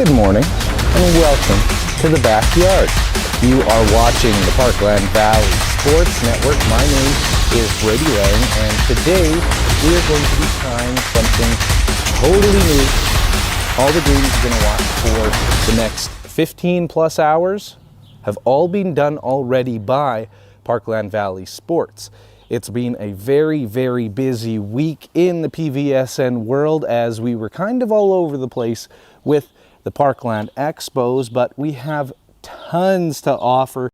Good morning and welcome to the backyard. You are watching the Parkland Valley Sports Network. My name is Brady Lang, and today we are going to be trying something totally new. All the games you're going to watch for the next 15 plus hours have all been done already by Parkland Valley Sports. It's been a very, very busy week in the PVSN world as we were kind of all over the place with the Parkland Expos, but we have tons to offer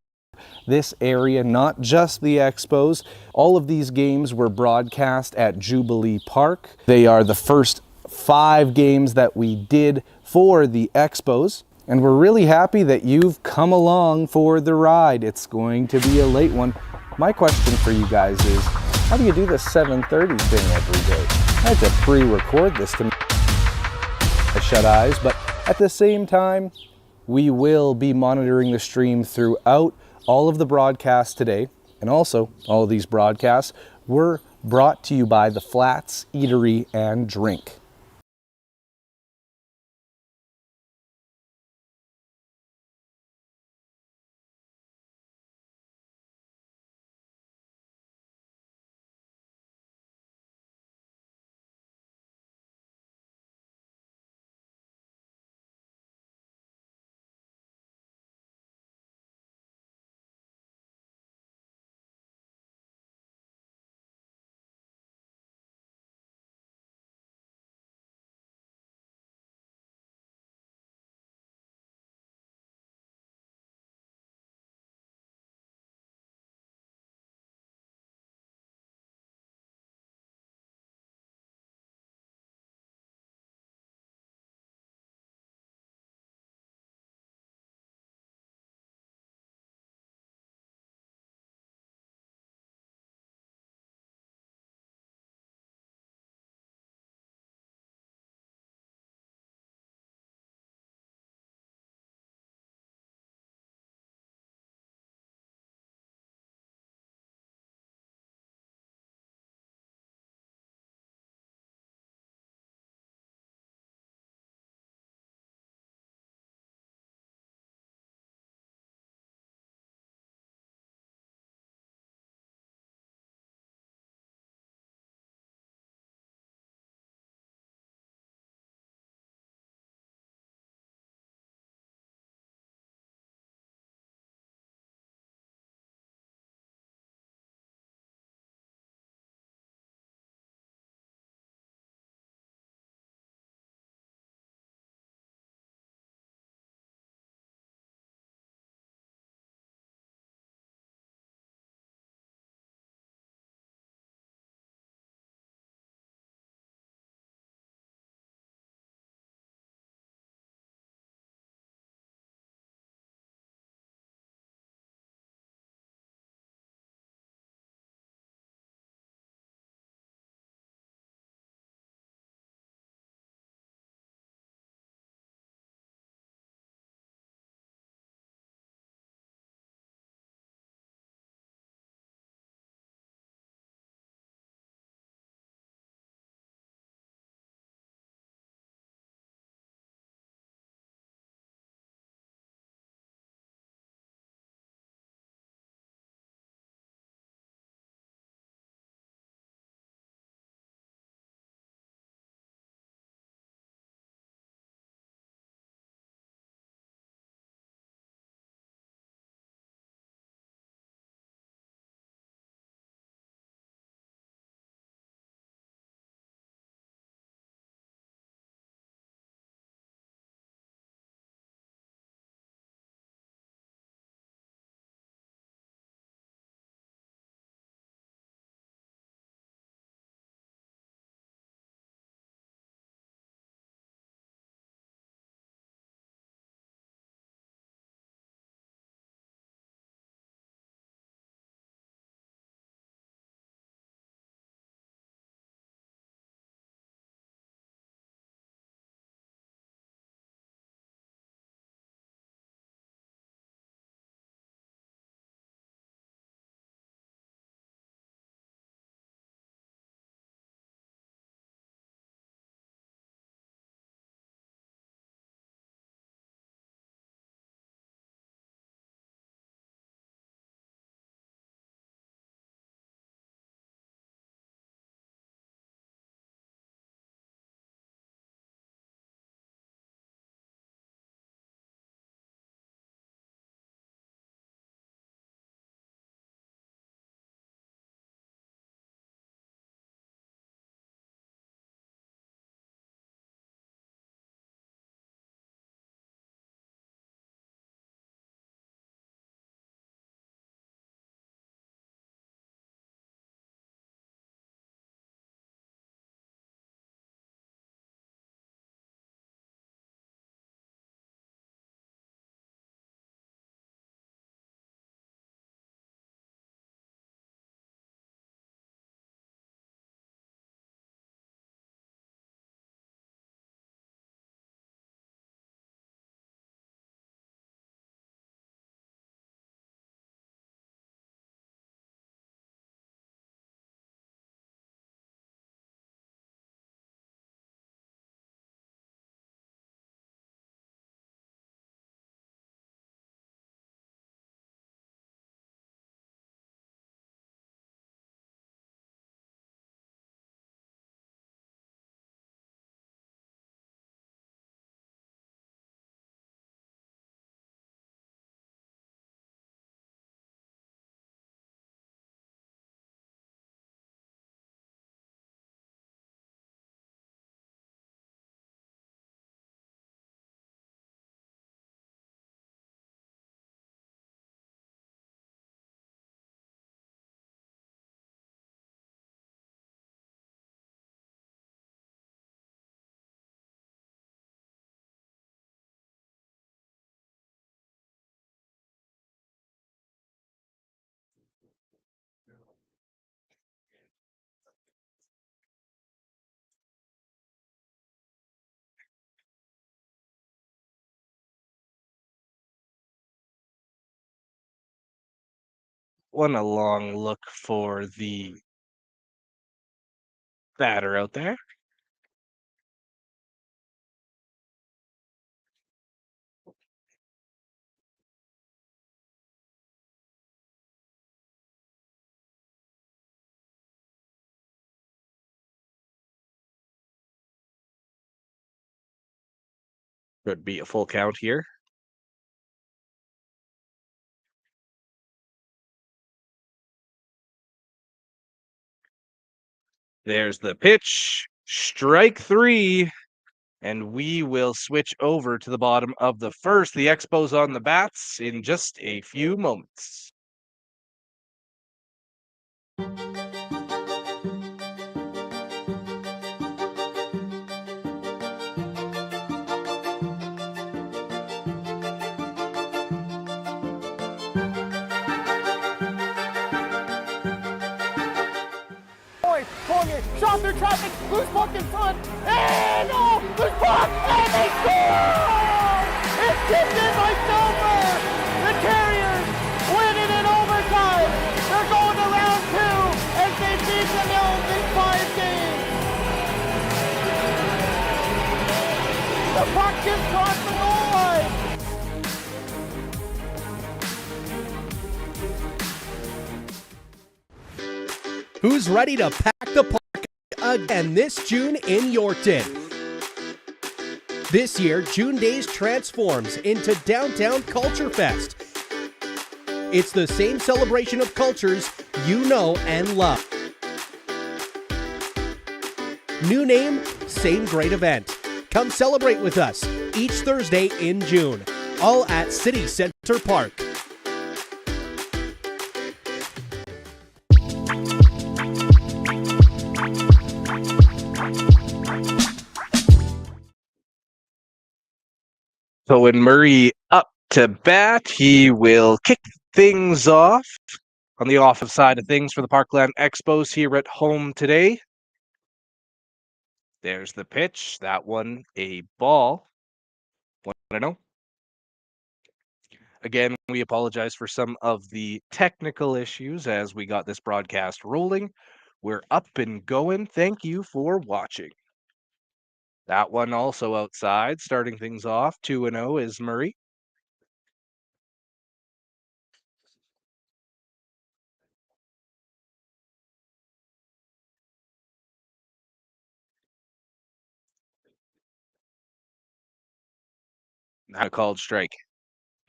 this area, not just the Expos. All of these games were broadcast at Jubilee Park. They are the first 5 games that we did for the Expos, and we're really happy that you've come along for the ride. It's going to be a late one. My question for you guys is, how do you do the 7:30 thing every day? I had to pre-record this to shut eyes, but at the same time, we will be monitoring the stream throughout all of the broadcasts today. And also, all of these broadcasts were brought to you by the Flats Eatery and Drink. One a long look for the batter out there. Could be a full count here. There's the pitch. Strike three. And we will switch over to the bottom of the first. The Expos on the bats in just a few moments. Shot through traffic, loose puck in front, and no, loose puck, and they score! It's tipped in by Silver! The Terriers win it in overtime! They're going to round two as they beat the Mills in 5 games! The puck just crossed the goal line! Who's ready to pack the park again this June in Yorkton? This year, June Days transforms into Downtown Culture Fest. It's the same celebration of cultures you know and love. New name, same great event. Come celebrate with us each Thursday in June, all at City Center Park. So when Murray up to bat, he will kick things off on the offensive side of things for the Parkland Expos here at home today. There's the pitch. That one, a ball. 1-0. Again, we apologize for some of the technical issues as we got this broadcast rolling. We're up and going. Thank you for watching. That one also outside, starting things off. 2-0 is Murray. Not a called strike.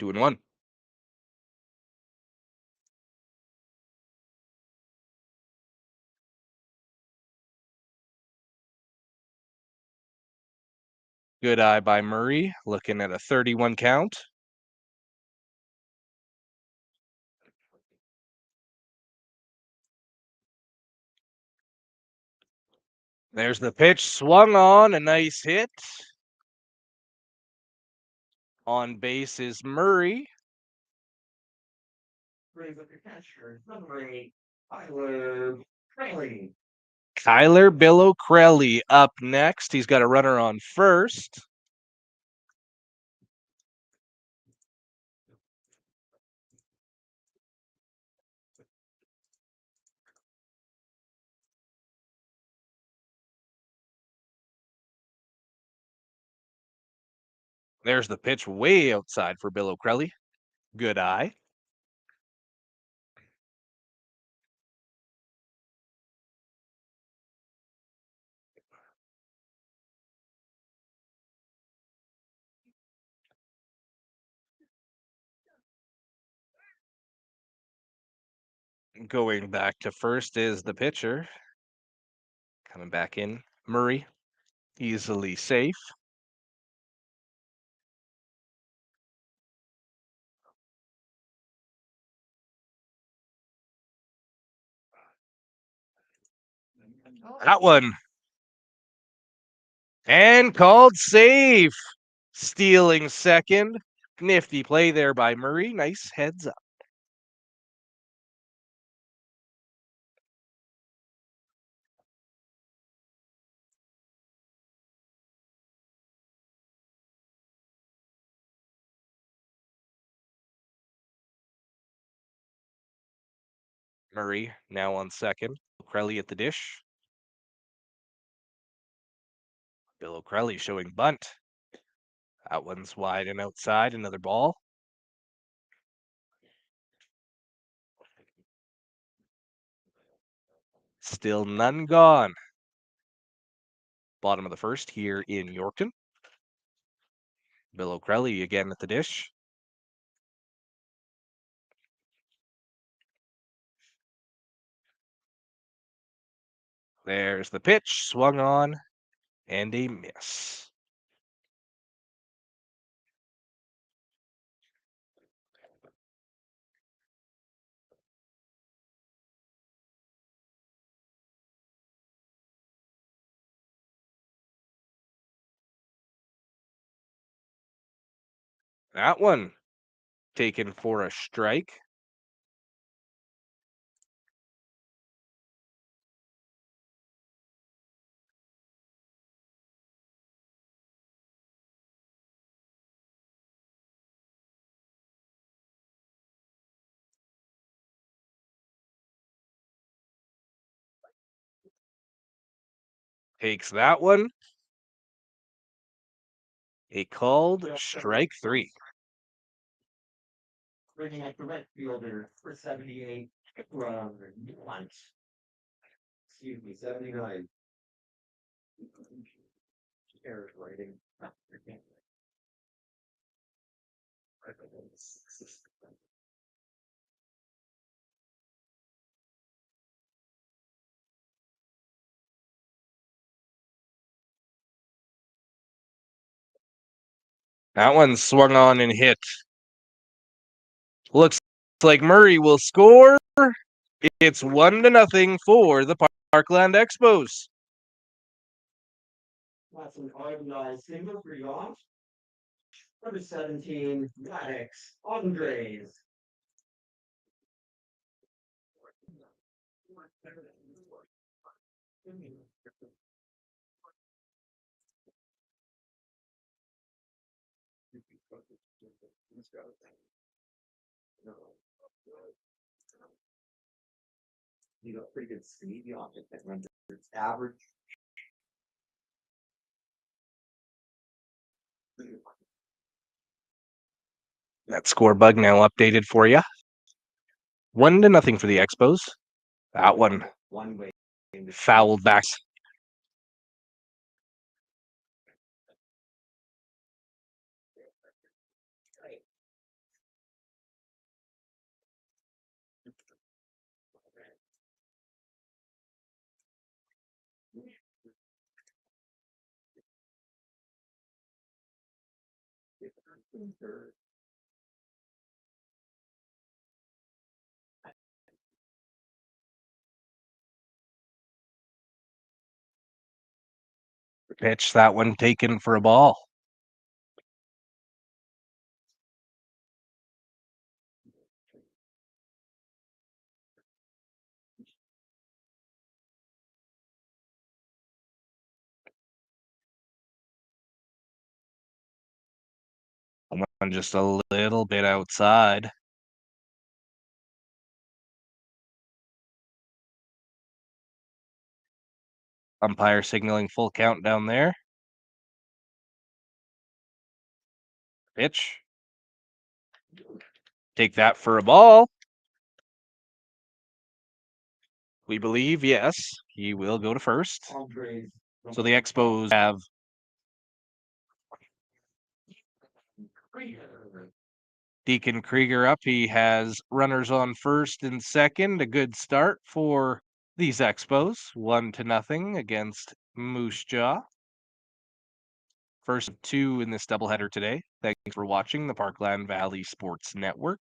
2-1. Good eye by Murray, looking at a 31 count. There's the pitch, swung on, a nice hit. On base is Murray. Kyler Billow Crelly up next. He's got a runner on first. There's the pitch way outside for Billow Crelly. Good eye. Going back to first is the pitcher. Coming back in, Murray. Easily safe. That one. And called safe. Stealing second. Nifty play there by Murray. Nice heads up. Murray now on second. O'Krelly at the dish. Bill O'Krelly showing bunt. That one's wide and outside. Another ball. Still none gone. Bottom of the first here in Yorkton. Bill O'Krelly again at the dish. There's the pitch, swung on, and a miss. That one taken for a strike. Takes that one. A called strike three. Bringing up the right fielder for 78. Excuse me, 79. Errors writing. That one swung on and hit. Looks like Murray will score. It's 1-0 for the Parkland Expos. That's an RBI single for Yacht. Number 17, Maddox Andres. You got pretty good speed, the object that runs its average. That score bug now updated for you. 1-0 for the Expos. That one One way. fouled back. Pitch, that one taken for a ball. One just a little bit outside. Umpire signaling full count down there. Pitch. Take that for a ball. We believe, yes, he will go to first. So the Expos have Deacon Krieger up. He has runners on first and second. A good start for these Expos. 1-0 against Moose Jaw. First of two in this doubleheader today. Thanks for watching the Parkland Valley Sports Network.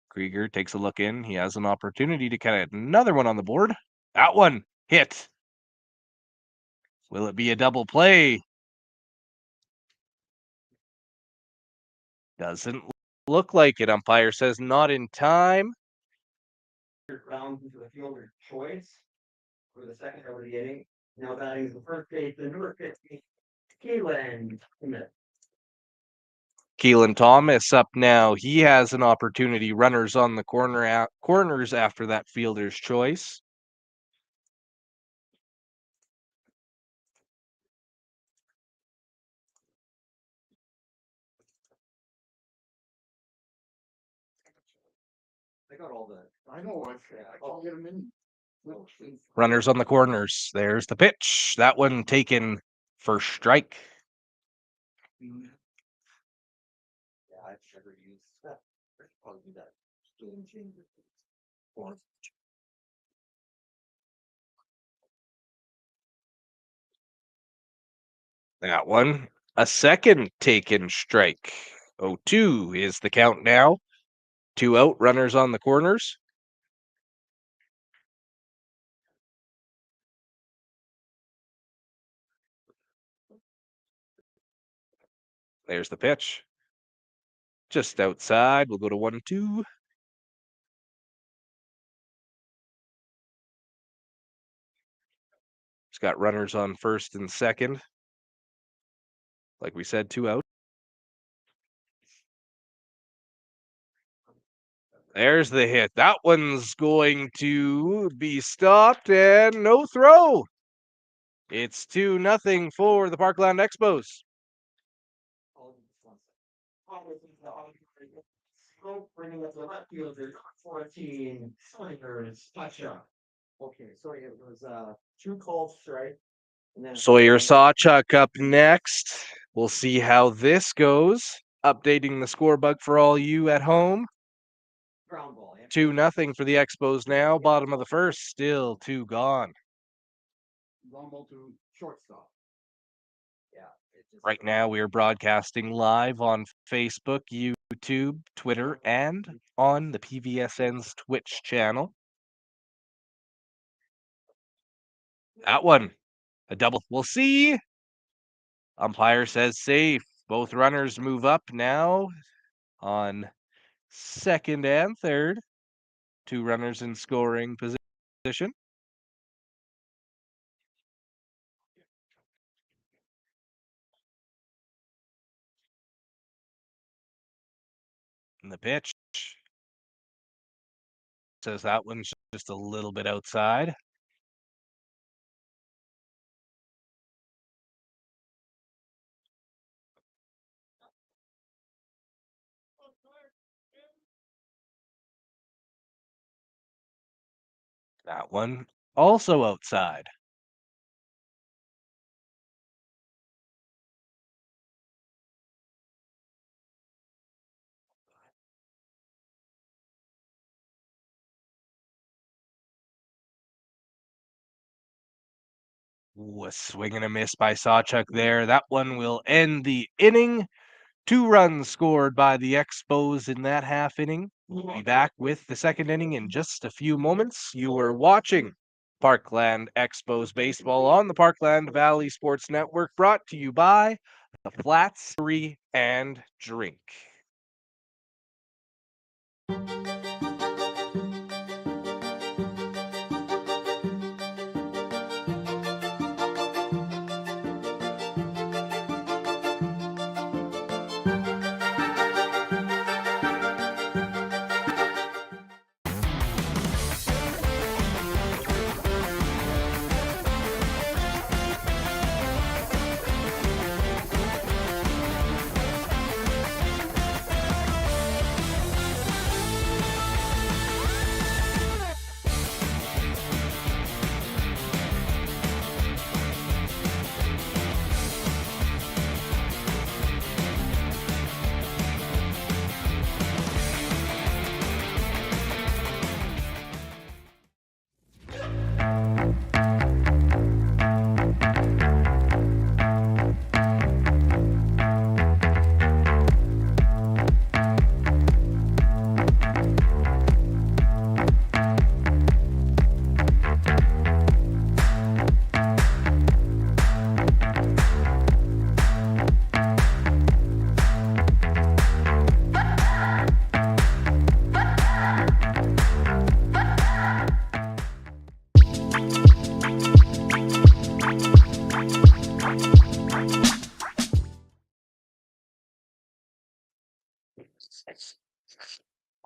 Krieger takes a look in. He has an opportunity to get another one on the board. That one hit. Will it be a double play? Doesn't look like it. Umpire says not in time. Round into the fielder choice for the second over the inning. Now batting the first base, the number 50, Kaylin Smith. Keelan Thomas up now. He has an opportunity. Runners on the corners after that fielder's choice. I got all that. I know. I'll get them in. Runners on the corners. There's the pitch. That one taken for strike. Yeah, I've never used that. Probably do that. Game changer. That one. A second taken strike. 0-2 is the count now. 2 out, runners on the corners. There's the pitch. Just outside. We'll go to 1-2. It's got runners on first and second. Like we said, 2 out. There's the hit. That one's going to be stopped and no throw. It's 2-0 for the Parkland Expos. Bringing up the left fielder, 14, Sawyer's touchdown. Okay, so it was 2 called strike. Sawyer Sawchuk up next. We'll see how this goes. Updating the score bug for all you at home. Ground ball. 2-0 for the Expos now. Bottom of the first, still 2 gone. Ground ball to shortstop. Yeah. Right now, we are broadcasting live on Facebook, YouTube, Twitter, and on the PVSN's Twitch channel. That one, a double. We'll see. Umpire says safe. Both runners move up now on second and third. 2 runners in scoring position. And the pitch says that one's just a little bit outside. That one also outside. Ooh, a swing and a miss by Sawchuk there. That one will end the inning. 2 runs scored by the Expos in that half inning. We'll be back with the second inning in just a few moments. You were watching Parkland Expos baseball on the Parkland Valley Sports Network, brought to you by the Flats Brewery and Drink.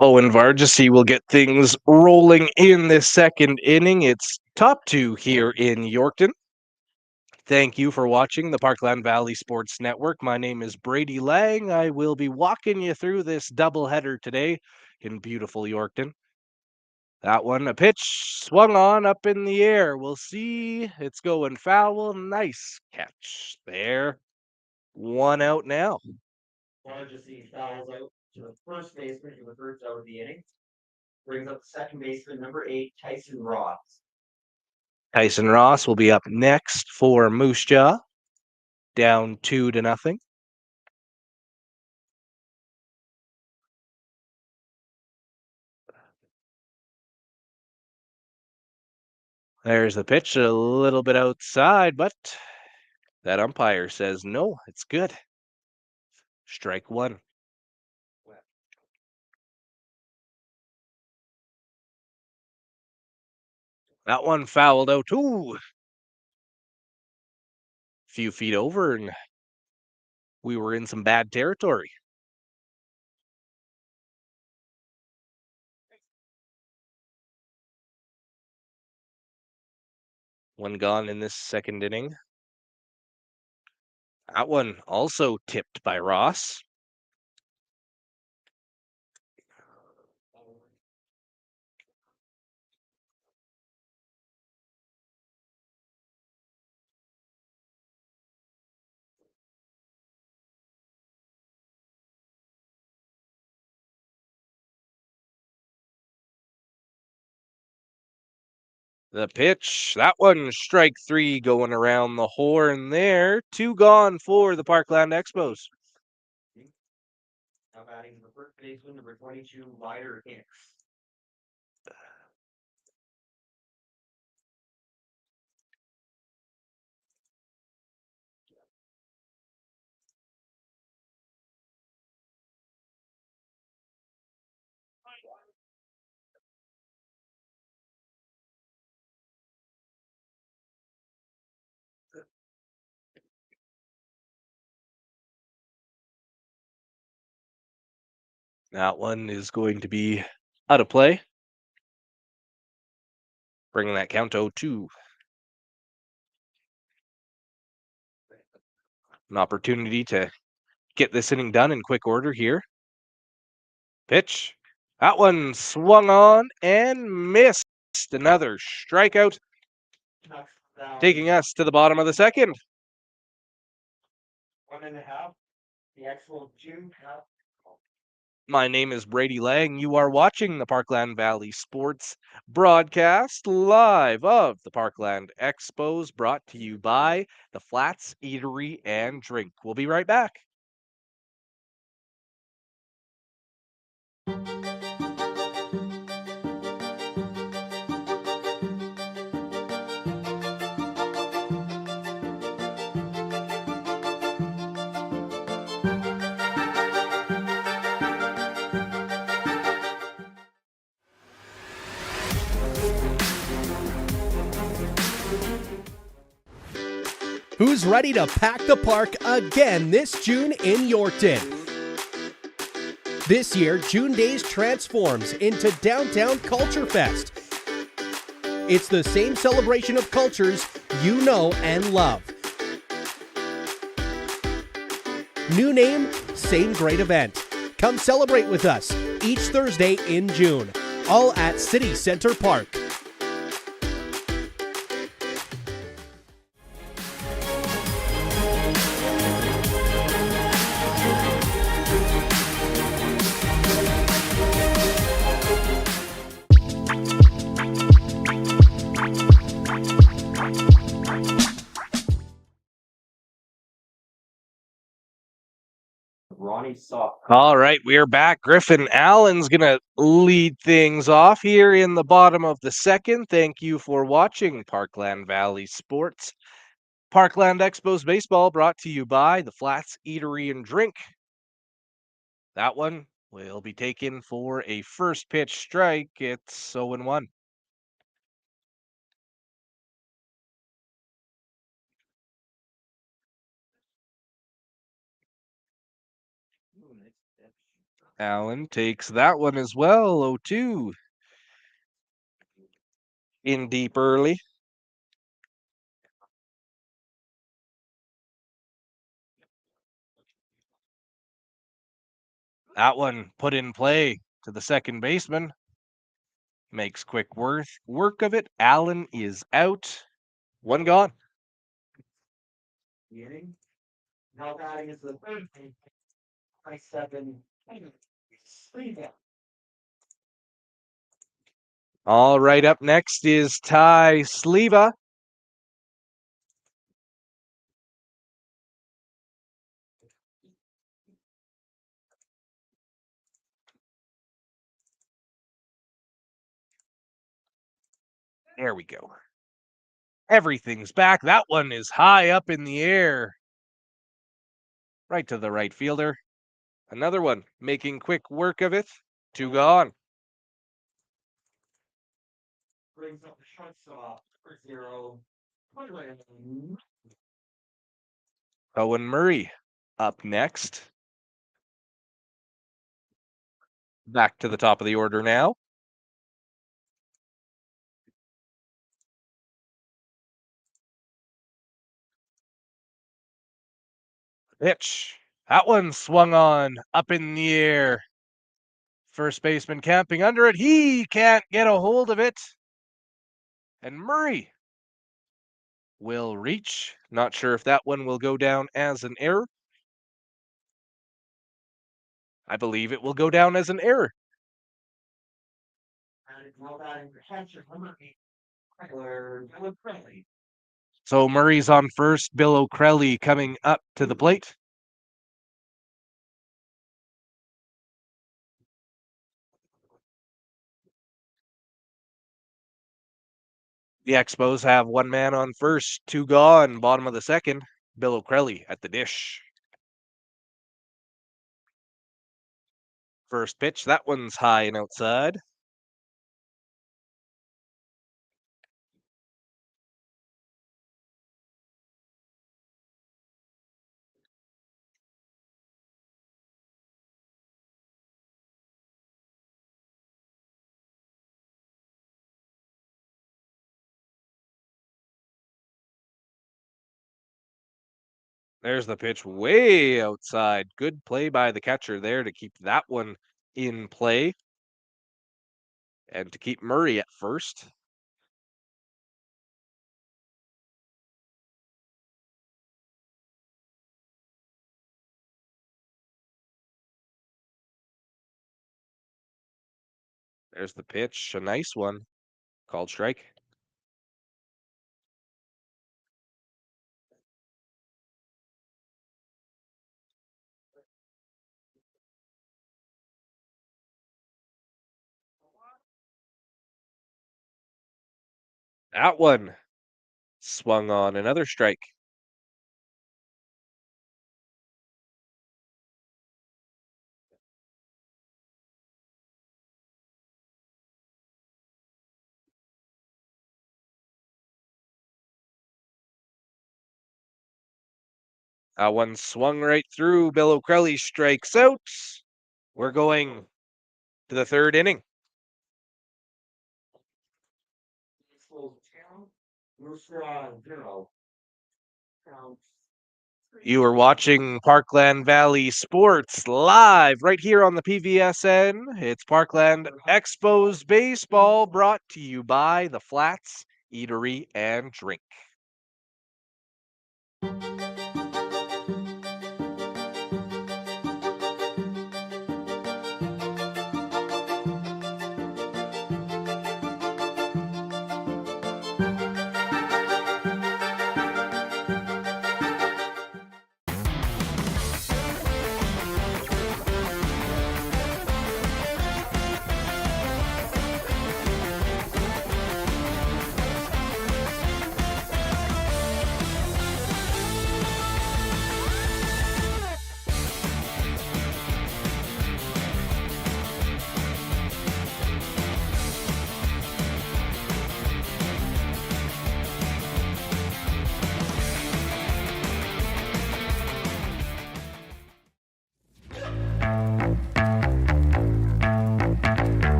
Owen Vargasy will get things rolling in this second inning. It's top two here in Yorkton. Thank you for watching the Parkland Valley Sports Network. My name is Brady Lang. I will be walking you through this doubleheader today in beautiful Yorkton. That one, a pitch swung on up in the air. We'll see. It's going foul. Nice catch there. One out now. Vargasy fouls out to the first baseman in the first out of the inning. Brings up the second baseman, number 8, Tyson Ross. Tyson Ross will be up next for Moose Jaw. Down 2-0. There's the pitch, a little bit outside, but that umpire says no, it's good. Strike one. That one fouled out too. Few feet over, and we were in some bad territory. One gone in this second inning. That one also tipped by Ross. The pitch, that one, strike three going around the horn there. Two gone for the Parkland Expos. Now batting the first baseman, number 22, Ryder Hicks. That one is going to be out of play. Bringing that count 0-2. An opportunity to get this inning done in quick order here. Pitch. That one swung on and missed. Another strikeout, taking us to the bottom of the second. 1.5. The actual June Cup. My name is Brady Lang. You are watching the Parkland Valley Sports broadcast live of the Parkland Expos, brought to you by the Flats Eatery and Drink. We'll be right back. Who's ready to pack the park again this June in Yorkton? This year, June Days transforms into Downtown Culture Fest. It's the same celebration of cultures you know and love. New name, same great event. Come celebrate with us each Thursday in June, all at City Center Park. Ronnie Sock. All right, we are back. Griffin Allen's going to lead things off here in the bottom of the second. Thank you for watching Parkland Valley Sports. Parkland Expos Baseball brought to you by the Flats Eatery and Drink. That one will be taken for a first pitch strike. It's 0-1. Allen takes that one as well. 0-2. In deep early. That one put in play to the second baseman. Makes quick work of it. Allen is out. One gone. The inning. Now batting is the third baseman by 7. Sleeva. All right, up next is Ty Sleva. There we go. Everything's back. That one is high up in the air. Right to the right fielder. Another one making quick work of it. 2 gone. Brings up the shortstop for 0. Owen Murray up next. Back to the top of the order now. Pitch. That one swung on up in the air. First baseman camping under it. He can't get a hold of it. And Murray will reach. Not sure if that one will go down as an error. I believe it will go down as an error. And now batting for catcher number 8. Regular Dylan Crowley. So Murray's on first. Bill O'Crelly coming up to the plate. The Expos have one man on first, 2 gone, bottom of the second. Bill O'Crelly at the dish. First pitch, that one's high and outside. There's the pitch way outside. Good play by the catcher there to keep that one in play. And to keep Murray at first. There's the pitch, a nice one. Called strike. That one swung on, another strike. That one swung right through. Bill O'Crelly strikes out. We're going to the third inning. You are watching Parkland Valley Sports live right here on the PVSN. It's Parkland Expos Baseball brought to you by the Flats Eatery and Drink.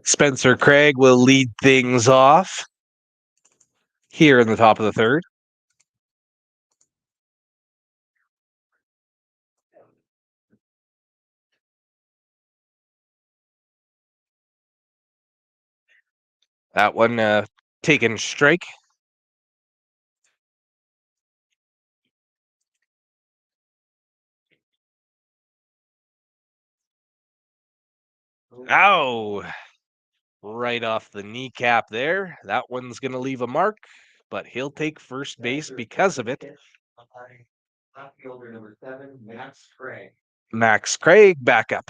Spencer Craig will lead things off here in the top of the third. That one taken strike. Ow! Right off the kneecap there. That one's going to leave a mark, but he'll take first base because of it. Left fielder number 7, Max Craig. Max Craig back up.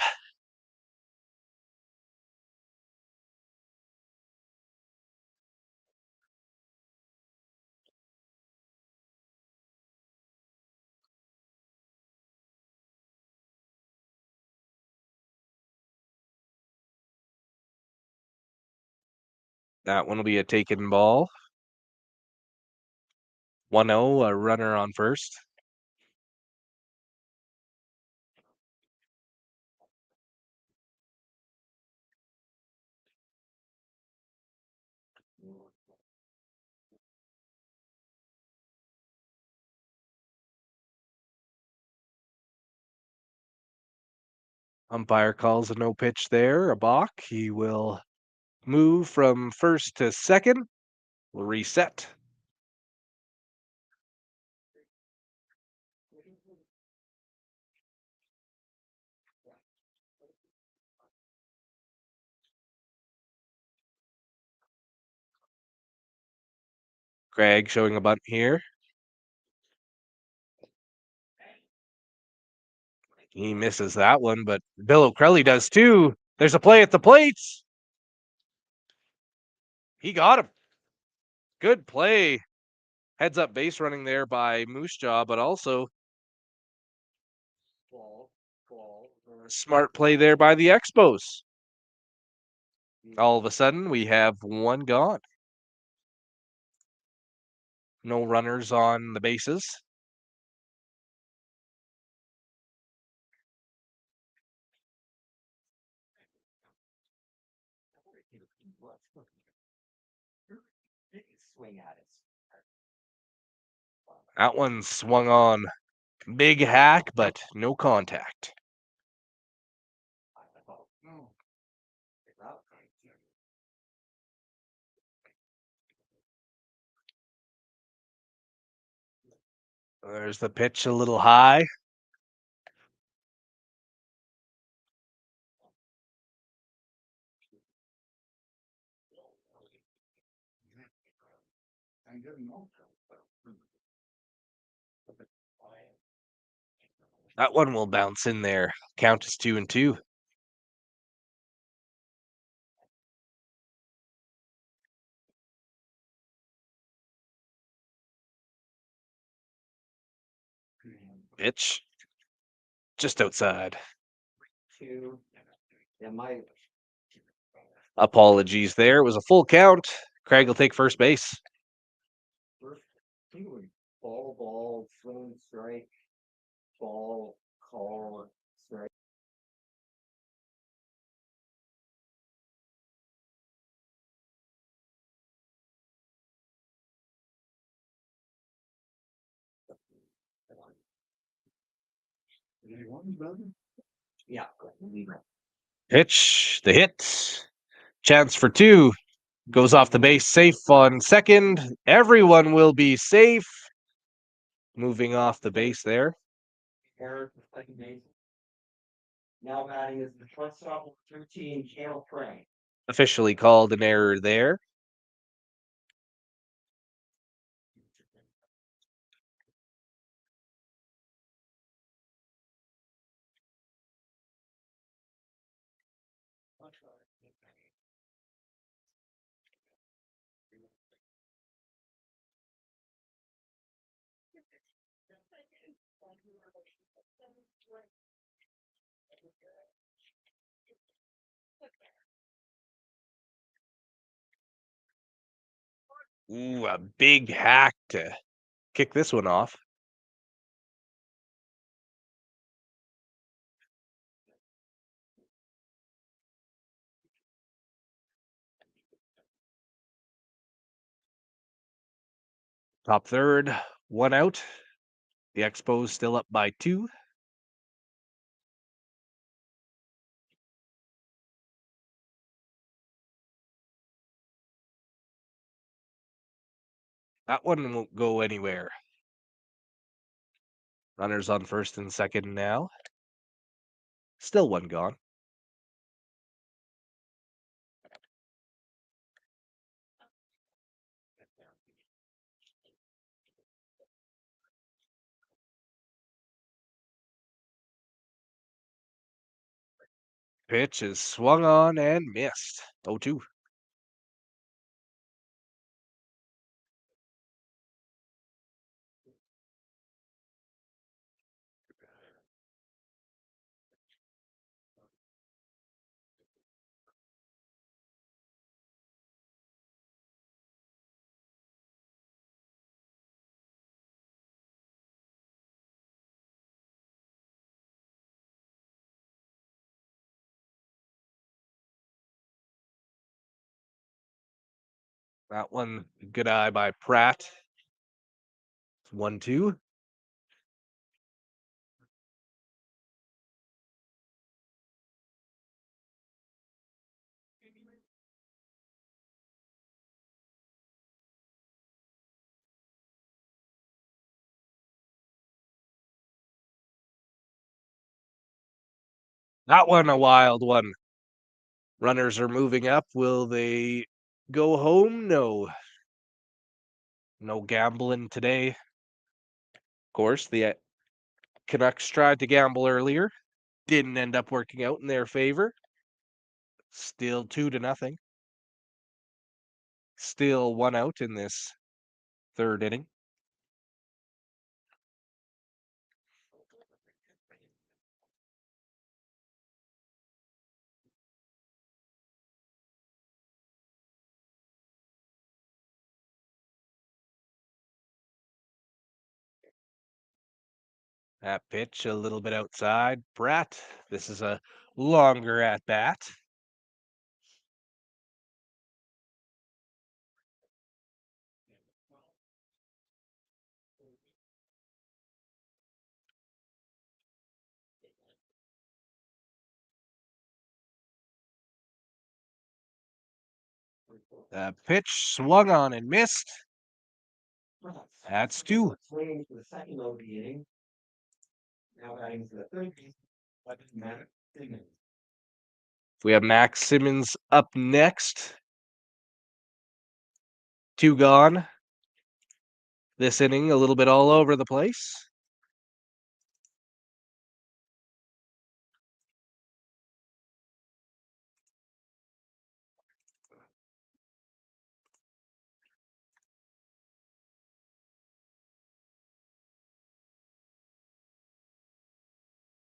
That one will be a taken ball. 1-0, a runner on first. Umpire calls a no pitch there, a balk. He will move from first to second. Will reset. Craig showing a bunt here. He misses that one, but Bill O'Krelly does too. There's a play at the plates. He got him. Good play. Heads up base running there by Moose Jaw, but also smart play there by the Expos. All of a sudden, we have one gone. No runners on the bases. Swing at it. That one swung on. Big hack, but no contact. There's the pitch a little high. That one will bounce in there. Count is 2-2. Pitch. Just outside. Apologies there. It was a full count. Craig will take first base. Ball, swing, strike, ball, call, strike. Yeah. Pitch. The hit. Chance for two. Goes off the base safe on second. Everyone will be safe. Moving off the base there. Error for second base. Now batting is the shortstop, 13, Cale Craig. Officially called an error there. Ooh, a big hack to kick this one off. Top third, 1 out. The Expos still up by 2. That one won't go anywhere. Runners on first and second now. Still one gone. Pitch is swung on and missed. 0-2. That one, good eye by Pratt. 1-2. That one, a wild one. Runners are moving up. Will they go home? No. No gambling today. Of course, the Canucks tried to gamble earlier. Didn't end up working out in their favor. Still 2-0. Still 1 out in this third inning. That pitch a little bit outside. Pratt, this is a longer at bat. The pitch swung on and missed. That's 2. Swinging for the second out of the inning. Now batting for the third base, Matt Simmons. We have Max Simmons up next. 2 gone. This inning, a little bit all over the place.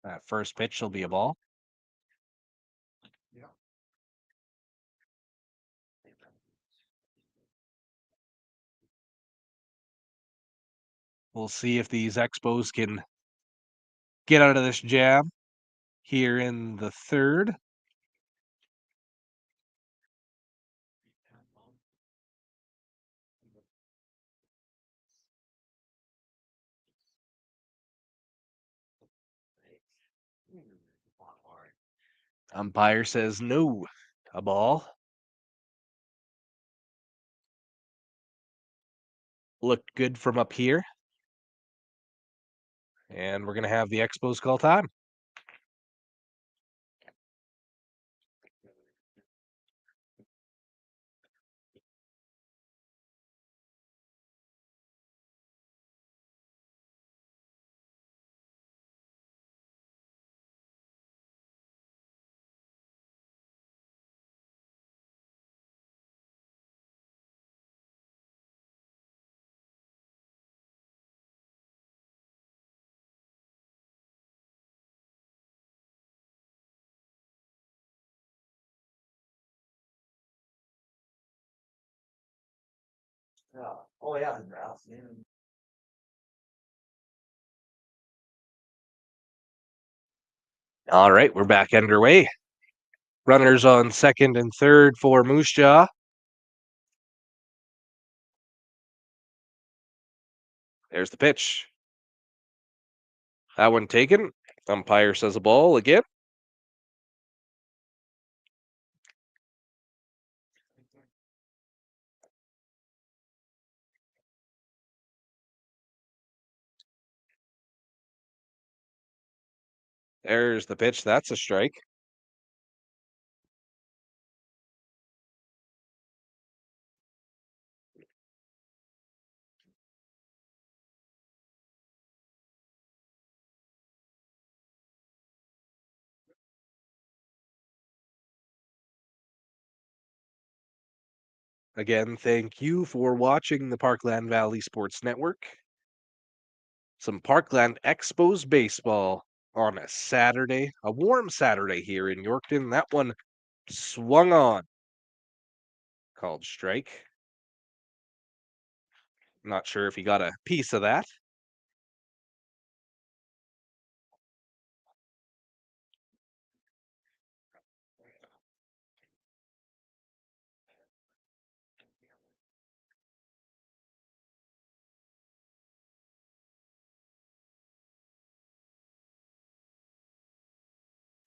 That first pitch will be a ball. We'll see if these Expos can get out of this jam here in the third. Umpire says no, a ball. Looked good from up here. And we're going to have the Expos call time. Oh yeah, the drafts. Yeah. All right, we're back underway. Runners on second and third for Moose Jaw. There's the pitch. That one taken. Umpire says a ball again. There's the pitch. That's a strike. Again, thank you for watching the Parkland Valley Sports Network. Some Parkland Expos baseball on a Saturday, a warm Saturday here in Yorkton. That one swung on. Called strike. Not sure if he got a piece of that.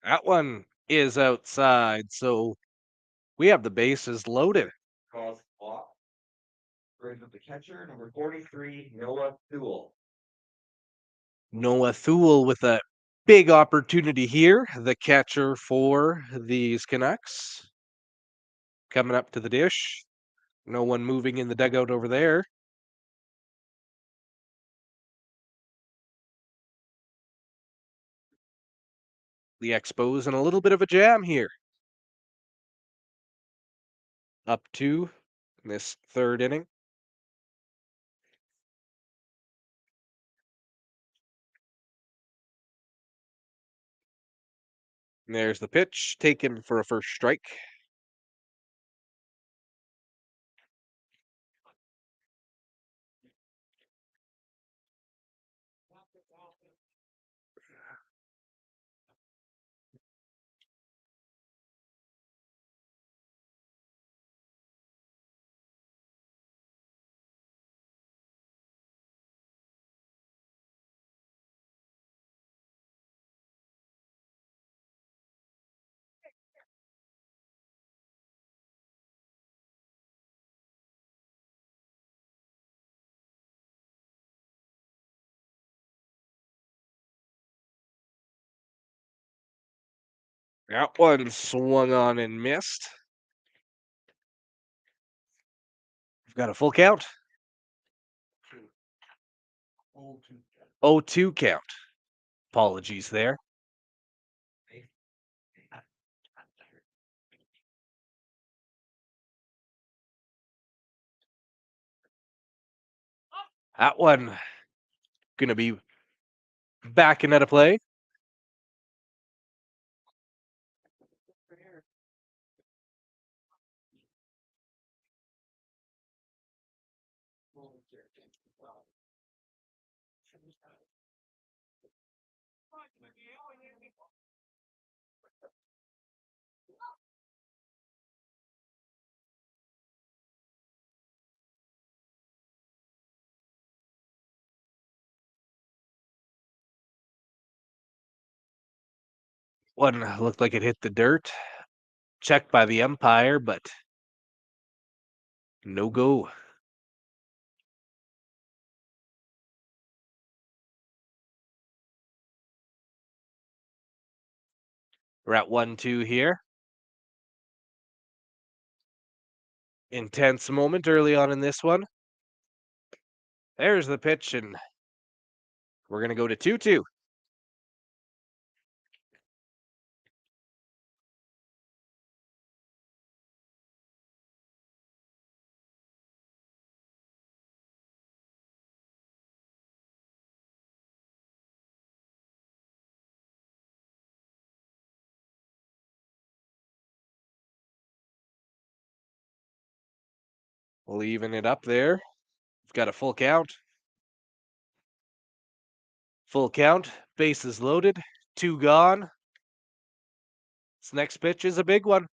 That one is outside, so we have the bases loaded. Calls walk. Brings up the catcher, number 43, Noah Thule. Noah Thule with a big opportunity here, the catcher for these Canucks. Coming up to the dish. No one moving in the dugout over there. The Expos in a little bit of a jam here. Up 2 in this third inning. And there's the pitch, taken for a first strike. That one swung on and missed. We've got a full count. 0-2 count. Apologies there. That one going to be back into play. One looked like it hit the dirt. Checked by the umpire, but no go. We're at 1-2 here. Intense moment early on in this one. There's the pitch, and we're going to go to 2-2. We'll even it up there. We've got a full count. Full count. Bases loaded. 2 gone. This next pitch is a big one.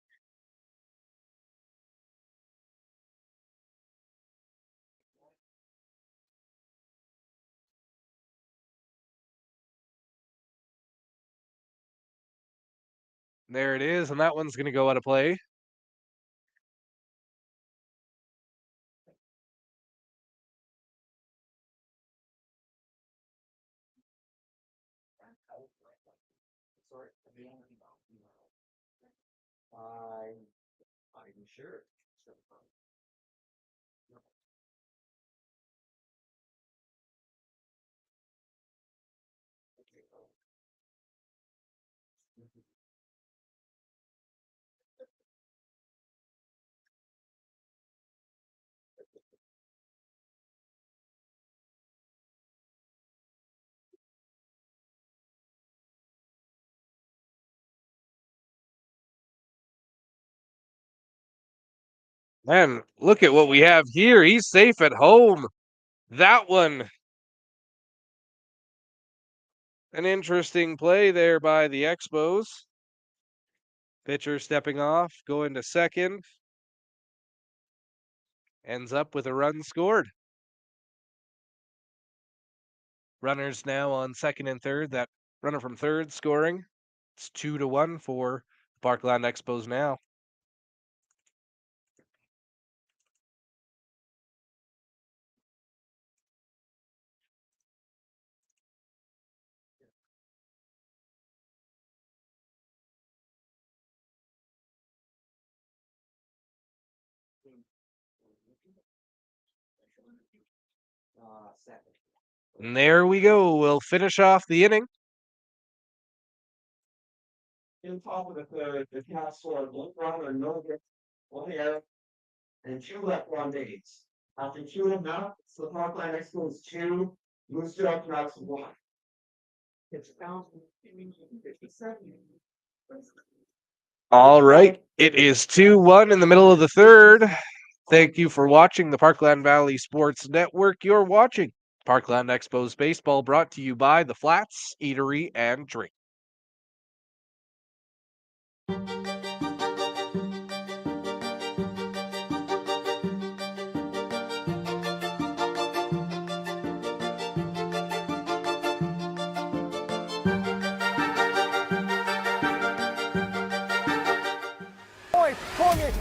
There it is, and that one's going to go out of play. I'm sure. And look at what we have here. He's safe at home. That one. An interesting play there by the Expos. Pitcher stepping off, going to second. Ends up with a run scored. Runners now on second and third. That runner from third scoring. It's 2-1 for Parkland Expos now. Second. And there we go. We'll finish off the inning. In top of the third, the Cats scored one run and no hits, one error, and two left on base. After 2.5, it's the Parkland Expos 2, Moose Jaw Canucks 1. It's found 57. All right. It is 2-1 in the middle of the third. Thank you for watching the Parkland Valley Sports Network. You're watching Parkland Expos Baseball, brought to you by the Flats Eatery and Drink.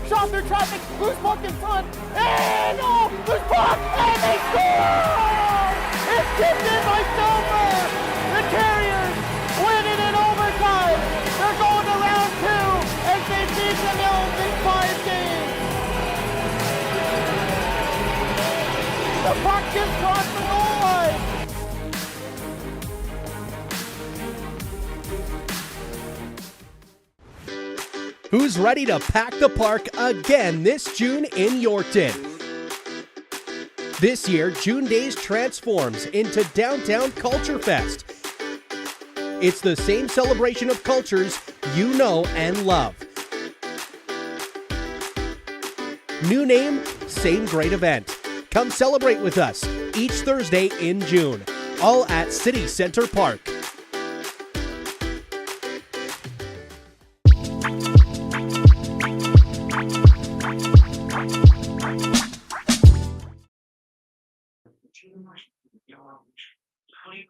Shot through traffic, loose puck in front, and oh, loose puck, and they score! It's tipped in by Silver! The Terriers win it in overtime! They're going to round 2 as they beat the Mills in 5 games! The puck just crossed the goal line! Who's ready to pack the park again this June in Yorkton? This year, June Days transforms into Downtown Culture Fest. It's the same celebration of cultures you know and love. New name, same great event. Come celebrate with us each Thursday in June, all at City Center Park.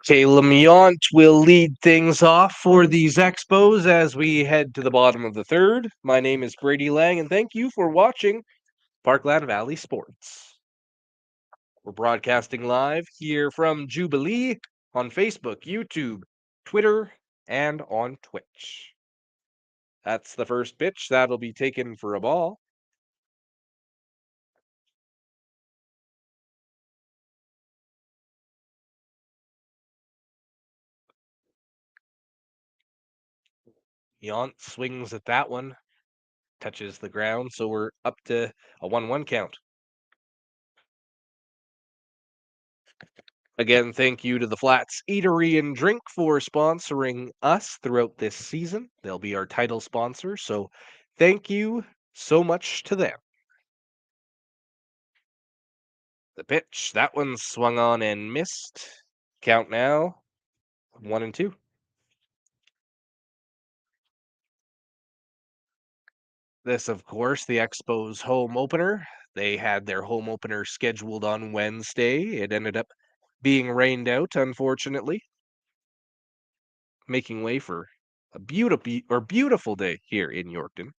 Kayla Miont will lead things off for these Expos as we head to the bottom of the third. My name is Brady Lang, and thank you for watching Parkland Valley Sports. We're broadcasting live here from Jubilee on Facebook, YouTube, Twitter, and on Twitch. That's the first pitch. That'll be taken for a ball. Yount swings at that one, touches the ground, so we're up to a 1-1 count. Again, thank you to the Flats Eatery and Drink for sponsoring us throughout this season. They'll be our title sponsor, so thank you so much to them. The pitch, that one swung on and missed. Count now, 1-2. This, of course, the Expos home opener. They had their home opener scheduled on Wednesday. It ended up being rained out, unfortunately, making way for a beautiful day here in Yorkton.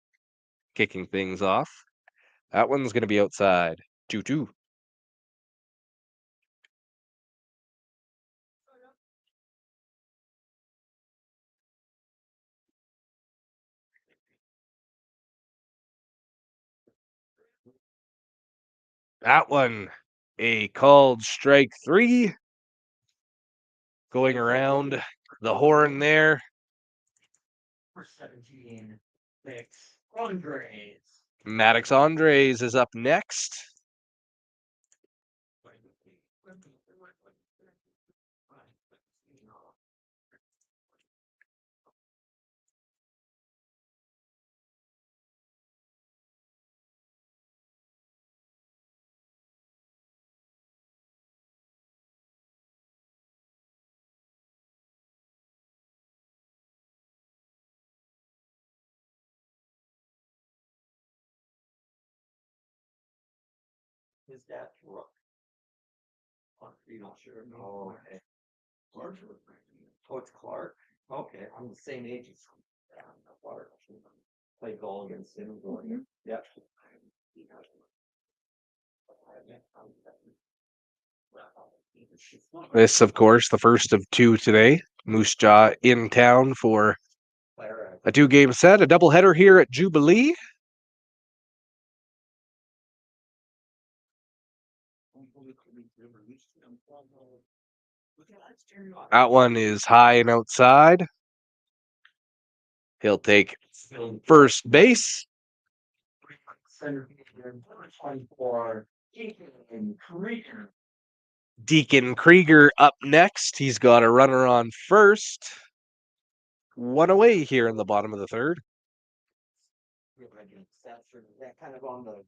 Kicking things off. That one's going to be outside. 2-2. That one, a called strike 3. Going around the horn there. For 17, Mix Andres. Maddox Andres is up next. His dad Rook. You're not sure? Oh, okay. Clark. Oh, it's Clark. Okay, I'm the same age as Clark. Played goal against him. Yep. This, of course, the first of 2 today. Moose Jaw in town for a 2-game set, a doubleheader here at Jubilee. That one is high and outside. He'll take first base. Center fielder, 24, Deacon Krieger. Deacon Krieger up next. He's got a runner on first. 1 away here in the bottom of the third. That kind of on the.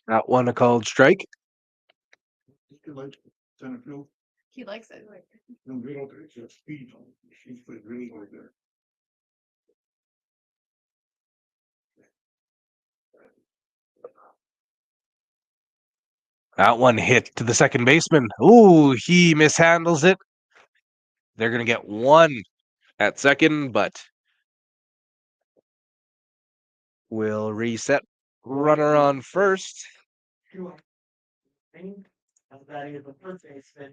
That one a called strike. He likes it. That one hit to the second baseman. Ooh, he mishandles it. They're going to get 1 at second, but we'll reset. Runner on first. That is the first baseman.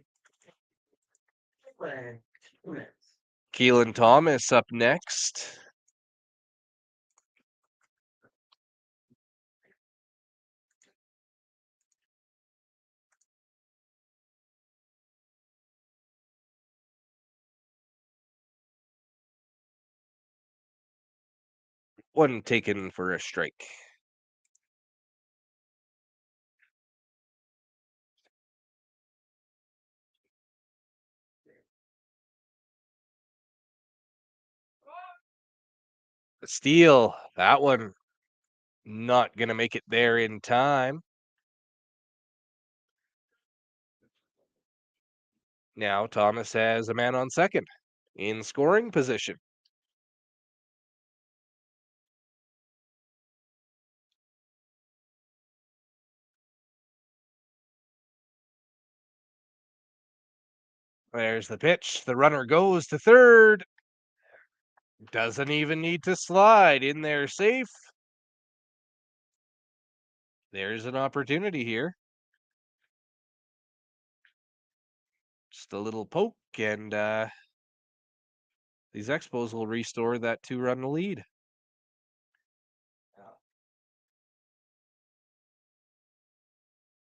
Keelan Thomas up next. One taken for a strike. The steal. That one not going to make it there in time. Now Thomas has a man on second in scoring position. There's the pitch. The runner goes to third. Doesn't even need to slide in there safe. There's an opportunity here. Just a little poke, and these Expos will restore that 2-run lead.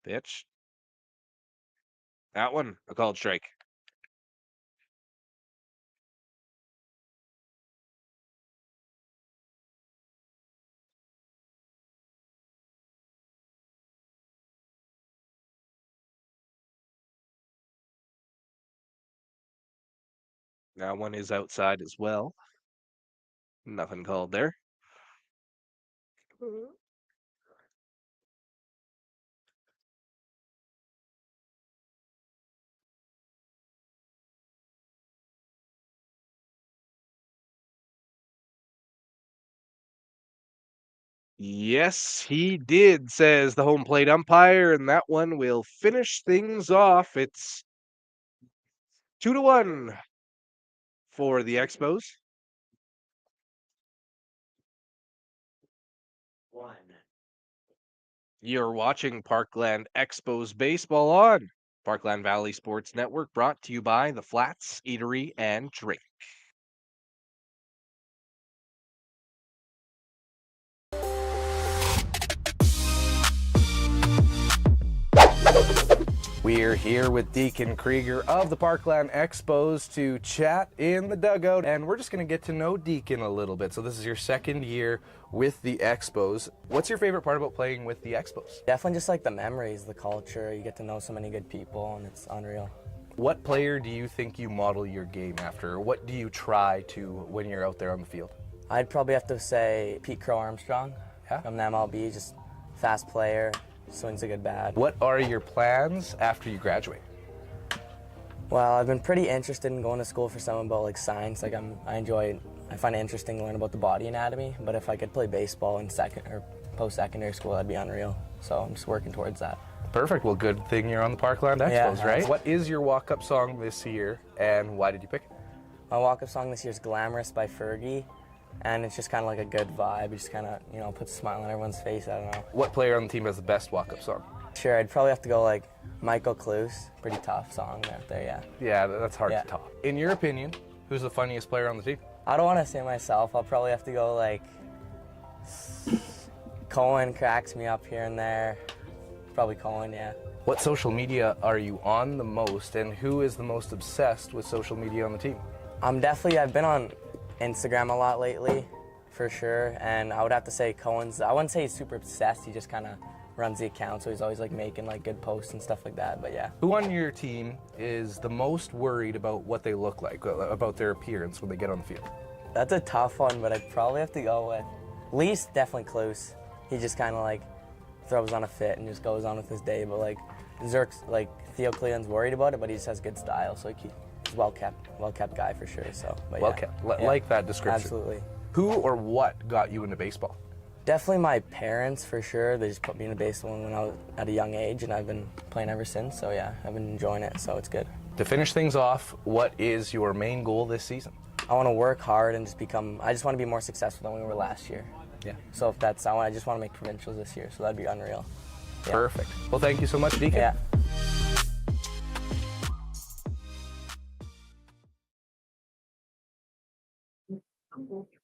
Pitch. That one, a called strike. That one is outside as well. Nothing called there. Yes, he did, says the home plate umpire, and that one will finish things off. It's 2-1 for the Expos. One. You're watching Parkland Expos baseball on Parkland Valley Sports Network, brought to you by the Flats Eatery and Drink. We're here with Deacon Krieger of the Parkland Expos to chat in the dugout, and we're just going to get to know Deacon a little bit. So this is your second year with the Expos. What's your favorite part about playing with the Expos? Definitely just like the memories, the culture. You get to know so many good people, and it's unreal. What player do you think you model your game after? Or what do you try to when you're out there on the field? I'd probably have to say Pete Crow Armstrong from the MLB, just fast player, swings a good bat. What are your plans after you graduate? Well, I've been pretty interested in going to school for something about like science. Like I find it interesting to learn about the body anatomy. But if I could play baseball in second or post-secondary school, that'd be unreal. So I'm just working towards that. Perfect. Well, good thing you're on the Parkland Expos, Yeah. right? What is your walk-up song this year, and why did you pick it? My walk-up song this year is "Glamorous" by Fergie, and it's just kind of like a good vibe. It just kind of puts a smile on everyone's face. I don't know. What player on the team has the best walk-up song? Sure, I'd probably have to go like Michael Kluse. Pretty tough song out there, yeah. Yeah, that's hard Yeah. to top. In your opinion, who's the funniest player on the team? I don't want to say myself. I'll probably have to go like Cohen cracks me up here and there. Probably Cohen, yeah. What social media are you on the most, and who is the most obsessed with social media on the team? I've been on Instagram a lot lately, for sure, and I would have to say Cohen's, I wouldn't say he's super obsessed, he just kind of runs the account, so he's always like making like good posts and stuff like that, but yeah. Who on your team is the most worried about what they look like, about their appearance when they get on the field? That's a tough one, but I'd probably have to go with, least definitely Kluse. He just kind of like throws on a fit and just goes on with his day, but like Theo Cleon's worried about it, but he just has good style, so he's well kept guy for sure. So, but Well yeah. kept. Yeah. Like that description. Absolutely. Who or what got you into baseball? Definitely my parents for sure. They just put me into baseball when I was at a young age, and I've been playing ever since. So yeah, I've been enjoying it. So it's good. To finish things off, what is your main goal this season? I want to work hard and I just want to be more successful than we were last year. Yeah. So if that's, I just want to make provincials this year. So that'd be unreal. Yeah. Perfect. Well, thank you so much, Deacon. Yeah.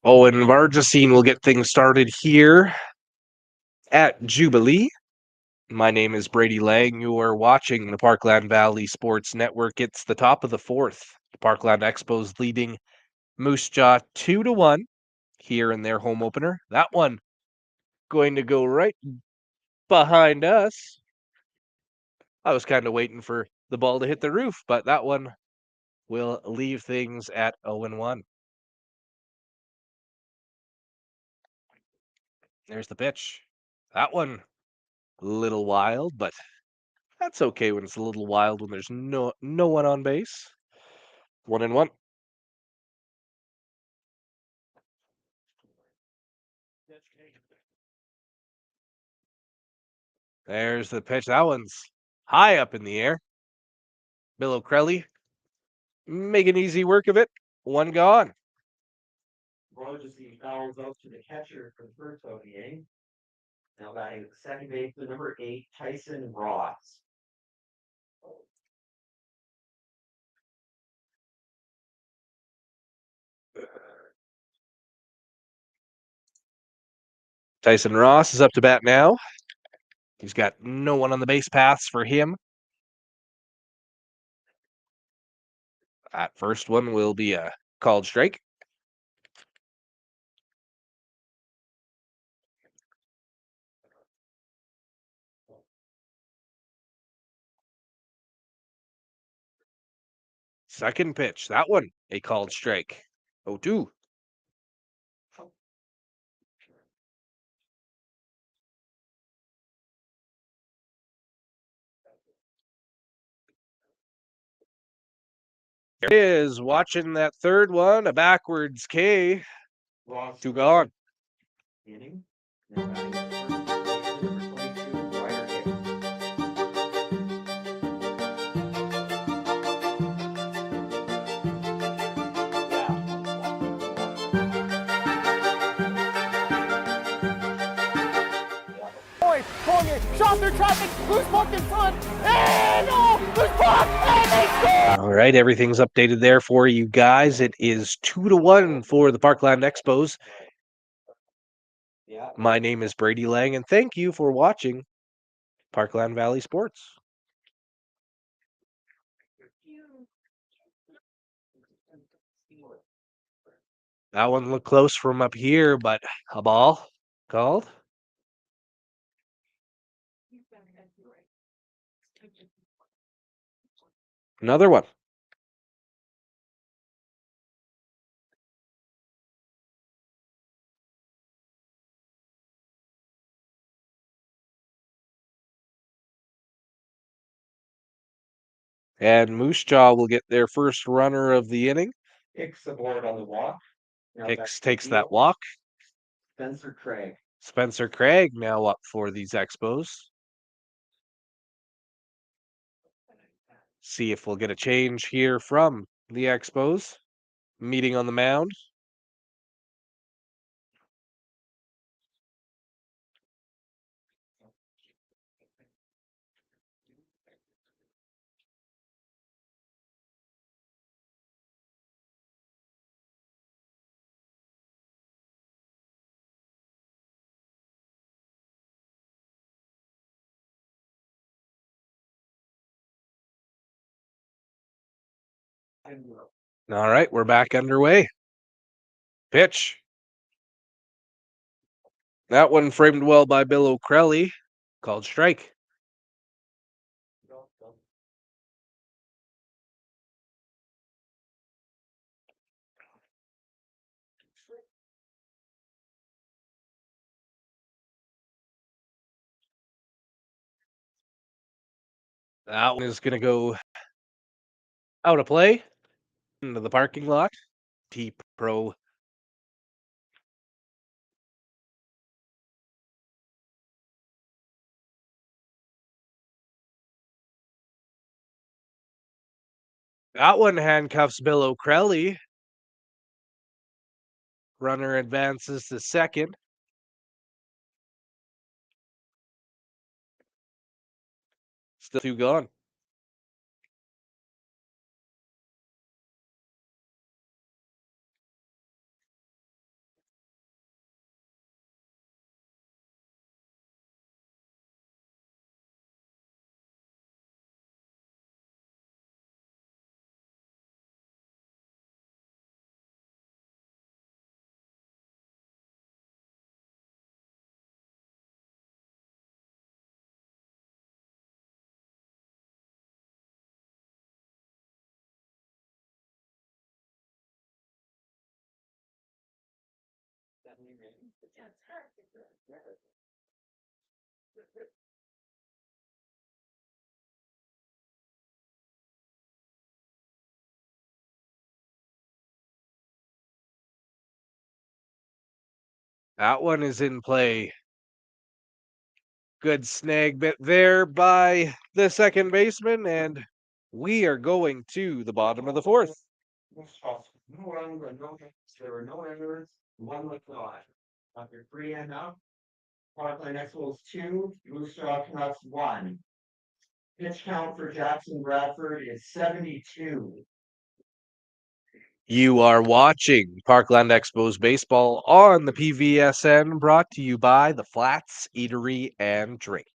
Owen Vargasine will get things started here at Jubilee. My name is Brady Lang. You are watching the Parkland Valley Sports Network. It's the top of the fourth. The Parkland Expos leading Moose Jaw 2-1 here in their home opener. That one going to go right behind us. I was kind of waiting for the ball to hit the roof, but that one will leave things at 0-1. There's the pitch. That one, a little wild, but that's okay when it's a little wild when there's no one on base. 1-1. There's the pitch. That one's high up in the air. Bill O'Crelly making easy work of it. One gone. Rogers fouls out to the catcher for the first out of the game. Now batting at second base, the number 8, Tyson Ross. Tyson Ross is up to bat now. He's got no one on the base paths for him. That first one will be a called strike. Second pitch, that one, a called strike. 0-2. There it is, watching that third one, a backwards K. Lost 2 gone. inning. Now batting first, number 22, Ryder Hicks. Boys, pulling it, shot through traffic, loose puck in front, and no, loose puck, and they score! All right, everything's updated there for you guys. It is 2-1 for the Parkland Expos. Yeah. My name is Brady Lang, and thank you for watching Parkland Valley Sports. That one looked close from up here, but a ball called. Another one. And Moose Jaw will get their first runner of the inning. Hicks aboard on the walk. Now back Hicks to takes the that field. walk. Spencer Craig. Spencer Craig now up for these Expos. See if we'll get a change here from the Expos. Meeting on the mound. All right, we're back underway. Pitch. That one framed well by Bill O'Crelly. Called strike. That one is going to go out of play into the parking lot. T-Pro. That one handcuffs Bill O'Crelly. Runner advances to second. Still 2 gone. That one is in play. Good snag bit there by the second baseman, and we are going to the bottom of the fourth. No runs, no hits. There were no errors. One lacrosse. After 3 and out. Parkland Expos 2, Moose Jaw Canucks 1. Pitch count for Jackson Bradford is 72. You are watching Parkland Expos baseball on the PVSN, brought to you by the Flats Eatery and Drink.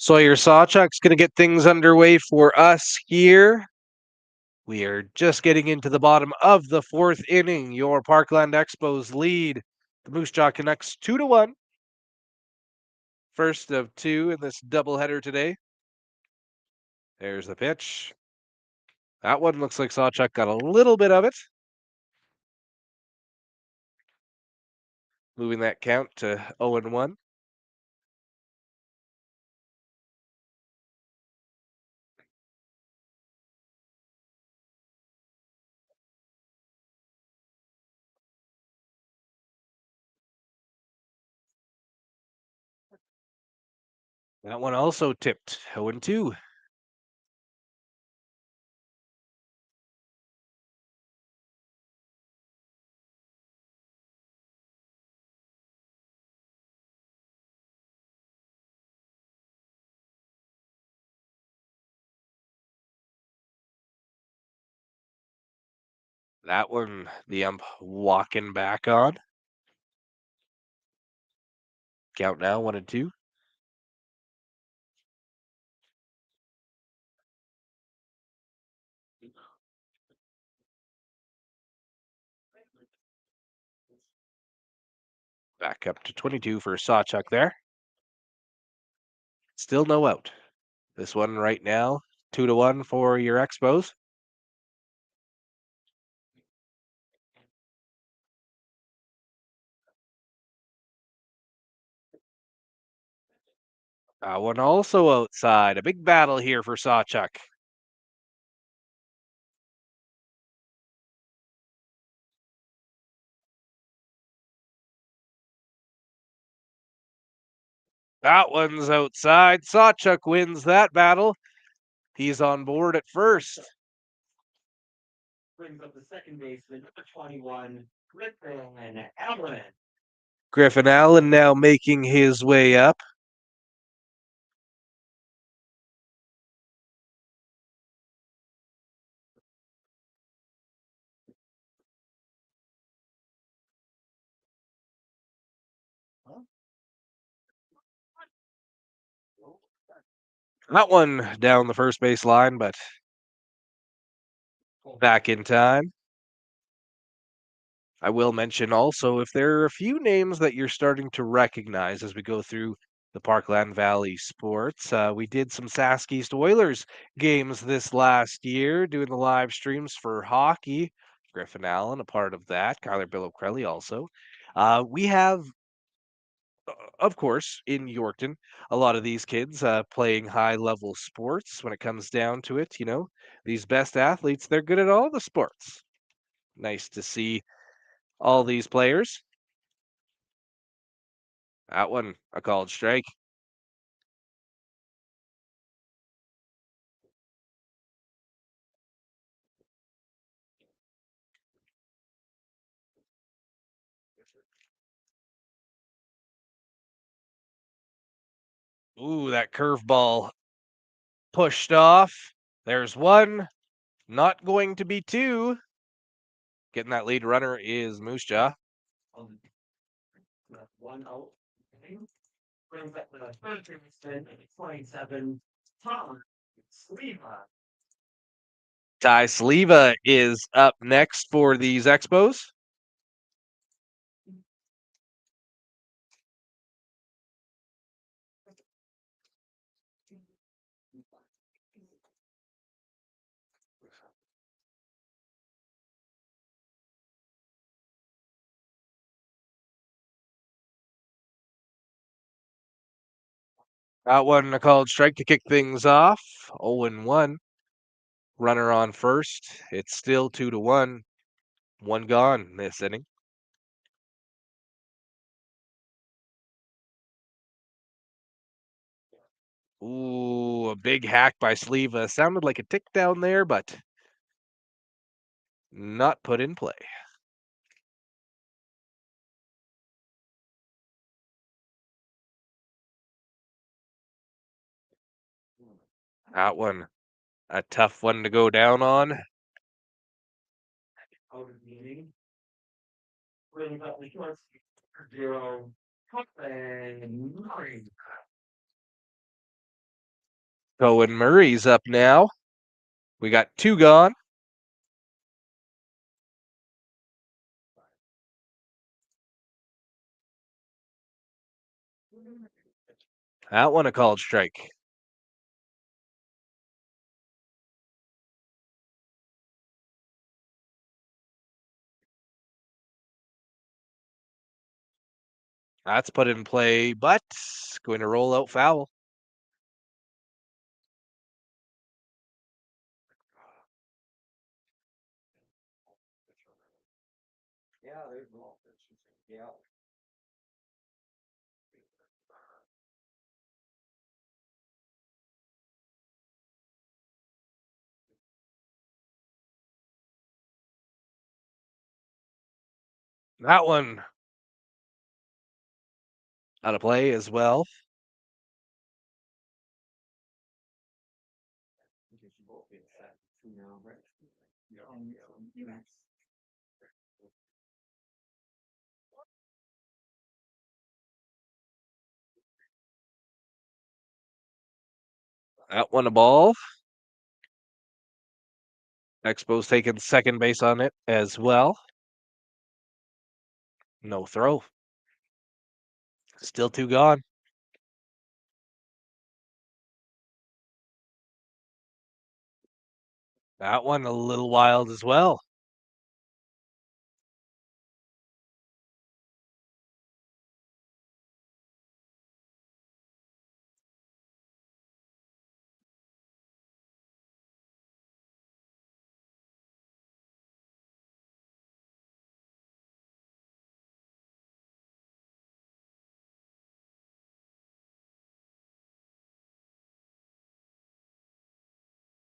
Sawyer Sawchuck's going to get things underway for us here. We are just getting into the bottom of the fourth inning. Your Parkland Expos lead the Moose Jaw Canucks 2-1. First of two in this doubleheader today. There's the pitch. That one looks like Sawchuck got a little bit of it. Moving that count to 0-1. That one also tipped 0-2. That one, the ump walking back on. Count now 1-2. Back up to 22 for Sawchuck there. Still no out. This one right now, 2-1 for your Expos. That one also outside. A big battle here for Sawchuck. That one's outside. Sawchuck wins that battle. He's on board at first. Brings up the second baseman, number 21, Griffin Allen. Griffin Allen now making his way up. That one down the first base line, but back in time. I will mention also if there are a few names that you're starting to recognize as we go through the Parkland Valley sports. We did some Sask East Oilers games this last year, doing the live streams for hockey. Griffin Allen, a part of that. Kyler Bill O'Crelly also. We have, of course, in Yorkton, a lot of these kids playing high level sports when it comes down to it. You know, these best athletes, they're good at all the sports. Nice to see all these players. That one, a called strike. Ooh, that curveball pushed off. There's one. Not going to be two. Getting that lead runner is Moose Jaw. One out. Brings up the third baseman, 27, Tom Sleva. Ty Sleva is up next for these Expos. That one a called strike to kick things off. 0-1. Runner on first. It's still 2-1. One gone this inning. Ooh, a big hack by Sleva. Sounded like a tick down there, but not put in play. That one, a tough one to go down on. Out of the inning. Brings up the short 0, Parkland 9. Cohen Murray's up now. We got 2 gone. That one a called strike. That's put in play, but going to roll out foul. That one out of play as well. That one a ball. Expos taking second base on it as well. No throw. Still 2 gone. That one a little wild as well.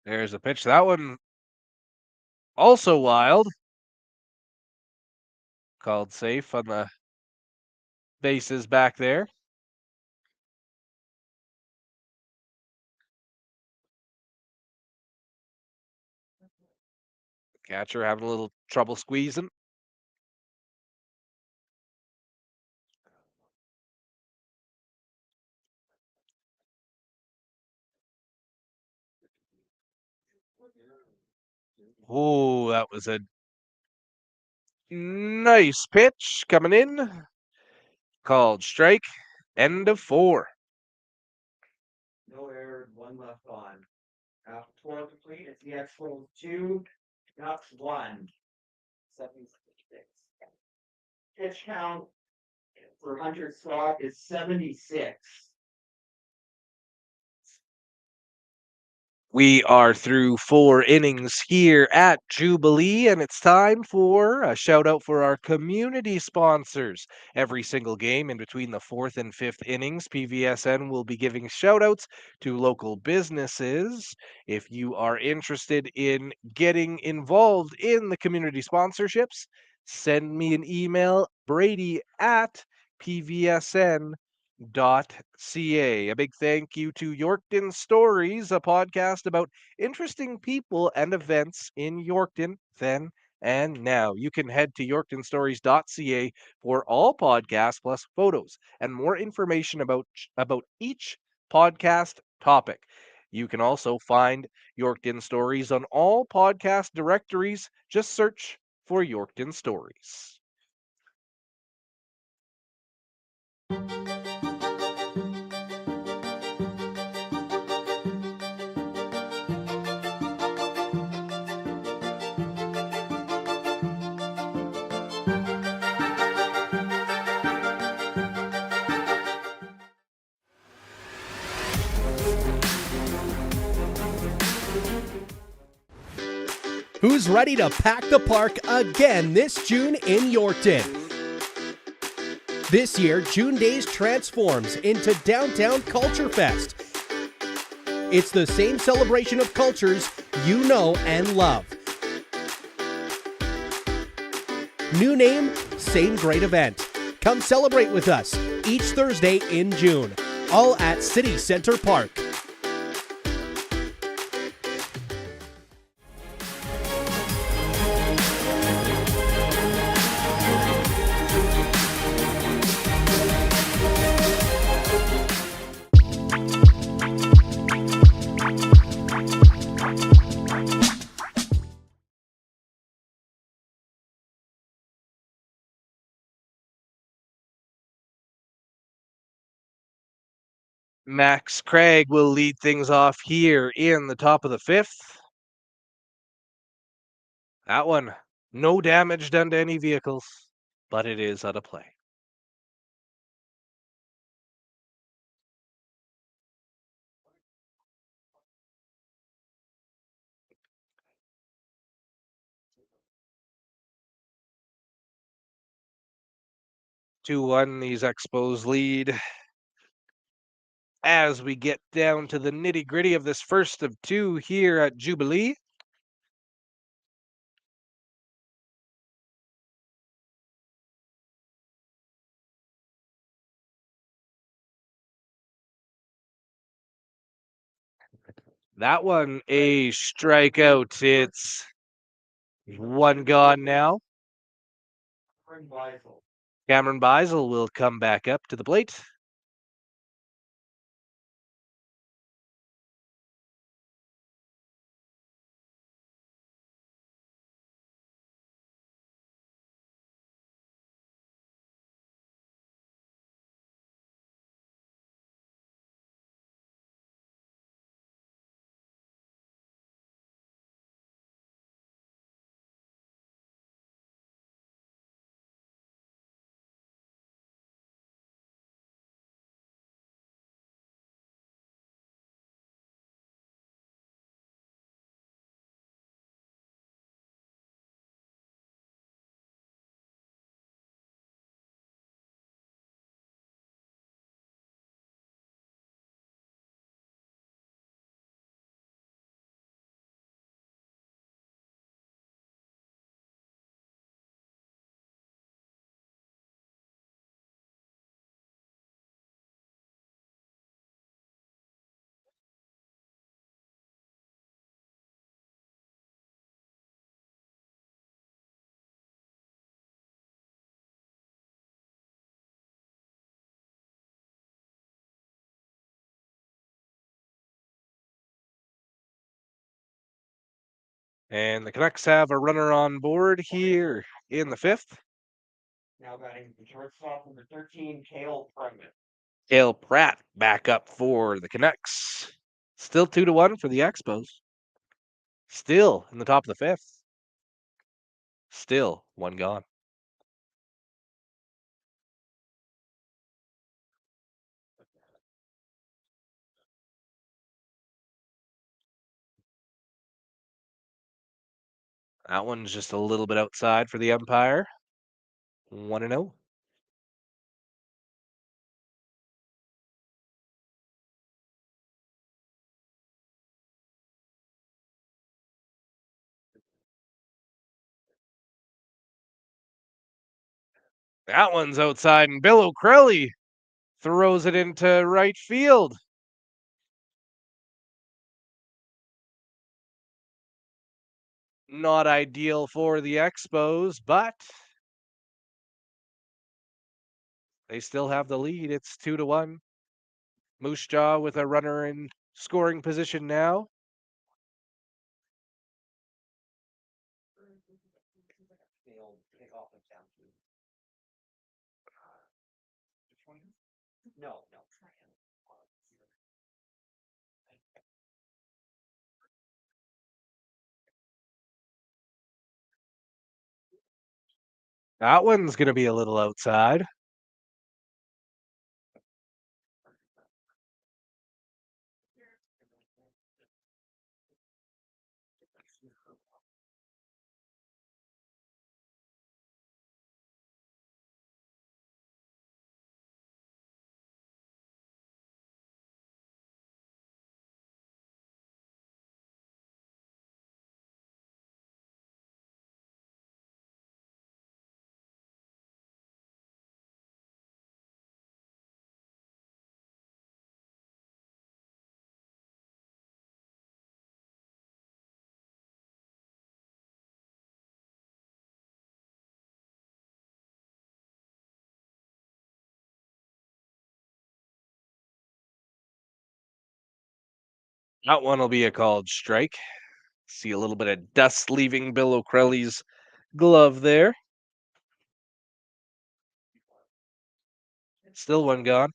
There's a pitch. That one also wild. Called safe on the bases back there. Catcher having a little trouble squeezing. Oh, that was a nice pitch coming in. Called strike. End of 4. No errors, 1 left on. After 12 complete, it's the Expos 2, Ducks 1. 76. Pitch count for Hunter Scott is 76. We are through 4 innings here at Jubilee, and it's time for a shout out for our community sponsors. Every single game in between the 4th and 5th innings, PVSN will be giving shout outs to local businesses. If you are interested in getting involved in the community sponsorships, send me an email, brady@pvsn.ca. A big thank you to Yorkton Stories, a podcast about interesting people and events in Yorkton then and now. You can head to yorktonstories.ca for all podcasts plus photos and more information about each podcast topic. You can also find Yorkton Stories on all podcast directories. Just search for Yorkton Stories. Who's ready to pack the park again this June in Yorkton? This year, June Days transforms into Downtown Culture Fest. It's the same celebration of cultures you know and love. New name, same great event. Come celebrate with us each Thursday in June, all at City Center Park. Max Craig will lead things off here in the top of the fifth. That one, no damage done to any vehicles, but it is out of play. Two one, these Expos lead. As we get down to the nitty gritty of this first of two here at Jubilee. That one, a strikeout. It's one gone now. Cameron Beisel will come back up to the plate. And the Canucks have a runner on board here in the fifth. Now batting the shortstop number 13, Cale Pratt. Cale Pratt back up for the Canucks. Still 2-1 for the Expos. Still in the top of the fifth. Still one gone. That one's just a little bit outside for the umpire. 1-0. That one's outside, and Bill O'Crelly throws it into right field. Not ideal for the Expos, but they still have the lead. It's 2-1. Moose Jaw with a runner in scoring position now. No. That one's going to be a little outside. That one will be a called strike. See a little bit of dust leaving Bill O'Crelly's glove there. Still one gone.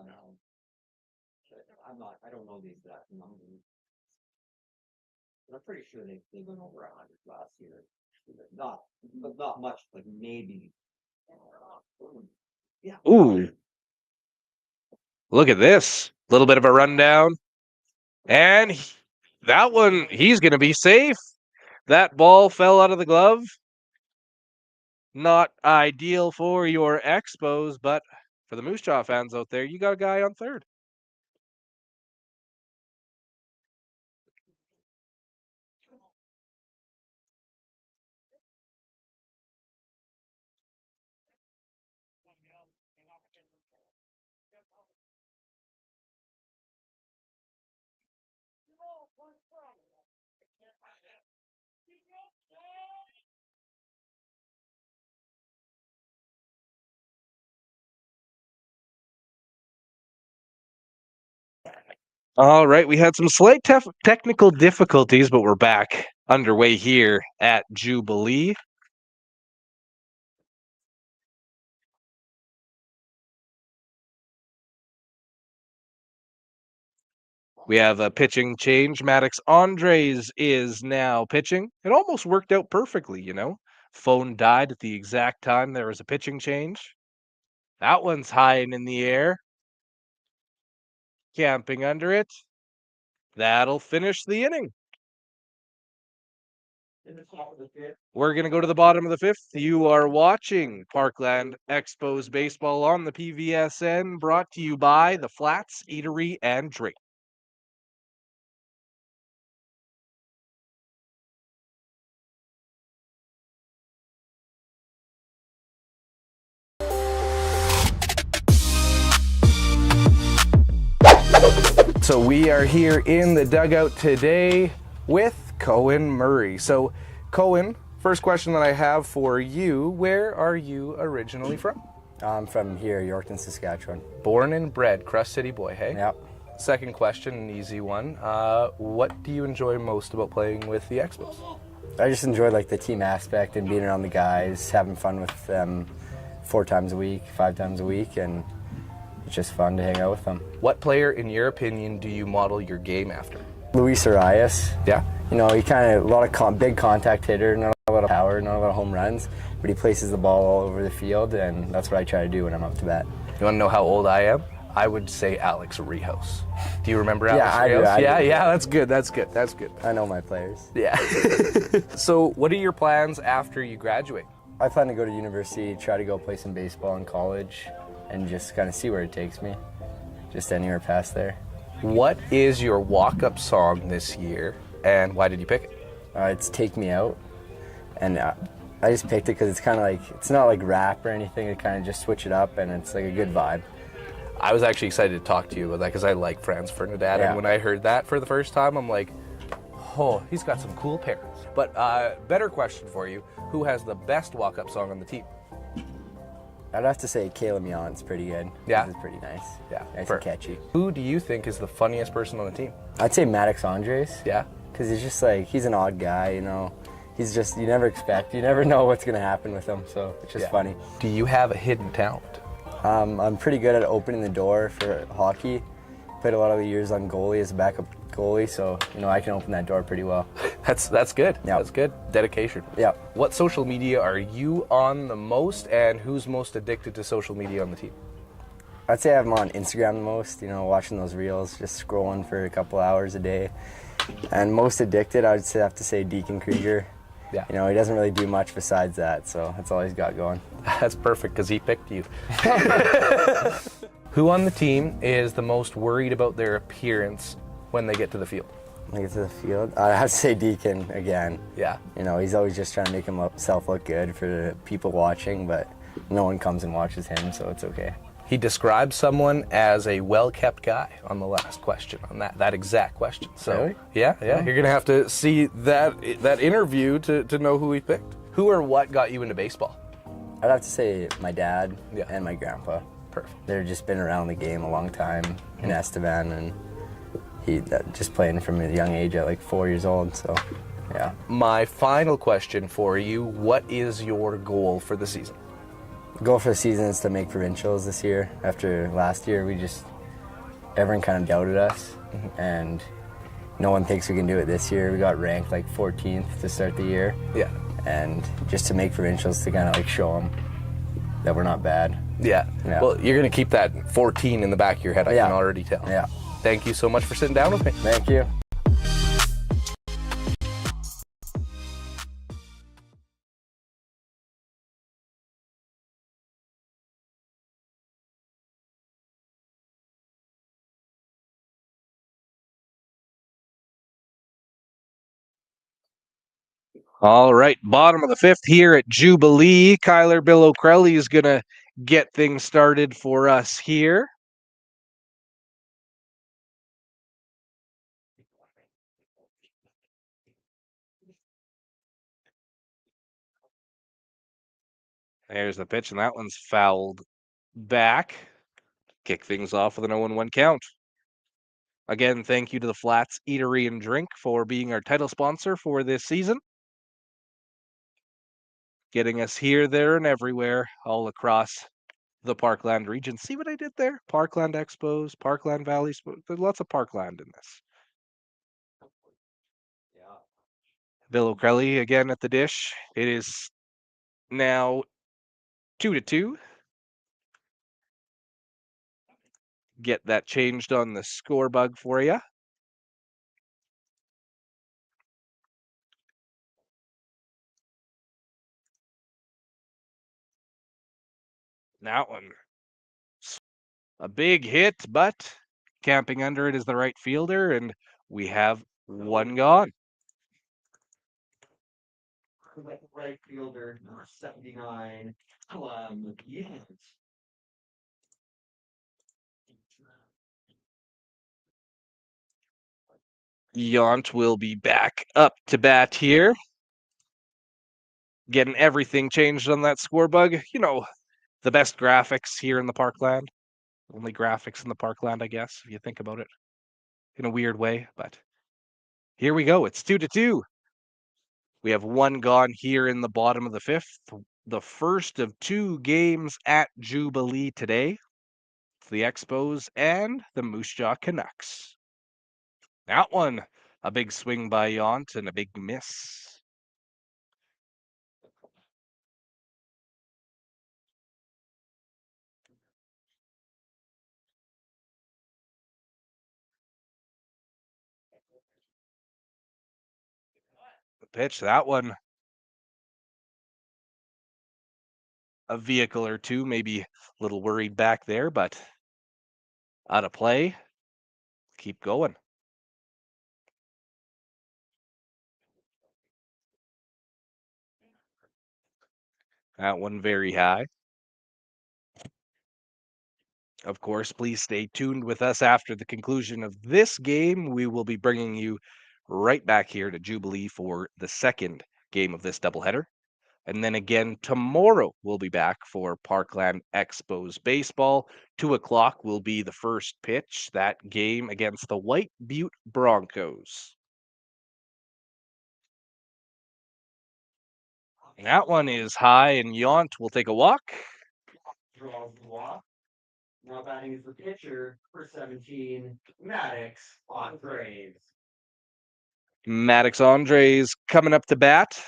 know. I don't know the exact number. But I'm pretty sure they went over 100 last year. But not much, like maybe. Yeah. Ooh, look at this. Little bit of a rundown. And that one, he's going to be safe. That ball fell out of the glove. Not ideal for your Expos, but for the Moose Jaw fans out there, you got a guy on third. All right, we had some slight technical difficulties, but we're back underway here at Jubilee. We have a pitching change. Maddox Andres is now pitching. It almost worked out perfectly, you know. Phone died at the exact time there was a pitching change. That one's high and in the air. Camping under it. That'll finish the inning. In the top of the fifth. We're going to go to the bottom of the fifth. You are watching Parkland Expos baseball on the PVSN, brought to you by the Flats Eatery and Drink. So we are here in the dugout today with Cohen Murray. So Cohen, first question that I have for you, where are you originally from? I'm from here, Yorkton, Saskatchewan. Born and bred, Crust City boy, hey? Yep. Second question, an easy one. What do you enjoy most about playing with the Expos? I just enjoy like the team aspect and being around the guys, having fun with them 4 times a week, 5 times a week, and it's just fun to hang out with them. What player, in your opinion, do you model your game after? Luis Arias. Yeah? You know, he kind of a lot of big contact hitter, not a lot of power, not a lot of home runs, but he places the ball all over the field, and that's what I try to do when I'm up to bat. You want to know how old I am? I would say Alex Rihos. Do you remember Alex I do, Rihos? I do. Yeah, that's good. I know my players. Yeah. So what are your plans after you graduate? I plan to go to university, try to go play some baseball in college, and just kind of see where it takes me. Just anywhere past there. What is your walk-up song this year, and why did you pick it? It's Take Me Out, and I just picked it because it's kind of like, it's not like rap or anything, it kind of just switch it up, and it's like a good vibe. I was actually excited to talk to you about that because I like Franz Ferdinand, Yeah. and when I heard that for the first time, I'm like, oh, he's got some cool parents. But better question for you, who has the best walk-up song on the team? I'd have to say Caleb Yount's pretty good. Yeah. It's pretty nice. Yeah, Nice perfect. and catchy. Who do you think is the funniest person on the team? I'd say Maddox Andres. Yeah? Because he's just like, he's an odd guy, you know. He's just, you never know what's going to happen with him, so it's just funny. Do you have a hidden talent? I'm pretty good at opening the door for hockey. Played a lot of the years on goalie as a backup goalie, so, you know, I can open that door pretty well. That's good. Yeah. That's good. Dedication. Yeah. What social media are you on the most, and who's most addicted to social media on the team? I'd say I'm on Instagram the most, you know, watching those reels, just scrolling for a couple hours a day. And most addicted, I would have to say Deacon Krieger. Yeah. You know, he doesn't really do much besides that, so that's all he's got going. That's perfect because he picked you. Who on the team is the most worried about their appearance when they get to the field? When I get to the field, I'd have to say Deacon again. Yeah. You know, he's always just trying to make himself look good for the people watching, but no one comes and watches him, so it's okay. He described someone as a well-kept guy on the last question, on that exact question. So, Really? Yeah. You're gonna have to see that interview to know who he picked. Who or what got you into baseball? I'd have to say my dad Yeah. and my grandpa. Perfect. They've just been around the game a long time in Estevan, and he just playing from a young age at like 4 years old, so yeah. My final question for you: what is your goal for the season? The goal for the season is to make provincials this year. After last year, we just everyone kind of doubted us, and no one thinks we can do it this year. We got ranked like 14th to start the year. Yeah. And just to make provincials to kind of like show them that we're not bad. Yeah. Well, you're going to keep that 14 in the back of your head, I can already tell. Yeah. Thank you so much for sitting down with me. Thank you. All right, bottom of the fifth here at Jubilee. Kyler Bill O'Crelly is going to get things started for us here. There's the pitch, and that one's fouled back. Kick things off with an 0-1 count. Again, thank you to the Flats Eatery and Drink for being our title sponsor for this season. Getting us here, there, and everywhere, all across the Parkland region. See what I did there? Parkland Expos, Parkland Valley Sports. There's lots of Parkland in this. Bill O'Crelly again at the dish. It is now 2-2. Get that changed on the score bug for you. That one. A big hit, but camping under it is the right fielder, and we have one gone. Right fielder, number 79, Yant. Yant will be back up to bat here. Getting everything changed on that score bug. You know, the best graphics here in the Parkland. Only graphics in the Parkland, I guess, if you think about it in a weird way. But here we go. It's 2-2. We have one gone here in the bottom of the fifth. The first of two games at Jubilee today. It's the Expos and the Moose Jaw Canucks. That one, a big swing by Yant and a big miss. The pitch, that one. A vehicle or two, maybe a little worried back there, but out of play. Keep going. That one very high. Of course, please stay tuned with us after the conclusion of this game. We will be bringing you right back here to Jubilee for the second game of this doubleheader. And then again, tomorrow we'll be back for Parkland Expos baseball. 2:00 will be the first pitch, that game against the White Butte Broncos. That one is high, and Yant will take a walk. Draws the walk. Now batting is the pitcher for 17, Maddox Andres. Maddox Andres coming up to bat.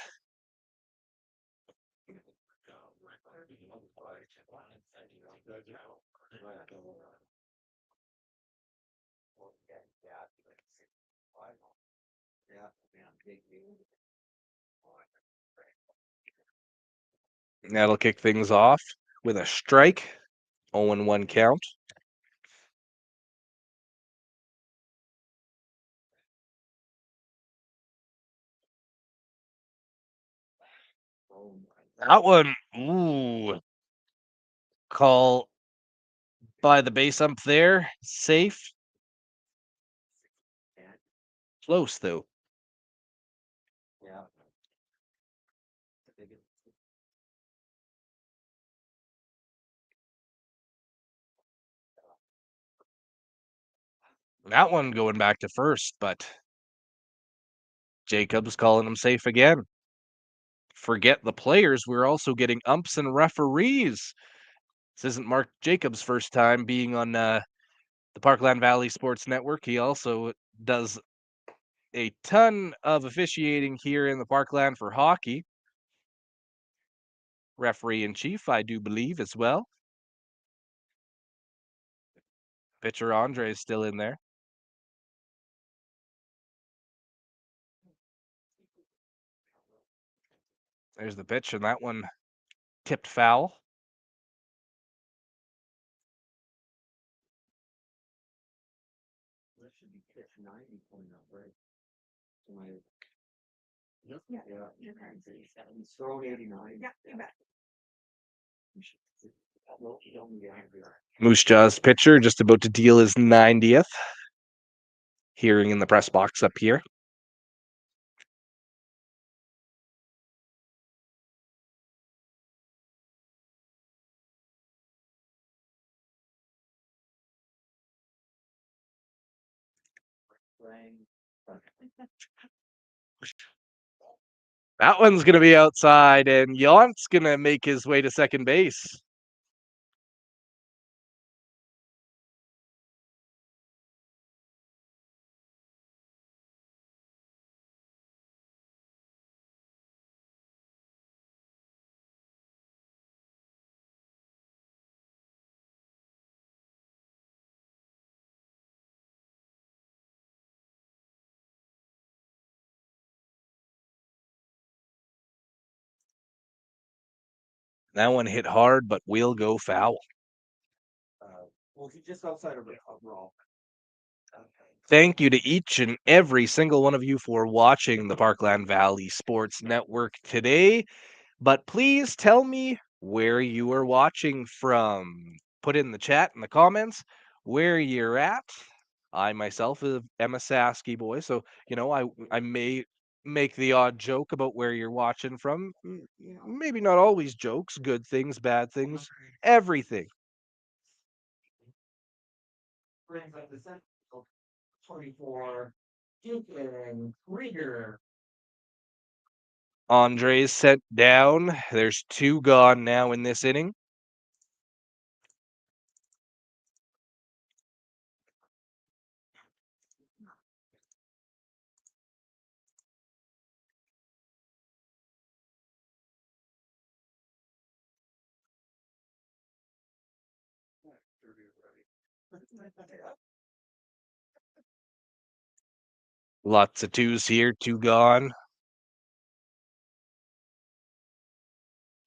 That'll kick things off with a strike. 0-1 count. That one, ooh. Call by the base ump there. Safe. Close, though. Yeah. That one going back to first, but Jacobs calling him safe again. Forget the players, we're also getting umps and referees. This isn't Mark Jacobs' first time being on the Parkland Valley Sports Network. He also does a ton of officiating here in the Parkland for hockey. Referee in chief, I do believe, as well. Pitcher Andre is still in there. There's the pitch, and that one tipped foul. Moose Jaw's pitcher just about to deal his 90th. Hearing in the press box up here. That one's going to be outside, and Yount's going to make his way to second base. That one hit hard, but will go foul. Well, he's just outside of Raw. Thank you to each and every single one of you for watching the Parkland Valley Sports Network today. But please tell me where you are watching from. Put in the chat in the comments where you're at. I myself am a Sasky boy, so I may make the odd joke about where you're watching from. Maybe not always jokes, good things, bad things, everything. Brings up the center. 24. Deacon Krieger. Andre's sent down. There's 2 gone now in this inning. Lots of 2s here, 2 gone.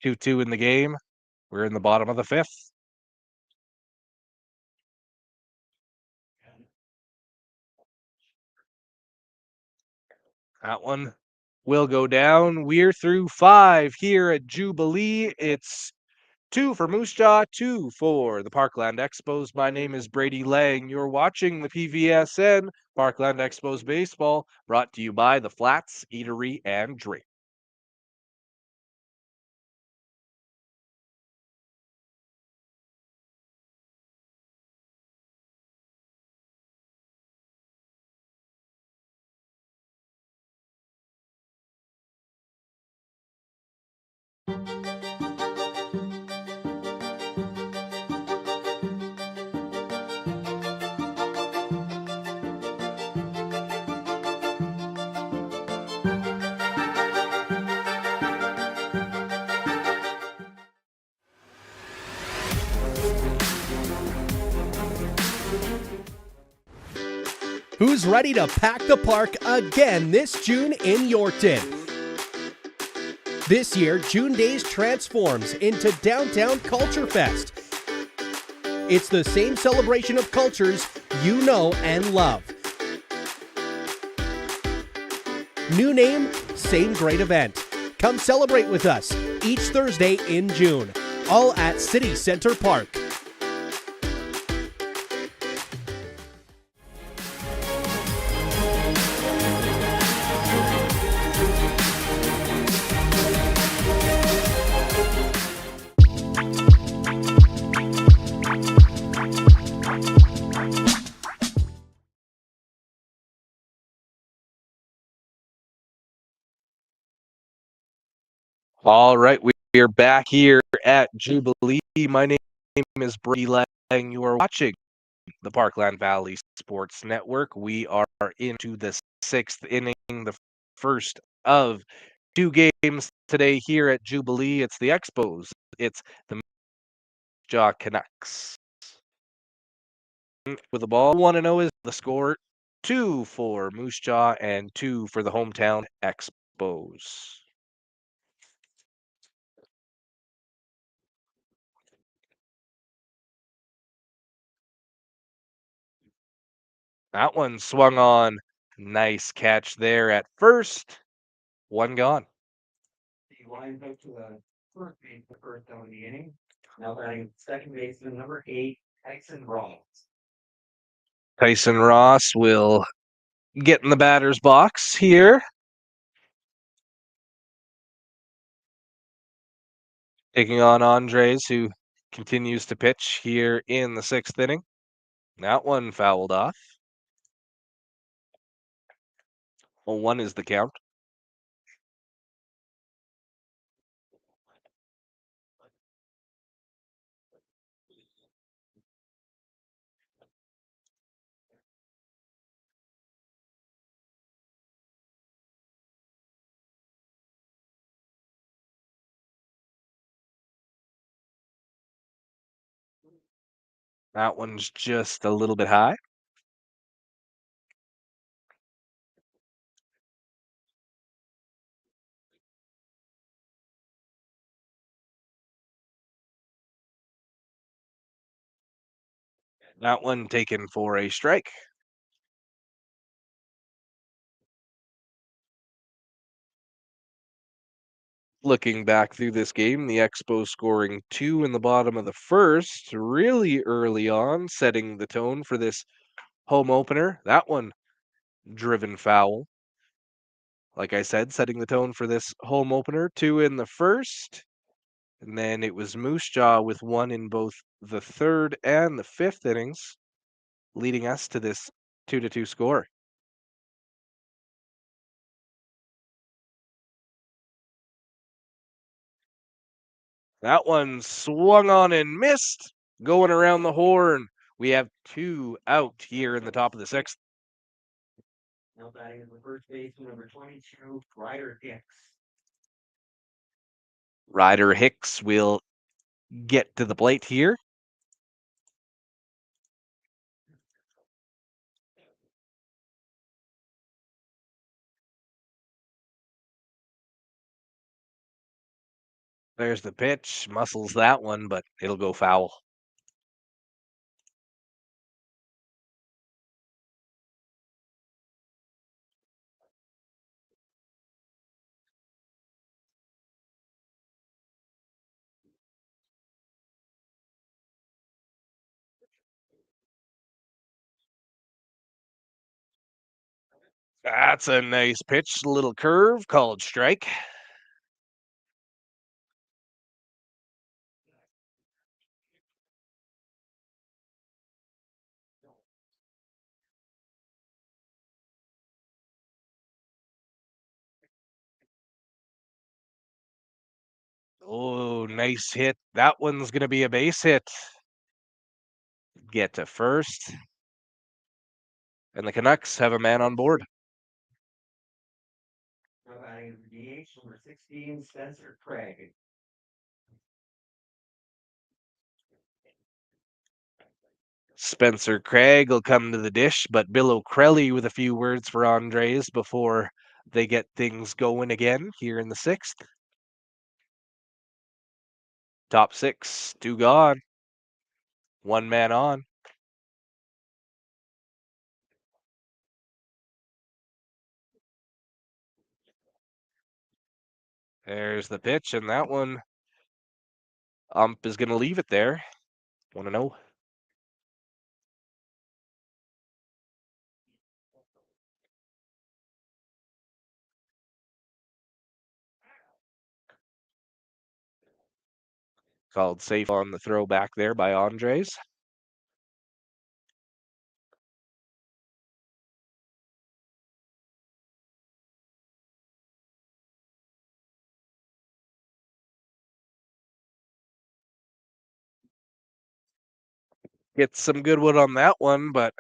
2-2 in the game. We're in the bottom of the 5th. That one will go down. We're through 5 here at Jubilee. It's 2 for Moose Jaw, 2 for the Parkland Expos. My name is Brady Lang. You're watching the PVSN Parkland Expos Baseball, brought to you by the Flats Eatery and Drink. Who's ready to pack the park again this June in Yorkton? This year, June Days transforms into Downtown Culture Fest. It's the same celebration of cultures you know and love. New name, same great event. Come celebrate with us each Thursday in June, all at City Center Park. All right, we are back here at Jubilee. My name is Brady Lang. You are watching the Parkland Valley Sports Network. We are into the sixth inning, the first of two games today here at Jubilee. It's the Expos. It's the Jaw Canucks. With the ball, 1-0 is the score. 2 for Moose Jaw and 2 for the hometown Expos. That one swung on. Nice catch there at first. One gone. He lines up to the first base, the first out of the inning. Now batting second baseman number 8, Tyson Ross. Tyson Ross will get in the batter's box here. Taking on Andres, who continues to pitch here in the sixth inning. That one fouled off. 0-1 is the count. That one's just a little bit high. That one taken for a strike. Looking back through this game, the Expos scoring 2 in the bottom of the first, really early on, setting the tone for this home opener. That one driven foul. Like I said, setting the tone for this home opener. 2 in the first. And then it was Moose Jaw with 1 in both the third and the fifth innings, leading us to this 2-2 score. That one swung on and missed, going around the horn. We have 2 out here in the top of the sixth. Now batting is the first baseman number 22, Ryder Hicks. Ryder Hicks will get to the plate here. There's the pitch, muscles that one, but it'll go foul. That's a nice pitch, little curve, called strike. Oh, nice hit. That one's going to be a base hit. Get to first. And the Canucks have a man on board. Now batting is the DH number 16, Spencer Craig. Spencer Craig will come to the dish, but Bill O'Crelly with a few words for Andres before they get things going again here in the sixth. Top 6, 2 gone. 1 man on. There's the pitch, and that one, Ump is going to leave it there. 1-0. Called safe on the throw back there by Andres. Gets some good wood on that one, but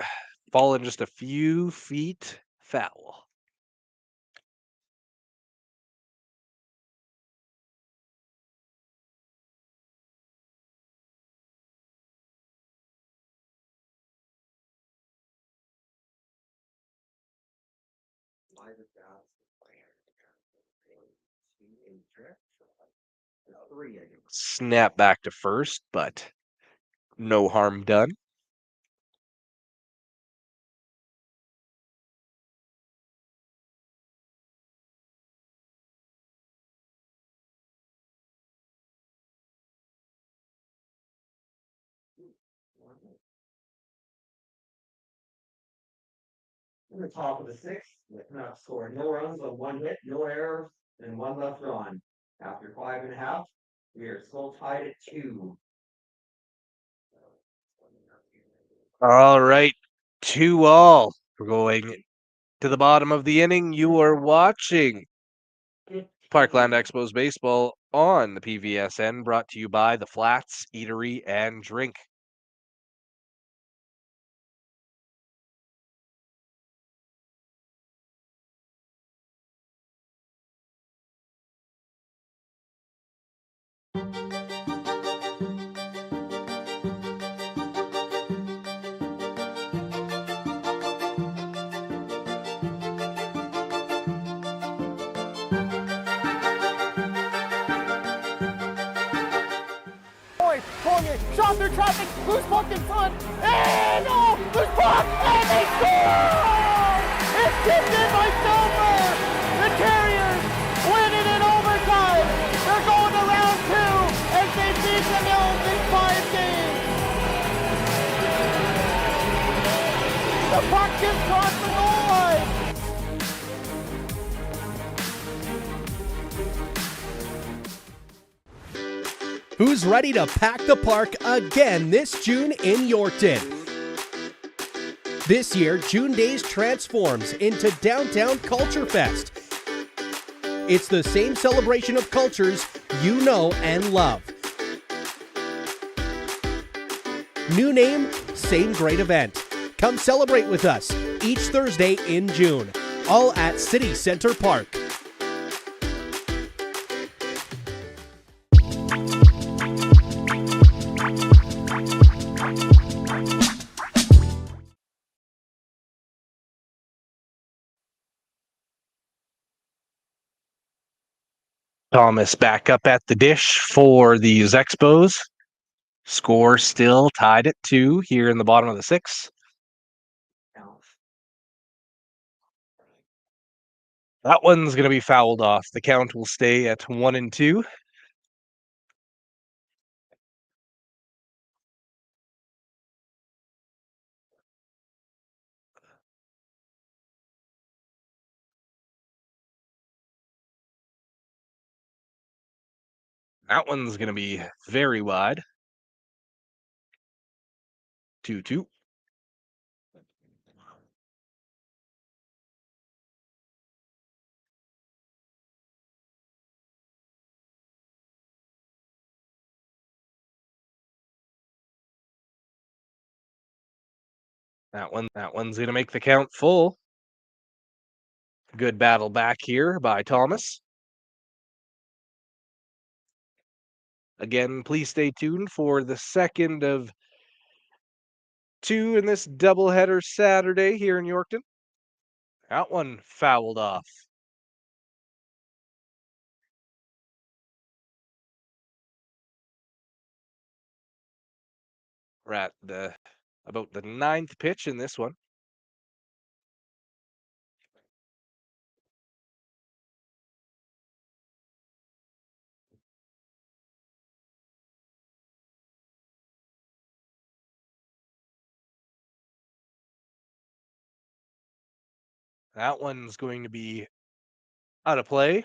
falling just a few feet foul. Snap back to first, but no harm done. In the top of the sixth, the Canucks scored no runs on one hit, no errors, and one left on. After 5.5, we are still tied at 2. All right, 2-all. We're going to the bottom of the inning. You are watching Parkland Expos baseball on the PVSN, brought to you by the Flats Eatery and Drink. Fournier, shot through traffic, loose puck in front, and oh, loose puck, and they score! It's tipped in by Silver! The Terriers win it in overtime! They're going to round 2 as they beat the Mills in 5 games! The puck is crossed the goal line! Who's ready to pack the park again this June in Yorkton? This year, June Days transforms into Downtown Culture Fest. It's the same celebration of cultures you know and love. New name, same great event. Come celebrate with us each Thursday in June, all at City Center Park. Thomas back up at the dish for these Expos. Score still tied at 2 here in the bottom of the 6th. That one's going to be fouled off. The count will stay at 1-2. That one's going to be very wide. 2-2. That one's going to make the count full. Good battle back here by Thomas. Again, please stay tuned for the second of 2 in this doubleheader Saturday here in Yorkton. That one fouled off. We're at about the 9th pitch in this one. That one's going to be out of play.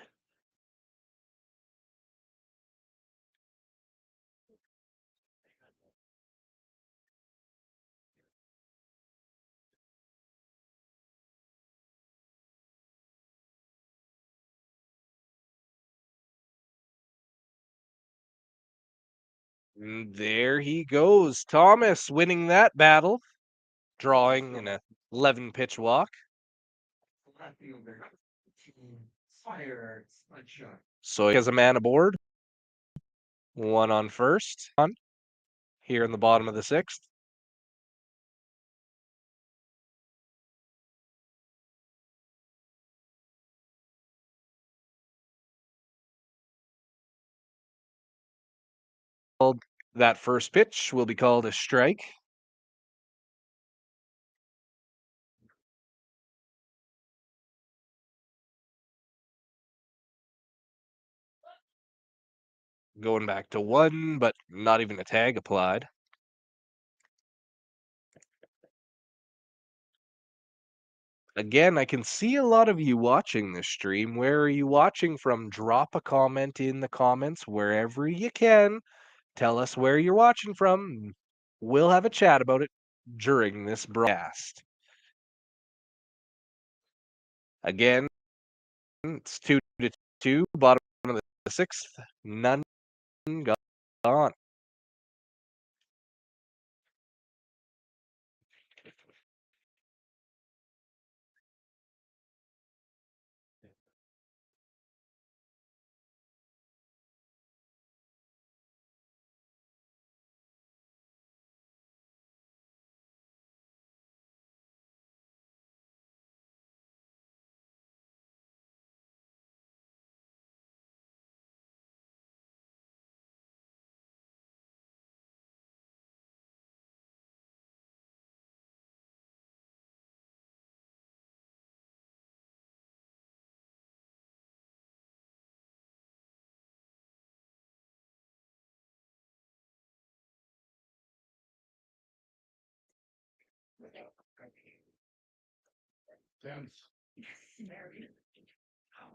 And there he goes. Thomas winning that battle, drawing an 11 pitch walk. So he has a man aboard. One on first. Here in the bottom of the sixth. That first pitch will be called a strike. Going back to one, but not even a tag applied. Again, I can see a lot of you watching this stream. Where are you watching from? Drop a comment in the comments wherever you can. Tell us where you're watching from. We'll have a chat about it during this broadcast. Again, it's 2-2, bottom of the sixth. None gone.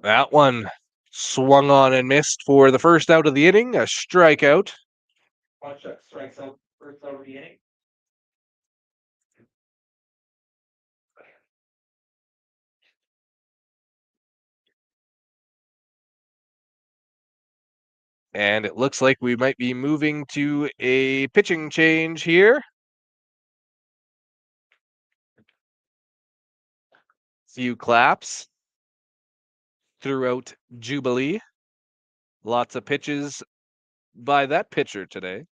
That one swung on and missed for the first out of the inning, a strikeout. Strikes out first out of the inning. And it looks like we might be moving to a pitching change here. Few claps throughout Jubilee. Lots of pitches by that pitcher today.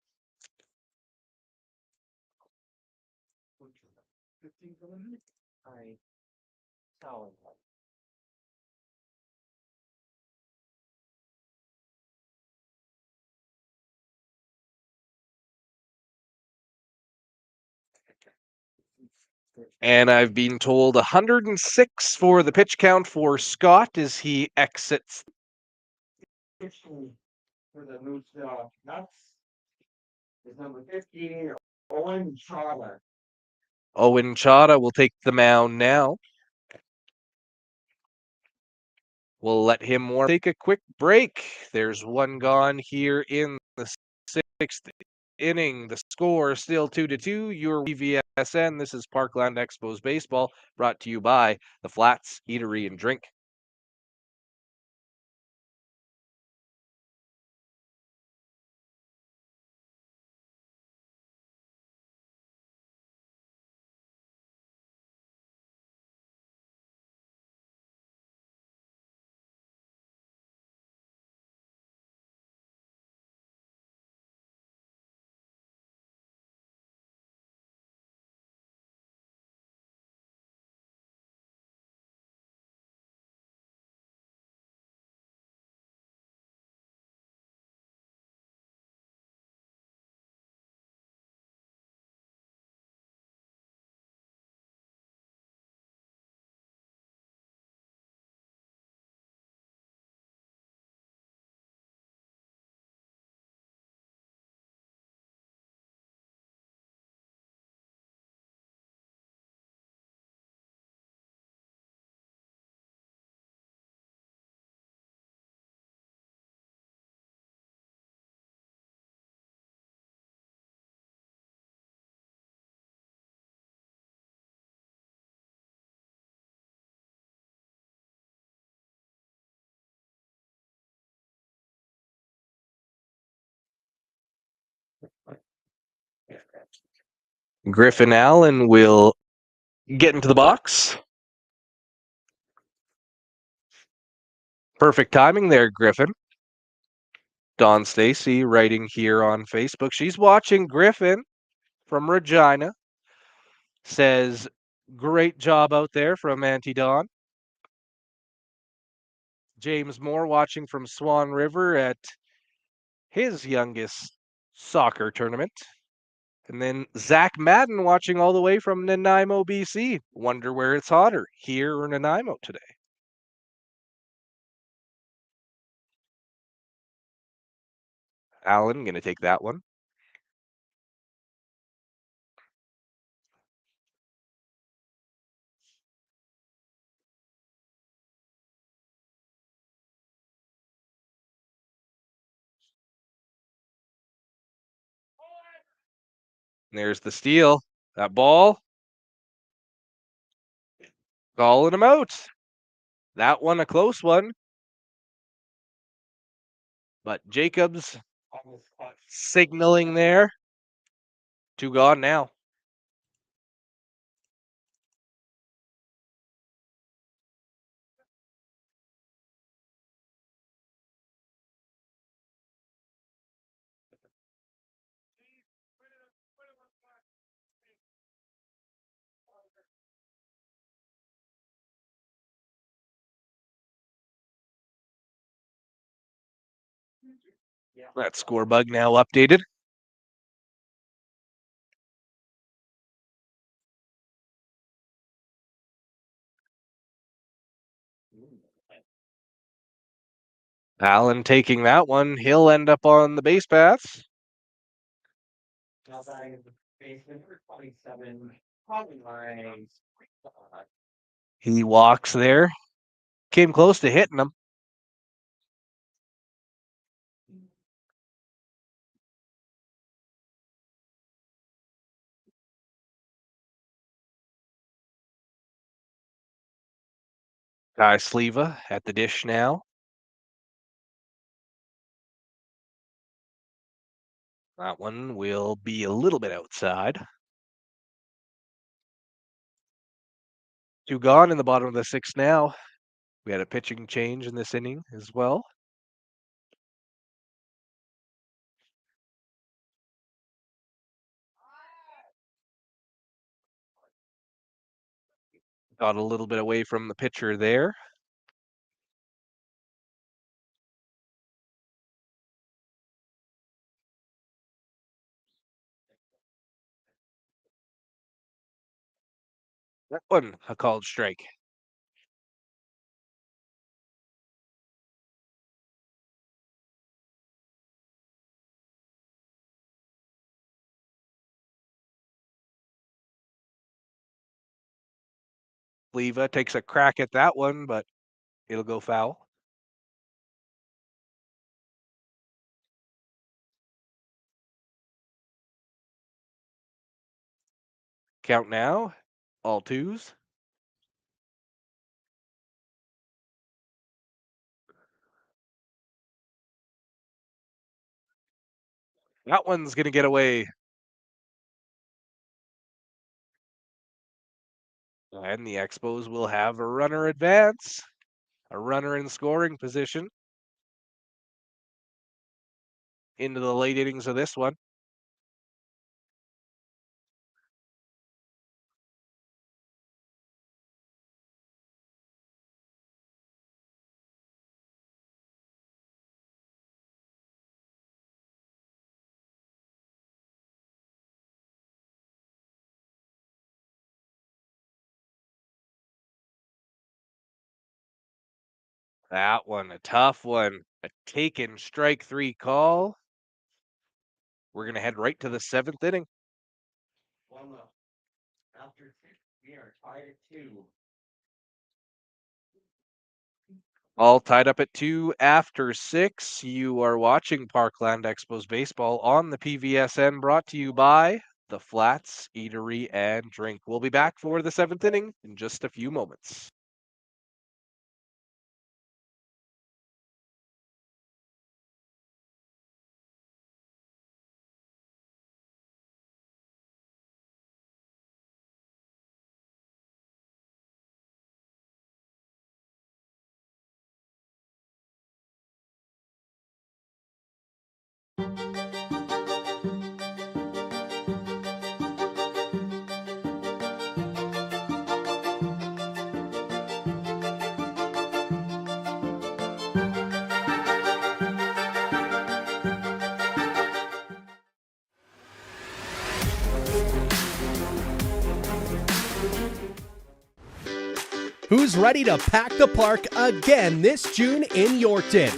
And I've been told 106 for the pitch count for Scott as he exits. Pitching for the Moose Nuts is number 15, Owen Chawler. Owen Chada will take the mound now. We'll let him take a quick break. There's one gone here in the sixth inning. The score is still 2-2. Your VSN. This is Parkland Expos Baseball, brought to you by the Flats Eatery and Drink. Griffin Allen will get into the box. Perfect timing there, Griffin. Dawn Stacy writing here on Facebook. She's watching Griffin from Regina. Says, great job out there from Auntie Dawn. James Moore watching from Swan River at his youngest soccer tournament. And then Zach Madden watching all the way from Nanaimo, BC. Wonder where it's hotter, here or Nanaimo today. Allen going to take that one. There's the steal. That ball. Calling him out. That one a close one. But Jacobs signaling there. 2 gone now. That score bug now updated. Allen taking that one. He'll end up on the base paths. He walks there. Came close to hitting him. Guy Sleva at the dish now. That one will be a little bit outside. 2 gone in the bottom of the 6th now. We had a pitching change in this inning as well. Got a little bit away from the pitcher there. That one, a called strike. Sleva takes a crack at that one, but it'll go foul. Count now, all 2s. That one's going to get away. And the Expos will have a runner advance, a runner in scoring position into the late innings of this one. That one, a tough one. A taken strike 3 call. We're going to head right to the 7th inning. After 6, we are tied at 2. All tied up at 2 after 6. You are watching Parkland Expos baseball on the PVSN, brought to you by the Flats Eatery and Drink. We'll be back for the 7th inning in just a few moments. Who's ready to pack the park again this June in Yorkton?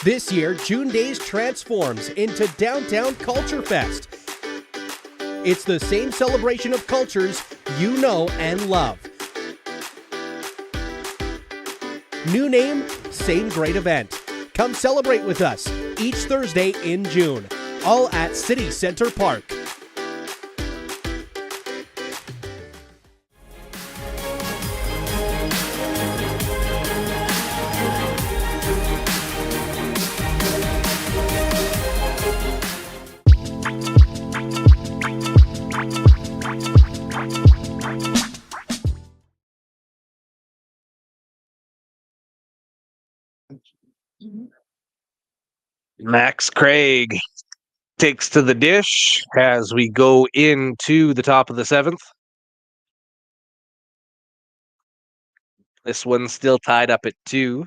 This year, June Days transforms into Downtown Culture Fest. It's the same celebration of cultures you know and love. New name, same great event. Come celebrate with us each Thursday in June, all at City Center Park. Max Craig takes to the dish as we go into the top of the seventh. This one's still tied up at 2.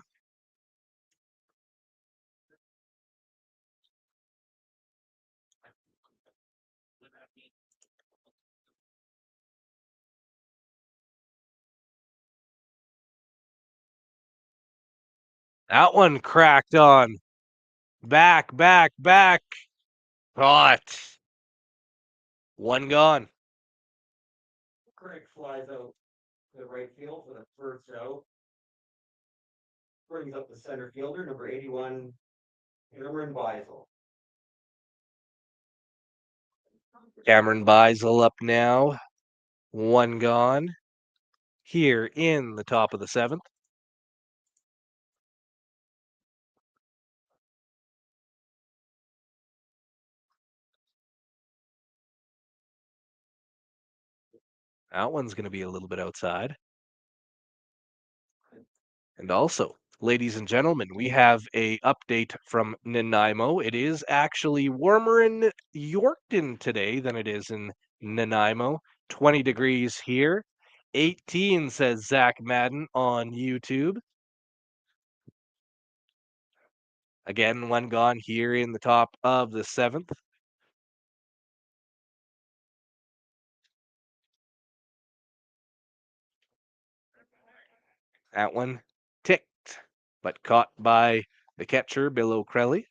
That one cracked on. Back. Caught. One gone. Craig flies out to the right field for the first out. Brings up the center fielder, number 81, Cameron Beisel. Cameron Beisel up now. One gone. Here in the top of the seventh. That one's going to be a little bit outside. And also, ladies and gentlemen, we have a update from Nanaimo. It is actually warmer in Yorkton today than it is in Nanaimo. 20 degrees here. 18, says Zach Madden on YouTube. Again, one gone here in the top of the seventh. That one ticked, but caught by the catcher, Bill O'Crelly.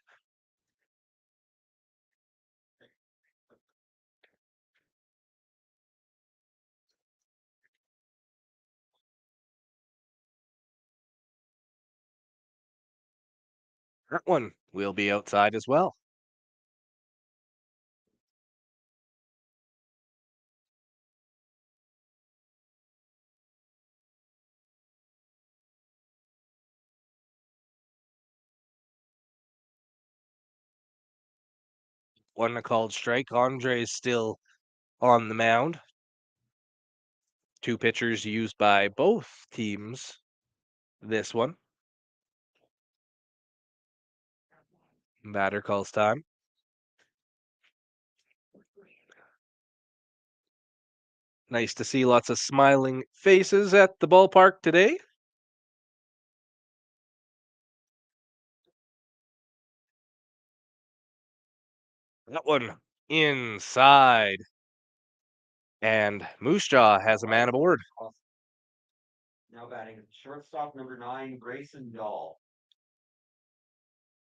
That one will be outside as well. One a called strike. Andre is still on the mound. 2 pitchers used by both teams. This one. Batter calls time. Nice to see lots of smiling faces at the ballpark today. That one inside. And Moose Jaw has a man aboard. Now batting shortstop, number 9, Grayson Dahl.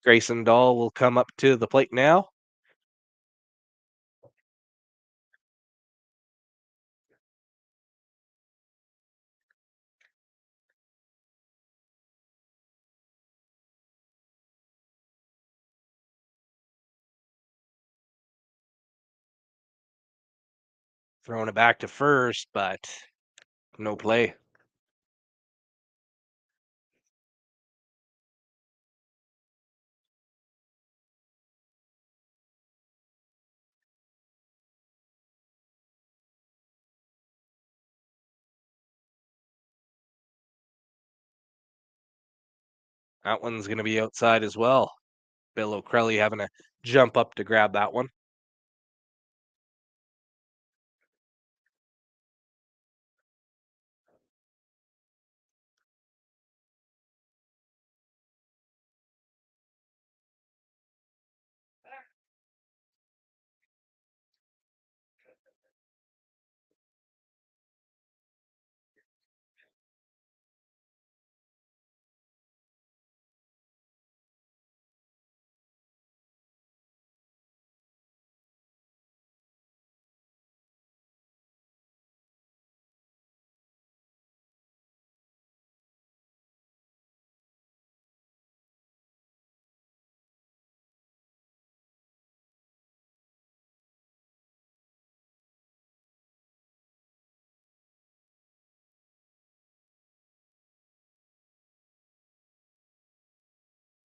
Grayson Dahl will come up to the plate now. Throwing it back to first, but no play. That one's going to be outside as well. Bill O'Crelly having to jump up to grab that one.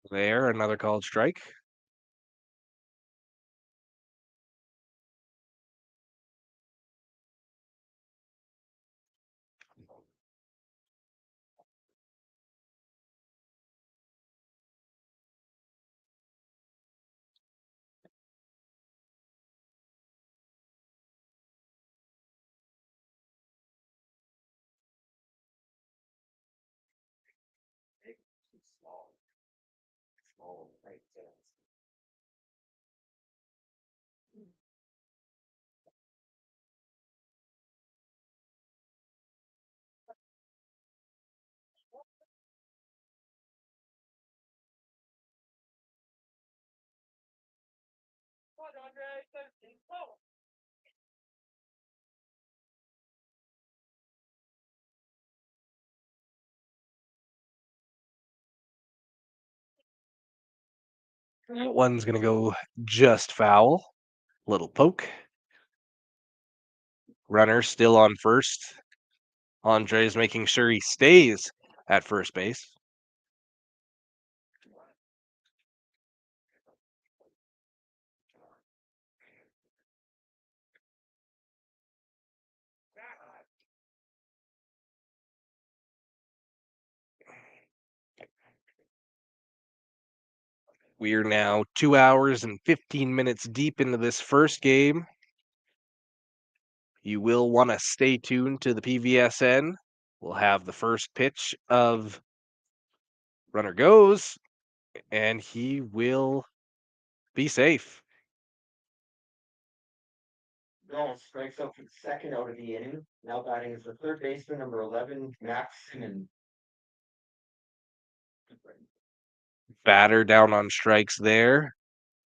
There, another called strike. That one's going to go just foul. Little poke. Runner still on first. Andre's making sure he stays at first base. We're now 2 hours and 15 minutes deep into this first game. You will want to stay tuned to the PVSN. We'll have the first pitch of runner goes, and he will be safe. Bill strikes out for the second out of the inning. Now batting is the third baseman, number 11, Max Simon. Batter down on strikes there.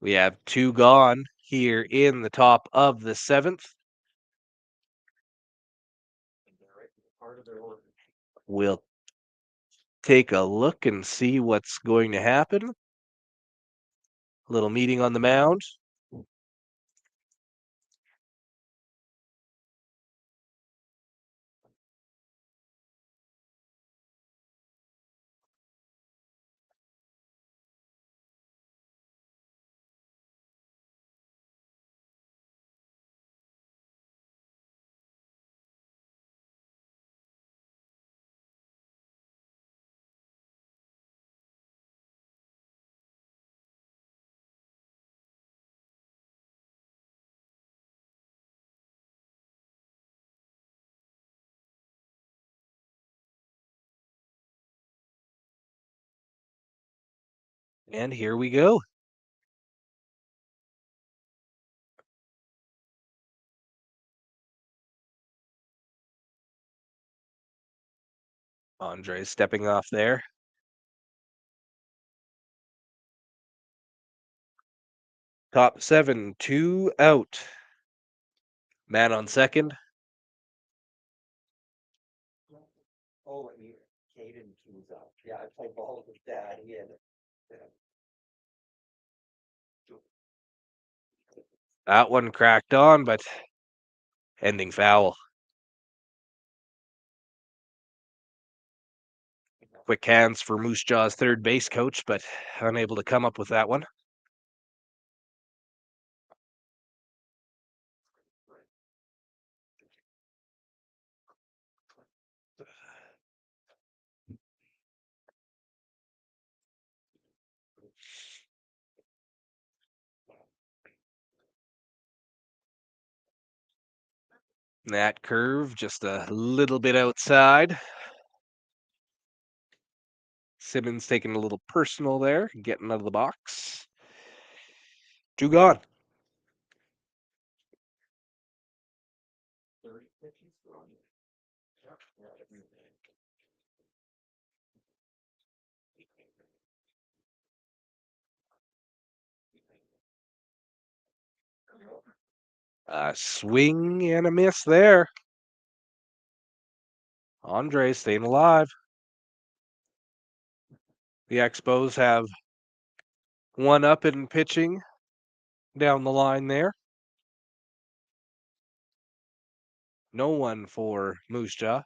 We have 2 gone here in the top of the 7th. We'll take a look and see what's going to happen. A little meeting on the mound. And here we go. Andre stepping off there. Top 7, 2 out. Man on second. Oh, and Caden was up. Yeah, I played ball with dad. He had That one cracked on, but ending foul. Quick hands for Moose Jaw's third base coach, but unable to come up with that one. That curve just a little bit outside. Simmons taking a little personal there, getting out of the box. 2 gone. A swing and a miss there. Andre staying alive. The Expos have one up in pitching down the line there. No one for Moose Jaw.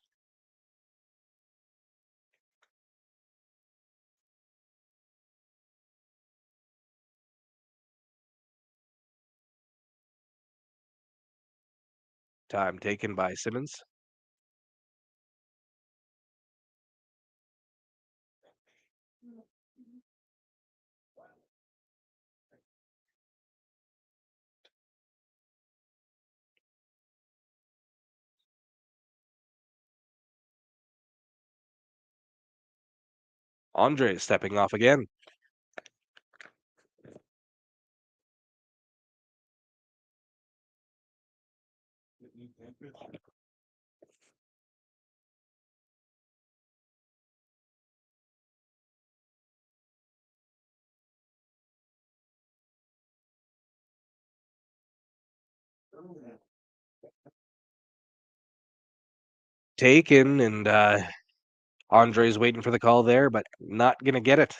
Time taken by Simmons. Andre stepping off again. Taken, and Andre's waiting for the call there, but not going to get it.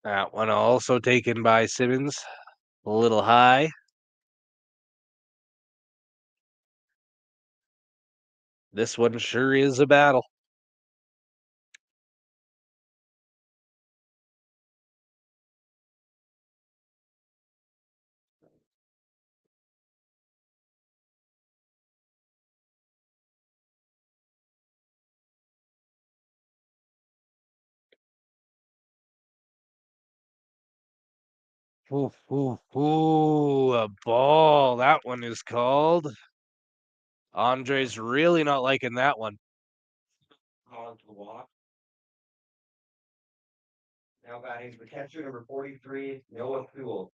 That one also taken by Simmons. A little high. This one sure is a battle. Ooh, ooh, ooh, a ball. That one is called. Andre's really not liking that one. On to the walk. Now batting for catcher number 43, Noah Poole.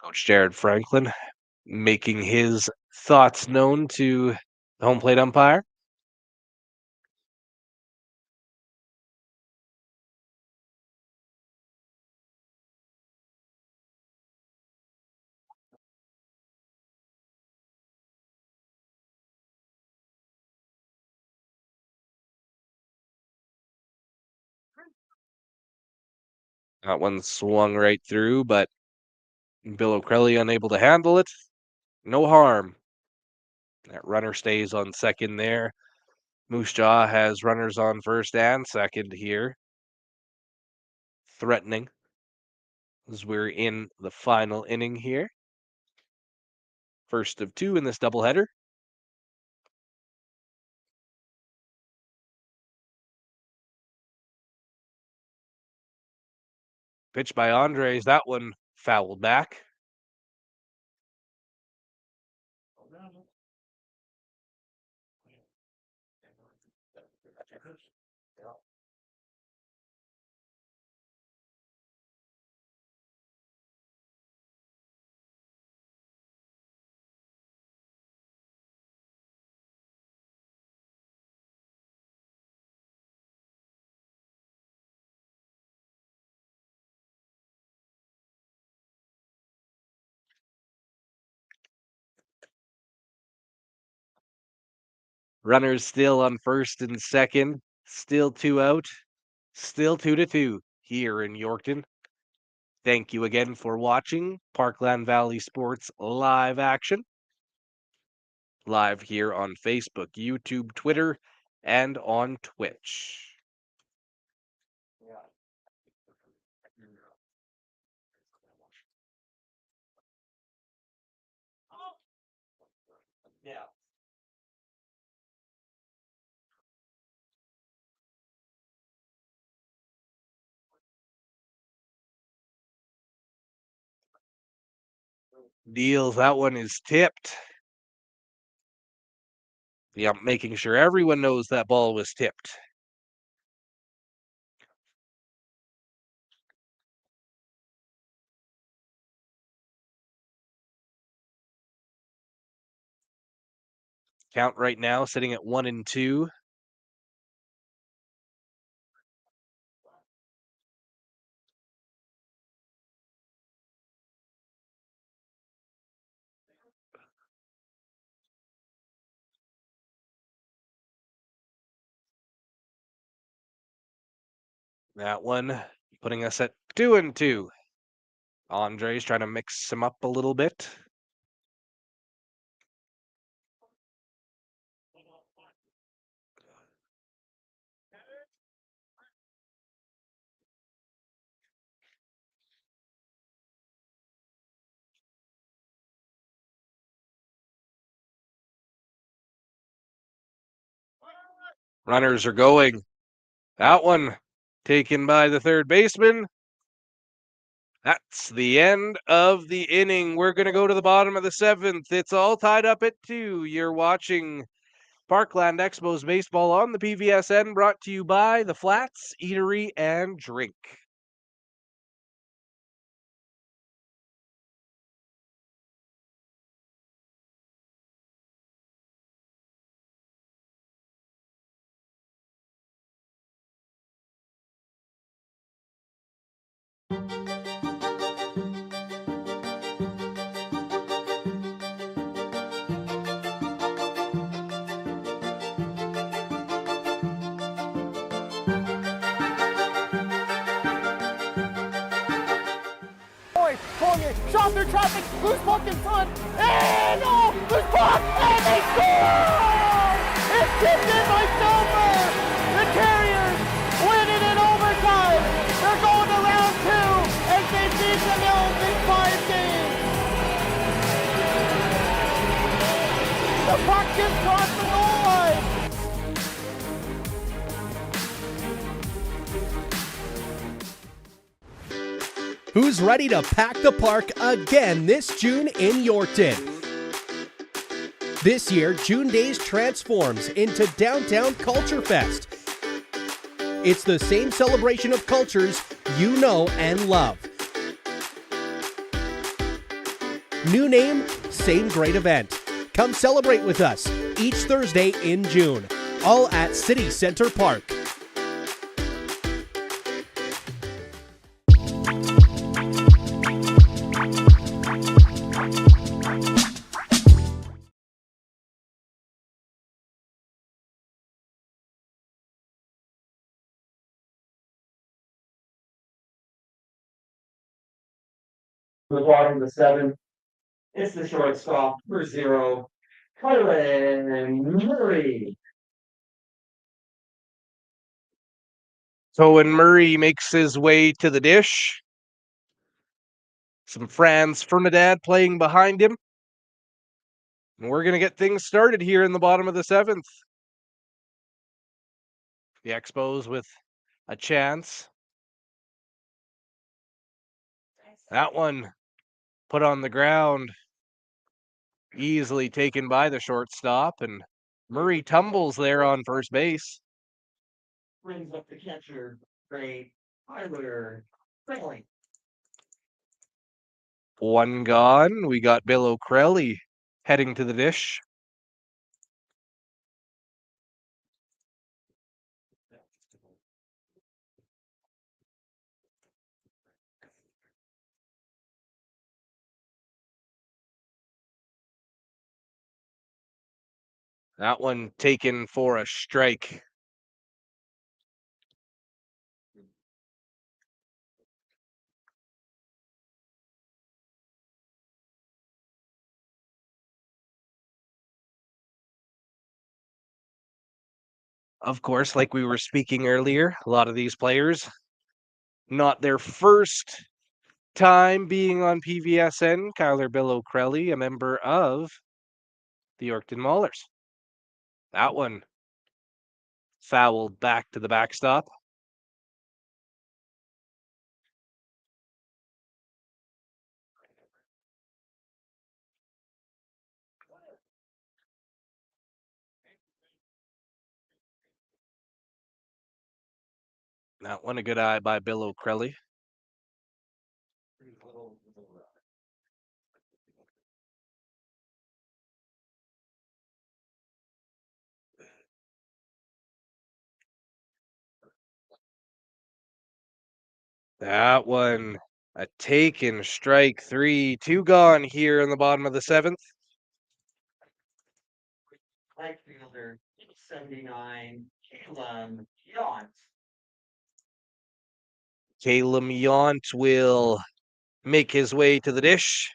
Coach Jared Franklin making his thoughts known to the home plate umpire. That one swung right through, but Bill O'Crelly unable to handle it. No harm. That runner stays on second there. Moose Jaw has runners on first and second here. Threatening as we're in the final inning here. First of 2 in this doubleheader. Pitch by Andres. That one fouled back. Runners still on first and second. Still 2 out. Still 2-2 here in Yorkton. Thank you again for watching Parkland Valley Sports live action. Live here on Facebook, YouTube, Twitter, and on Twitch. Yeah. Deals, that one is tipped. Yeah, making sure everyone knows that ball was tipped. Count right now sitting at 1-2. That one putting us at 2-2. Andre's trying to mix him up a little bit. Runners are going. That one taken by the third baseman. That's the end of the inning. We're going to go to the bottom of the seventh. It's all tied up at 2. You're watching Parkland Expos baseball on the PVSN, brought to you by the Flats Eatery and Drink. Boy, Colgate, shot through traffic, loose puck in front, and no, loose puck, and they score! It's tipped in by Silver! The Terriers win it in overtime! They're going to round 2 as they beat the Mills in 5 games! The puck just crossed the goal line! Who's ready to pack the park again this June in Yorkton? This year, June Days transforms into Downtown Culture Fest. It's the same celebration of cultures you know and love. New name, same great event. Come celebrate with us each Thursday in June, all at City Center Park. The bottom of the 7th. It's the shortstop for 0. Kylan Murray. So when Murray makes his way to the dish, some Franz Fernandad playing behind him. And we're going to get things started here in the bottom of the 7th. The Expos with a chance. That one put on the ground, easily taken by the shortstop, and Murray tumbles there on first base. brings up the catcher, great Tyler Finley. One gone. We got Bill O'Crelly heading to the dish. That one taken for a strike. Of course, like we were speaking earlier, a lot of these players, not their first time being on PVSN. Kyler Bill O'Crelly, a member of the Yorkton Maulers. That one fouled back to the backstop. That one a good eye by Bill O'Crelly. That one a taken strike three. Two gone here in the bottom of the seventh. Right fielder, 79, Caleb Yount. Caleb Yount will make his way to the dish.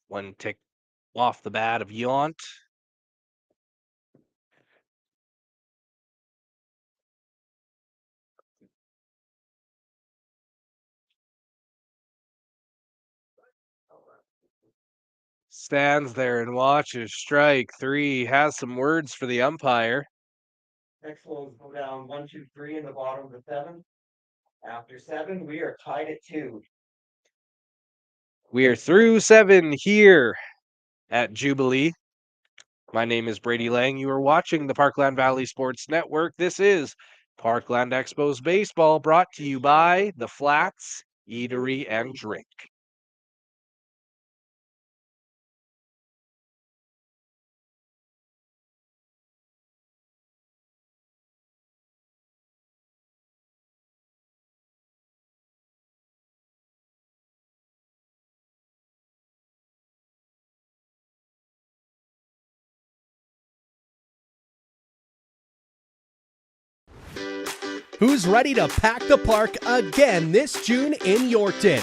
One tick off the bat of Yount. Stands there and watches strike three. Has some words for the umpire. Expos go down 1, 2, 3 in the bottom of the seventh. After 7, we are tied at 2. We are through 7 here at Jubilee. My name is Brady Lang. You are watching the Parkland Valley Sports Network. This is Parkland Expos Baseball, brought to you by The Flats Eatery and Drink. Who's ready to pack the park again this June in Yorkton?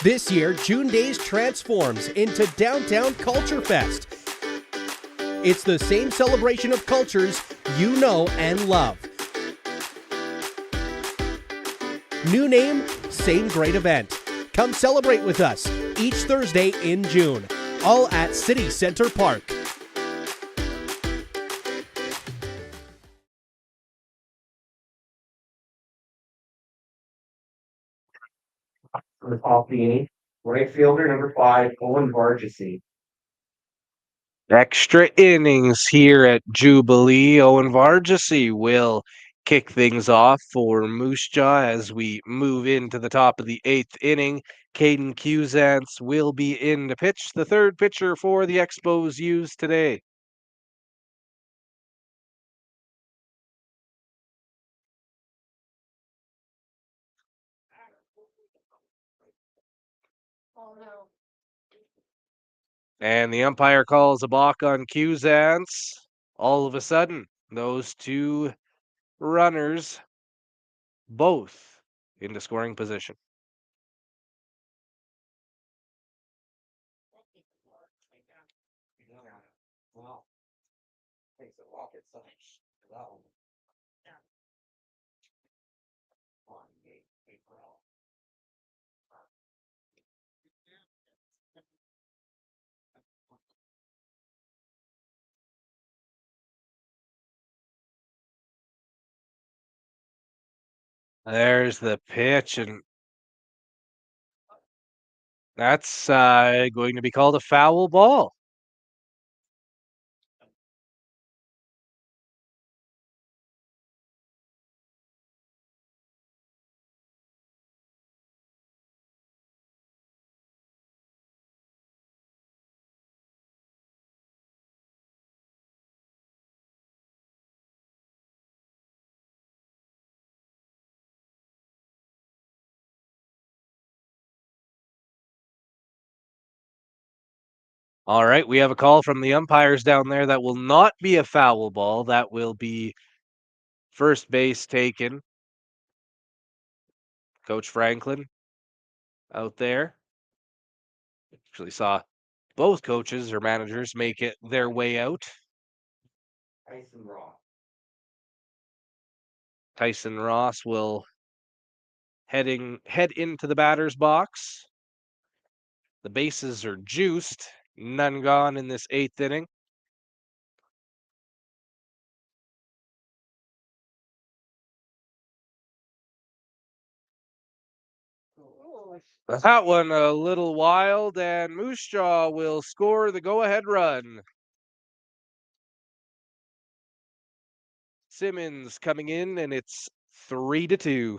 This year, June Days transforms into Downtown Culture Fest. It's the same celebration of cultures you know and love. New name, same great event. Come celebrate with us each Thursday in June, all at City Center Park. For the top of the 8th, right fielder number 5, Owen Vargasy. Extra innings here at Jubilee. Owen Vargasy will kick things off for Moose Jaw as we move into the top of the 8th inning. Caden Cusance will be in to pitch, the third pitcher for the Expos used today. And the umpire calls a balk on Cusance. All of a sudden, those two runners both into scoring position. Wow. Takes a rocket science. Wow. There's the pitch, and that's going to be called a foul ball. All right, we have a call from the umpires down there. That will not be a foul ball. That will be first base taken. Coach Franklin out there. Actually saw both coaches or managers make it their way out. Tyson Raw. Tyson Ross will head into the batter's box. The bases are juiced, none gone in this 8th inning. That one a little wild, and Moose Jaw will score the go-ahead run. Simmons coming in, and it's 3-2.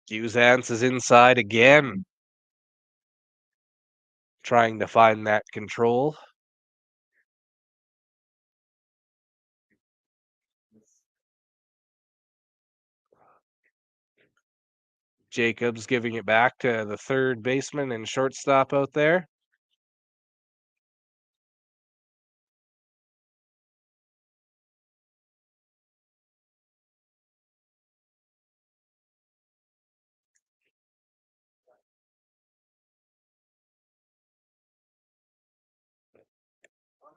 Cusance is inside again, trying to find that control. Jacobs giving it back to the third baseman and shortstop out there.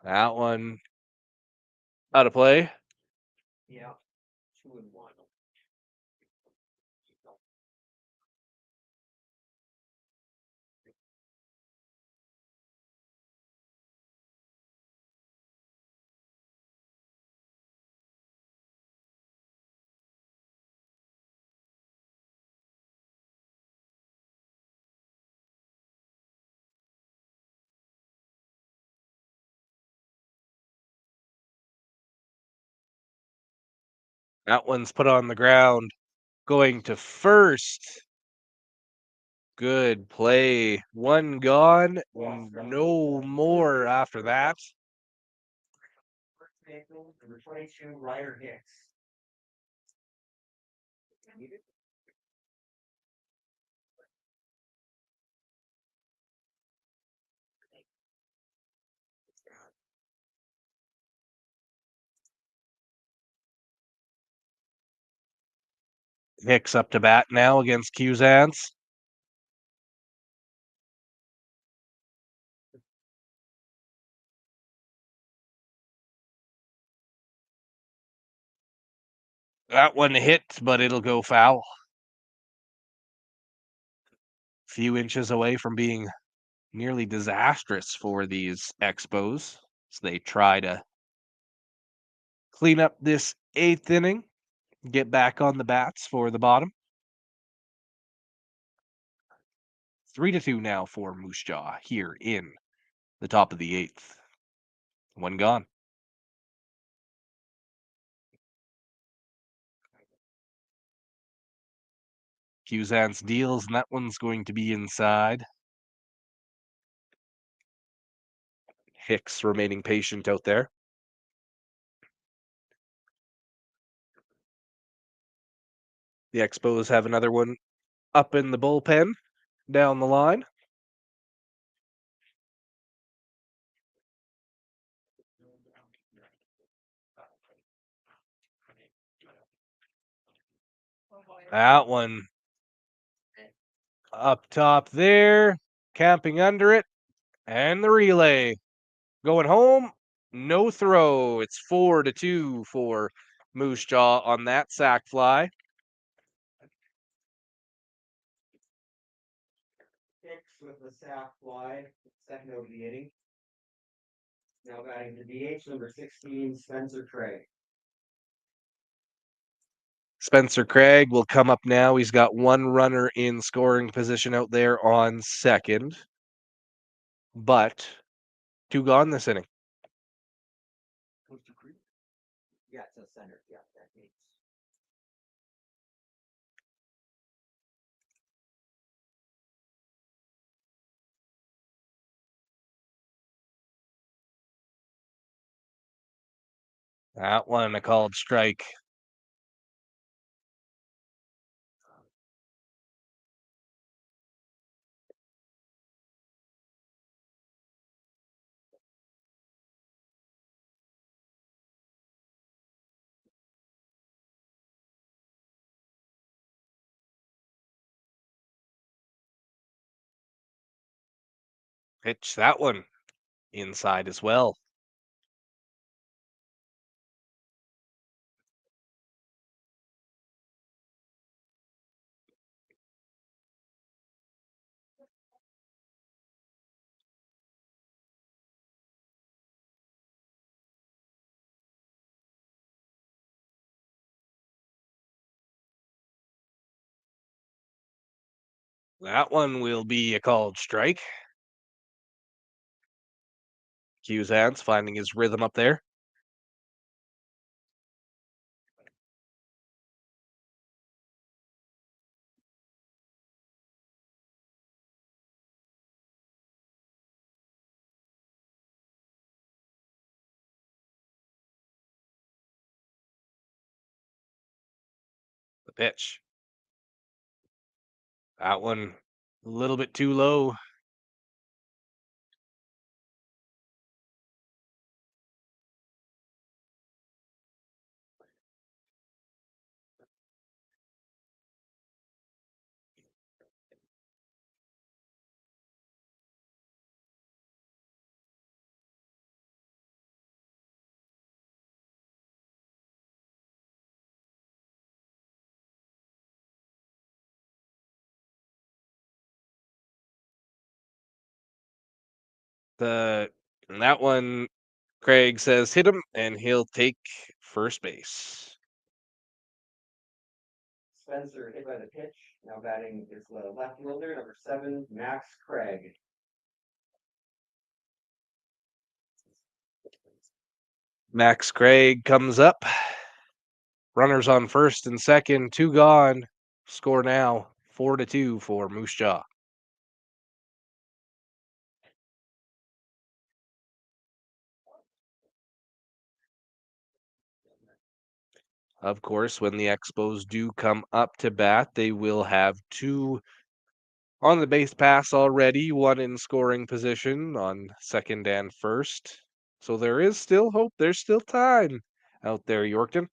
That one out of play. Yeah. 2-1. That one's put on the ground. Going to first. Good play. One gone. No more after that. Number 22, Ryder Hicks. Hicks up to bat now against Cusance. That one hit, but it'll go foul. Few inches away from being nearly disastrous for these Expos as they try to clean up this 8th inning. get back on the bats for the bottom. 3-2 now for Moose Jaw here in the top of the 8th. One gone. Cuisance deals, and that one's going to be inside. Hicks remaining patient out there. The Expos have another one up in the bullpen down the line. That one up top there, camping under it, and the relay going home. No throw. It's 4-2 for Moose Jaw on that sac fly. Hicks with the sack fly, second over the inning. Now batting the DH, number 16, Spencer Craig. Spencer Craig will come up now. He's got one runner in scoring position out there on second, but 2 gone this inning. Yeah, it's a center. Yeah, that means. That one a called strike. Pitch that one inside as well. That one will be a called strike. Cuisance finding his rhythm up there. The pitch. That one a little bit too low. That one, Craig says hit him, and he'll take first base. Spencer hit by the pitch. Now batting is the left fielder, number 7, Max Craig. Max Craig comes up. Runners on first and second, 2 gone. Score now 4-2 for Moose Jaw. Of course, when the Expos do come up to bat, they will have 2 on the base pass already, 1 in scoring position on second and first. So there is still hope. There's still time out there, Yorkton.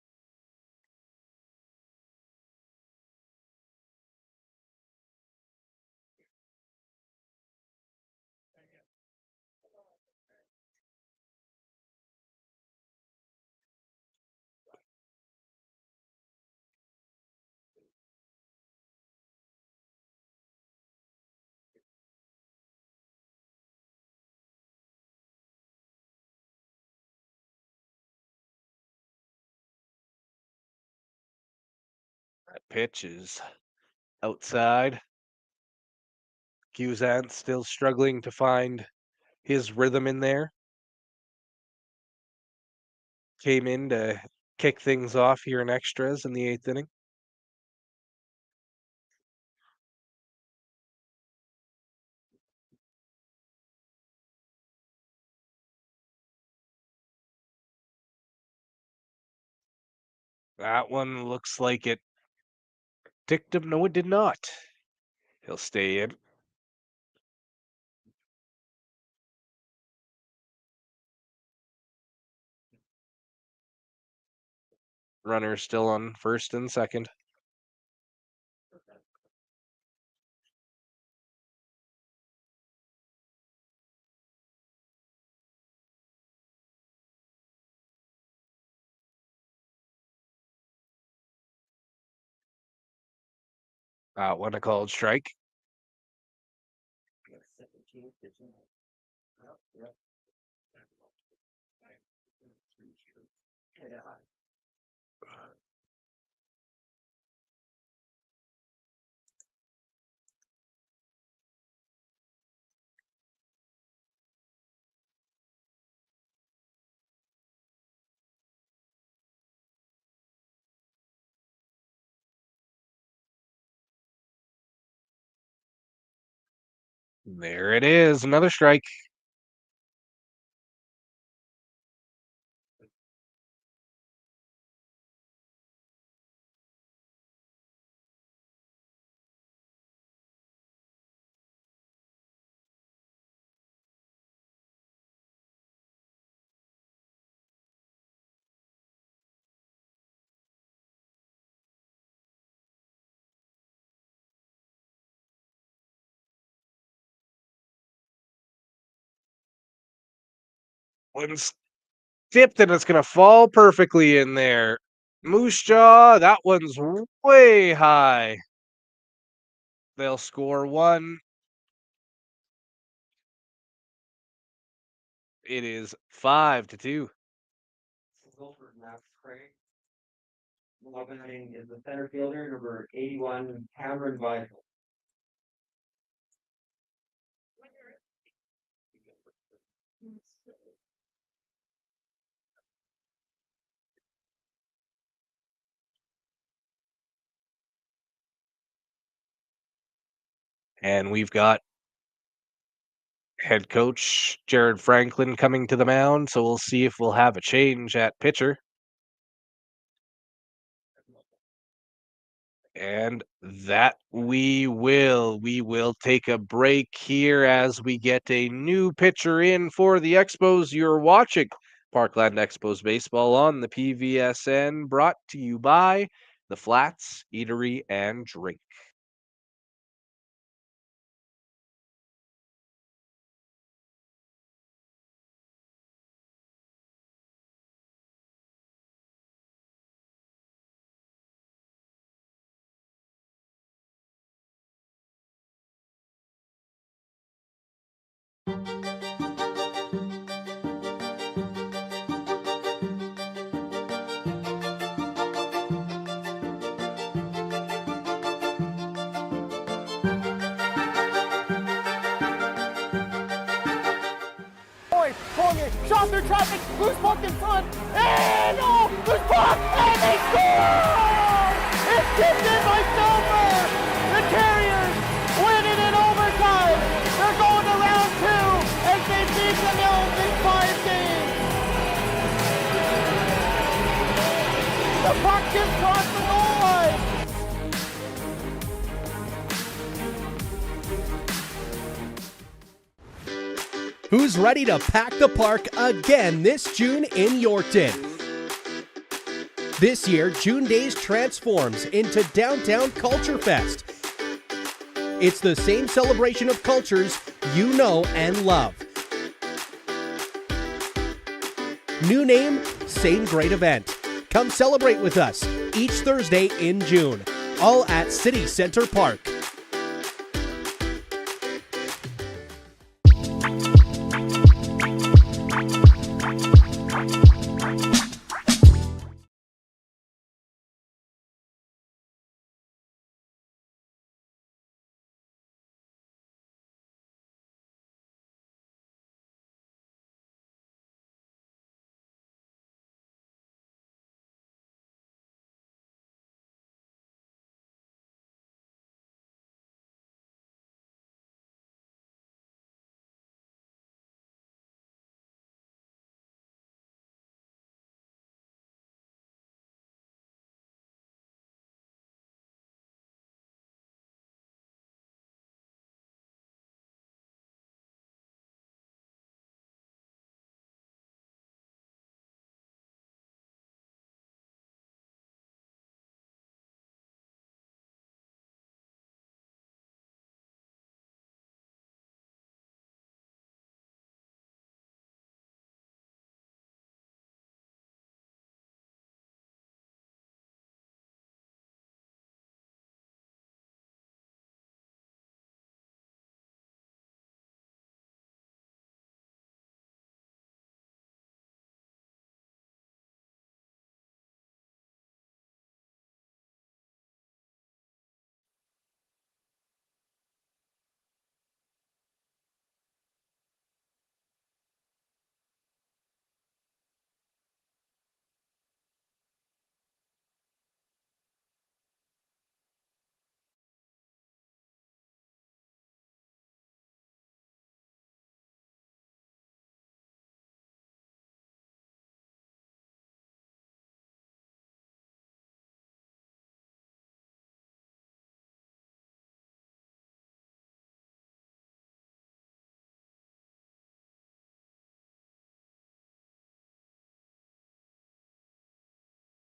Pitch is outside. Cusant still struggling to find his rhythm in there. Came in to kick things off here in extras in the 8th inning. That one looks like it ticked him. No, it did not. He'll stay in. Runner still on first and second. One a called strike. There it is, another strike. One's tipped and it's going to fall perfectly in there. Moose Jaw, that one's way high. They'll score one. It is 5-2. Batting is the center fielder, number 81, Cameron Vital. And we've got head coach Jared Franklin coming to the mound, so we'll see if we'll have a change at pitcher. And that we will. We will take a break here as we get a new pitcher in for the Expos. You're watching Parkland Expos Baseball on the PVSN, brought to you by the Flats Eatery and Drink. Shot through traffic, who's fucking front? And oh, who's blocked? And they score! It's tipped in by Silver! The Terriers win it in overtime! They're going to round 2 as they beat the Mills in 5 games! The puck just crossed the goal line! Who's ready to pack the park again this June in Yorkton? This year, June Days transforms into Downtown Culture Fest. It's the same celebration of cultures you know and love. New name, same great event. Come celebrate with us each Thursday in June, all at City Center Park.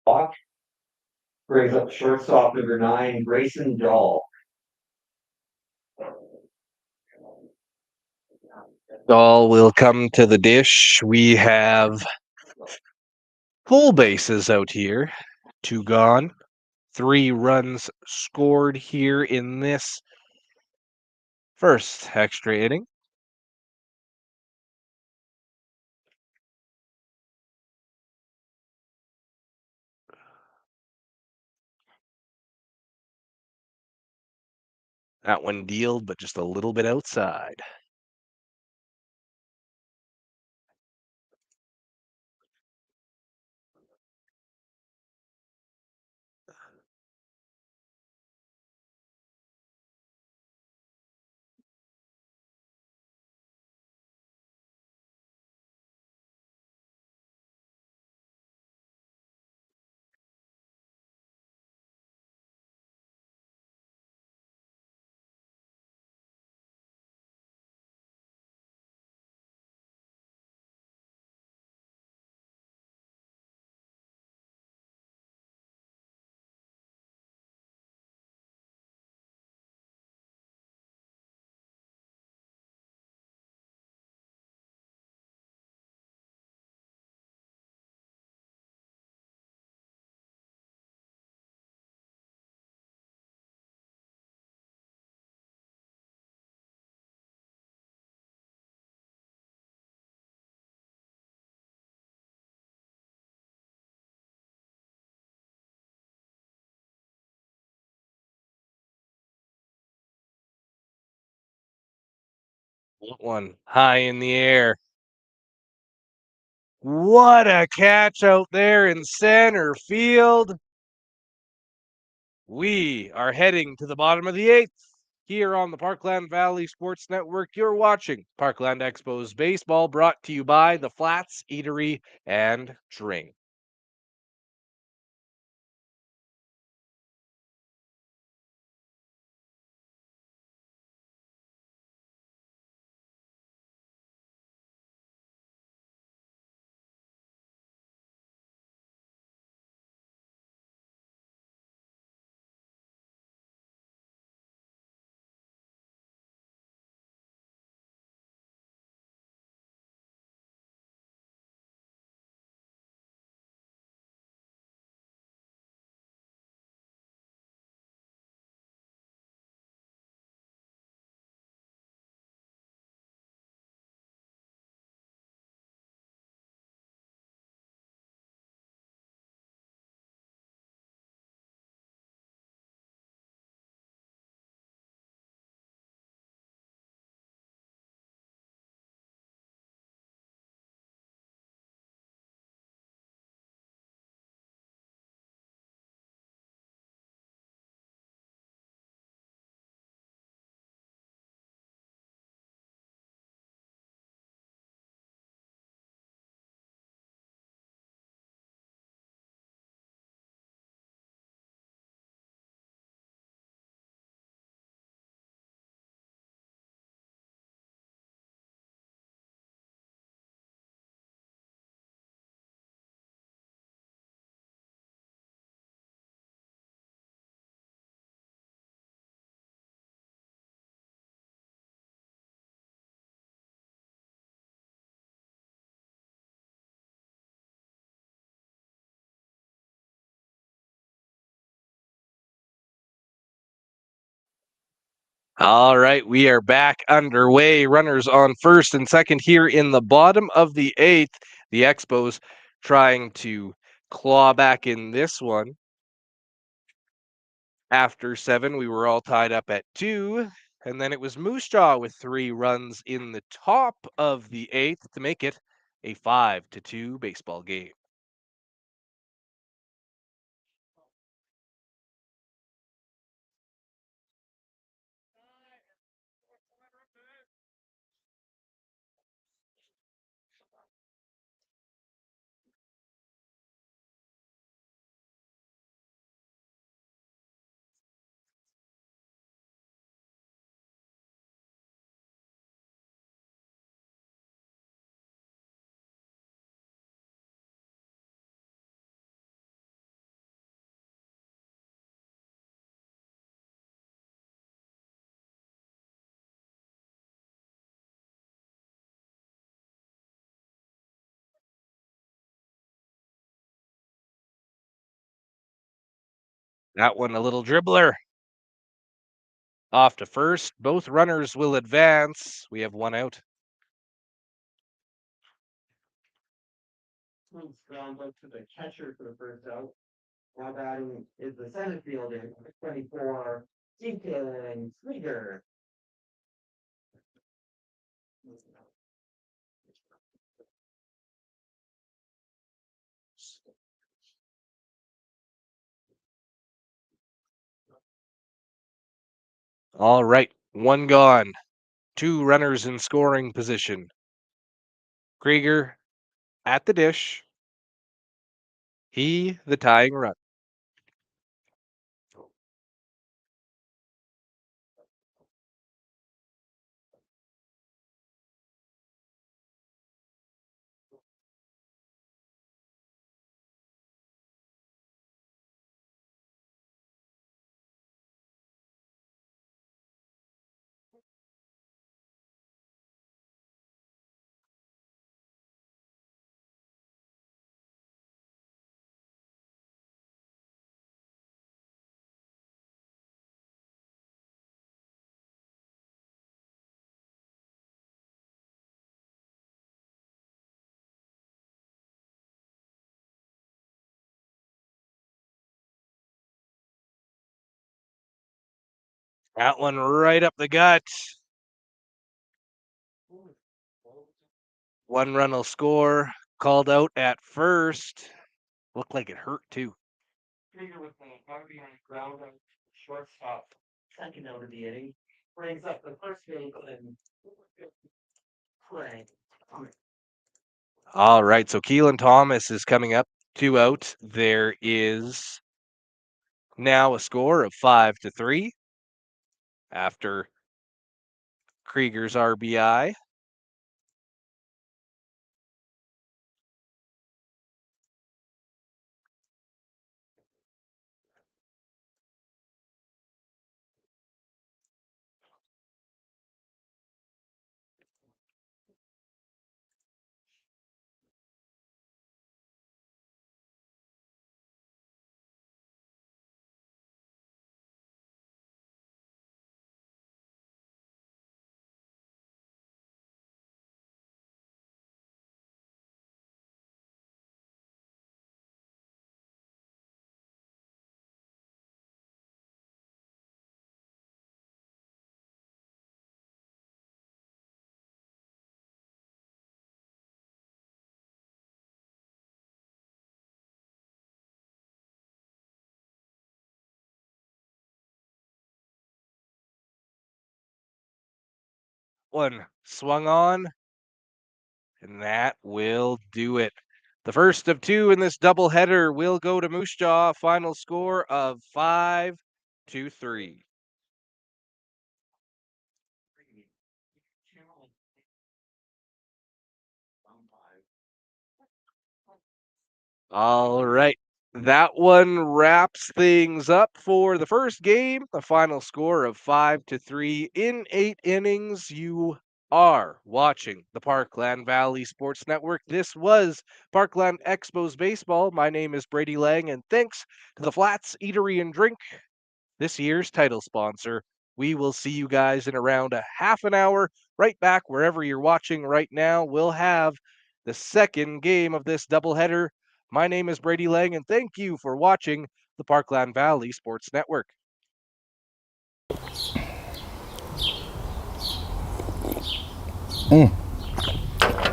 Walk brings up shortstop number 9, Grayson Dahl. All will come to the dish. We have full bases out here. 2 gone. 3 runs scored here in this first extra inning. That one dealed, but just a little bit outside. That one high in the air. What a catch out there in center field. We are heading to the bottom of the 8th. Here on the Parkland Valley Sports Network, you're watching Parkland Expos Baseball, brought to you by the Flats Eatery and Drink. All right, we are back underway. Runners on first and second here in the bottom of the 8th. The Expos trying to claw back in this one. After 7, we were all tied up at 2. And then it was Moose Jaw with 3 runs in the top of the 8th to make it a 5-2 baseball game. That one a little dribbler. Off to first. Both runners will advance. We have one out. Ground out to the catcher for the first out. Now batting is the center fielder, 24, Deacon Krieger. All right, one gone. Two runners in scoring position. Krieger at the dish. He, the tying run. That one right up the gut. One run will score. Called out at first. Looked like it hurt too. Krieger with the RBI ground out shortstop, second out of the inning, brings up the first baseman, play. All right, so Keelan Thomas is coming up, 2 out. There is now a score of 5-3 after Krieger's RBI. One swung on, and that will do it. The first of two in this doubleheader will go to Moose Jaw. Final score of 5-3. All right. That one wraps things up for the first game. A final score of 5-3 in 8 innings. You are watching the Parkland Valley Sports Network. This was Parkland Expos Baseball. My name is Brady Lang, and thanks to the Flats Eatery and Drink, this year's title sponsor. We will see you guys in around a half an hour, right back wherever you're watching right now. We'll have the second game of this doubleheader. My name is Brady Lang, and thank you for watching the Parkland Valley Sports Network.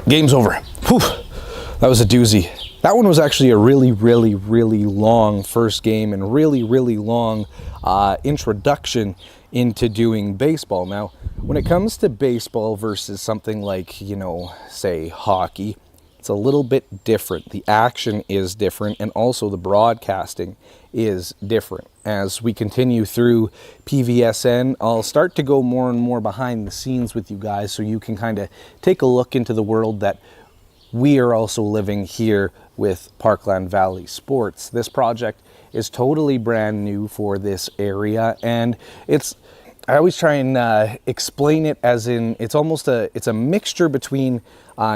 Game's over. Whew. That was a doozy. That one was actually a really long first game and really long introduction into doing baseball. Now, when it comes to baseball versus something like, say hockey, it's a little bit different. The action is different, and also the broadcasting is different. As we continue through PVSN, I'll start to go more and more behind the scenes with you guys so you can kind of take a look into the world that we are also living here with Parkland Valley Sports. This project is totally brand new for this area, and I always try and explain it as in it's a mixture between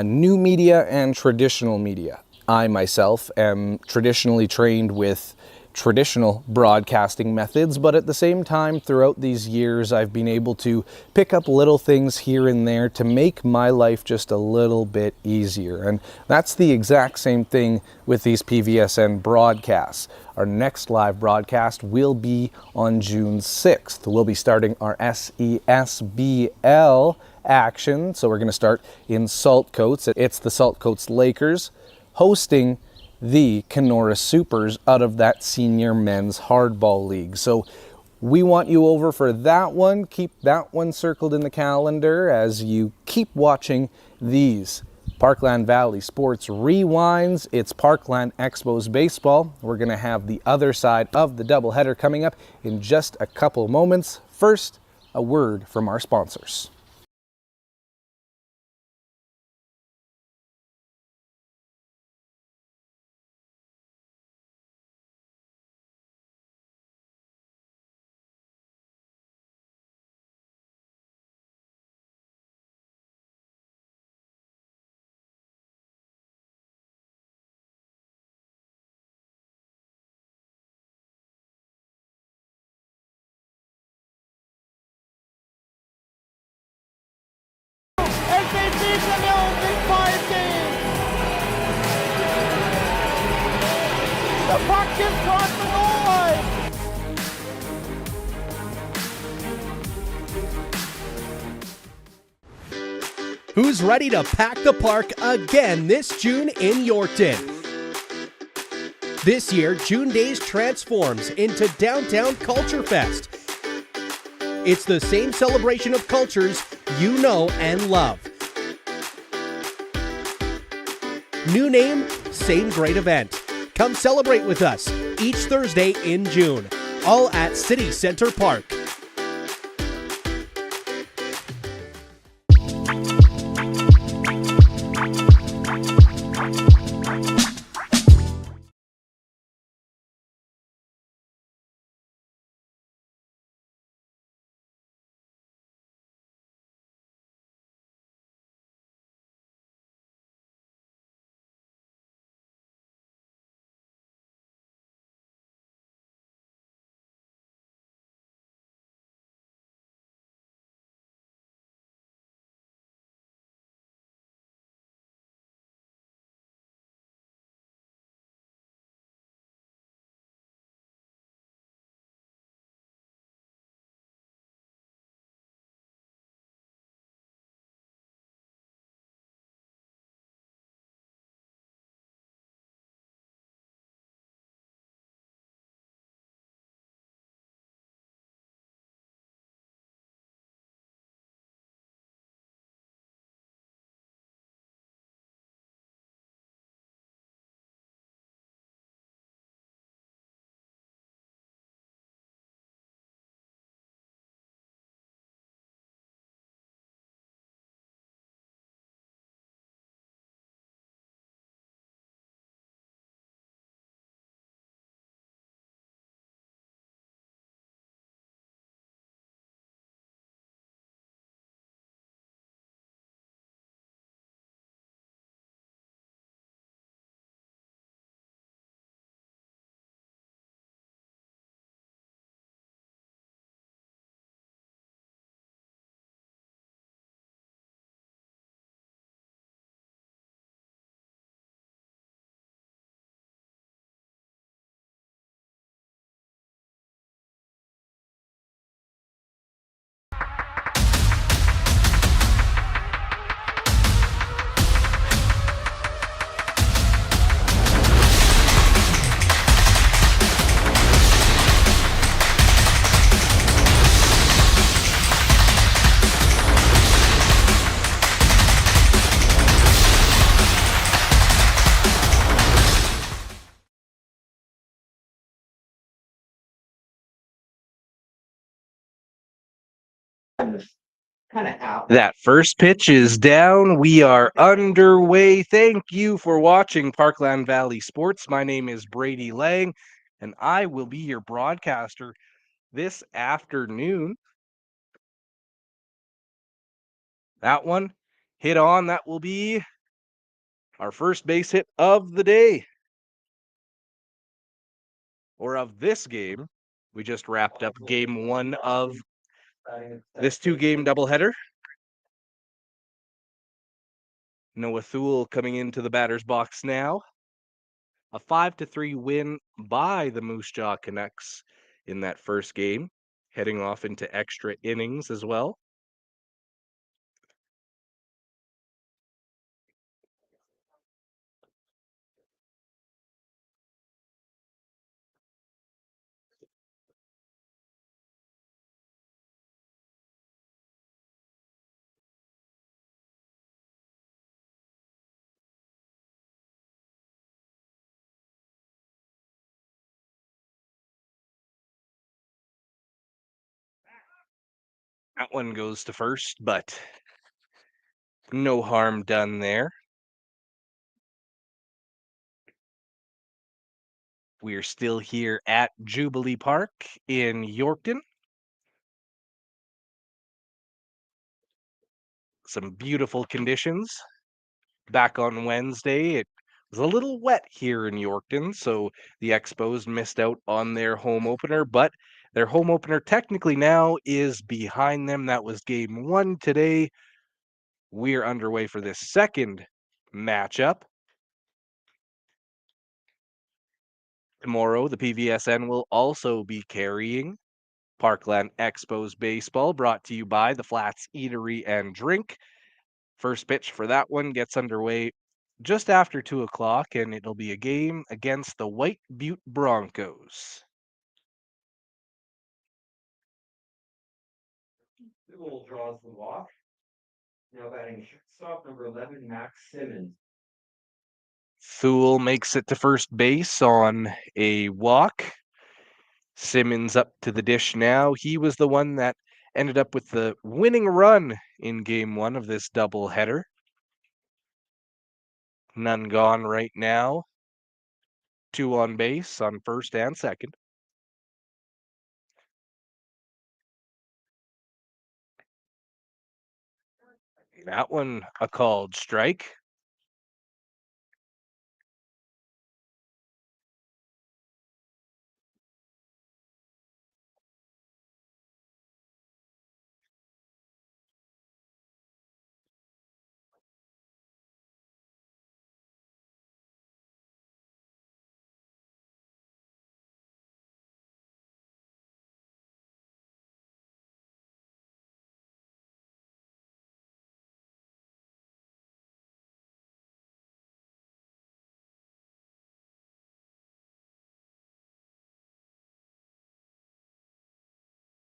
new media and traditional media. I myself am traditionally trained with traditional broadcasting methods, but at the same time, throughout these years, I've been able to pick up little things here and there to make my life just a little bit easier. And that's the exact same thing with these PVSN broadcasts. Our next live broadcast will be on June 6th. We'll be starting our SESBL action. So we're going to start in Saltcoats. It's the Saltcoats Lakers hosting the Kenora Supers out of that senior men's hardball league. So we want you over for that one. Keep that one circled in the calendar as you keep watching these Parkland Valley Sports Rewinds. It's Parkland Expos baseball. We're going to have the other side of the doubleheader coming up in just a couple moments. First, a word from our sponsors. As they beat the Mills in 5 games. The puck is crossed the goal line. Who's ready to pack the park again this June in Yorkton? This year, June Days transforms into Downtown Culture Fest. It's the same celebration of cultures you know and love. New name, same great event. Come celebrate with us each Thursday in June, all at City Center Park. Kind of out. That first pitch is down. We are underway. Thank you for watching Parkland Valley Sports. My name is Brady Lang, and I will be your broadcaster this afternoon. That one hit on. That will be our first base hit of the day. or of this game. We just wrapped up game one of this two-game doubleheader. Noah Thule coming into the batter's box now. A 5-3 win by the Moose Jaw Canucks in that first game, heading off into extra innings as well. That one goes to first, but no harm done there. We are still here at Jubilee Park in Yorkton. Some beautiful conditions. Back on Wednesday, it was a little wet here in Yorkton, so the Expos missed out on their home opener, but their home opener technically now is behind them. That was game one today. We're underway for this second matchup. Tomorrow, the PVSN will also be carrying Parkland Expos baseball, brought to you by the Flats Eatery and Drink. First pitch for that one gets underway just after 2 o'clock, and it'll be a game against the White Butte Broncos. Thule draws the walk. Now batting shortstop number 11, Max Simmons. Thule makes it to first base on a walk. Simmons up to the dish now. He was the one that ended up with the winning run in game one of this doubleheader. None gone right now. Two on base on first and second. That one a called strike.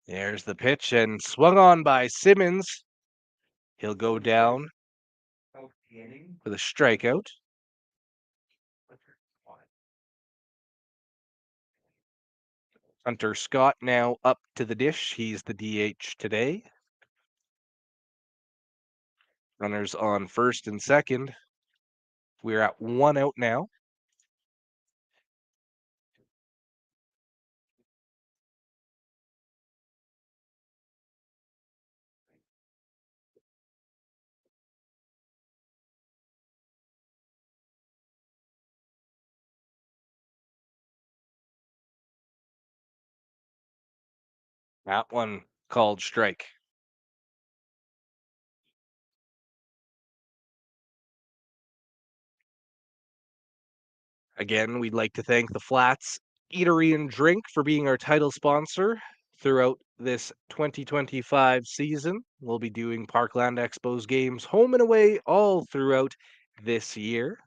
There's the pitch and swung on by Simmons. He'll go down for the strikeout. Hunter Scott now up to the dish. He's the DH today. Runners on first and second. We're at 1 out now. That one called strike. Again, we'd like to thank the Flats Eatery and Drink for being our title sponsor throughout this 2025 season. We'll be doing Parkland Expos games home and away all throughout this year.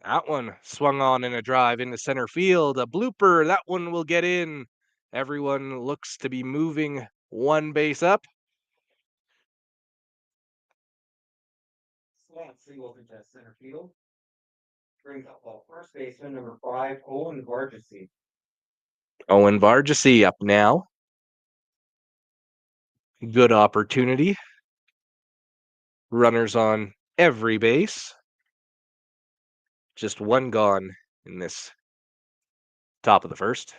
That one swung on in a drive into center field. A blooper. That one will get in. Everyone looks to be moving one base up. Slot singles into center field. Brings up first baseman number 5, Owen Vargasy. Owen Vargasy up now. Good opportunity. Runners on every base. Just one gone in this top of the first.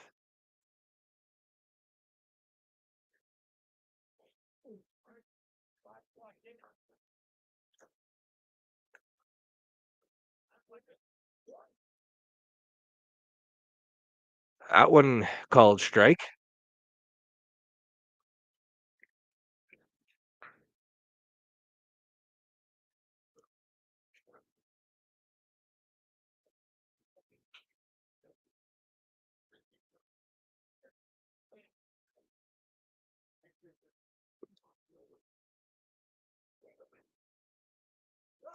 That one called strike.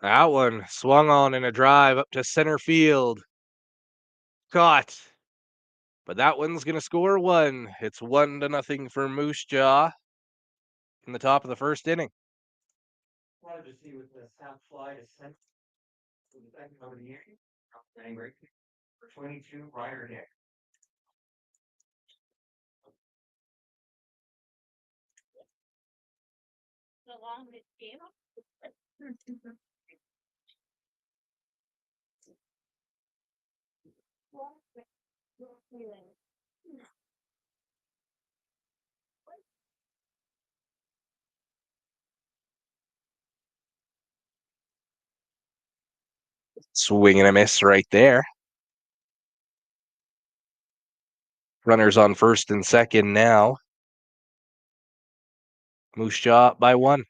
That one swung on in a drive up to center field. Caught. But that one's going to score one. It's 1-0 for Moose Jaw in the top of the first inning. Wanted to see with the snap fly to center. For the second over the year. Getting break for 22, Ryder Nick. Swing and a miss right there. Runners on first and second now. Moose Jaw up by 1.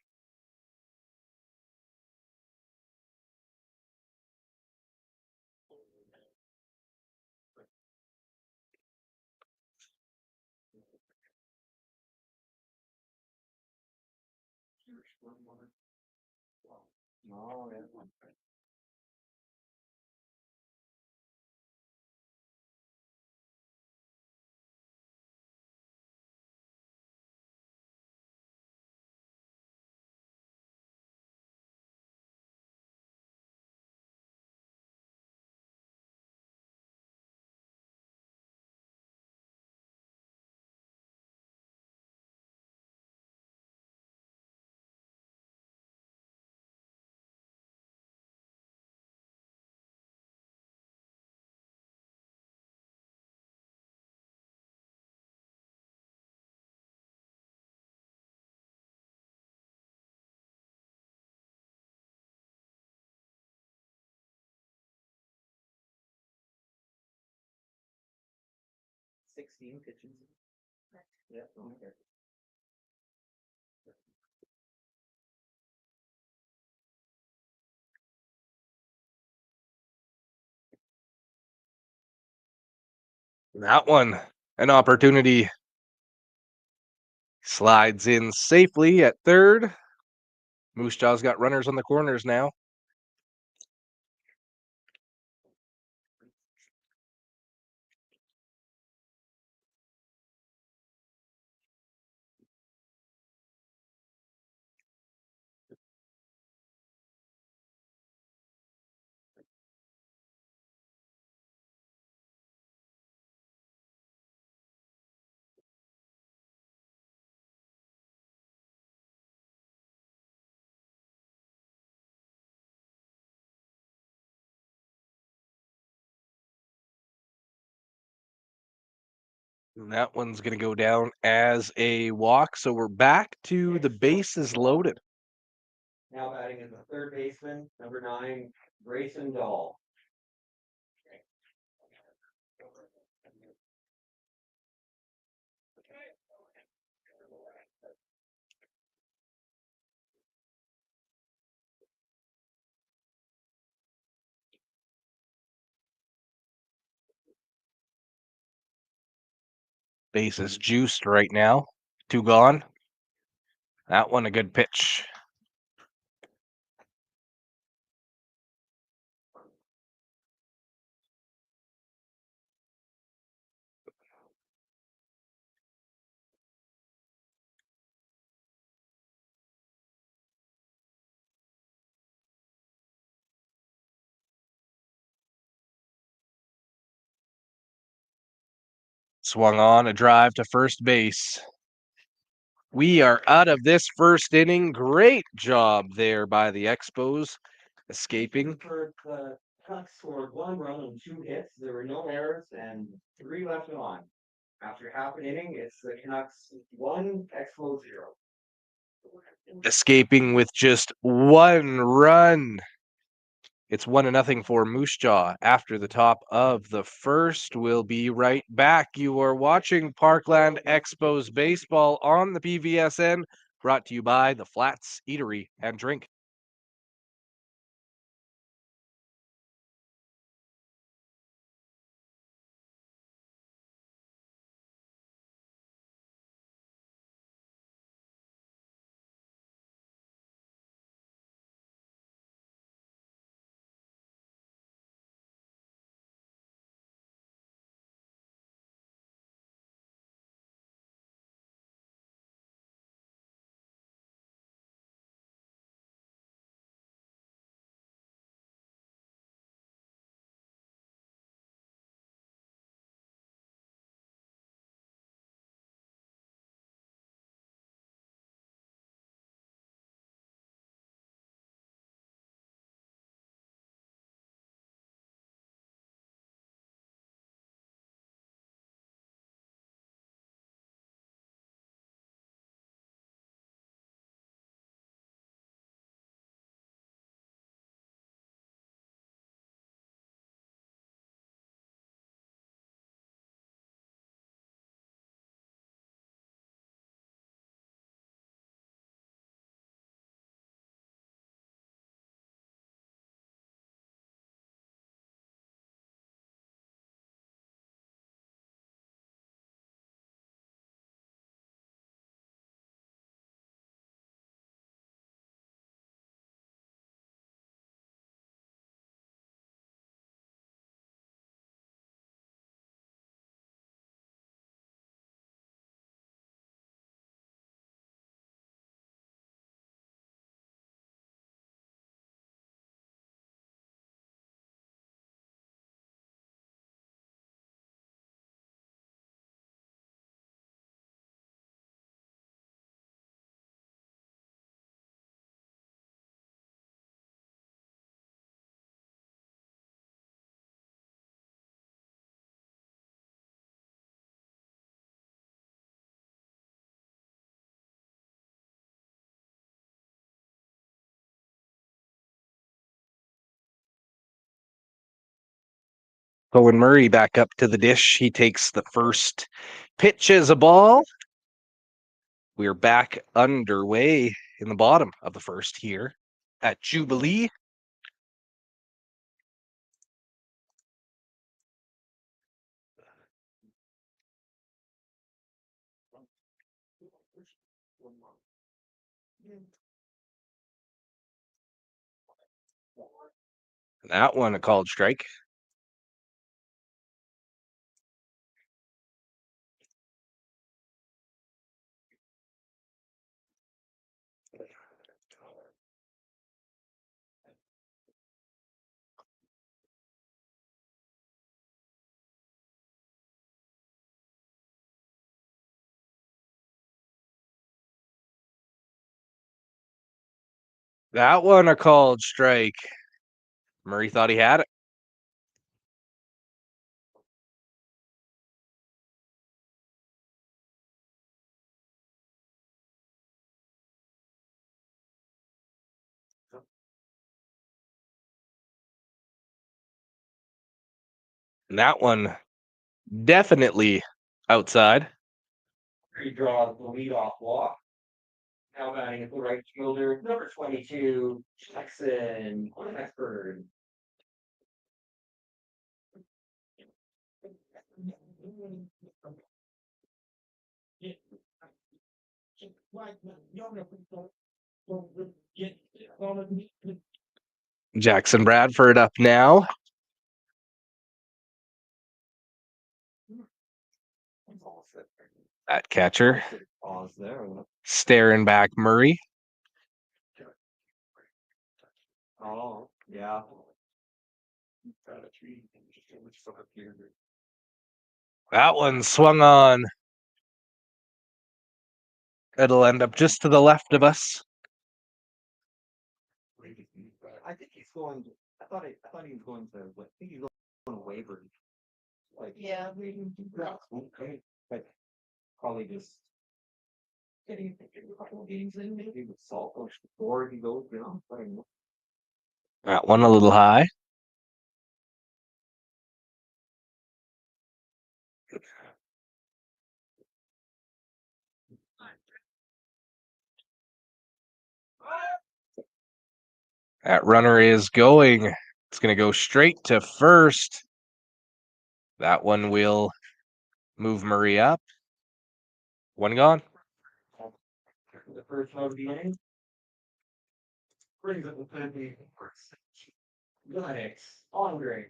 Pitches. Yep. Okay. That one, an opportunity. Slides in safely at third. Moose Jaw's got runners on the corners now. And that one's going to go down as a walk. So we're back to the bases loaded. Now batting is the third baseman, number 9, Grayson Dahl. Bases juiced right now. 2 gone. That one a good pitch. Swung on a drive to first base. We are out of this first inning. Great job there by the Expos, escaping. The Canucks scored 1 run on 2 hits. There were no errors and 3 left on. After half an inning, it's the Canucks 1, Expos 0. Escaping with just 1 run It's 1-0 for Moose Jaw after the top of the first. We'll be right back. You are watching Parkland Expos baseball on the PVSN, brought to you by the Flats Eatery and Drink. Owen Murray back up to the dish. He takes the first pitch as a ball. We're back underway in the bottom of the first here at Jubilee. That one a called strike. That one a called strike. Murray thought he had it. And that one definitely outside. He draws the leadoff walk. Now batting at the right fielder, number 22, Jackson Expert. Jackson Bradford up now. That catcher Pause there. staring back Murray. Oh, yeah. That one swung on. It'll end up just to the left of us. I think he's going. I thought he was going to. I think he's going to waiver. Like okay, but probably just getting a couple of games in. Maybe with Salt Coach before he goes down. That one a little high. That runner is going. It's going to go straight to first. That one will move Murray up. One gone. The first one being. Brings up the penalty. Lennox, Andre.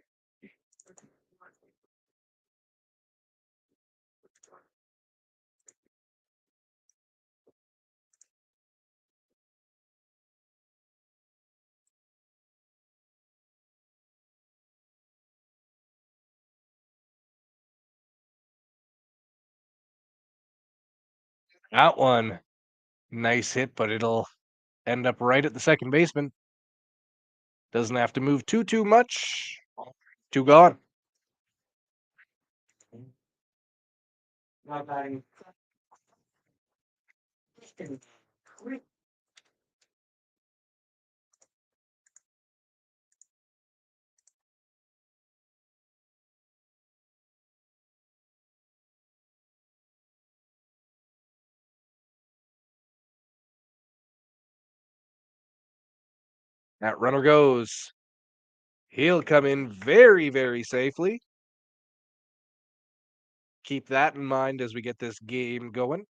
That one. Nice hit, but it'll end up right at the second baseman. Doesn't have to move too much. Two gone. Not batting. That runner goes. He'll come in very safely. Keep that in mind as we get this game going.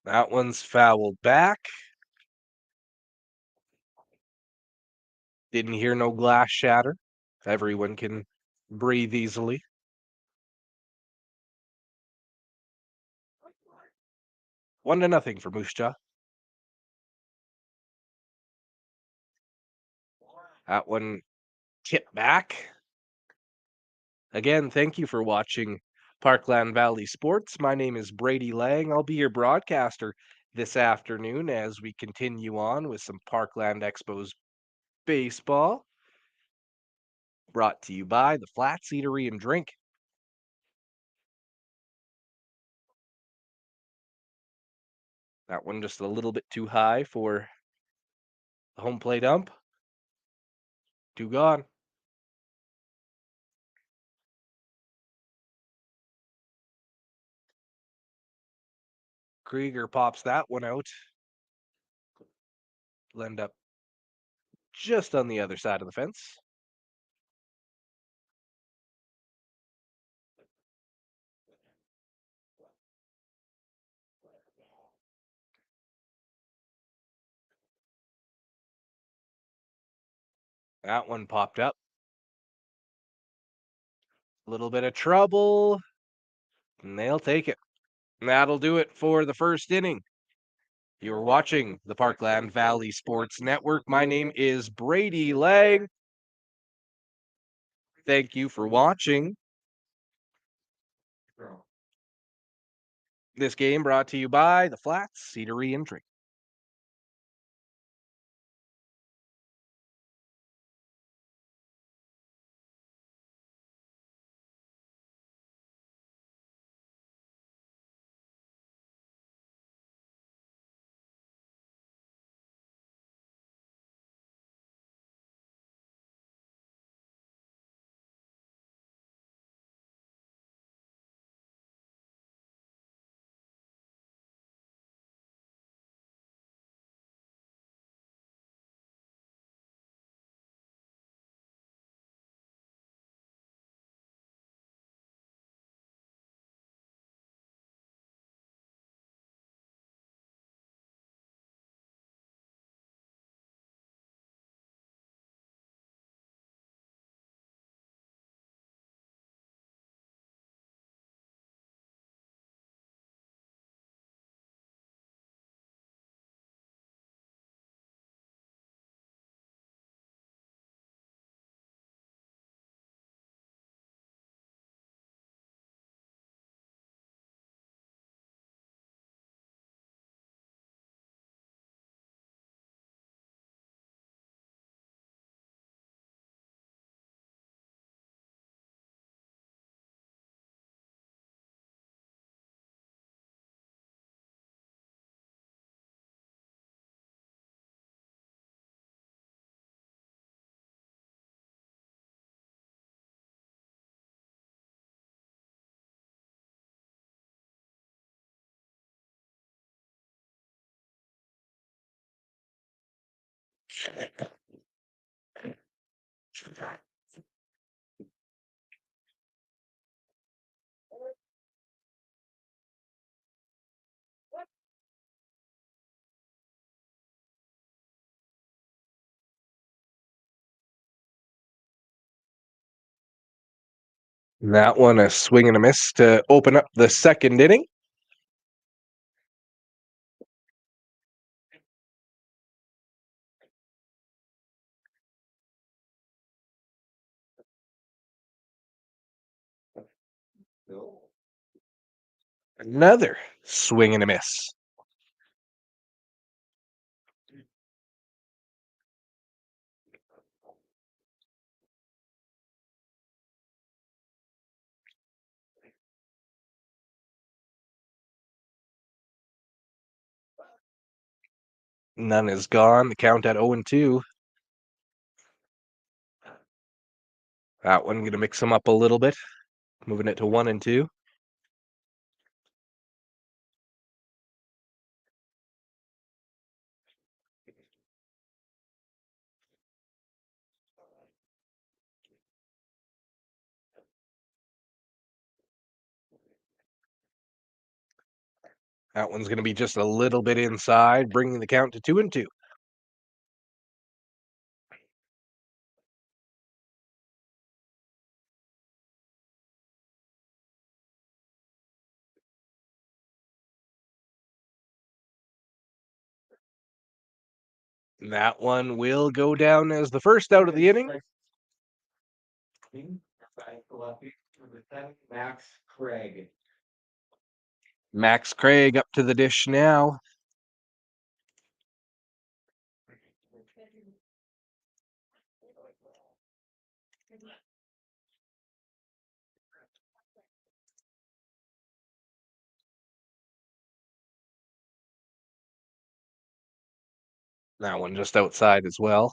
That one's fouled back. Didn't hear no glass shatter. Everyone can breathe easily. One to nothing for Moose Jaw. That one tipped back. Again, thank you for watching Parkland Valley Sports. My name is Brady Lang. I'll be your broadcaster this afternoon as we continue on with some Parkland Expos baseball. Brought to you by the Flats Eatery and Drink. That one just a little bit too high for the home plate ump. Two gone. Krieger pops that one out. Will end up just on the other side of the fence. That one popped up. A little bit of trouble, and they'll take it. And that'll do it for the first inning. You're watching the Parkland Valley Sports Network. My name is Brady Lang. Thank you for watching. This game brought to you by the Flats Eatery and Drink. That one a swing and a miss to open up the second inning. Another swing and a miss. None is gone. The count at 0-2. That one going to mix them up a little bit, moving it to 1-2. That one's going to be just a little bit inside, bringing the count to 2-2. That one will go down as the first out of the inning. Max Craig. Max Craig up to the dish now. That one just outside as well.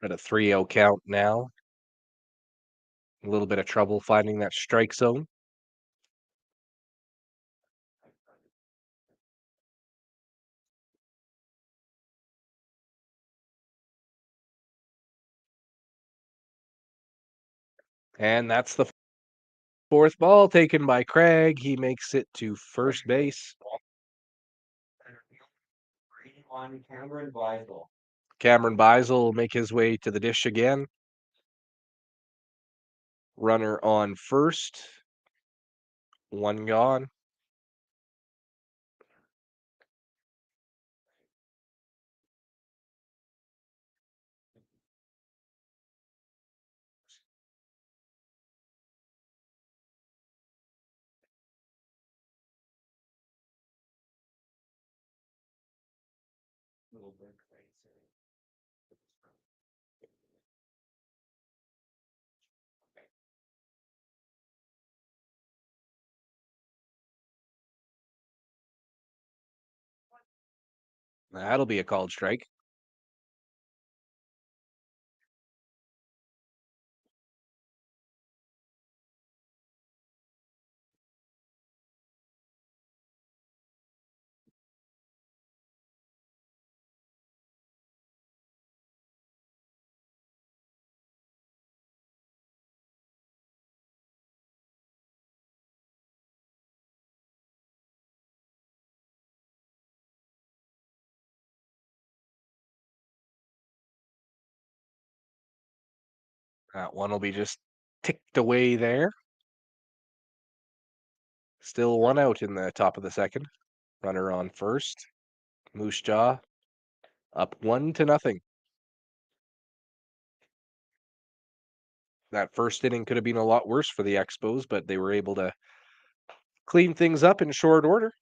At a 3-0 count now. A little bit of trouble finding that strike zone. And that's the fourth ball taken by Craig. He makes it to first base. On Cameron Weisel. Cameron Beisel will make his way to the dish again. Runner on first. One gone. That'll be a called strike. That one will be just ticked away there. Still one out in the top of the second. Runner on first. Moose Jaw up 1-0. That first inning could have been a lot worse for the Expos, but they were able to clean things up in short order.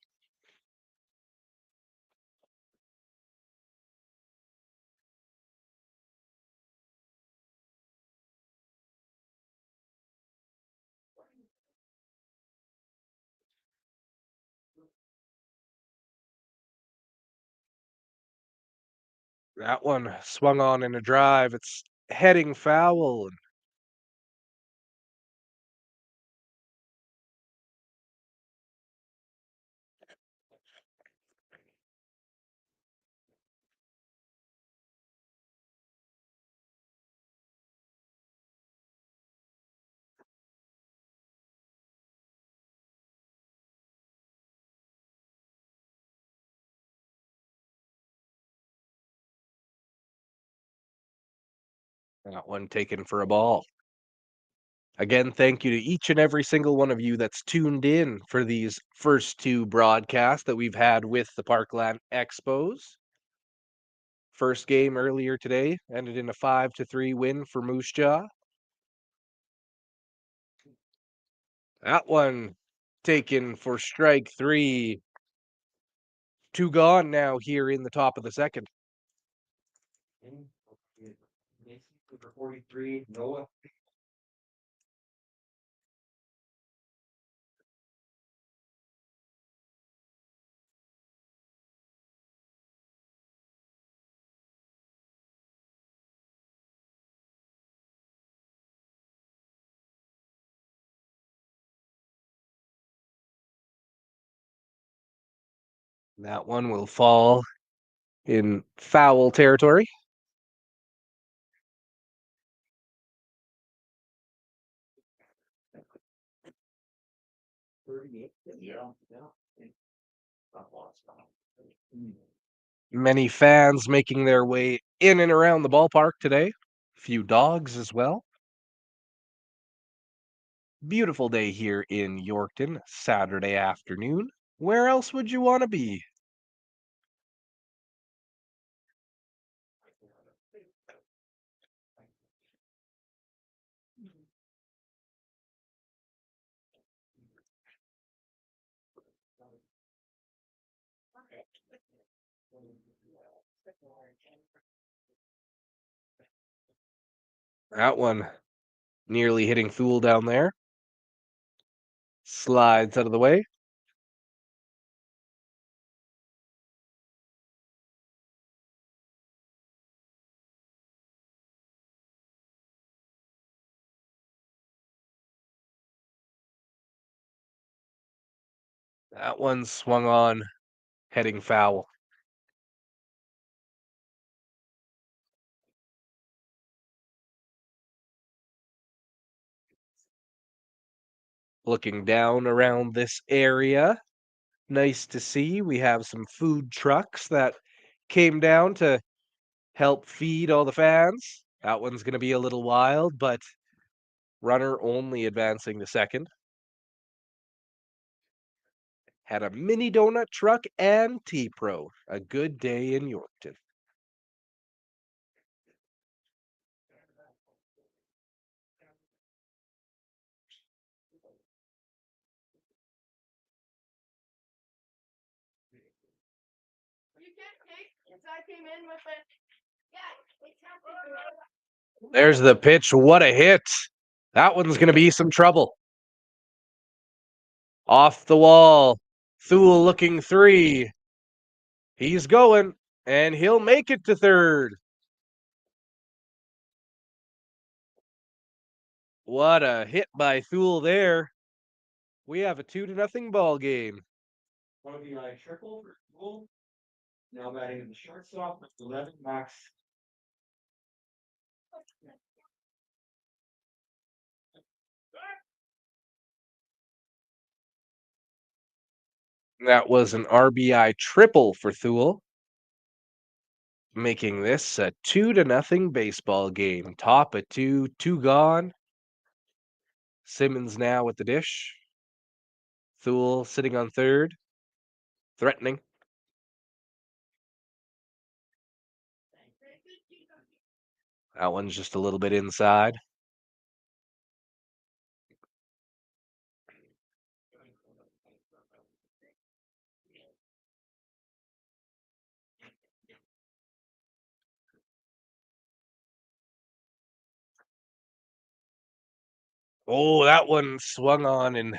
That one swung on in a drive. It's heading foul. And that one taken for a ball. Again, thank you to each and every single one of you that's tuned in for these first two broadcasts that we've had with the Parkland Expos. First game earlier today ended in a 5-3 win for Moose Jaw. That one taken for strike three. Two gone now here in the top of the second. Number 43, Noah. That one will fall in foul territory. Many fans making their way in and around the ballpark today. Few dogs as well. Beautiful day here in Yorkton, Saturday afternoon. Where else would you want to be? That one nearly hitting Thule down there. Slides out of the way. That one swung on, heading foul. Looking down around this area, nice to see. We have some food trucks that came down to help feed all the fans. That one's going to be a little wild, but runner only advancing to second. Had a mini donut truck and T-Pro. A good day in Yorkton. You can't take, since I came in with it. Yeah, it's happening. There's the pitch. What a hit. That one's going to be some trouble. Off the wall. Thule looking three. He's going, and he'll make it to third. What a hit by Thule there. We have a 2-0 ball game. One of you triple for Thule. Now batting in the shortstop with 11, Max. That was an RBI triple for Thule, making this a 2-0 baseball game. Top of two, two gone. Simmons now with the dish. Thule sitting on third, threatening. That one's just a little bit inside. Oh, that one swung on and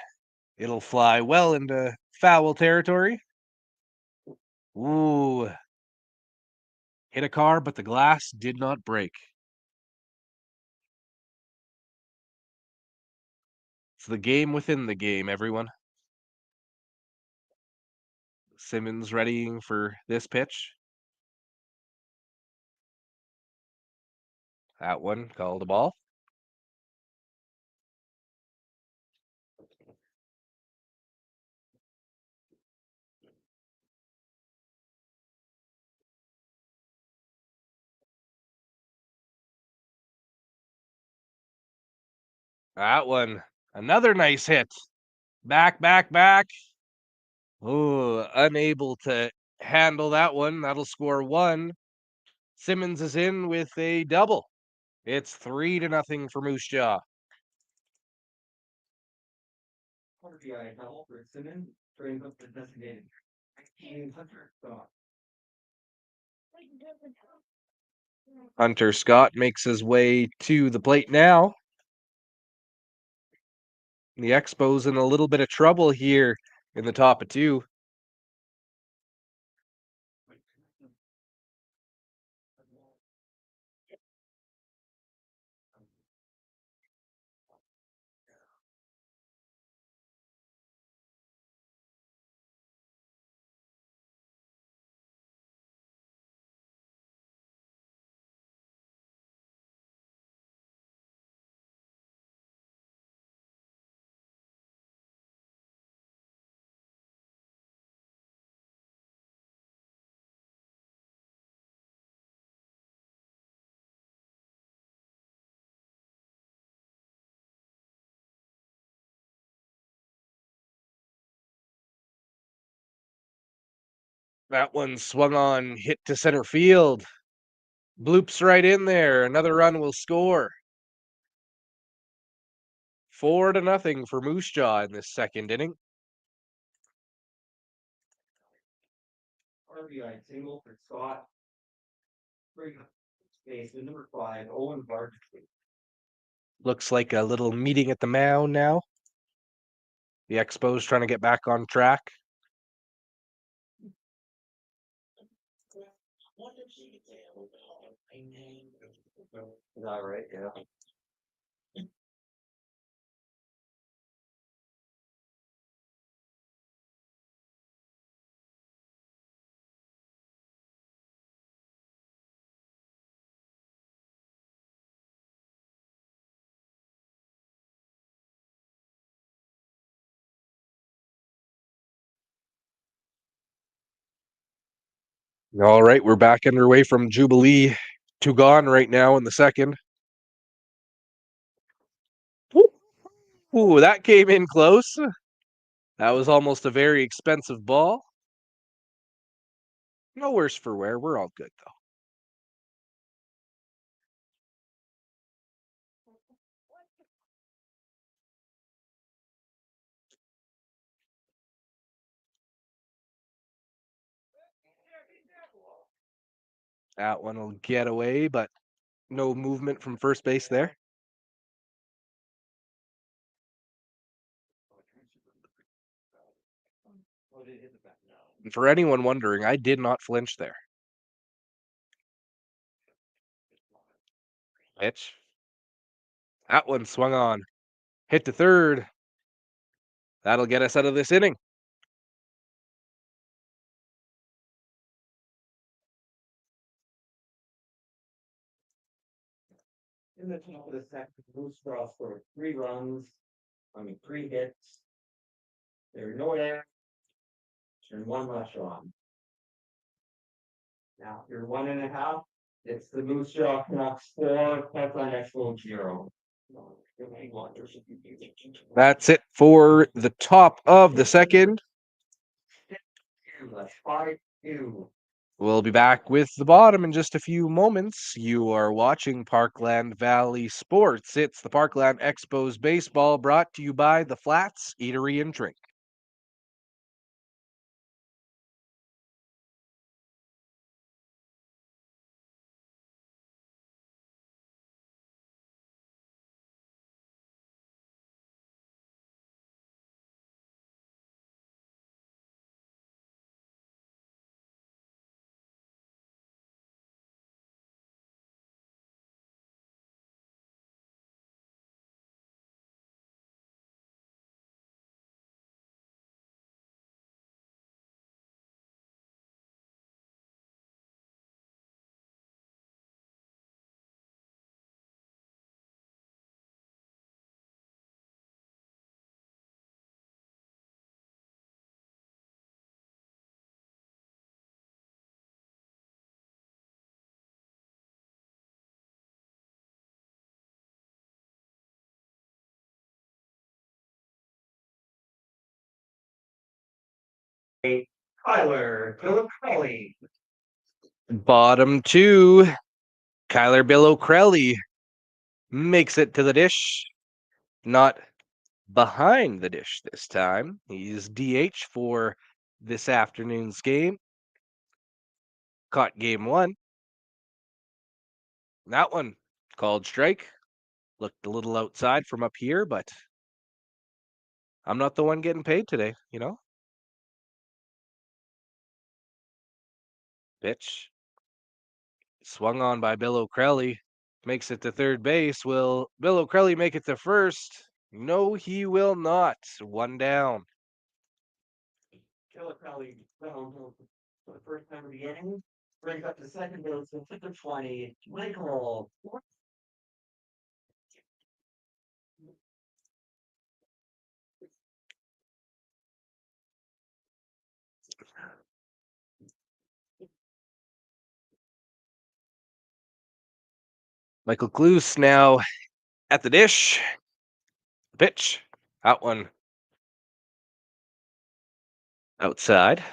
it'll fly well into foul territory. Ooh, Hit a car, but the glass did not break. It's the game within the game, everyone. Simmons readying for this pitch. That one called a ball. That one, another nice hit. Back, back, back. Oh, unable to handle that one. That'll score one. Simmons is in with a double. It's 3-0 for Moose Jaw. RBI double for Simmons, brings up the designated 1900 Scott. Hunter Scott makes his way to the plate now. The Expos in a little bit of trouble here in the top of two. That one swung on, hit to center field. Bloops right in there. Another run will score. 4-0 for Moose Jaw in this second inning. RBI single for Scott. Bring up space with number 5, Owen Barkley. Looks like a little meeting at the mound now. The Expos trying to get back on track. Is that right? Yeah. All right, we're back underway from Jubilee to gone right now in the second. Ooh, that came in close. That was almost a very expensive ball. No worse for wear. We're all good, though. That one will get away, but no movement from first base there. And for anyone wondering, I did not flinch there. Pitch. That one swung on. Hit to third. That'll get us out of this inning. In the top of the second, Moose Jaw scored 3 runs. 3 hits. There were no errors. And 1 rush on. Now, after 1.5, it's the Moose Jaw Canucks 4, Parkland Expos 0. That's it for the top of the second. That's 5-2. We'll be back with the bottom in just a few moments. You are watching Parkland Valley Sports. It's the Parkland Expos baseball brought to you by the Flats Eatery and Drink. Kyler Philip. Bottom two. Kyler Bill O'Crelly makes it to the dish. Not behind the dish this time. He's DH for this afternoon's game. Caught game one. That one called strike. Looked a little outside from up here, but I'm not the one getting paid today, you know? Pitch. Swung on by Bill O'Crelly. Makes it to third base. Will Bill O'Crelly make it to first? No, he will not. One down. Philip Kelly down for the first time of the inning. Brings up to second base and hit the 20. Michael. Michael Kloos now at the dish. Pitch. Out one. Outside.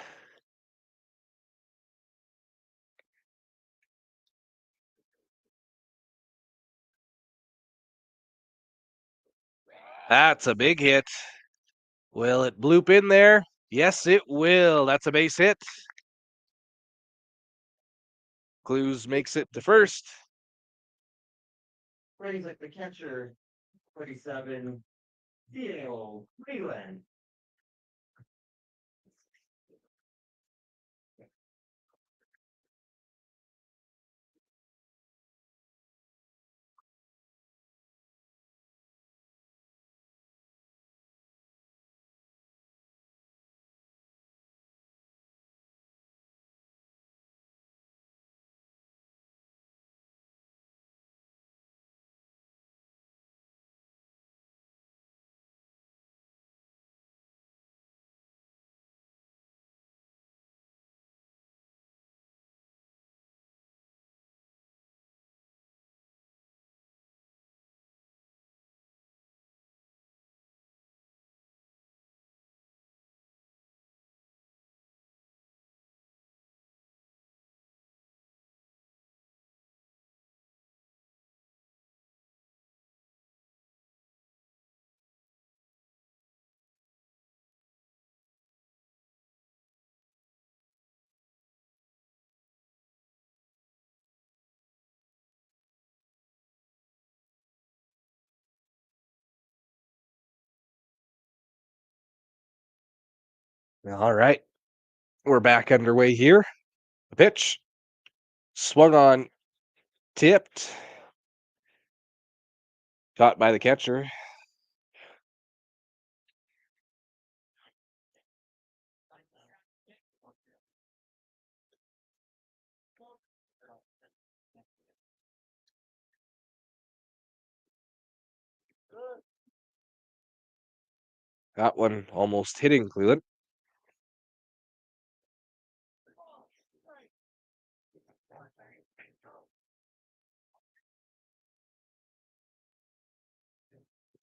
That's a big hit. Will it bloop in there? Yes, it will. That's a base hit. Clues makes it to first. Brings up the catcher. 47. Theo Freeland. All right. We're back underway here. A pitch. Swung on. Tipped. Caught by the catcher. That one almost hitting Cleveland.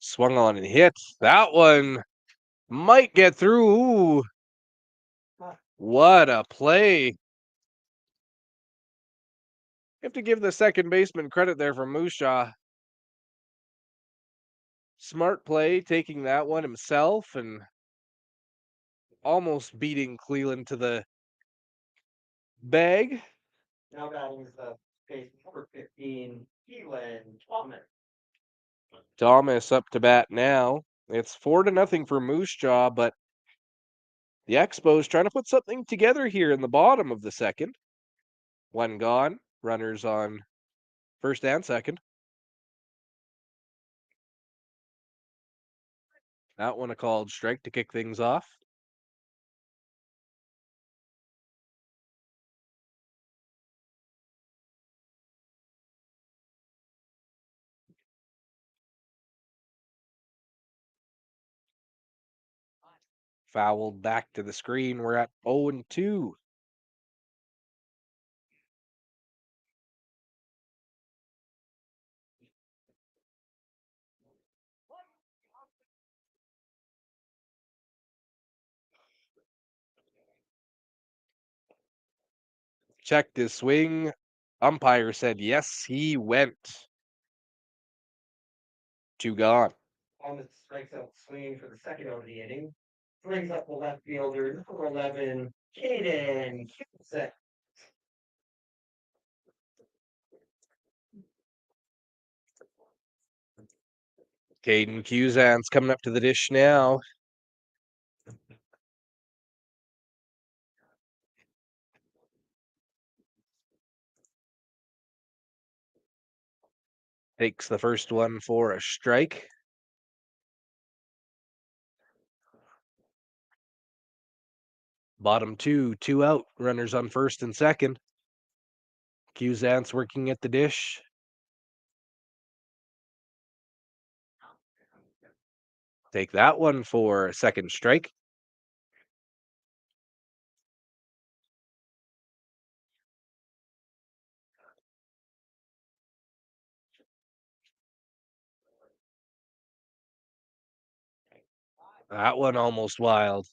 Swung on and hit. That one might get through. Ooh. What a play. You have to give the second baseman credit there from Moose Jaw. Smart play, taking that one himself and almost beating Cleveland to the bag. Now batting is the base number 15, Keelan Thomas. Thomas up to bat now. It's 4-0 for Moose Jaw, but the Expos trying to put something together here in the bottom of the second. One gone. Runners on first and second. That one a called strike to kick things off. Fouled back to the screen. We're at 0-2. checked his swing. Umpire said yes, he went. 2 gone. Thomas strikes out swinging for the second out of the inning. Brings up the left fielder, number 11, Caden Cusick. Caden Cusan's coming up to the dish now. Takes the first one for a strike. Bottom 2, 2 out. Runners on first and second. Cusan's working at the dish. Take that one for a second strike. That one almost wild.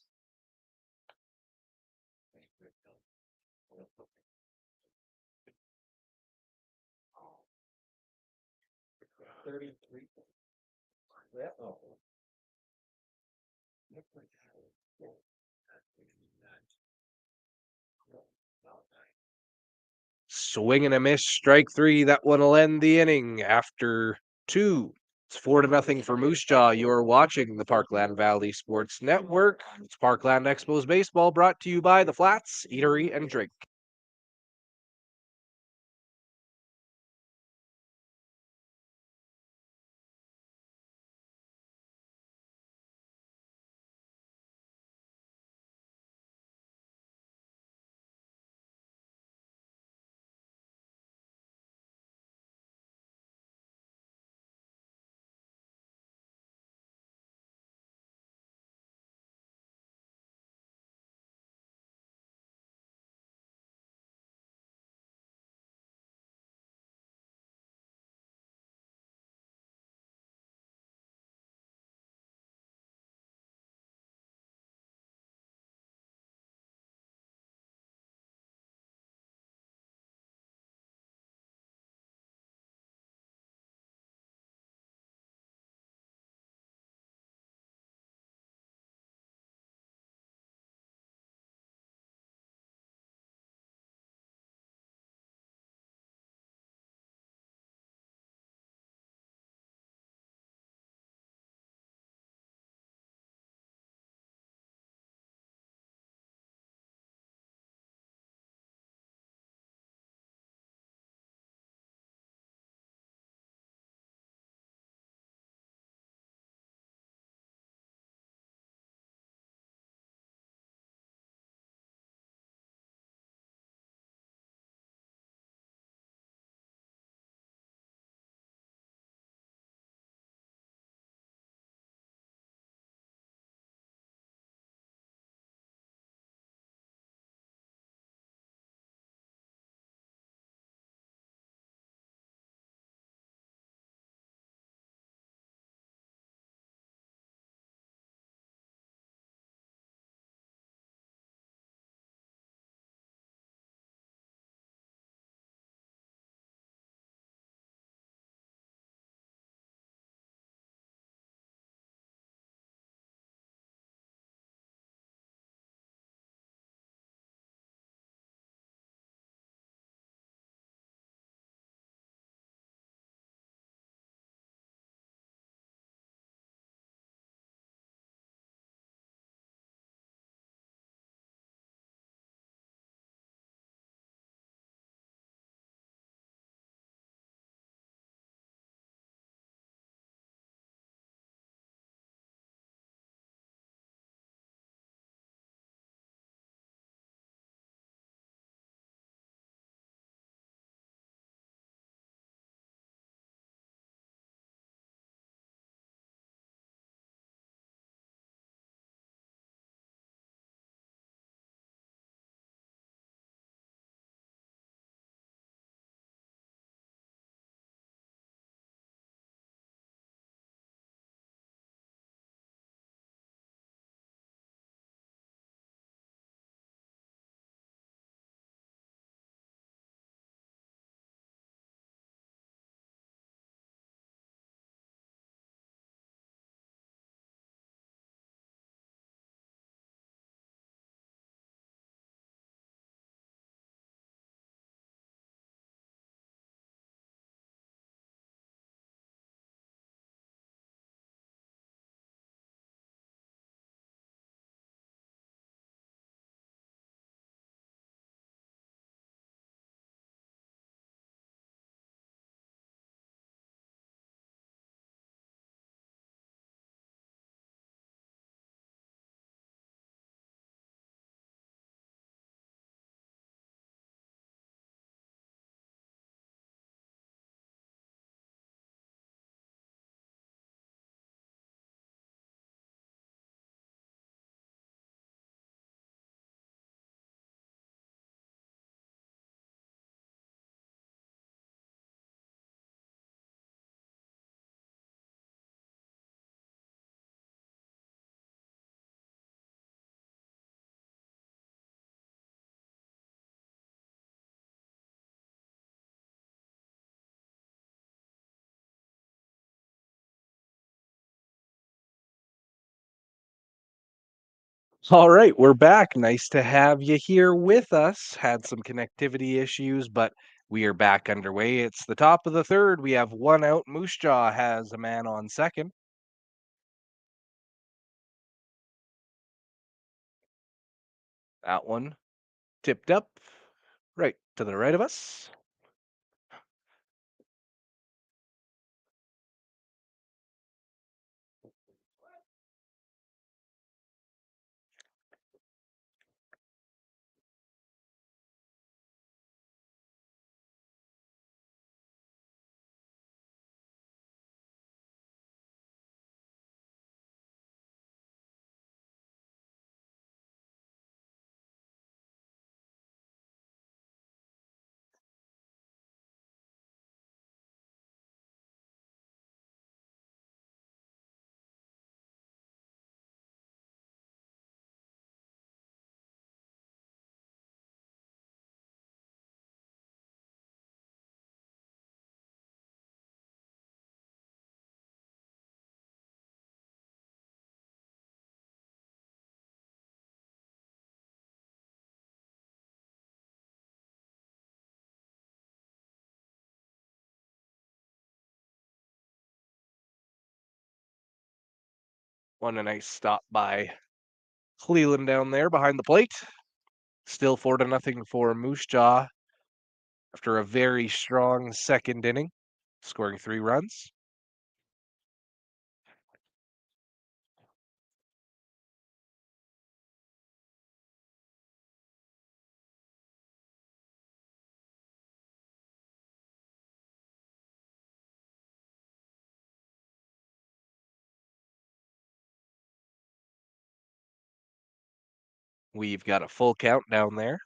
Swing and a miss, strike 3. That one will end the inning after 2. It's 4-0 for Moose Jaw. You're watching the Parkland Valley Sports Network. It's Parkland Expos Baseball brought to you by the Flats Eatery and Drink. All right, we're back. Nice to have you here with us. Had some connectivity issues, but we are back underway. It's the top of the third. We have one out. Moose Jaw has a man on second. That one tipped up right to the right of us. One a nice stop by Cleveland down there behind the plate. Still 4-0 for Moose Jaw after a very strong second inning, scoring 3 runs. We've got a full count down there.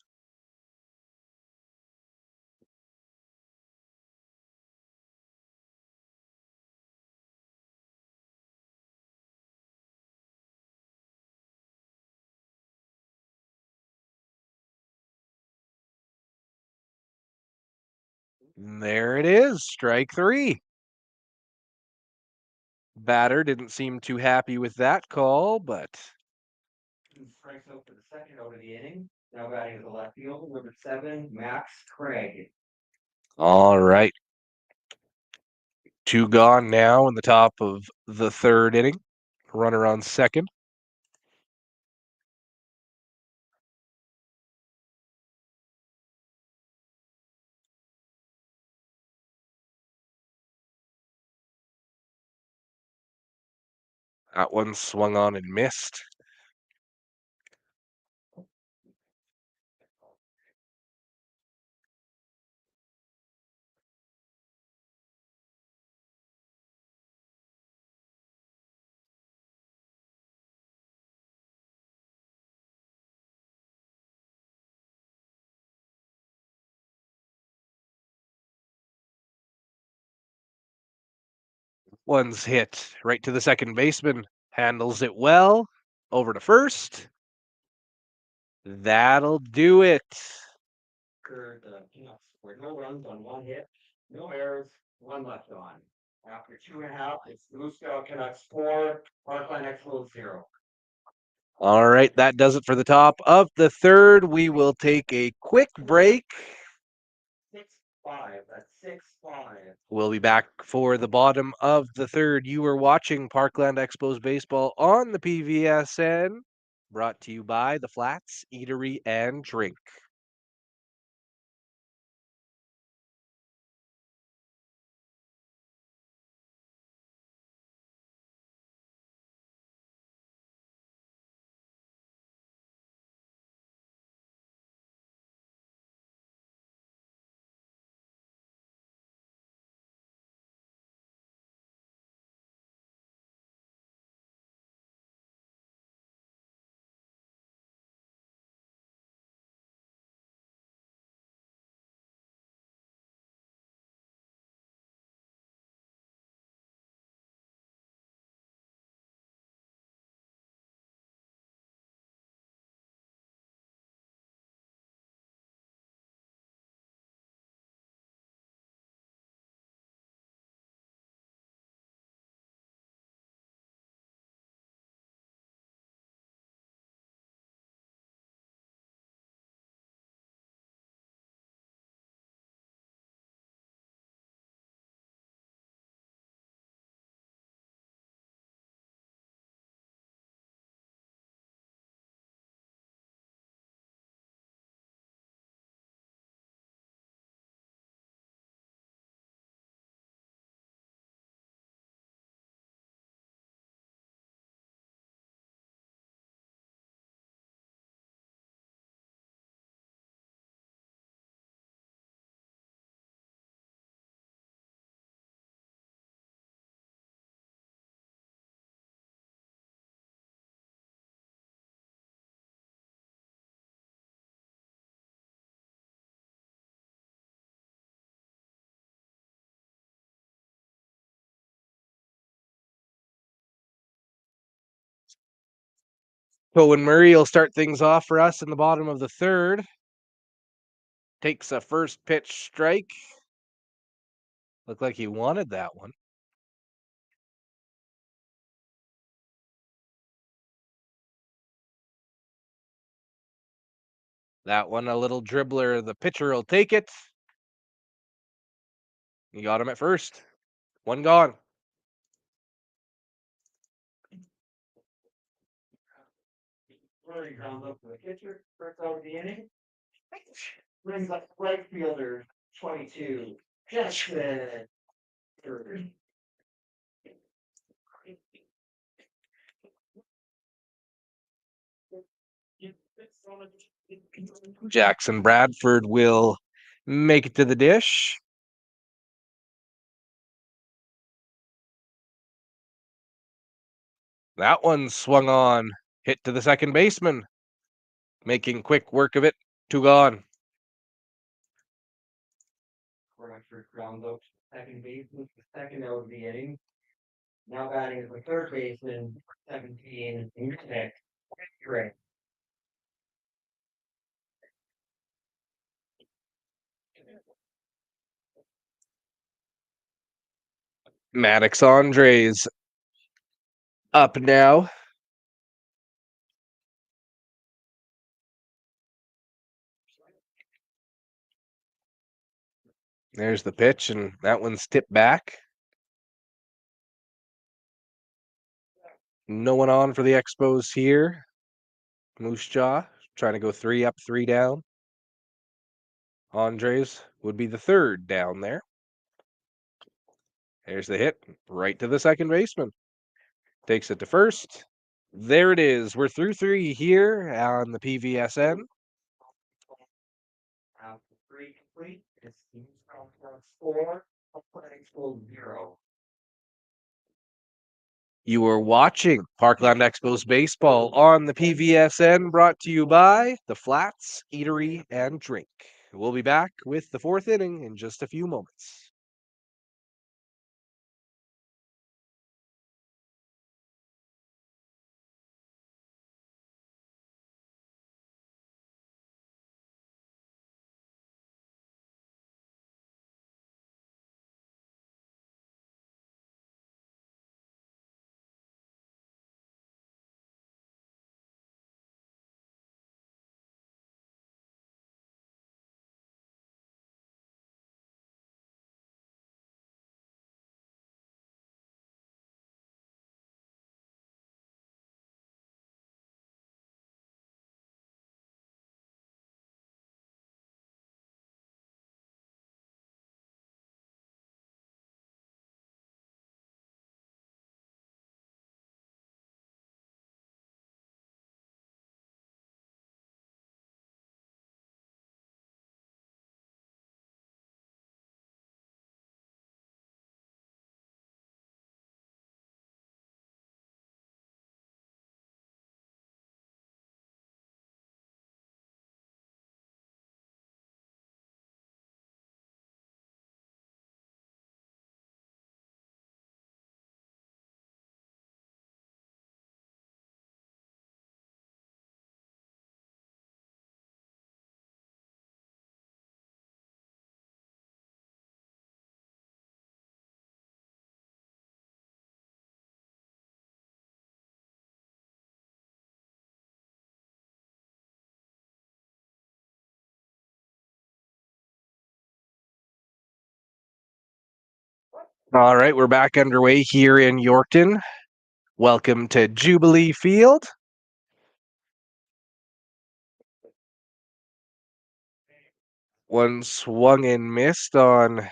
And there it is, strike 3. Batter didn't seem too happy with that call, but He strikes out for the second out of the inning. Now batting to the left field, number 7, Max Craig. all right. 2 gone now in the top of the third inning. Runner on second. That one swung on and missed. One's hit right to the second baseman. Handles it well. Over to first. That'll do it. The Canucks scored no runs on 1 hit, no errors, 1 left on. After 2.5, it's the Moose Jaw Canucks 4, Parkland Expos 0. All right, that does it for the top of the third. We will take a quick break. 6-5. That's 6-5. We'll be back for the bottom of the third. You are watching Parkland Expos baseball on the PVSN, brought to you by the Flats Eatery and Drink. Cohen Murray will start things off for us in the bottom of the third. Takes a first pitch strike. Looked like he wanted that one. That one, a little dribbler. The pitcher will take it. You got him at first. One gone. Running ground up to the pitcher, first out of the inning. Brings up right fielder, 22, Jackson. Third. Jackson Bradford will make it to the dish. That one swung on, hit to the second baseman, making quick work of it. Two gone. Bradford ground out to second baseman, the second out of the inning. Now batting is the third baseman, 17, Nick. Great. Maddox Andres up now. There's the pitch, and that one's tipped back. No one on for the Expos here. Moose Jaw trying to go 3 up, 3 down. Andres would be the third down there. There's the hit right to the second baseman. Takes it to first. There it is. We're through 3 here on the PVSN. Three complete. It's teams from 4, Parkland Expos 0. You are watching Parkland Expos baseball on the PVSN, brought to you by the Flats Eatery and Drink. We'll be back with the 4th inning in just a few moments. All right, we're back underway here in Yorkton. Welcome to Jubilee Field. One swung and missed on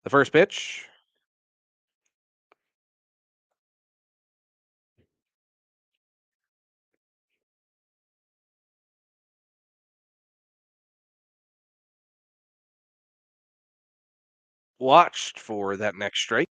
the first pitch. Watched for that next strike.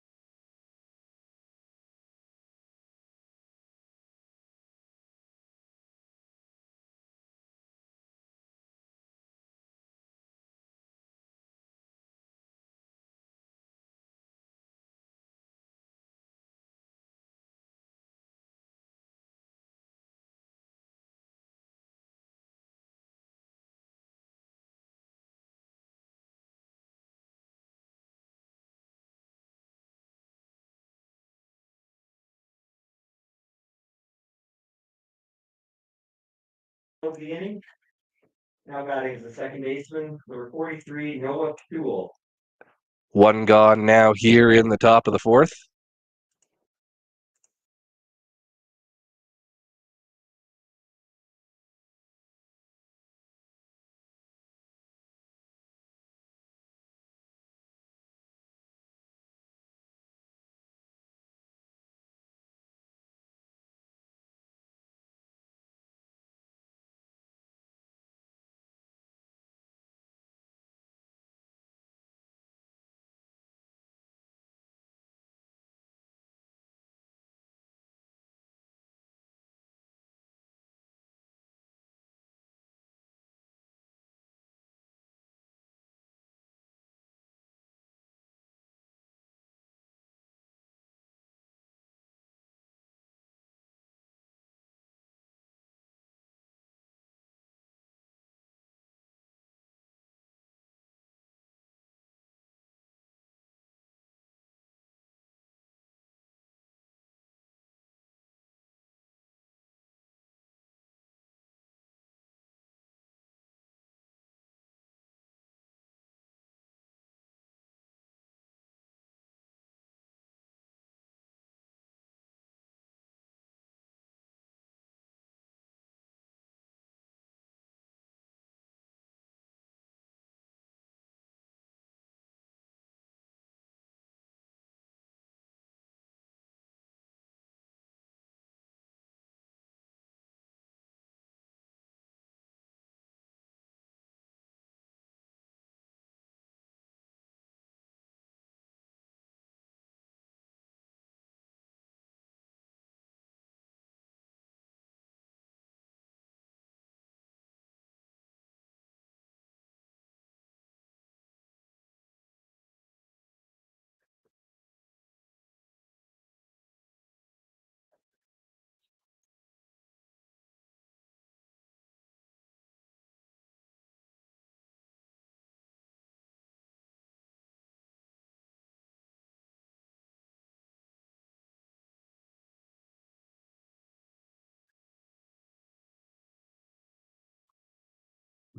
of the inning. Now batting is the second baseman, number 43, Noah Kuhl. One gone now here in the top of the fourth.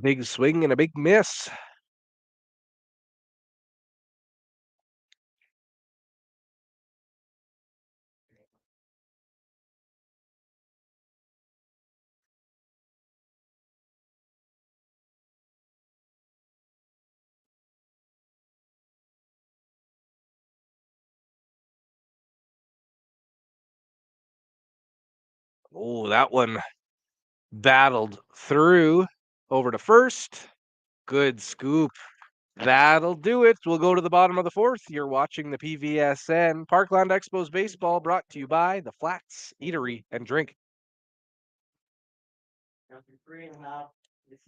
Big swing and a big miss. Oh, that one battled through over to first. Good scoop. That'll do it. We'll go to the bottom of the fourth. You're watching the PVSN Parkland Expos baseball, brought to you by the Flats Eatery and Drink. After 3.5, it's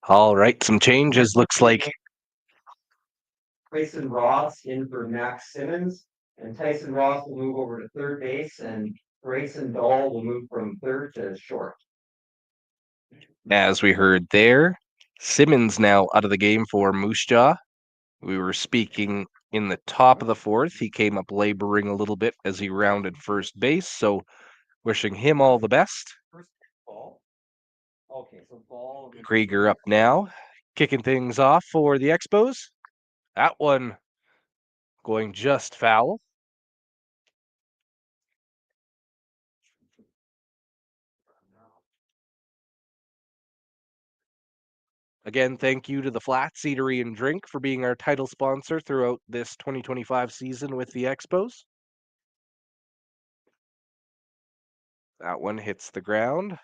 All right, some changes. Looks like Tyson Ross in for Max Simmons, and Tyson Ross will move over to third base, and Grayson Dahl will move from third to short. as we heard there, Simmons now out of the game for Moose Jaw. We were speaking in the top of the fourth. He came up laboring a little bit as he rounded first base, so wishing him all the best. First ball. Okay, so ball. Krieger up now, kicking things off for the Expos. That one going just foul. Again, thank you to the Flats Eatery and Drink for being our title sponsor throughout this 2025 season with the Expos. That one hits the ground.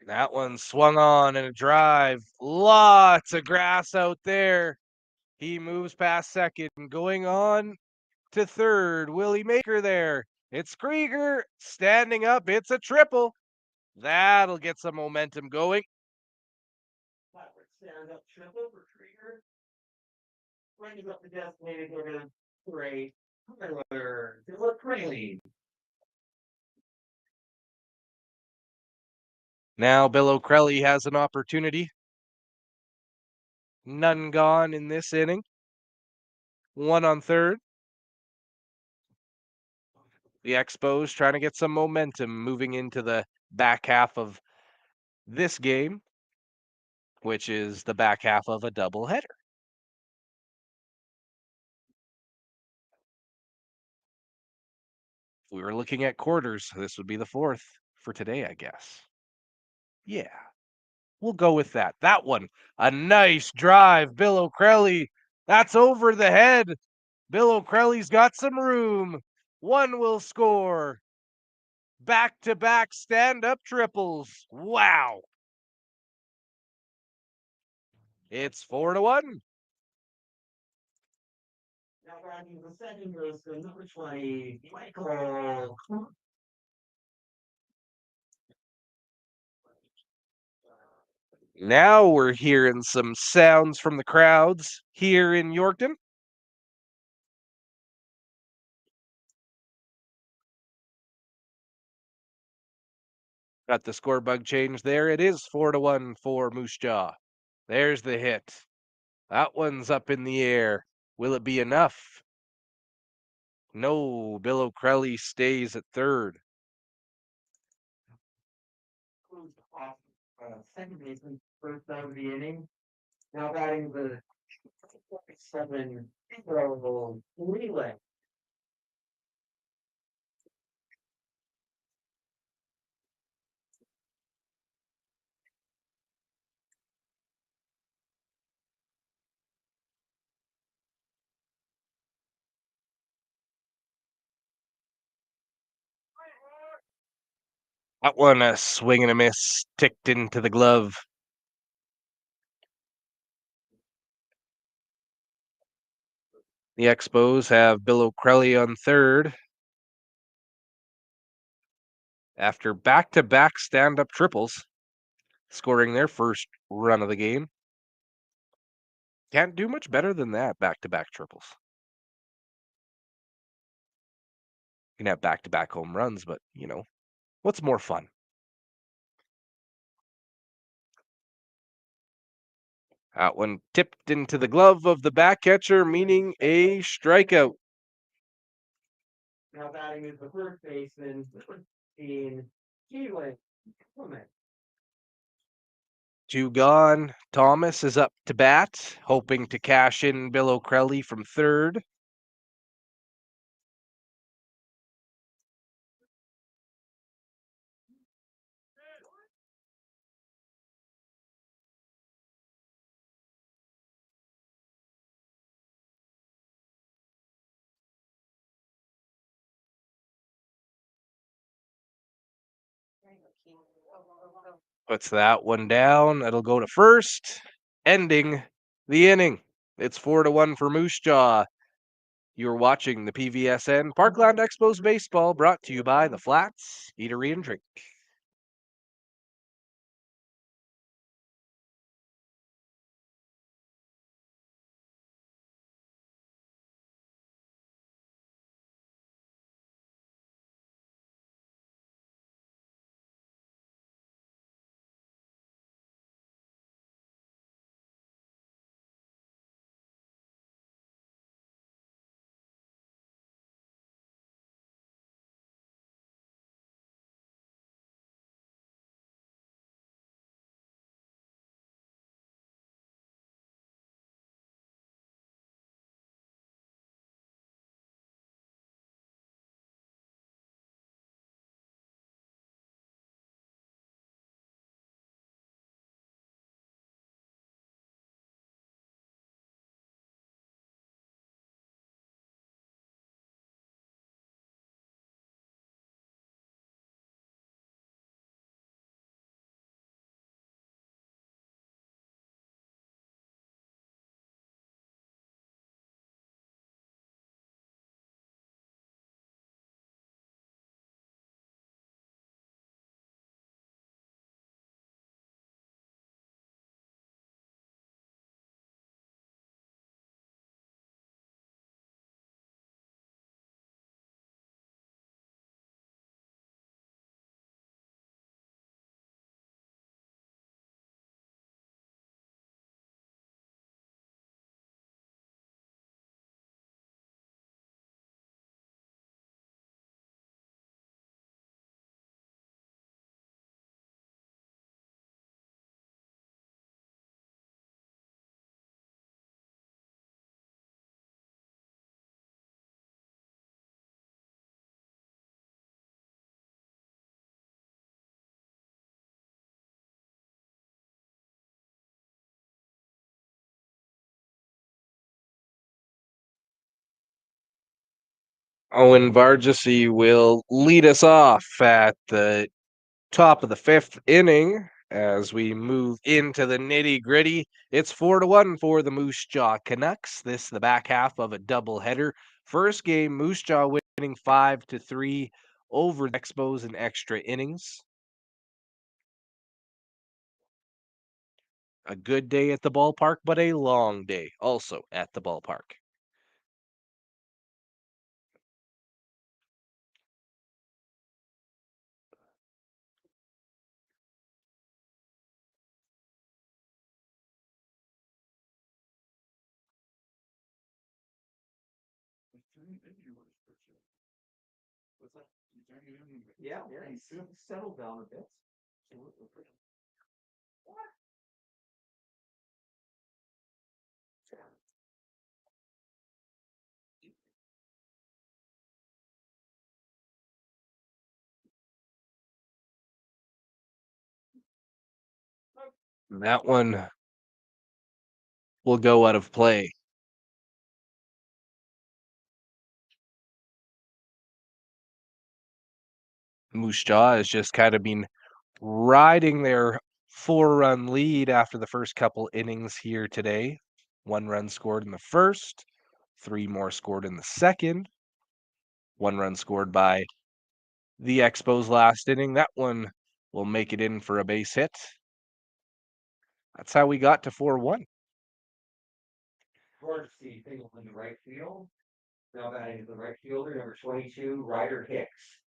That one swung on and a drive. Lots of grass out there. He moves past second, going on to third. Will he make her there? It's Krieger standing up. It's a triple. That'll get some momentum going. Backward stand up triple for Krieger. Brings up the designated hitter, Trey Tyler Crane. Now Bill O'Crelly has an opportunity. None gone in this inning. One on third. The Expos trying to get some momentum moving into the back half of this game, which is the back half of a doubleheader. If we were looking at quarters, this would be the fourth for today, I guess. Yeah, we'll go with that. That one, a nice drive, Bill O'Crelly. That's over the head. Bill O'Crelly's got some room. One will score. Back-to-back stand-up triples. Wow. It's 4-1. Now batting the second baseman, number 20, Michael. Now we're hearing some sounds from the crowds here in Yorkton. Got the score bug change there. It is 4-1 for Moose Jaw. There's the hit. That one's up in the air. Will it be enough? No, Bill O'Crelly stays at third. Second baseman, first out of the inning. Now batting the 7, Relay. That one, a swing and a miss, ticked into the glove. The Expos have Bill O'Crelly on third. After back-to-back stand-up triples, scoring their first run of the game. Can't do much better than that, back-to-back triples. You can have back-to-back home runs, but, what's more fun? That one tipped into the glove of the back catcher, meaning a strikeout. Now batting is the first baseman, 15, Keelan. 2 gone. Thomas is up to bat, hoping to cash in Bill O'Crelly from third. Puts that one down. It'll go to first, ending the inning. It's 4-1 for Moose Jaw. You're watching the PVSN Parkland Expos Baseball, brought to you by the Flats Eatery and Drink. Owen Vargasy will lead us off at the top of the 5th inning as we move into the nitty-gritty. It's 4-1 for the Moose Jaw Canucks. This the back half of a doubleheader. First game, Moose Jaw winning 5-3 over the Expos in extra innings. A good day at the ballpark, but a long day also at the ballpark. Yeah, he's settled down a bit. That one will go out of play. Moose Jaw has just kind of been riding their 4-run lead after the first couple innings here today. 1 run scored in the first, 3 more scored in the second. 1 run scored by the Expos last inning. That one will make it in for a base hit. That's how we got to 4-1. Vargasy single in the right field. Now batting to the right fielder, number 22, Ryder Hicks.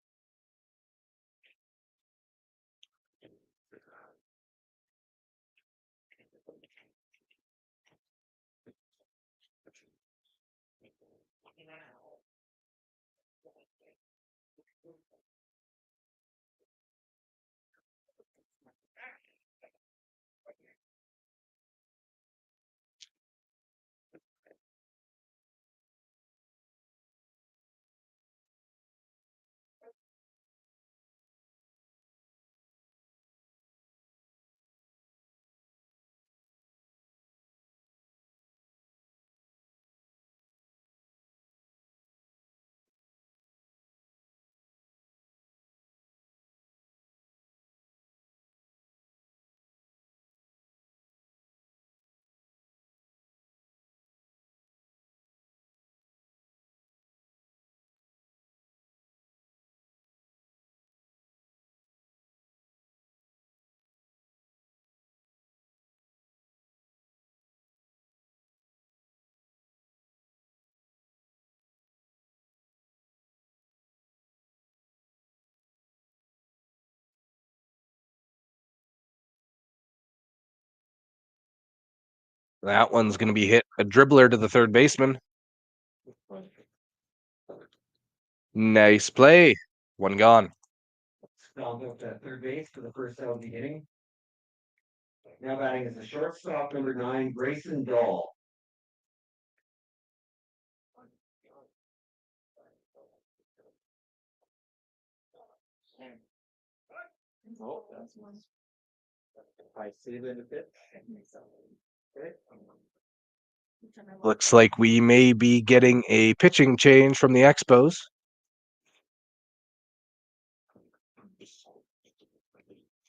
That one's going to be hit a dribbler to the third baseman. Nice play. One gone. Fouled up at third base for the first out of the inning. Now batting is the shortstop, number 9, Grayson Dahl. Oh, that's one. I save it a bit. Okay. Looks like we may be getting a pitching change from the Expos.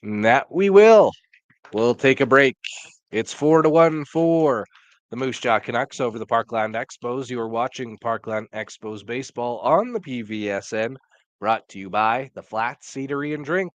And that we will. We'll take a break. It's 4-1 for the Moose Jaw Canucks over the Parkland Expos. You are watching Parkland Expos baseball on the PVSN, brought to you by the Flats Eatery and Drink.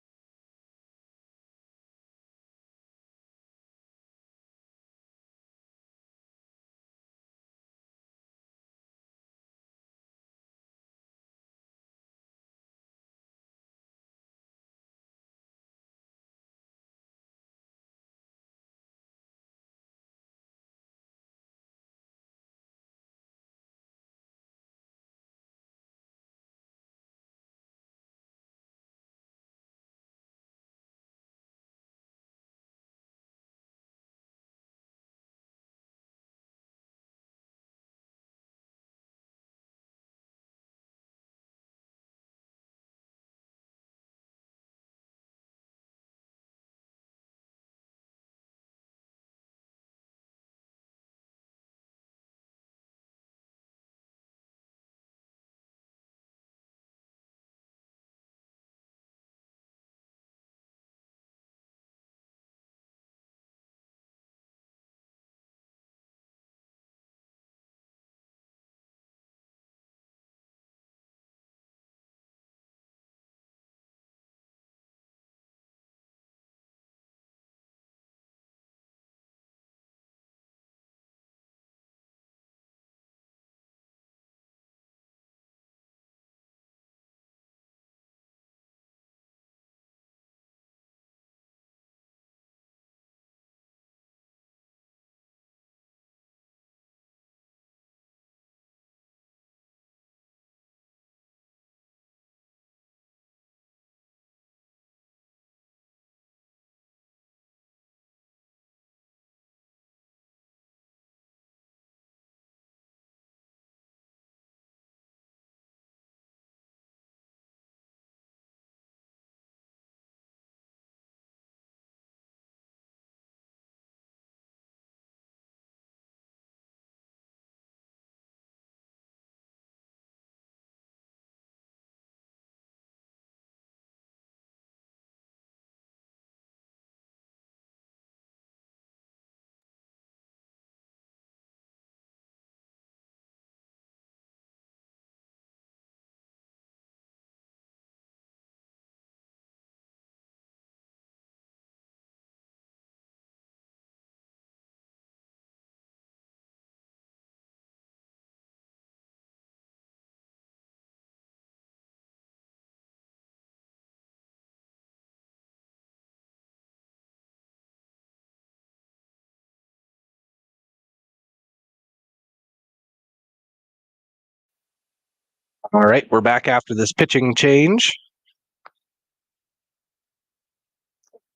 All right, we're back after this pitching change.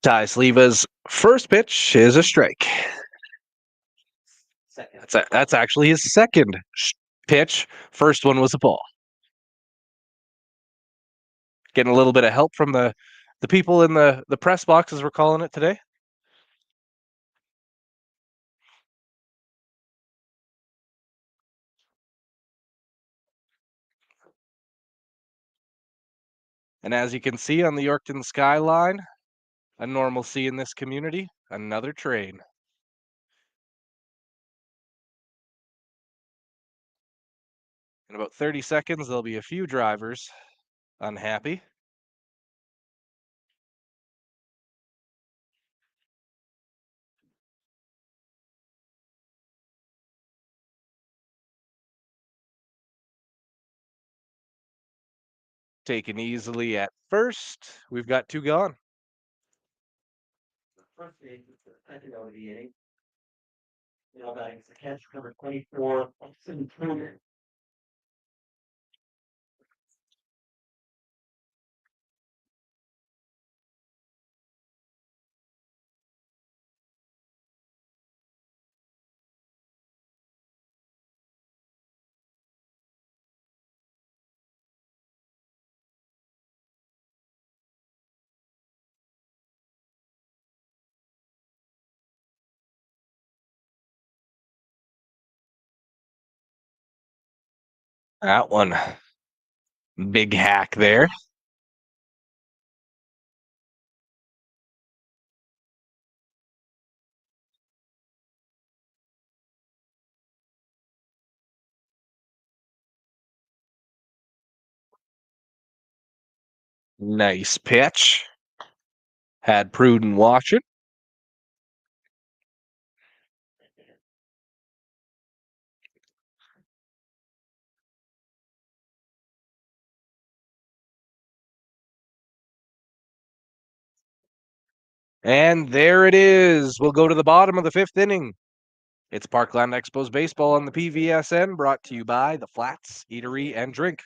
Ty Sleeva's first pitch is a strike. That's actually his second pitch. First one was a ball. Getting a little bit of help from the people in the press box, as we're calling it today. And as you can see on the Yorkton skyline, a normalcy in this community, another train. In about 30 seconds, there'll be a few drivers unhappy. Taken easily at first. We've got two gone. First base is the second out of the inning. that is the catch number 24, Austin Turner. That one. Big hack there. Nice pitch. Had Pruden watching. And there it is. We'll go to the bottom of the fifth inning. It's Parkland Expos Baseball on the PVSN, brought to you by the Flats Eatery and Drink.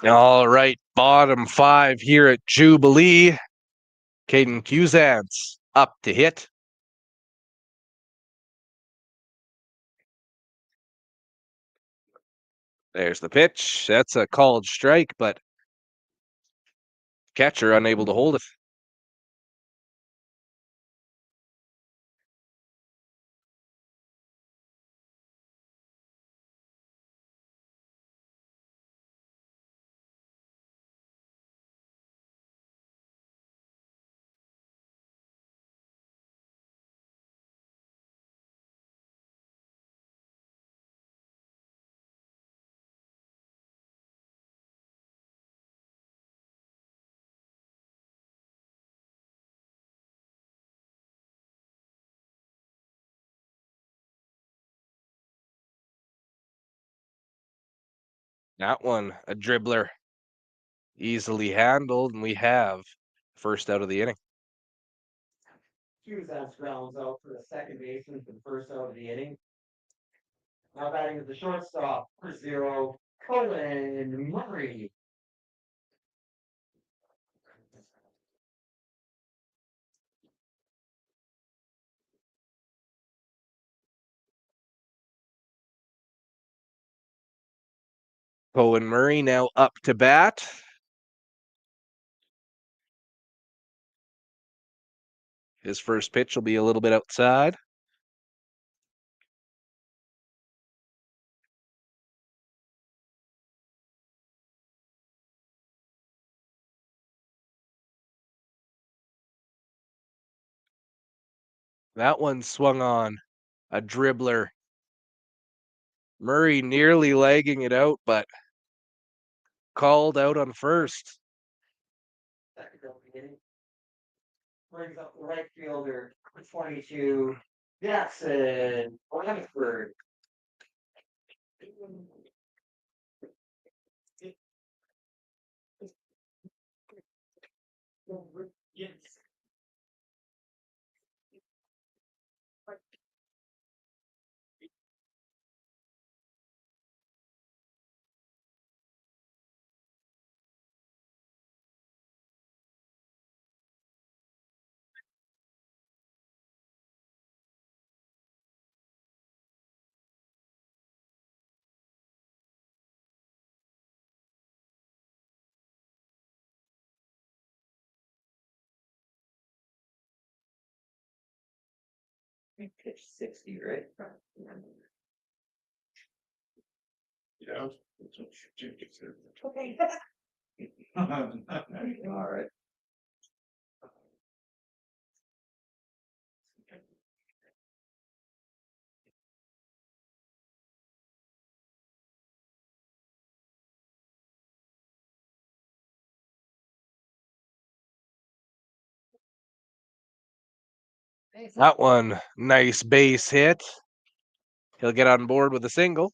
All right, bottom five here at Jubilee. Caden Cusance up to hit. There's the pitch. That's a called strike, but catcher unable to hold it. That one, a dribbler, easily handled, and we have first out of the inning. Hughes on grounds out for the second baseman for the first out of the inning. Now batting is the shortstop for 0, Colin Murray. Owen Murray now up to bat. His first pitch will be a little bit outside. That one swung on. A dribbler. Murray nearly legging it out, but called out on first. Second out of the inning. Brings up the right fielder, 22, Jackson Lansford. Yes. Pitch 60, right? Yeah. Okay. All right. That one, nice base hit. He'll get on board with a single.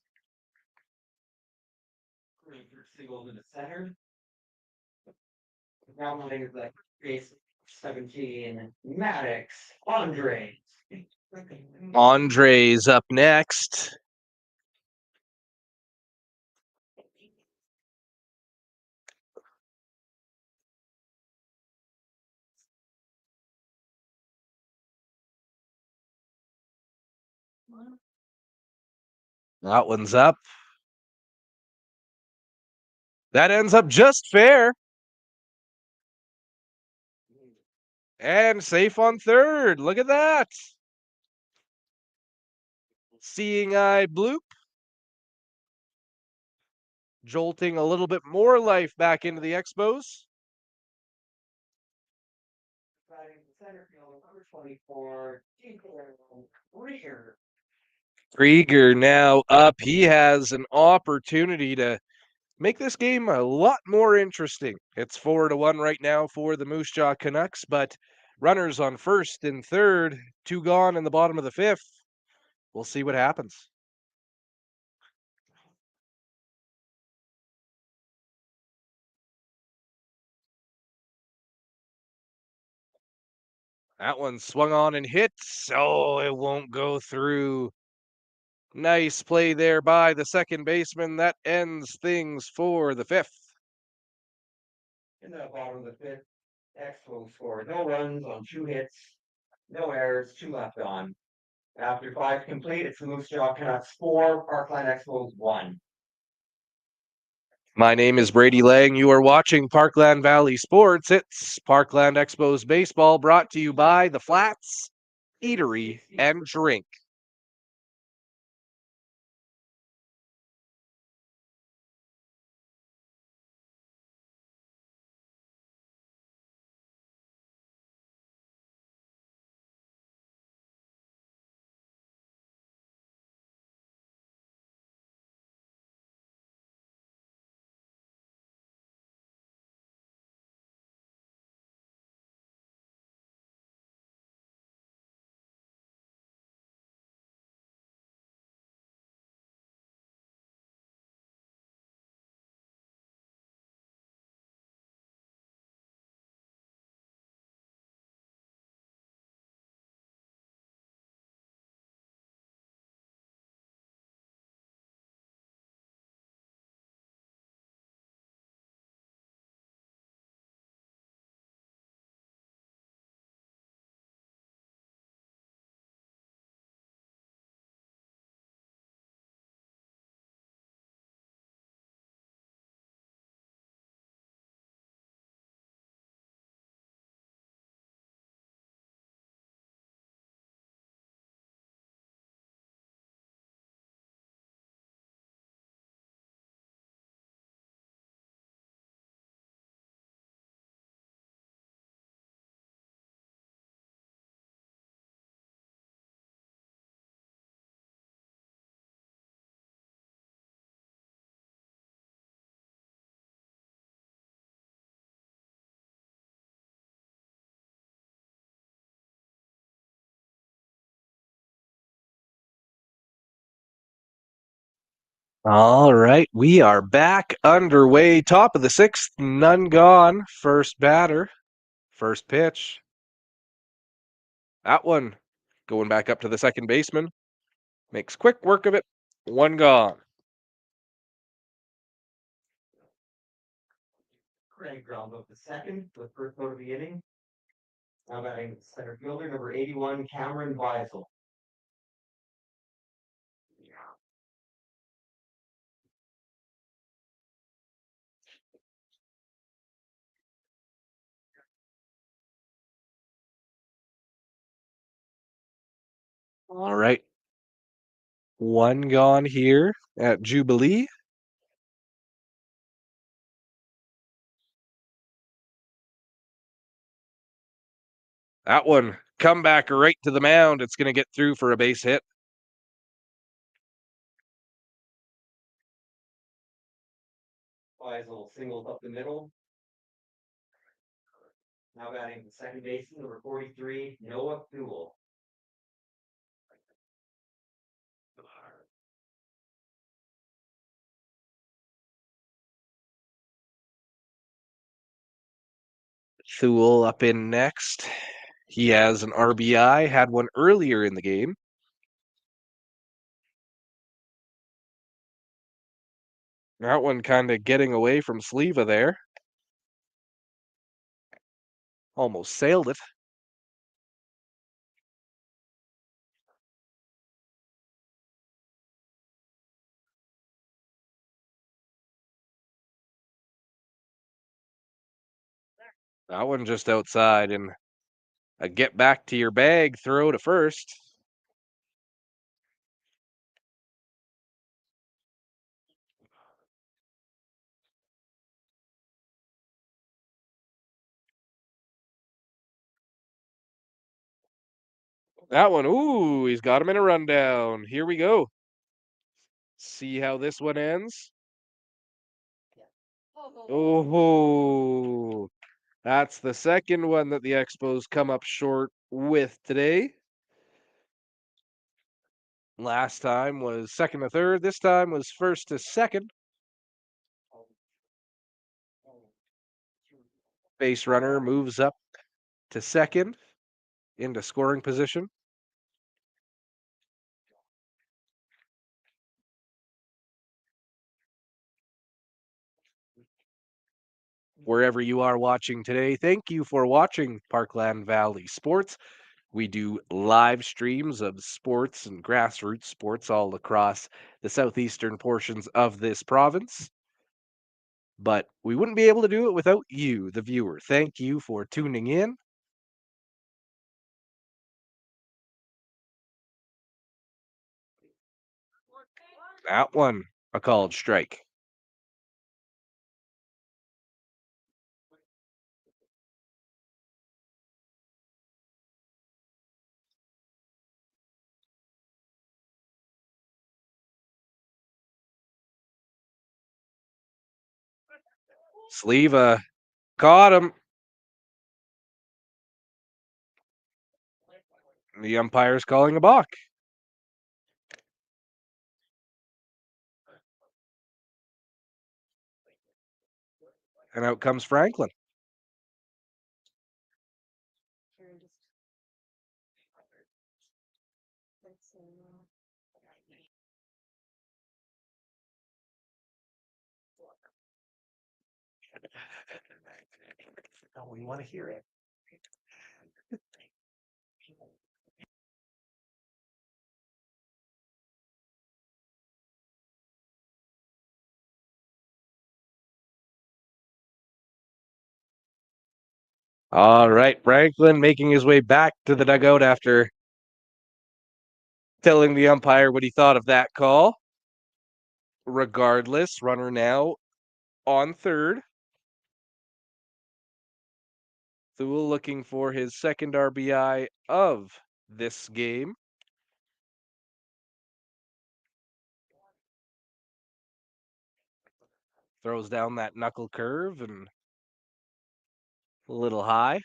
Single to the center. Now moving to the base 17, Maddox Andres. Andres up next. That one's up. That ends up just fair. And safe on third. Look at that. Seeing eye bloop. Jolting a little bit more life back into the Expos. Center field, number 24, Krieger. Krieger now up. He has an opportunity to make this game a lot more interesting. It's 4-1 right now for the Moose Jaw Canucks, but runners on first and third, 2 gone in the bottom of the 5th. We'll see what happens. That one swung on and hit, so it won't go through. Nice play there by the second baseman. That ends things for the 5th. In the bottom of the 5th, Expos scored no runs on 2 hits, no errors, 2 left on. After 5 complete, it's the Moose Jaw Canucks 4, Parkland Expos 1. My name is Brady Lang. You are watching Parkland Valley Sports. It's Parkland Expos Baseball, brought to you by The Flats Eatery and Drink. All right, we are back underway. Top of the sixth, none gone. First batter, first pitch. That one going back up to the second baseman. Makes quick work of it. One gone. Craig ground out the second, the first out of the inning. Now batting center fielder number 81, Cameron Weisel. All right. One gone here at Jubilee. That one come back right to the mound. It's going to get through for a base hit. Weisel singles up the middle. Now batting the second baseman, number 43, Noah Thule. Thule up in next. He has an RBI, had one earlier in the game. That one kind of getting away from Sleva there. Almost sailed it. That one just outside, and a get back to your bag throw to first. That one, ooh, he's got him in a rundown. Here we go. See how this one ends. Oh, that's the second one that the Expos come up short with today. Last time was second to third. This time was first to second. Base runner moves up to second into scoring position. Wherever you are watching today, thank you for watching Parkland Valley Sports. We do live streams of sports and grassroots sports all across the southeastern portions of this province. But we wouldn't be able to do it without you, the viewer. Thank you for tuning in. That one, a called strike. Sleva caught him. The umpire's calling a balk. And out comes Franklin. Oh, we want to hear it. All right, Franklin making his way back to the dugout after telling the umpire what he thought of that call. Regardless, runner now on third. Thule looking for his second RBI of this game. Throws down that knuckle curve and a little high.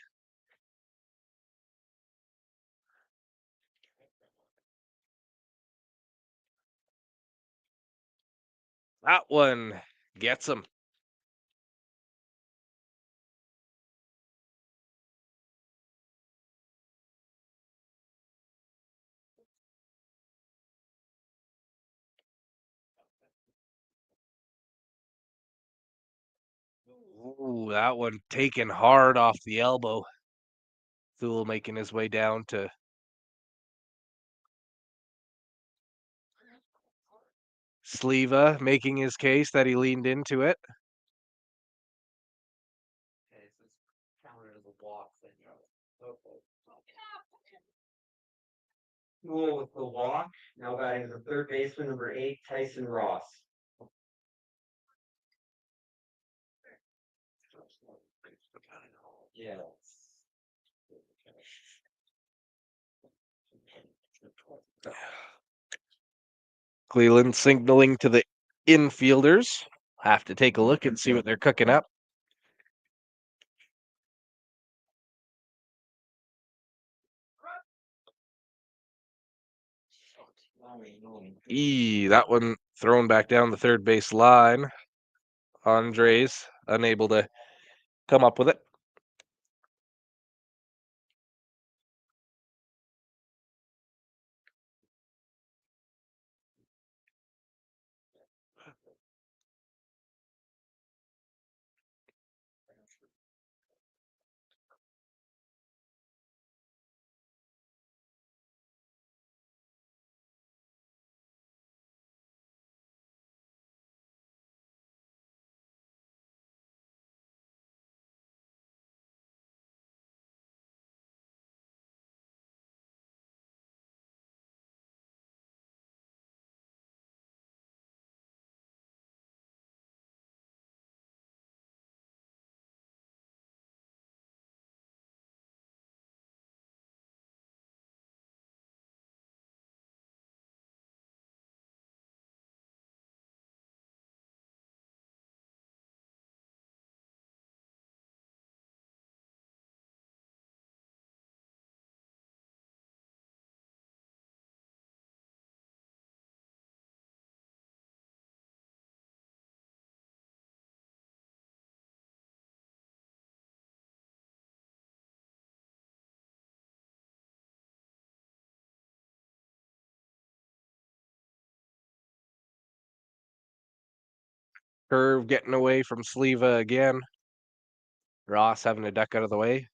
That one gets him. Ooh, that one taken hard off the elbow. Thule making his way down to Sleva, making his case that he leaned into it. Okay, so it's counted as a walk then. Okay. Cool with the walk. Now batting the third baseman, number 8, Tyson Ross. Yeah. Cleveland signaling to the infielders. Have to take a look and see what they're cooking up. That one thrown back down the third base line. Andres unable to come up with it. Curve getting away from Sleva again. Ross having to duck out of the way.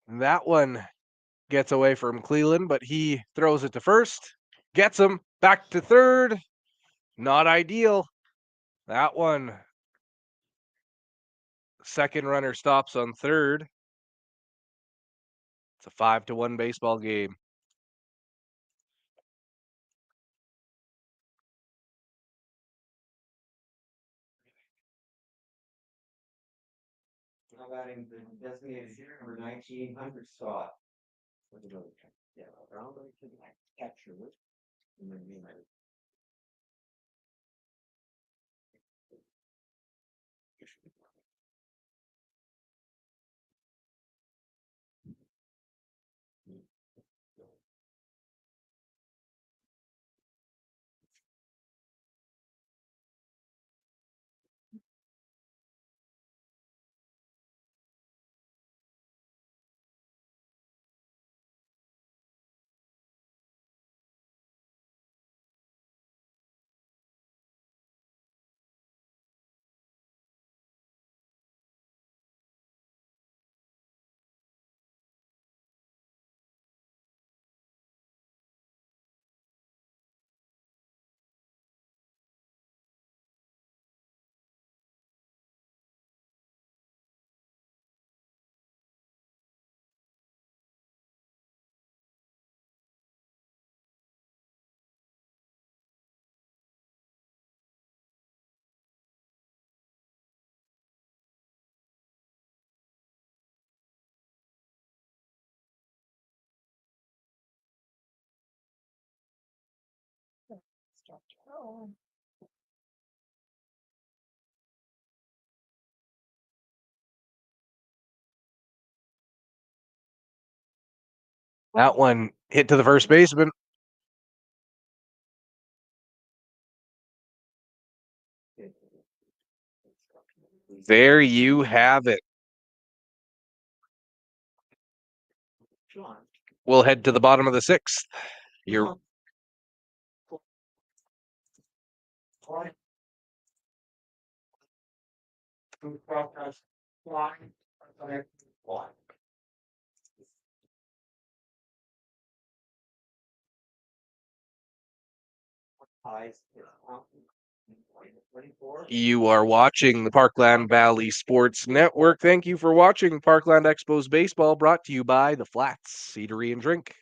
That one gets away from Cleveland, but he throws it to first. Gets him back to third. Not ideal. That one. Second runner stops on third. It's a 5-1 baseball game. Now batting the designated hitter, number 19, Hunter Scott. Yeah, around to capture it. And then we might. That one hit to the first baseman. There you have it. We'll head to the bottom of the sixth. You're You are watching the Parkland Valley Sports Network. Thank you for watching Parkland Expos Baseball, brought to you by the Flats Eatery and Drink.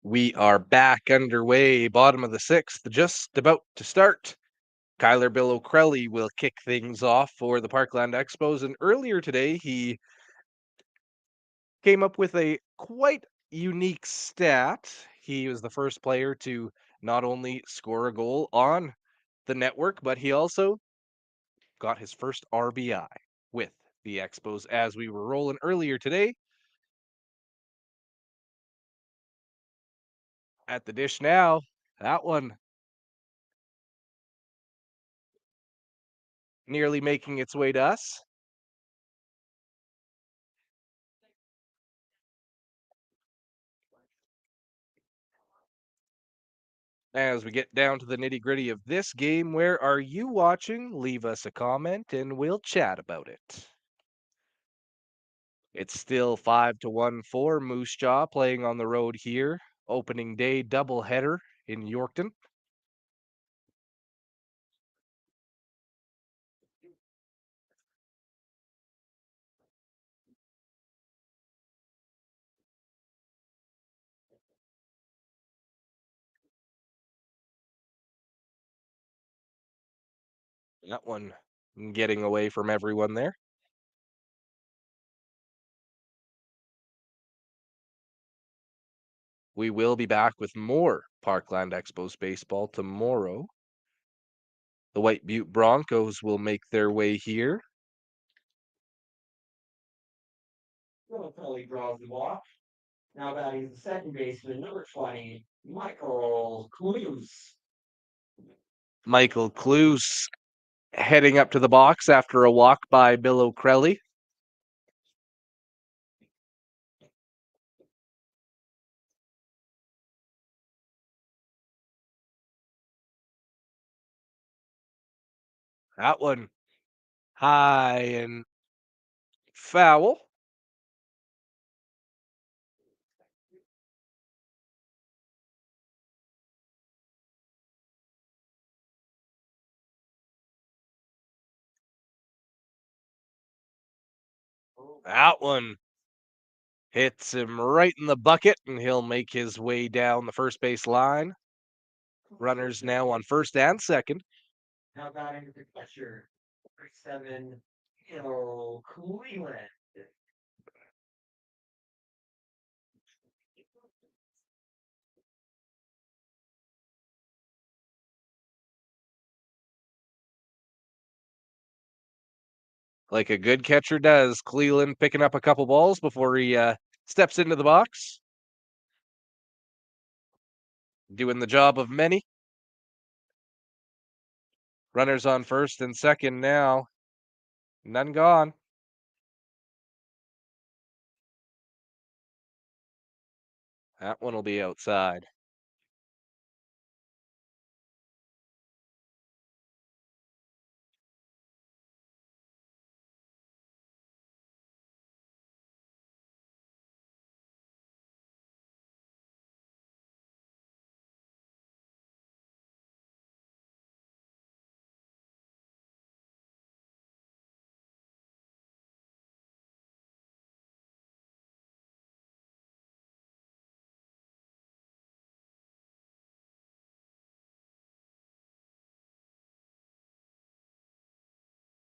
We are back underway, bottom of the sixth, just about to start. Kyler Bill O'Crelly will kick things off for the Parkland Expos, and earlier today he came up with a quite unique stat. He was the first player to not only score a goal on the network, but he also got his first RBI with the Expos as we were rolling earlier today. At the dish now, that one nearly making its way to us. As we get down to the nitty gritty of this game, where are you watching? Leave us a comment and we'll chat about it. It's still 5-1 for Moose Jaw playing on the road here. Opening day doubleheader in Yorkton. That one getting away from everyone there. We will be back with more Parkland Expos baseball tomorrow. The White Butte Broncos will make their way here. Kelly draws the walk. Now batting the second baseman, number 20, Michael Clues. Michael Clues heading up to the box after a walk by Bill O'Crelly. That one high and foul. That one hits him right in the bucket, and he'll make his way down the first base line. Runners now on first and second. Now batting the catcher, number 7, Hill Cleveland. like a good catcher does. Cleveland picking up a couple balls before he steps into the box. Doing the job of many. Runners on first and second now. None gone. That one will be outside.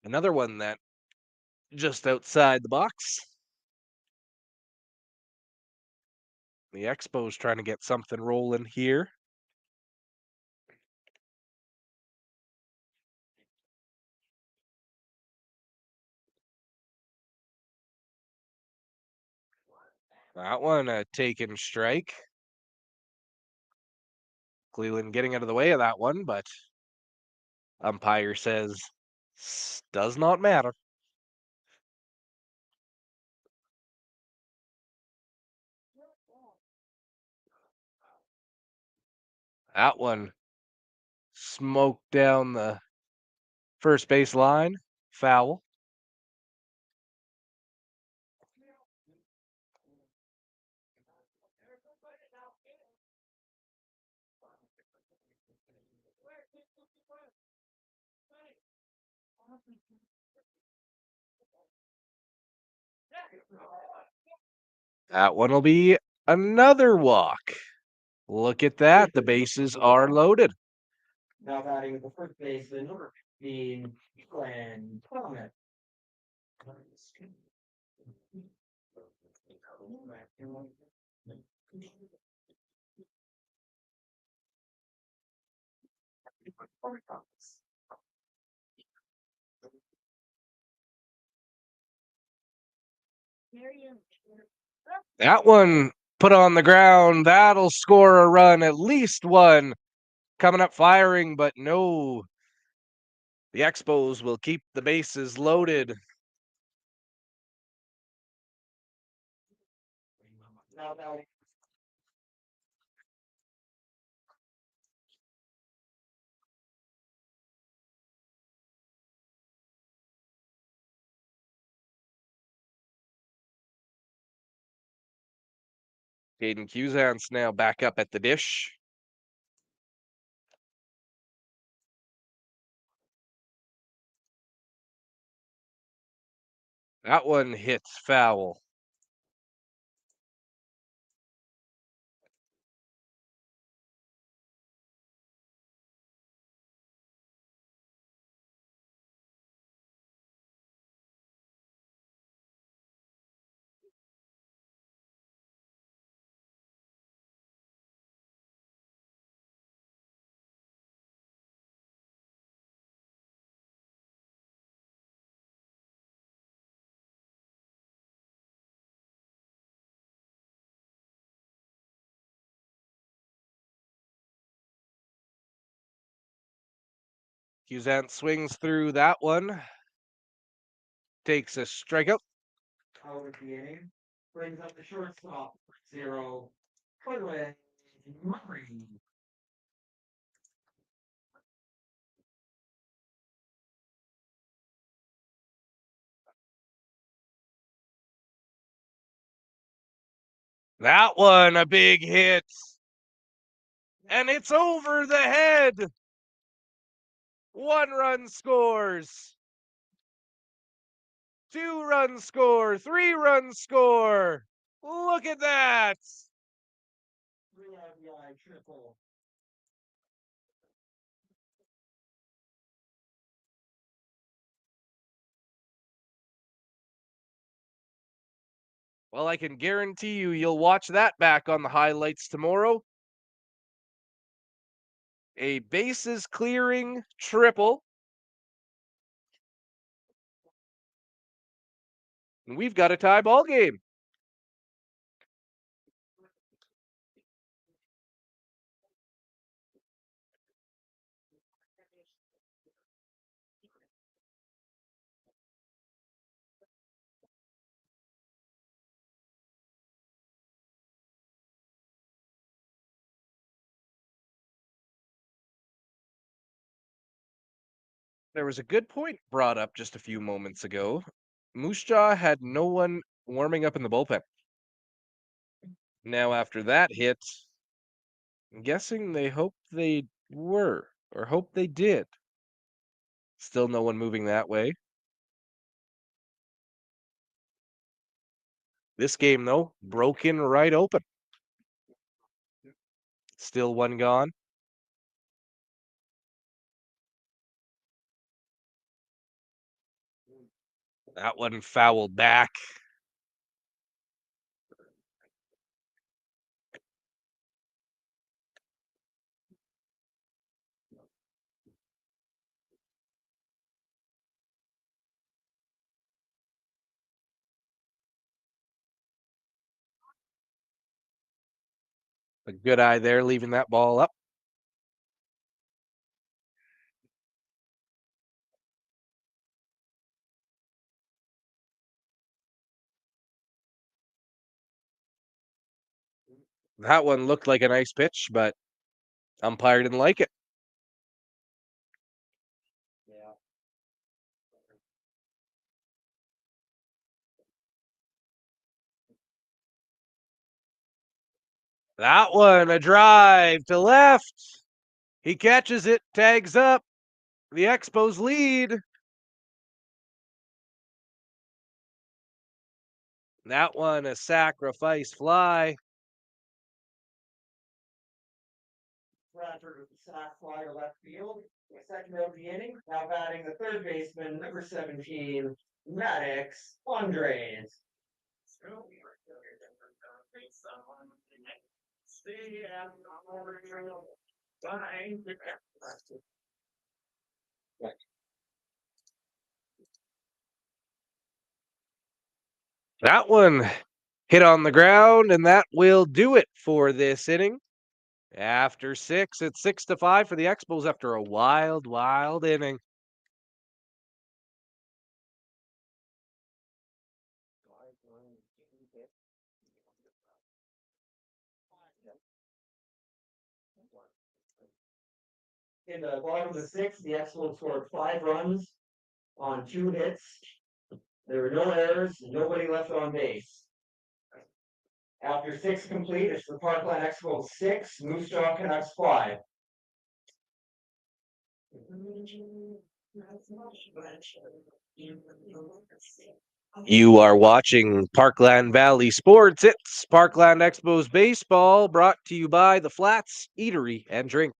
Another one that just outside the box. The Expos trying to get something rolling here. That one a taken strike. Cleveland getting out of the way of that one, but umpire says does not matter. That one smoked down the first base line. Foul. That one will be another walk. Look at that. The bases are loaded. Now batting with the first baseman, number 15, Glenn Clement. That one put on the ground. That'll score a run, at least one. Coming up firing, but no. The Expos will keep the bases loaded. Now batting. Caden Cusance now back up at the dish. That one hits foul. Cusance swings through that one. Takes a strikeout. Out of the inning. Brings up the shortstop. 0. Conway Murray. That one a big hit. And it's over the head. 1 run scores. 2 run score. 3 run score. Look at that. 3 RBI triple. Well, I can guarantee you'll watch that back on the highlights tomorrow. A bases clearing triple. And we've got a tie ball game. There was a good point brought up just a few moments ago. Moose Jaw had no one warming up in the bullpen. Now, after that hit, I'm guessing they hope they were, or hope they did. Still no one moving that way. This game, though, broken right open. Still one gone. That one fouled back. A good eye there, leaving that ball up. That one looked like a nice pitch, but umpire didn't like it. That one, a drive to left. He catches it, tags up. The Expos lead. That one, a sacrifice fly. Bradford with the sac fly to left field. Second out of the inning. Now batting the third baseman, number 17, Maddox Andres. That one hit on the ground, and that will do it for this inning. After 6, it's 6-5 for the Expos after a wild, wild inning. In the bottom of the sixth, the Expos scored 5 runs on 2 hits. There were no errors, nobody left on base. After 6 complete, it's the Parkland Expos 6, Moose Jaw Canucks 5. You are watching Parkland Valley Sports. It's Parkland Expos Baseball, brought to you by the Flats Eatery and Drink.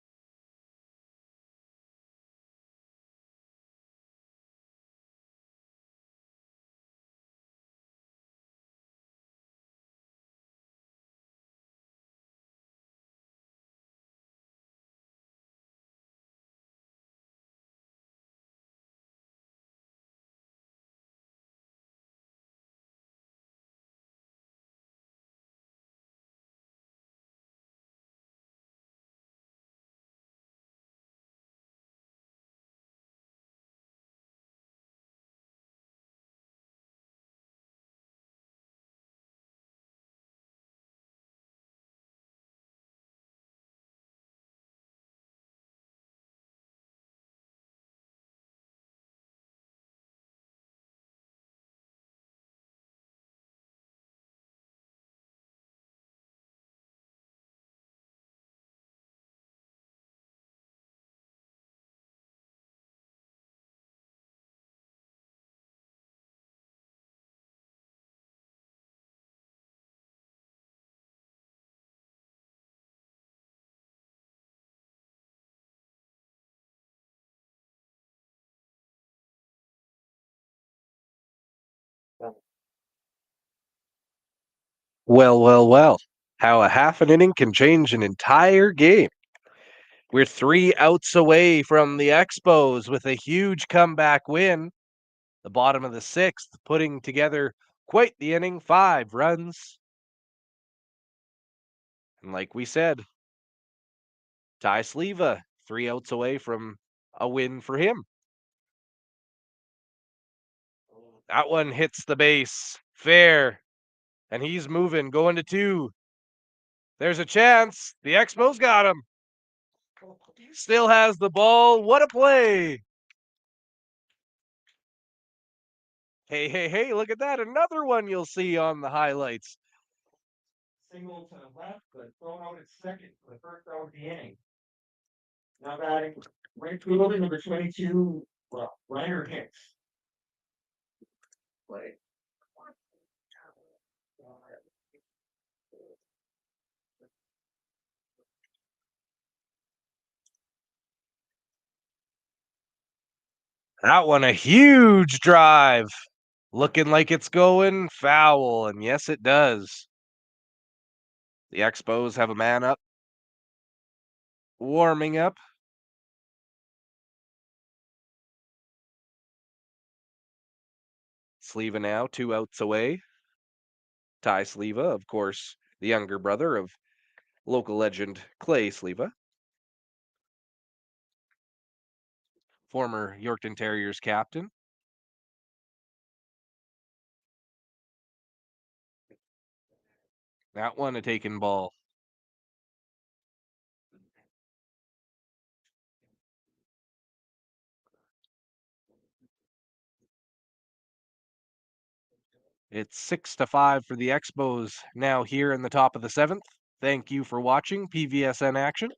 Well. How a half an inning can change an entire game. We're 3 outs away from the Expos with a huge comeback win. The bottom of the 6th, putting together Quite the inning, 5 runs. And like we said, Ty Sleva, 3 outs away from a win for him. That one hits the base. Fair. And he's moving, going to 2. There's a chance. The Expos got him. Still has the ball. What a play. Hey, look at that. Another one you'll see on the highlights. Single to the left, but thrown out at second for the first out of the inning. Now batting right field number 22, Reiner Hicks. Play. That one a huge drive. Looking like it's going foul, and yes, it does. The Expos have a man up, warming up. Sleva now, 2 outs away. Ty Sleva, of course, the younger brother of local legend Clay Sleva. Former Yorkton Terriers captain. That one a taken ball. It's 6-5 for the Expos now here in the top of the 7th. Thank you for watching PVSN action.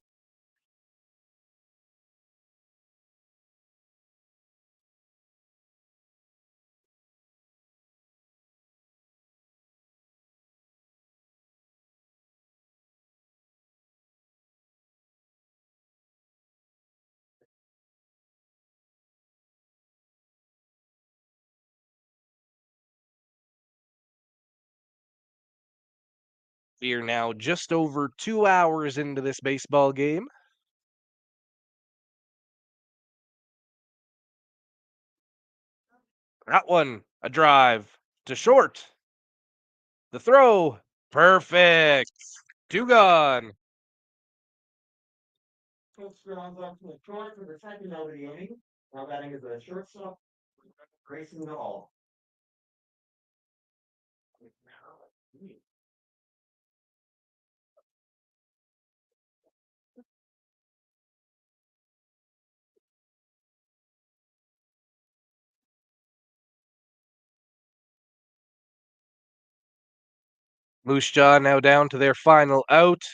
We are now just over 2 hours into this baseball game. That one, a drive to short. The throw, perfect. 2 gone. Coach grounds up to the short for the second out of the inning. Now batting is a shortstop, Grayson Hall. Moose Jaw now down to their final out.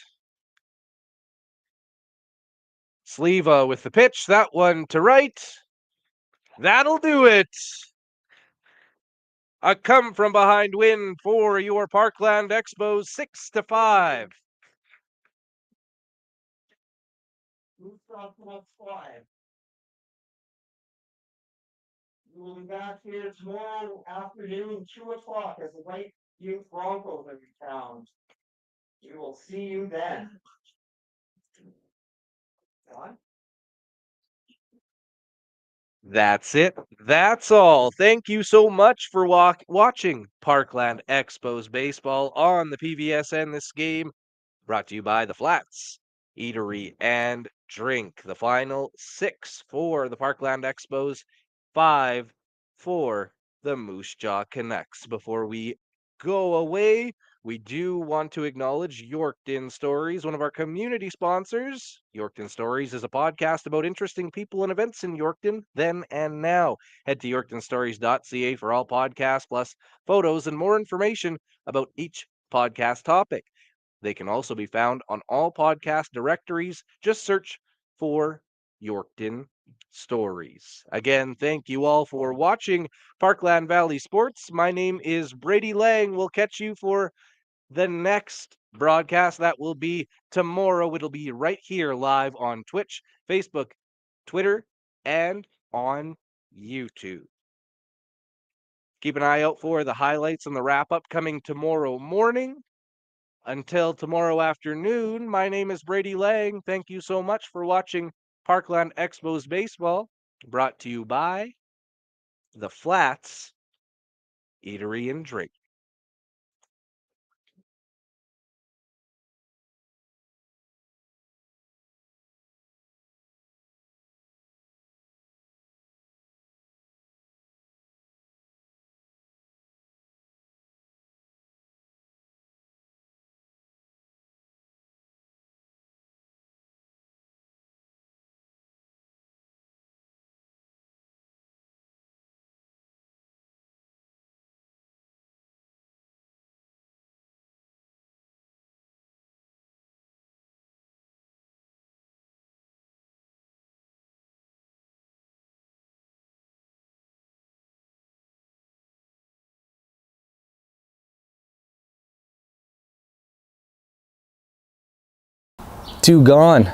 Sleva with the pitch. That one to right. That'll do it. A come from behind win for your Parkland Expos, 6-5. Moose Jaw plus 5. We will be back here tomorrow afternoon, 2 o'clock, as the White Youth Broncos are in town. We will see you then. John? That's it. That's all. Thank you so much for watching Parkland Expos baseball on the PVSN. This game brought to you by the Flats Eatery and Drink. The final 6 for the Parkland Expos, 5 for the Moose Jaw Canucks. Before we go away, we do want to acknowledge Yorkton Stories, one of our community sponsors. Yorkton Stories is a podcast about interesting people and events in Yorkton then and now. Head to yorktonstories.ca for all podcasts, plus photos and more information about each podcast topic. They can also be found on all podcast directories. Just search for Yorkton Stories. Again, thank you all for watching Parkland Valley Sports. My name is Brady Lang. We'll catch you for the next broadcast. That will be tomorrow. It'll be right here live on Twitch, Facebook, Twitter, and on YouTube. Keep an eye out for the highlights and the wrap up coming tomorrow morning. Until tomorrow afternoon, my name is Brady Lang. Thank you so much for watching Parkland Expos Baseball, brought to you by the Flats Eatery and Drink. 2 gone,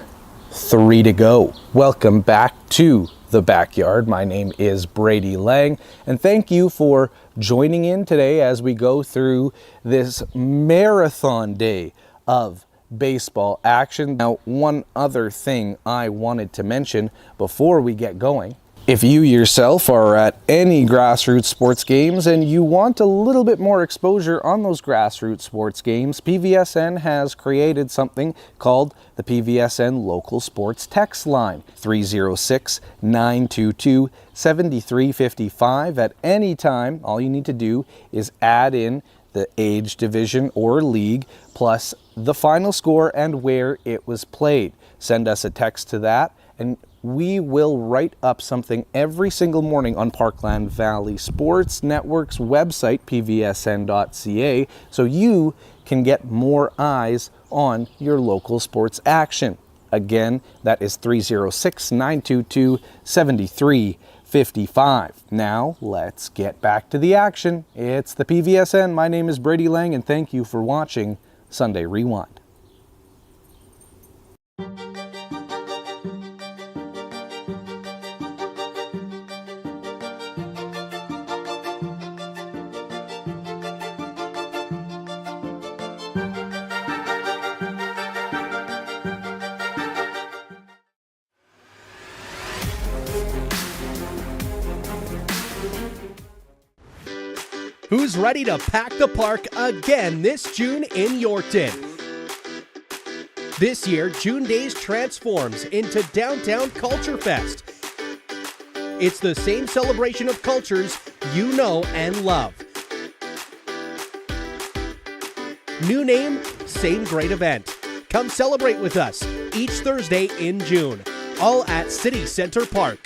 3 to go. Welcome back to the backyard. My name is Brady Lang, and thank you for joining in today as we go through this marathon day of baseball action. Now, one other thing I wanted to mention before we get going. If you yourself are at any grassroots sports games and you want a little bit more exposure on those grassroots sports games, PVSN has created something called the PVSN Local Sports Text Line, 306-922-7355. At any time, all you need to do is add in the age division or league, plus the final score and where it was played. Send us a text to that, and we will write up something every single morning on Parkland Valley Sports Network's website, pvsn.ca, so you can get more eyes on your local sports action. Again, that is 306-922-7355. Now, let's get back to the action. It's the PVSN. My name is Brady Lang, and thank you for watching Sunday Rewind. Who's ready to pack the park again this June in Yorkton? This year, June Days transforms into Downtown Culture Fest. It's the same celebration of cultures you know and love. New name, same great event. Come celebrate with us each Thursday in June, all at City Center Park.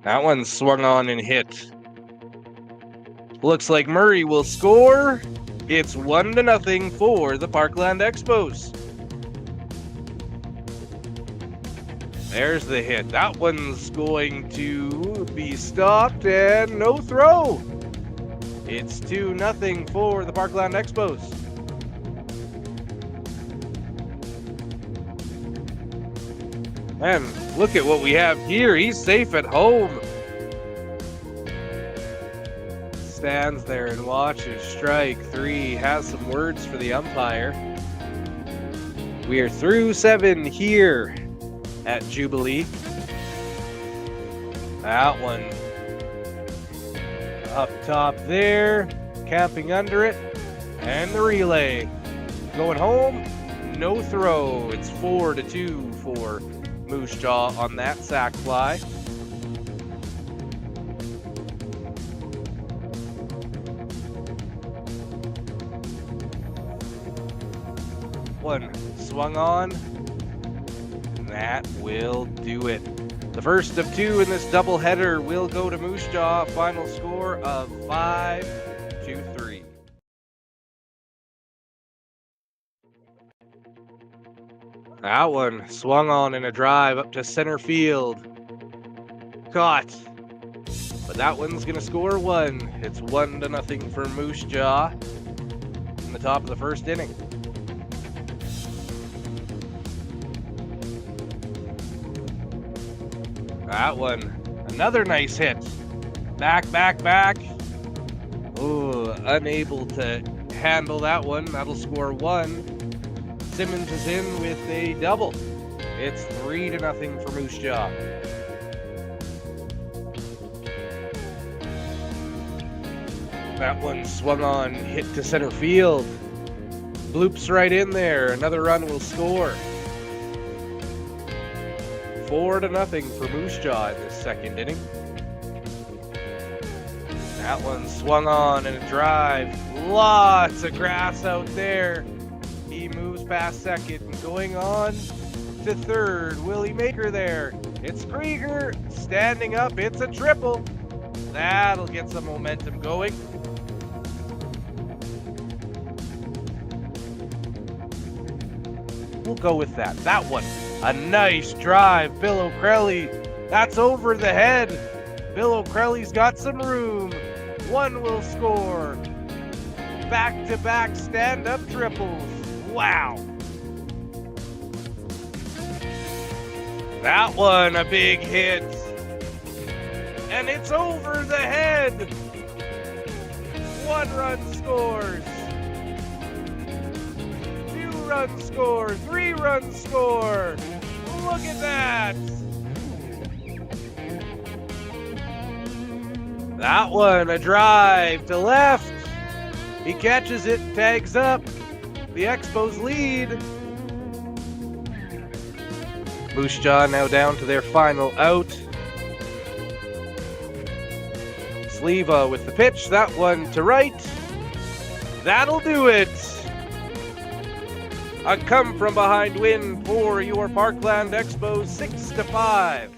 That one swung on and hit. Looks like Murray will score. It's 1-0 for the Parkland Expos. There's the hit. That one's going to be stopped and no throw. It's 2-0 for the Parkland Expos. And look at what we have here. He's safe at home. Stands there and watches strike 3. Has some words for the umpire. We are through 7 here at Jubilee. That one up top there, camping under it, and the relay going home. No throw. It's 4-2 for Moose Jaw on that sac fly. One swung on. That will do it. The first of 2 in this doubleheader will go to Moose Jaw. Final score of 5-3. That one swung on in a drive up to center field. Caught. But that one's going to score 1. It's 1-0 for Moose Jaw in the top of the first inning. That one, another nice hit. Back. Oh, unable to handle that one. That'll score 1. Simmons is in with a double. It's 3-0 for Moose Jaw. That one swung on, hit to center field. Bloops right in there. Another run will score. 4-0 for Moose Jaw in this second inning. That one swung on in a drive. Lots of grass out there. He moves past second and going on to third. Will he make her there? It's Krieger standing up. It's a triple. That'll get some momentum going. We'll go with that. That one. A nice drive, Bill O'Crelly. That's over the head. Bill O'Crelly's got some room. 1 will score. Back-to-back stand-up triples. Wow. That one, a big hit. And it's over the head. 1 run scores. 2 runs score. 3 runs score. Look at that. That one, a drive to left. He catches it, tags up. The Expos lead. Moose Jaw now down to their final out. Sleva with the pitch. That one to right. That'll do it. A come-from-behind win for your Parkland Expos, 6-5.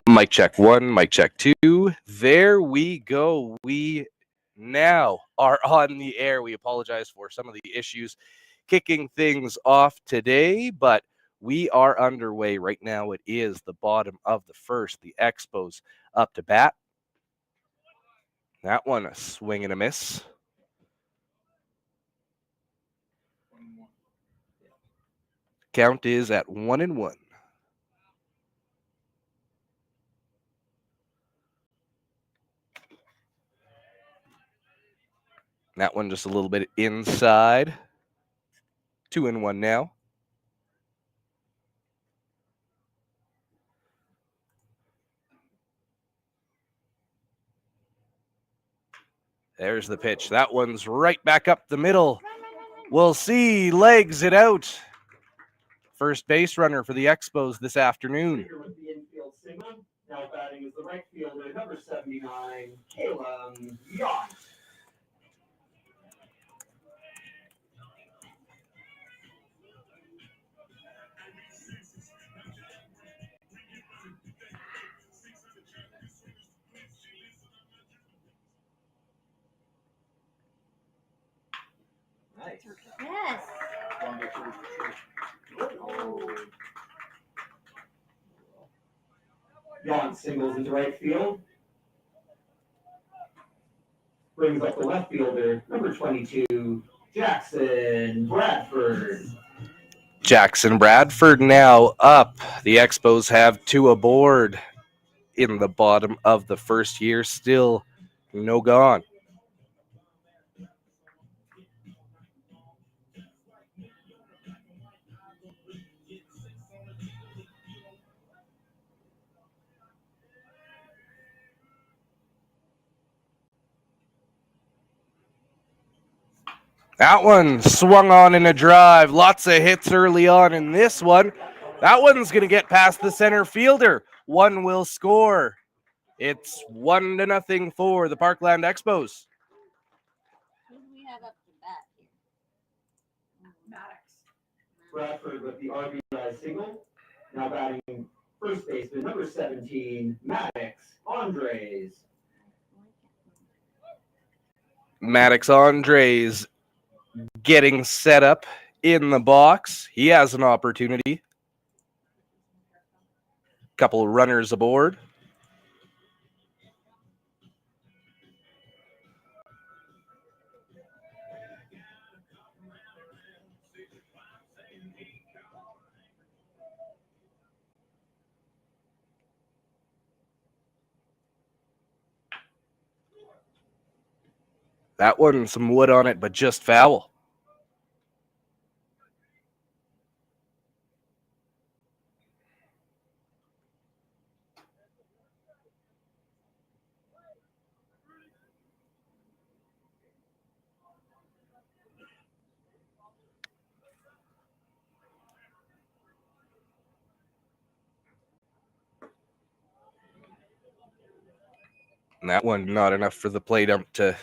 Mic check 1, mic check 2. There we go. We now are on the air. We apologize for some of the issues kicking things off today, but we are underway right now. It is the bottom of the first. The Expos up to bat. That one a swing and a miss. Count is at 1-1. That one just a little bit inside. 2-1 now. There's the pitch. That one's right back up the middle. We'll see. Legs it out. First base runner for the Expos this afternoon. Here with the infield single. Now batting is the right fielder, number 79, Caleb Yacht. Nice. Yes. Yacht singles into right field. Brings up the left fielder, number 22, Jackson Bradford. Jackson Bradford now up. The Expos have 2 aboard in the bottom of the first year. Still no gone. That one swung on in a drive. Lots of hits early on in this one. That one's going to get past the center fielder. One will score. It's 1-0 for the Parkland Expos. Who do we have up to bat here? Bradford with the RBI single. Now batting first baseman, number 17, Maddox Andres. Maddox Andres getting set up in the box. He has an opportunity. Couple of runners aboard. That one, some wood on it, but just foul. And that one, not enough for the plate ump to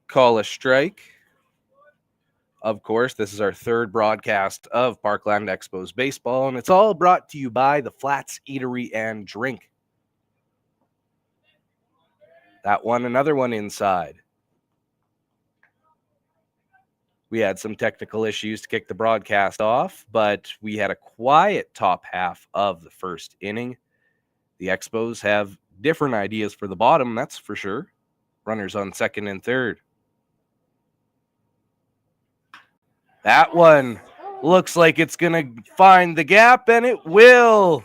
call a strike. Of course, this is our third broadcast of Parkland Expos baseball, and it's all brought to you by the Flats Eatery and Drink. That one, another one inside. We had some technical issues to kick the broadcast off, but we had a quiet top half of the first inning. The Expos have different ideas for the bottom, that's for sure. Runners on second and third. That one looks like it's going to find the gap, and it will.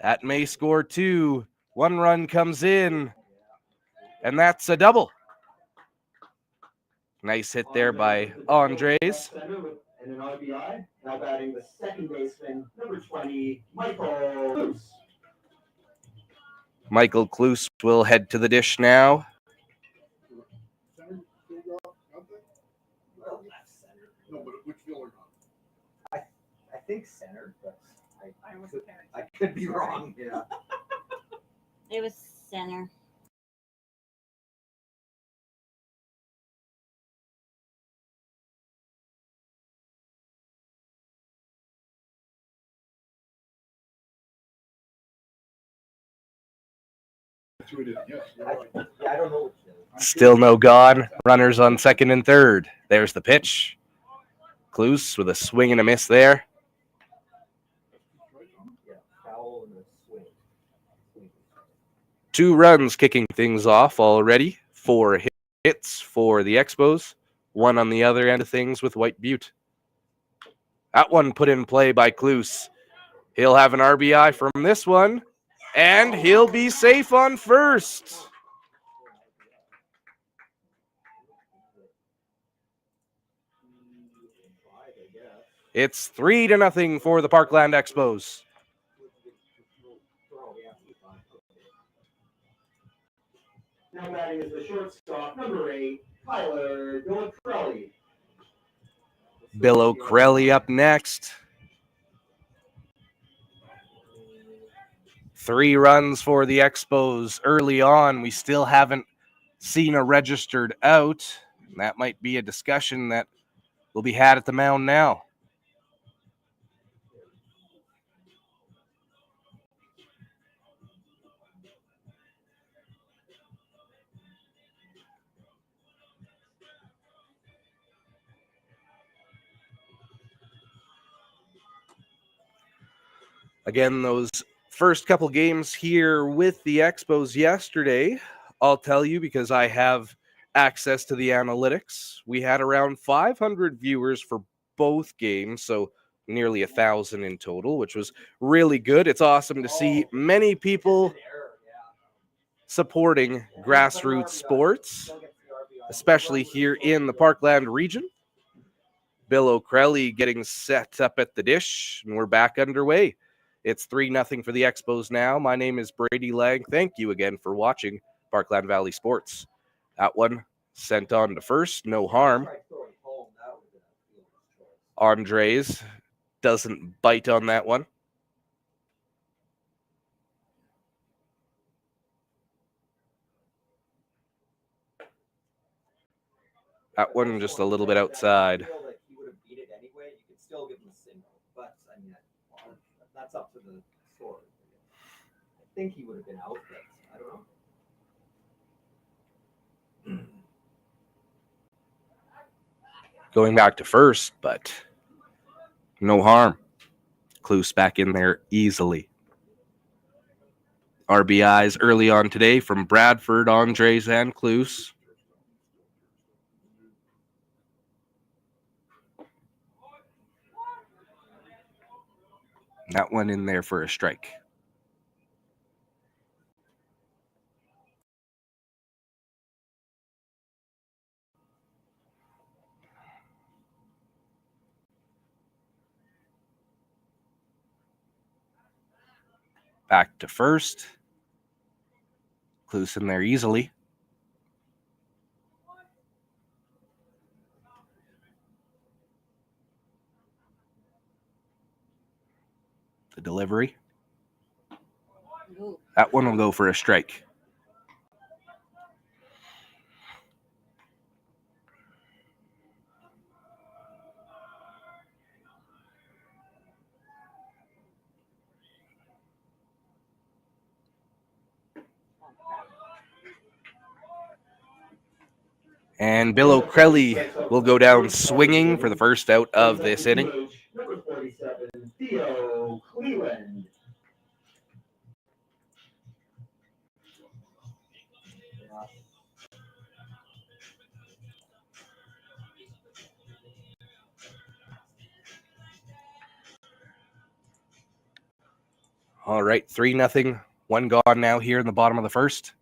That may score 2. 1 run comes in, and that's a double. Nice hit there by Andres. And an RBI. Now batting the second baseman, number 20, Michael Luce. Michael Kluse will head to the dish now. No, but which fielder? I think center, but I could be wrong. Yeah. It was center. I don't know. Still no gone. Runners on second and third. There's the pitch. Kloos with a swing and a miss there. Foul and a swing. 2 runs kicking things off already. 4 hits for the Expos. 1 on the other end of things with White Butte. That one put in play by Kloos. He'll have an RBI from this one, and he'll be safe on first. It's 3-0 for the Parkland Expos. Now batting is the shortstop, number 8, Tyler Dillacrelli. Bill O'Crelly up next. 3 runs for the Expos early on. We still haven't seen a registered out. That might be a discussion that will be had at the mound now. Again, those first couple games here with the Expos yesterday, I'll tell you because I have access to the analytics. We had around 500 viewers for both games, so nearly 1,000 in total, which was really good. It's awesome to see many people supporting grassroots sports, especially here in the Parkland region. Bill O'Crelly getting set up at the dish, and we're back underway. It's 3-0 for the Expos now. My name is Brady Lang. Thank you again for watching Parkland Valley Sports. That one sent on to first, no harm. Andres doesn't bite on that one. That one just a little bit outside. He would have beat it anyway. You could still give him a single, but I mean, that's up to the score. I think he would have been out, but I don't know. Going back to first, but no harm. Kloos back in there easily. RBIs early on today from Bradford, Andres, and Kloos. That one in there for a strike. Back to first. Kloos in there easily. The delivery. That one will go for a strike. And Bill O'Crelly will go down swinging for the first out of this inning. Number 47, Theo Cleveland. All right, 3-0. One gone now here in the bottom of the first.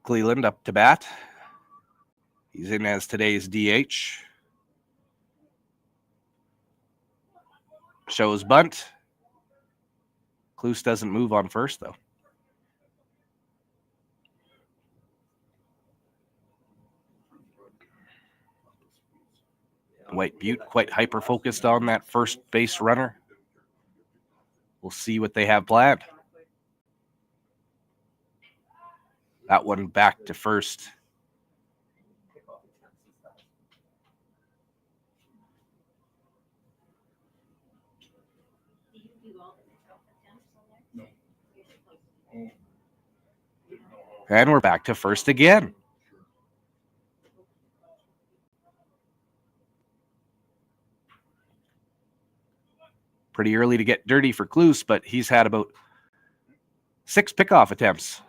Cleveland up to bat. He's in as today's DH. Shows bunt. Kloos doesn't move on first, though. White Butte quite hyper-focused on that first base runner. We'll see what they have planned. That one back to first. And we're back to first again. Pretty early to get dirty for Kloos, but he's had about 6 pickoff attempts.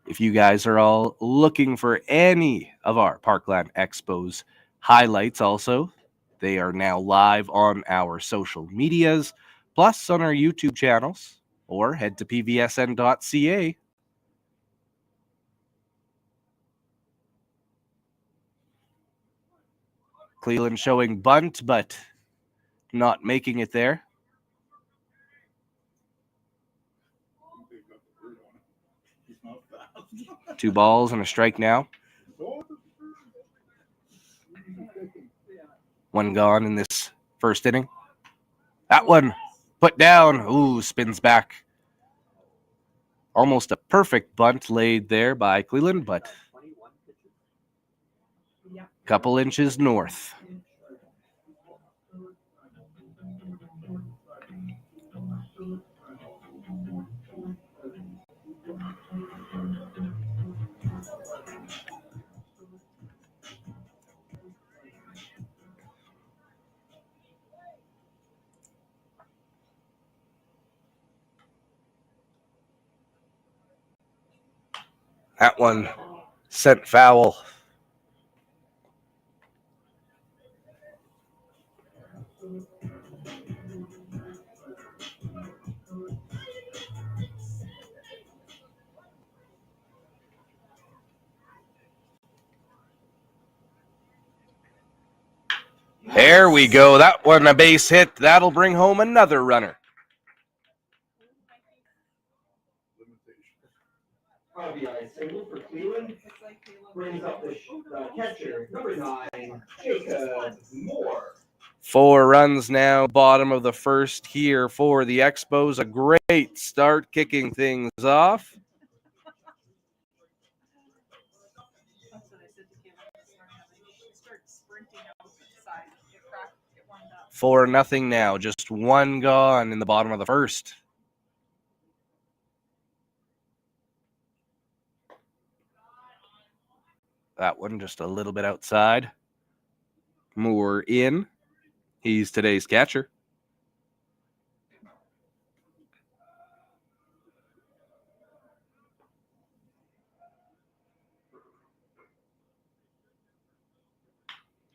If you guys are all looking for any of our Parkland Expos highlights also, they are now live on our social medias, plus on our YouTube channels, or head to pvsn.ca. Cleland showing bunt, but not making it there. Two balls and a strike now. One gone in this first inning. That one put down. Ooh, spins back. Almost a perfect bunt laid there by Cleland, but a couple inches north. That one sent foul. There we go. That one a base hit. That'll bring home another runner. RBI single for Cleveland. Brings up the catcher, number 9, Jacob Moore. 4 runs now, bottom of the first here for the Expos. A great start kicking things off. For nothing now, just one gone in the bottom of the first. That one just a little bit outside. Moore in. He's today's catcher.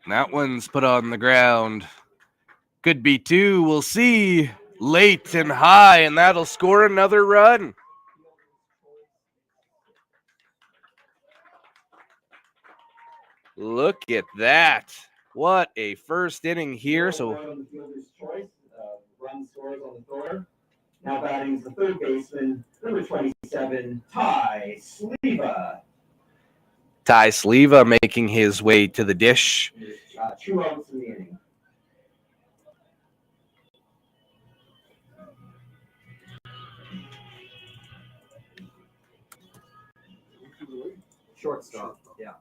That one's put on the ground. Could be 2. We'll see. Late and high, and that'll score another run. Look at that. What a first inning here. So Run scores on the thrower. Now batting is the third baseman, number 27, Ty Sleva. Ty Sleva making his way to the dish. 2 outs in the inning. Shortstop, yeah.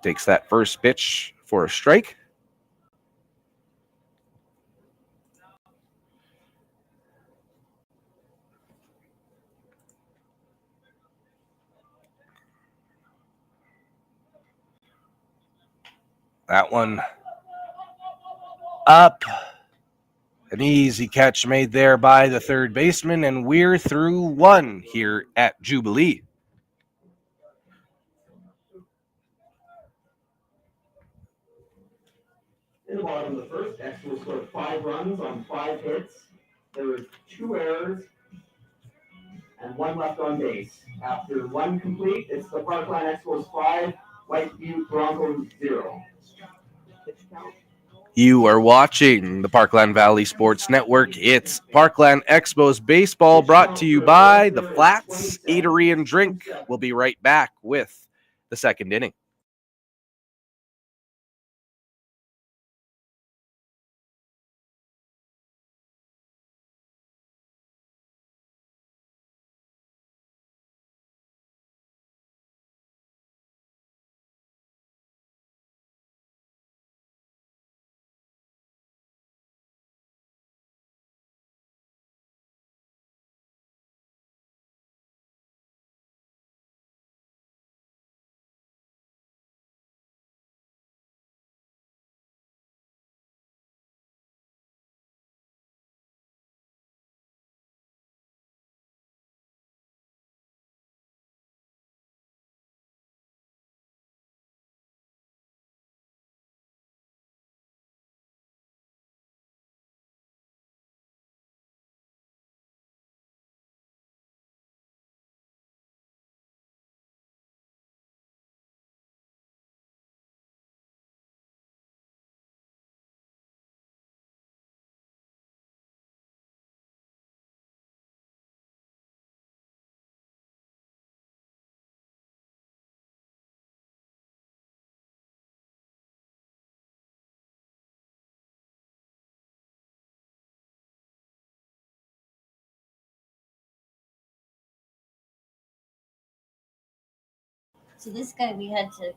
Takes that first pitch for a strike. That one up. An easy catch made there by the third baseman, and we're through 1 here at Jubilee. In the bottom of the first, Expos scored 5 runs on 5 hits. There were 2 errors and 1 left on base. After 1 complete, it's the Parkland Expos 5, Whiteview Broncos 0. You are watching the Parkland Valley Sports Network. It's Parkland Expos Baseball, brought to you by the Flats Eatery and Drink. We'll be right back with the second inning. So this guy we had to.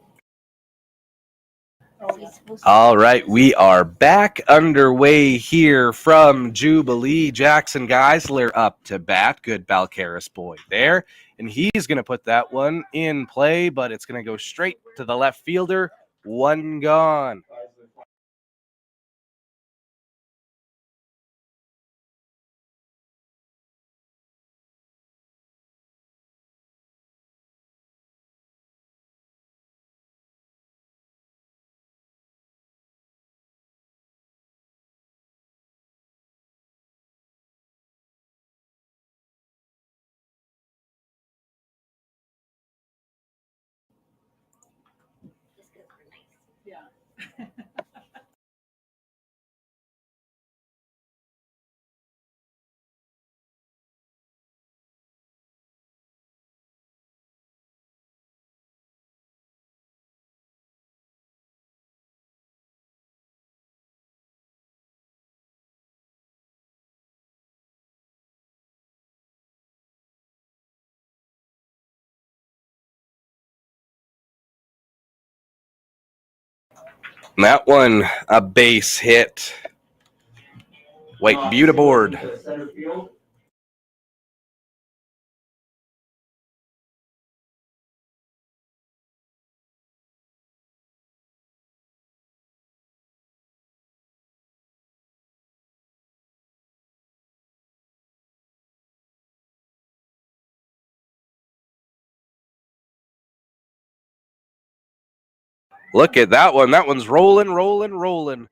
Oh, he's supposed to. All right, we are back underway here from Jubilee. Jackson Geisler up to bat. Good Balcarres boy there. And he's going to put that one in play, but it's going to go straight to the left fielder. One gone. And that one, a base hit. White Butte aboard. Center field. Look at that one. That one's rolling.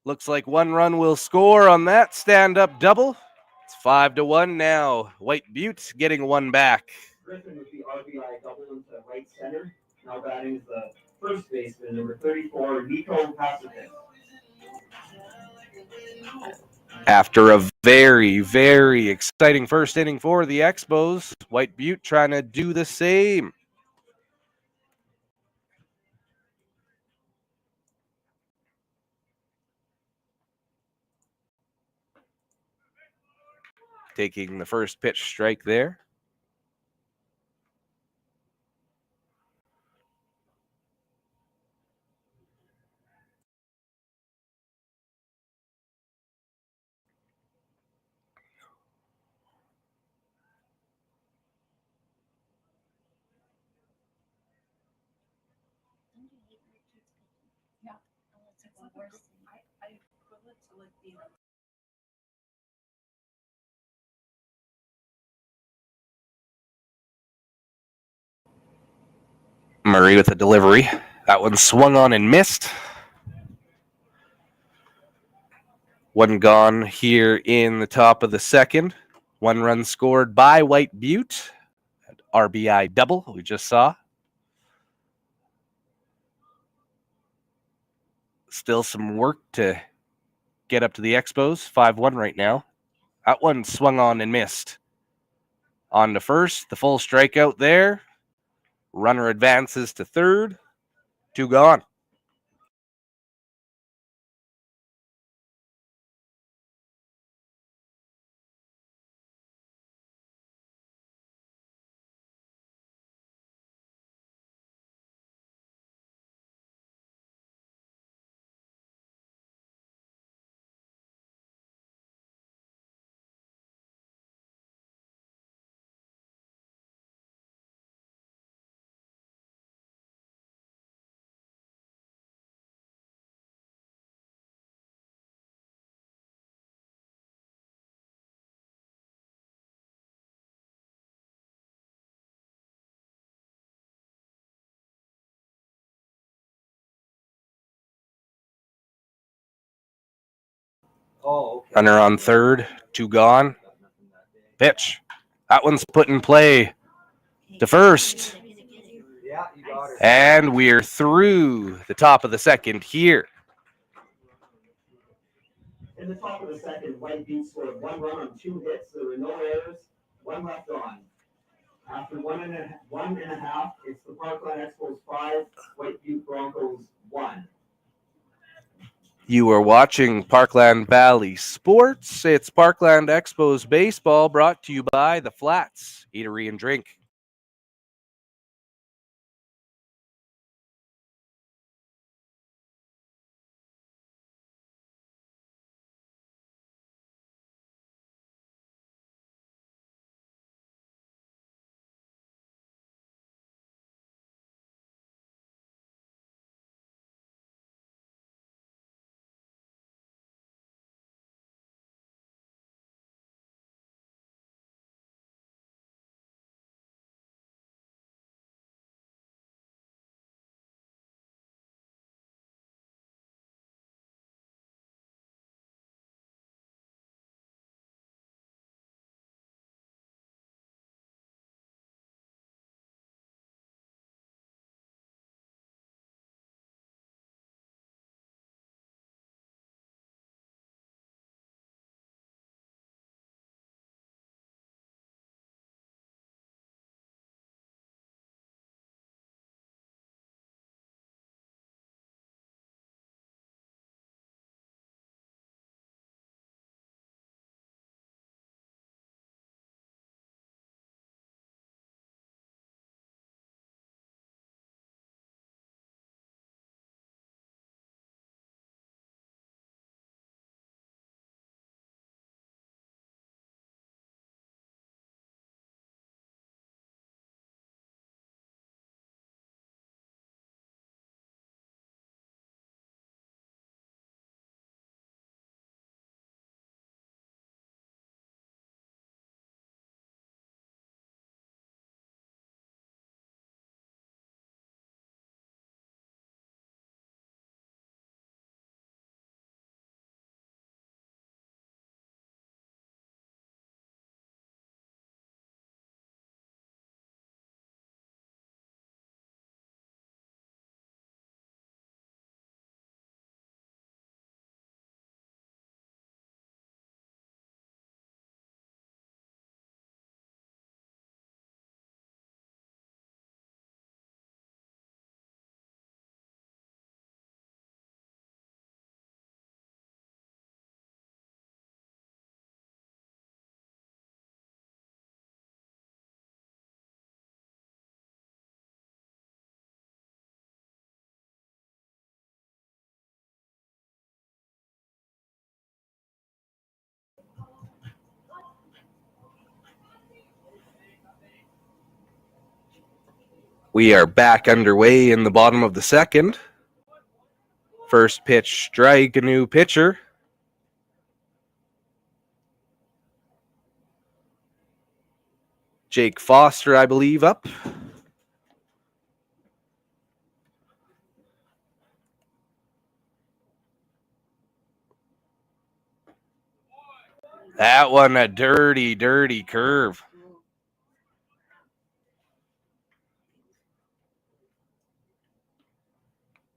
Looks like one run will score on that stand-up double. It's 5-1 now. White Butte getting one back. Griffin with the RBI double into right center. Now batting is the first baseman, number 34, Nico Pacific. After a very, very exciting first inning for the Expos, White Butte trying to do the same. Taking the first pitch strike there. Murray with a delivery. That one swung on and missed. One gone here in the top of the second. One run scored by White Butte. RBI double we just saw. Still some work to get up to the Expos. 5-1 right now. That one swung on and missed. On to first. The full strikeout there. Runner advances to third. Two gone. Oh, okay. Runner on third. Two gone. Pitch. That one's put in play to first. Yeah, you got her. And we're through the top of the second here. In the top of the second, White Butte scored one run on 2 hits. There were no errors, one left on. After one and a half, it's the Parkland Expos 5, White Butte Broncos 1. You are watching Parkland Valley Sports. It's Parkland Expos Baseball brought to you by The Flats Eatery and Drink. We are back underway in the bottom of the second. First pitch strike, a new pitcher. Jake Foster, I believe, up. That one, a dirty, dirty curve.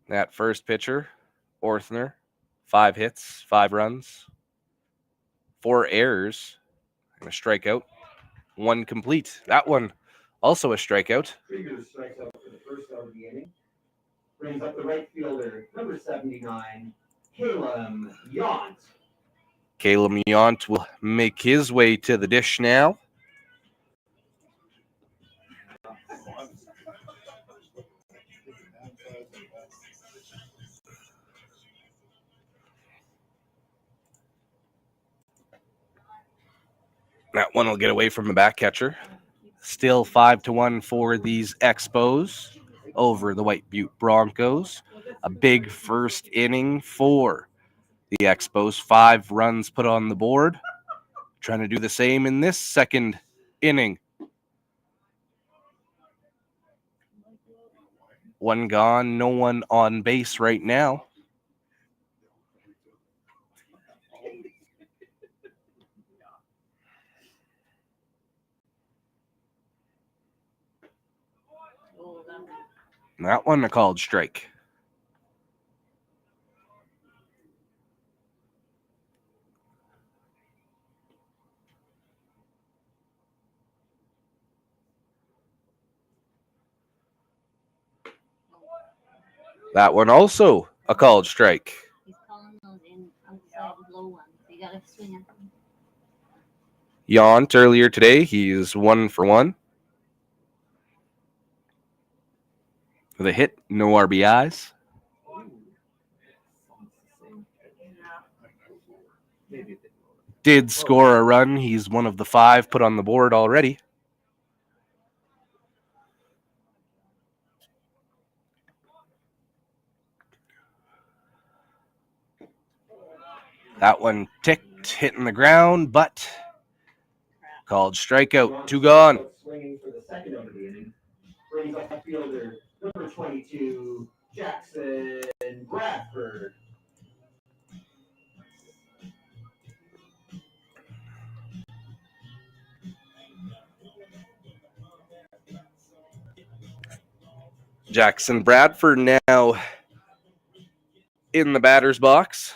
That first pitcher, Orthner, 5 hits, 5 runs, 4 errors, and a strikeout. 1 complete. That one, also a strikeout. Krieger strikes out for the first out of the inning. Brings up the right fielder, number 79, Caleb Yount. Caleb Yount will make his way to the dish now. That one will get away from the back catcher. Still 5-1 for these Expos over the White Butte Broncos. A big first inning for the Expos. 5 runs put on the board. Trying to do the same in this second inning. 1 gone, no one on base right now. That one a called strike. That one also a called strike. He's calling those in outside low ones. You gotta swing at them. Yount earlier today, he's 1 for 1. With a hit, no RBIs. Did score a run. He's one of the 5 put on the board already. That one ticked, hitting the ground, but called strikeout. 2 gone. Swinging for the second out of the inning. Brings up fielder, number 22, Jackson Bradford. Jackson Bradford now in the batter's box.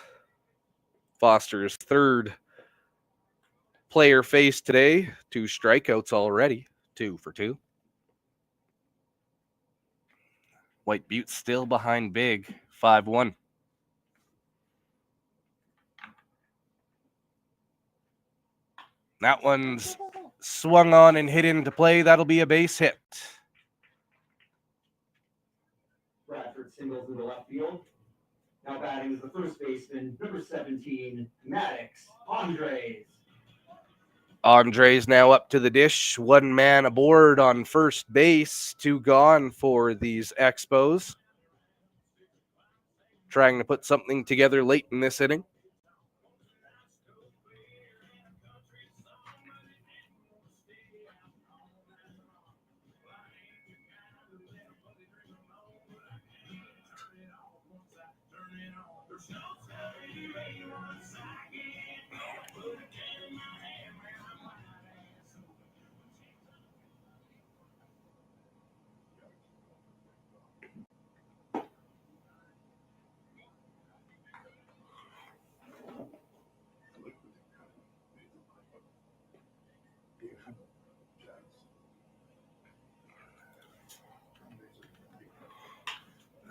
Foster's 3rd player faced today. 2 strikeouts already. 2 for 2. White Butte still behind big. 5-1. That one's swung on and hit into play. That'll be a base hit. Bradford singles in the left field. Now batting is the first baseman, number 17, Maddox Andres. Andres now up to the dish. 1 man aboard on first base. 2 gone for these Expos. Trying to put something together late in this inning.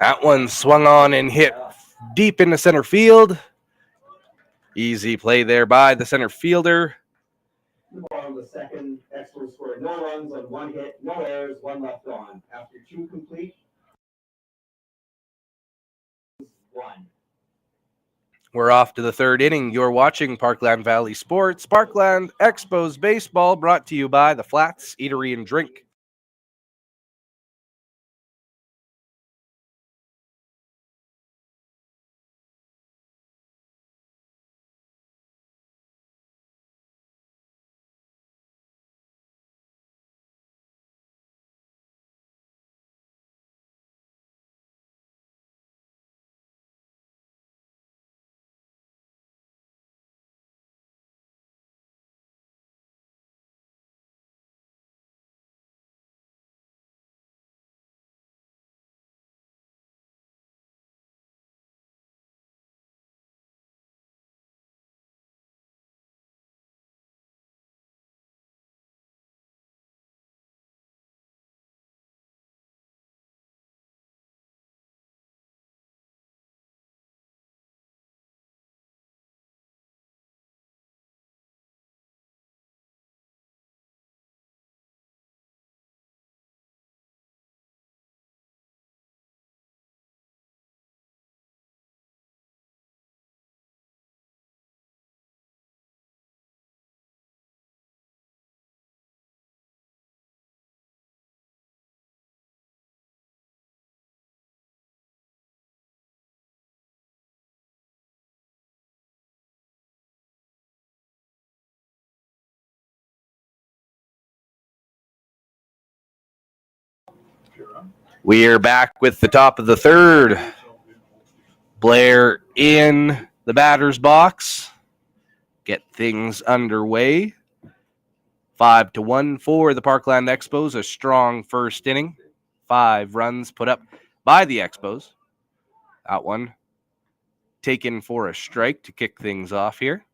That one swung on and hit deep into center field. Easy play there by the center fielder. The bottom of the second, Expos scored no runs on 1 hit, no errors, 1 left on. After 2 complete, 1. We're off to the 3rd inning. You're watching Parkland Valley Sports. Parkland Expos Baseball brought to you by the Flats Eatery and Drink. We are back with the top of the third. Blair in the batter's box. Get things underway. 5-1 for the Parkland Expos. A strong first inning. 5 runs put up by the Expos. That one taken for a strike to kick things off here.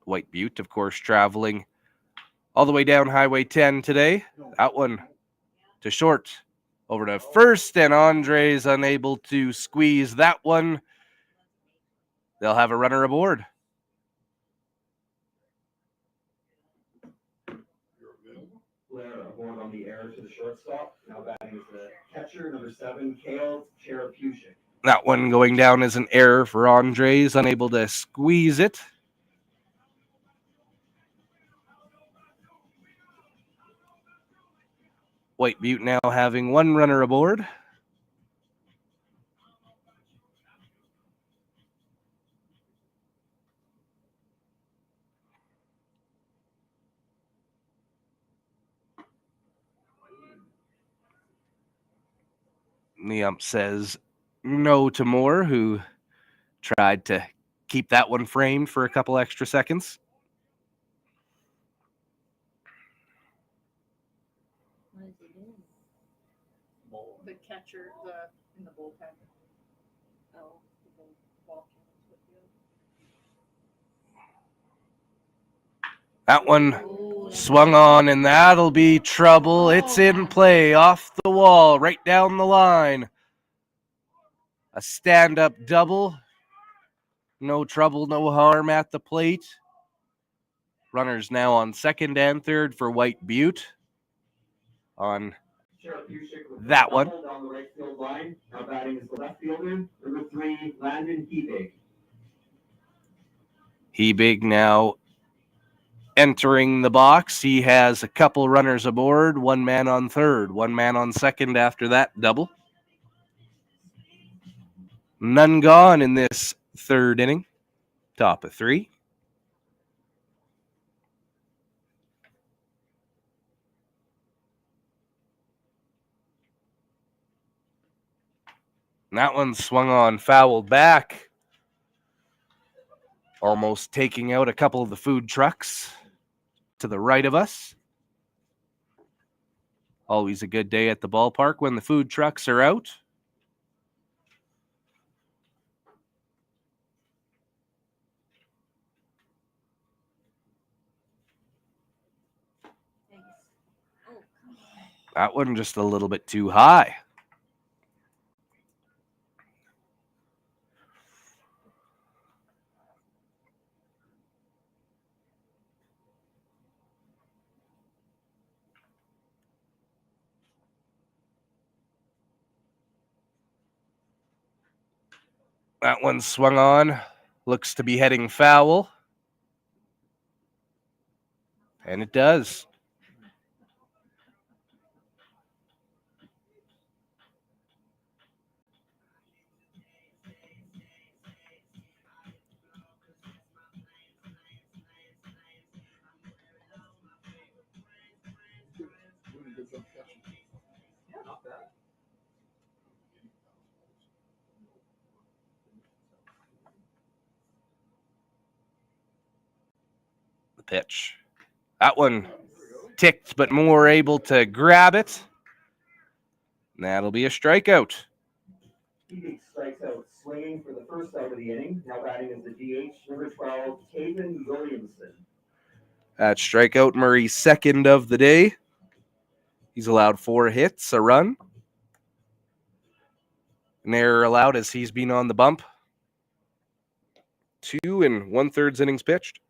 White Butte, of course, traveling all the way down Highway 10 today. That one to short. Over to first, and Andre's unable to squeeze that one. They'll have a runner aboard. Blair aboard on the air to the shortstop. Now batting is the catcher, number 7, Kale Cherapusik. That one going down as an error for Andres, unable to squeeze it. White Butte now having 1 runner aboard. The ump says no to Moore, who tried to keep that one framed for a couple extra seconds. What is he doing? The catcher, in the bullpen. Oh, Walking with you. That one oh, swung on, and that'll be trouble. It's in play, off the wall, right down the line. A stand-up double. No trouble, no harm at the plate. Runners now on second and third for White Butte. On that one. Down the right field line. Now batting is the left fielder, number 3, Landon Hebig. Hebig now entering the box. He has a couple runners aboard, 1 man on third, 1 man on second after that double. None gone in this third inning. Top of 3. And that one swung on, fouled back. Almost taking out a couple of the food trucks to the right of us. Always a good day at the ballpark when the food trucks are out. thanks. Oh, come on. That one just a little bit too high. That one swung on. Looks to be heading foul. And it does. The pitch. That one ticked, but Moore able to grab it. And that'll be a strikeout. Hebig strikes out swinging for the first out of the inning. Now batting is the DH, number 12, Caden Williamson. That strikeout, Murray's second of the day. He's allowed 4 hits, a run. An error allowed as he's been on the bump. 2 1/3 innings pitched.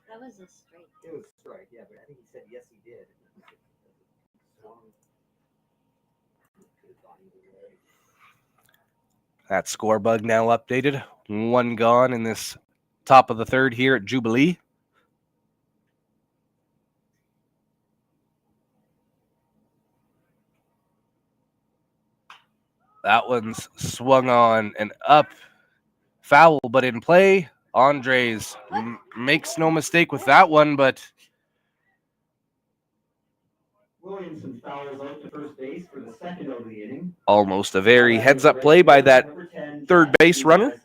That was a straight. It was a strike, yeah, but I think he said yes, he did. That score bug now updated. 1 gone in this top of the third here at Jubilee. That one's swung on and up. Foul, but in play. Andres makes no mistake with that one, but Williamson fouls out to first base for the second out of the inning. almost a very heads-up play by that third base runner.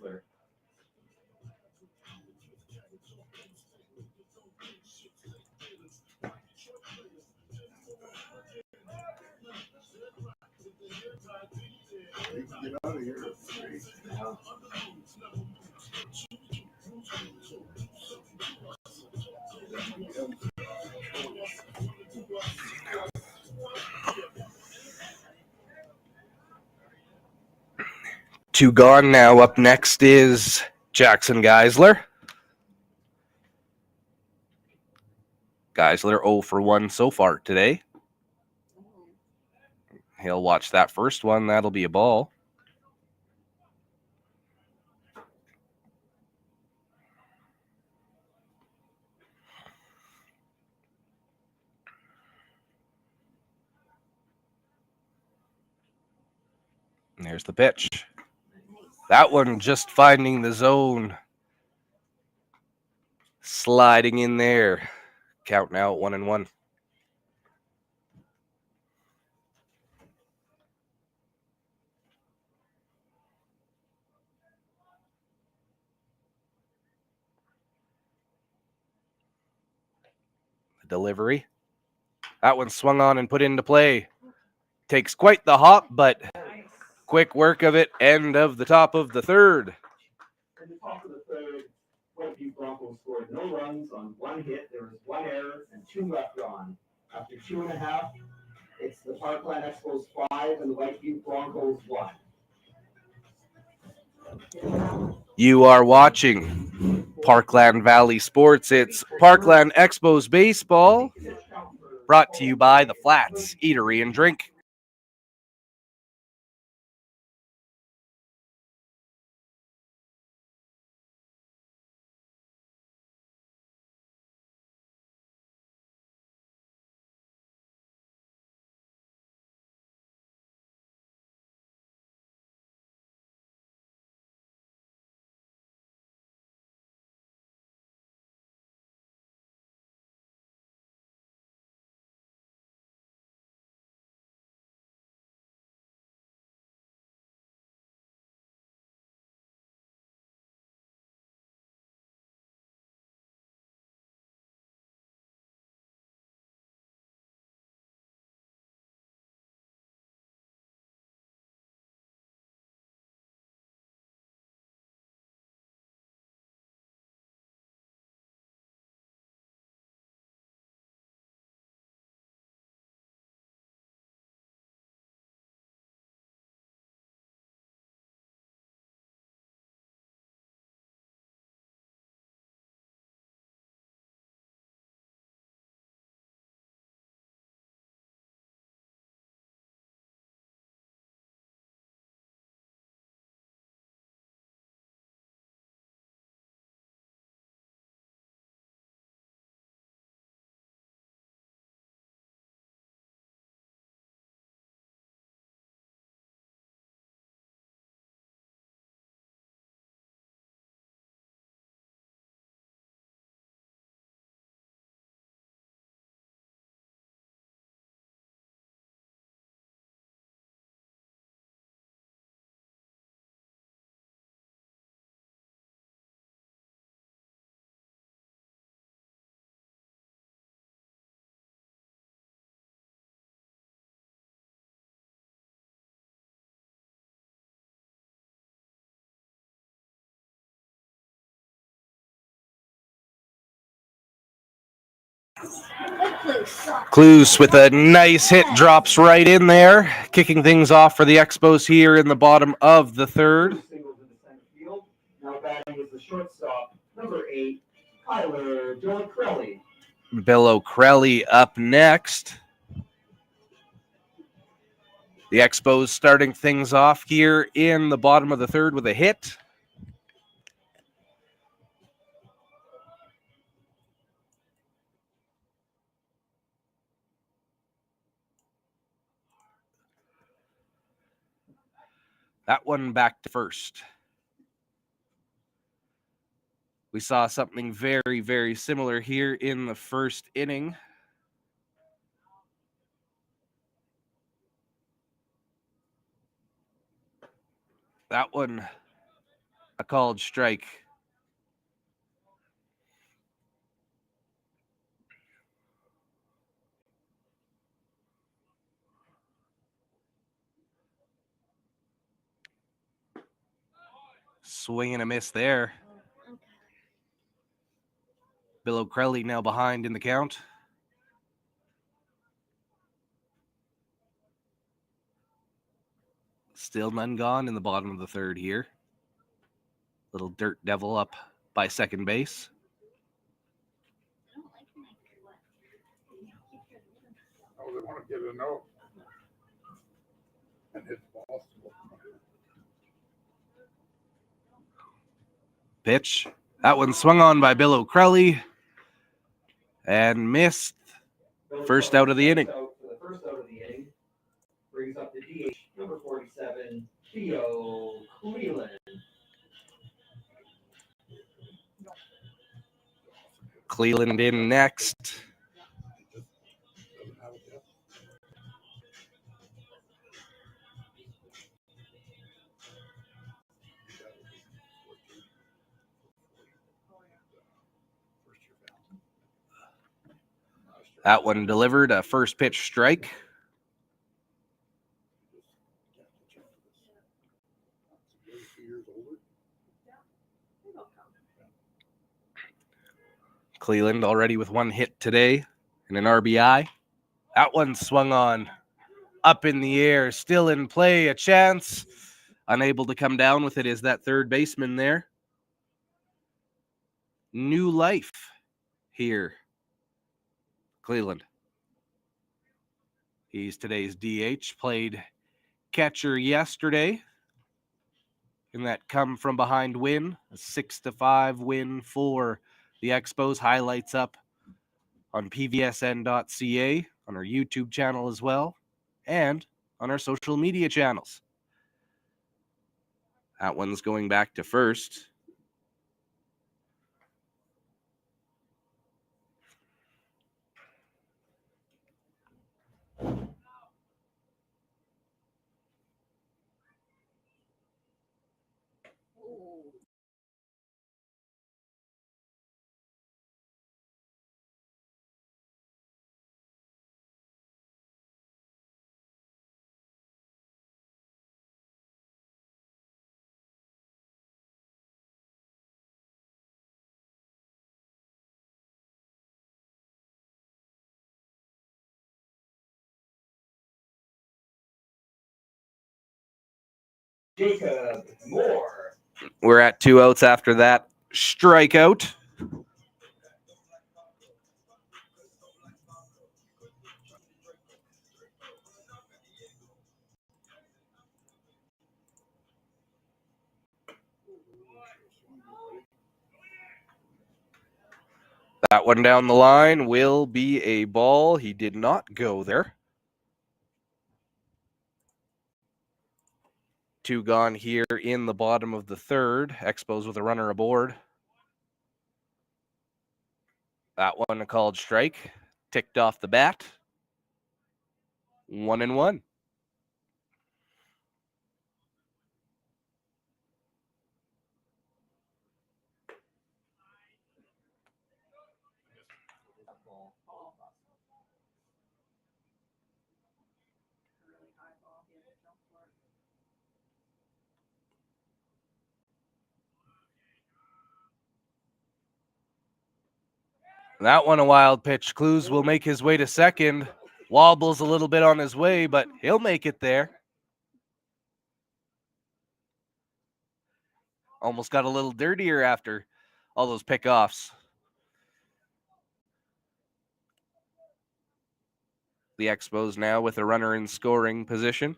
Two gone now. Up next is Jackson Geisler. Geisler 0 for 1 so far today. He'll watch that first one. That'll be a ball. And there's the pitch. That one just finding the zone. Sliding in there. Count now at 1-1. Delivery. That one swung on and put into play. Takes quite the hop, but quick work of it. End of the top of the third. In the top of the third, Whiteview Broncos scored no runs on one hit. There was one error and two left on. After 2.5, it's the Parkland Expos 5 and the Whiteview Broncos 1. You are watching Parkland Valley Sports. It's Parkland Expos Baseball, brought to you by the Flats Eatery and Drink. Clues with a nice hit, drops right in there, kicking things off for the Expos here in the bottom of the third. Now batting is the shortstop, number 8, Kyler Joe Crelly. Bill O'Crelly up next. The Expos starting things off here in the bottom of the third with a hit. That one back to first. We saw something very, very similar here in the first inning. That one, a called strike. Swing and a miss there. Bill O'Crelly now behind in the count. Still none gone in the bottom of the third here. Little Dirt Devil up by second base. Oh, they want to get a note. And hit the ball. Pitch. That one swung on by Bill O'Crelly and missed. First out of the inning. For the first out of the inning, brings up the DH number 47, Theo Cleveland. Cleveland in next. That one delivered a first pitch strike. Cleveland already with one hit today and an RBI. That one swung on, up in the air, still in play, a chance. Unable to come down with it is that third baseman there. New life here. Cleveland. He's today's DH, played catcher yesterday in that come from behind win, a 6-5 win for the Expos. Highlights up on pvsn.ca, on our YouTube channel as well, and on our social media channels. That one's going back to first. Jacob Moore. We're at 2 outs after that strikeout. That one down the line will be a ball. He did not go there. 2 gone here in the bottom of the third. Expos with a runner aboard. That one a called strike. Ticked off the bat. 1-1. That one a wild pitch. Clues will make his way to second. Wobbles a little bit on his way, but he'll make it there. Almost got a little dirtier after all those pickoffs. The Expos now with a runner in scoring position.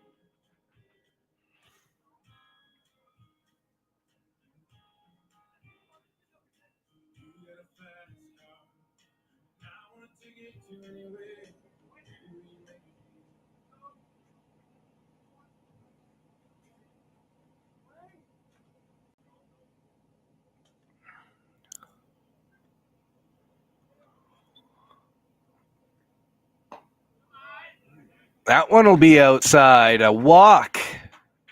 That one will be outside. A walk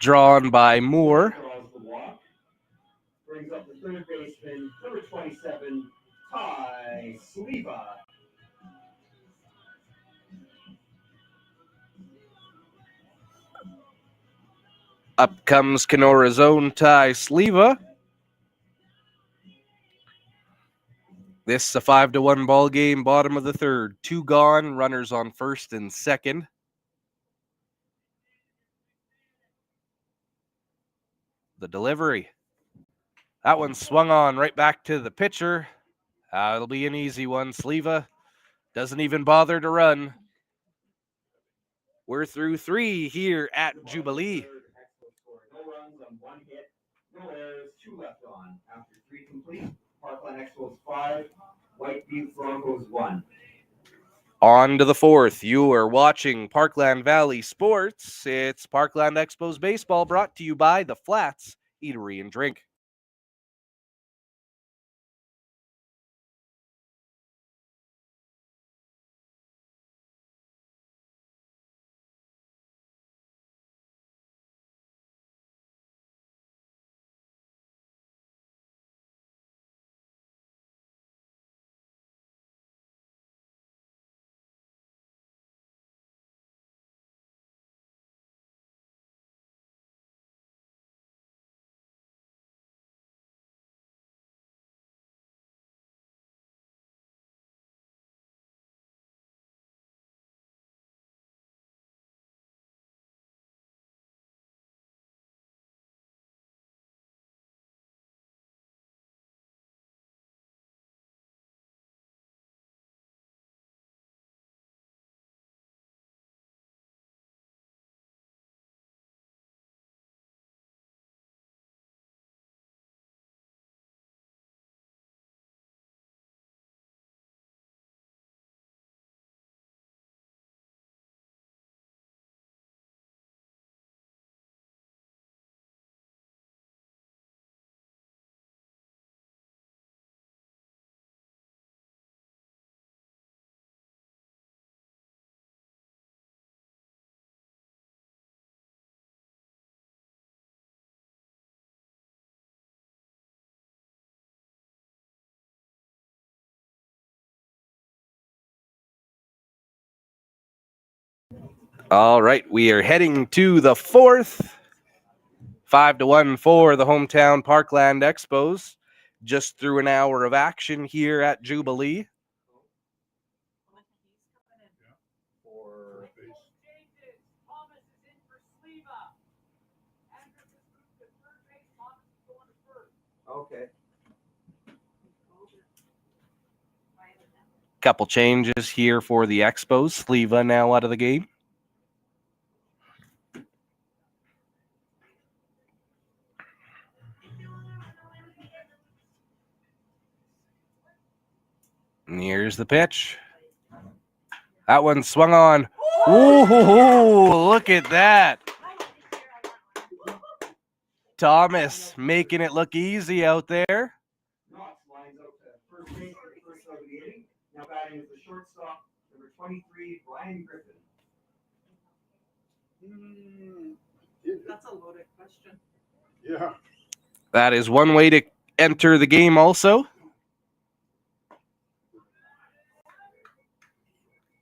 drawn by Moore. Draws the walk. Brings up the third baseman, number 27, Ty Sleva. Up comes Kenora's own Ty Sleva. This is a 5-1 ball game, bottom of the third. 2 gone, runners on first and second. The delivery. That one swung on right back to the pitcher. It'll be an easy one. Sleva doesn't even bother to run. We're through 3 here at Jubilee. No runs on 1 hit, no errors, 2 left on. After 3 complete, Parkland Expos 5, White Butte Broncos 1. On to the 4th. You are watching Parkland Valley Sports. It's Parkland Expos Baseball, brought to you by The Flats Eatery and Drink. All right, we are heading to the 4th. 5-1 for the hometown Parkland Expos. Just through an hour of action here at Jubilee. Okay. Couple changes here for the Expos. Sleva now out of the game. And here's the pitch. That one swung on. Ooh, look at that. Thomas making it look easy out there. Knox lines out to first base for the first out of the inning. Now batting is the shortstop, number 23, Brian Griffin. That's a loaded question. Yeah. That is one way to enter the game also.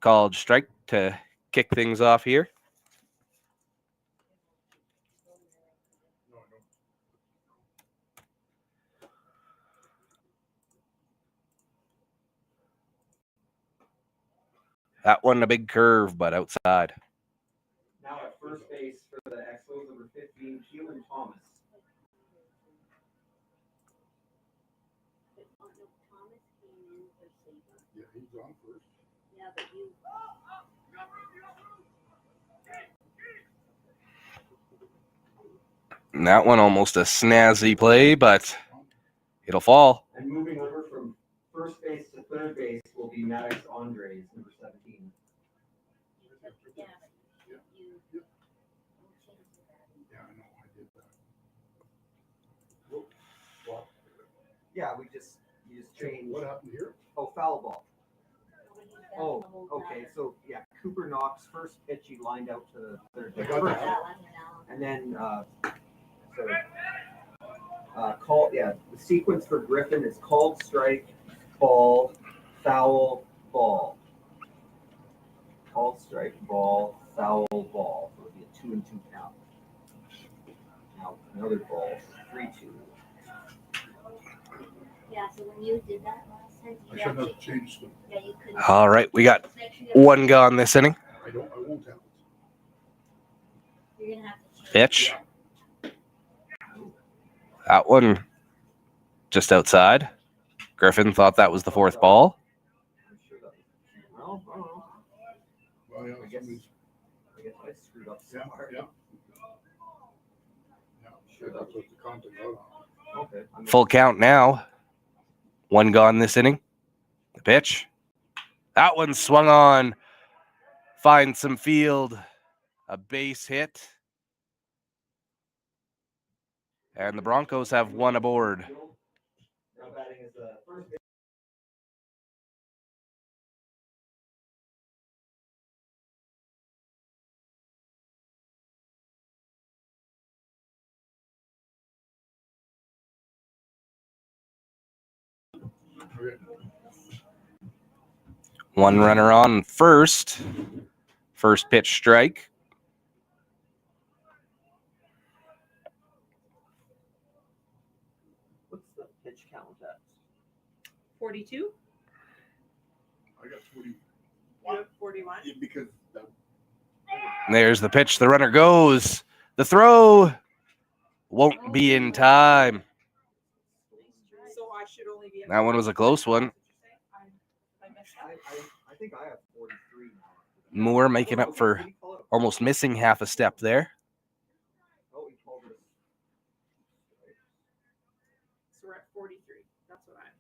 Called strike to kick things off here. That one a big curve, but outside. Now at first base for the Expos, number 15, Keelan Thomas. Yeah, he's on first. Yeah, but you. And that one almost a snazzy play, but it'll fall. And moving over from first base to third base will be Maddox Andres, number 17. Yeah, but you. Yeah, I know, I did that. Well, yeah, you just changed. What happened here? Oh, foul ball. Oh, okay, so yeah, Cooper Knox first pitch he lined out to third. I got that. And then the sequence for Griffin is called strike, ball, foul, ball. Called strike, ball, foul, ball. So it'll be a 2-2 count. Now another ball, 3-2. Yeah, so when you did that last time, I you should actually, have changed them. yeah, you couldn't. All right, we got Make sure you have- one gone this inning. I won't have it. You're gonna have to change. Pitch. That one just outside. Griffin thought that was the fourth ball. I'm sure that was, well, I don't know. Well, yeah, I guess somebody's- I screwed up so yeah, hard. yeah. Yeah, sure, that's what the content was. Okay. Full count now. One gone this inning. The pitch. That one swung on. Finds some field. A base hit. And the Broncos have one aboard. Now batting is the first. Okay. One runner on first. First pitch strike. What's the pitch count at? 42? I got 40. You have 41? Yeah, because that, There's the pitch. The runner goes. The throw won't be in time. So I should only be at That one was a close one. I messed up. I think I have 43 now. Moore making up for Did he call it? almost missing half a step there. Oh, he called it. So we're at 43. That's what I'm.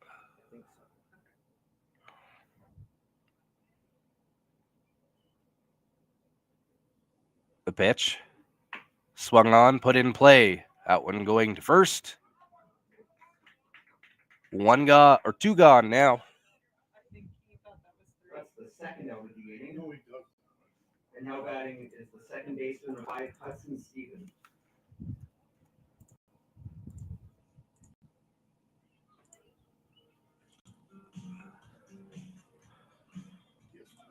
I think so. The pitch. Swung on, put in play. That one going to first. One gone or two gone now. I think he thought that was 3. That's the second out of the you inning. know he does. And now batting is the second baseman, Hudson Stevens. Yes, in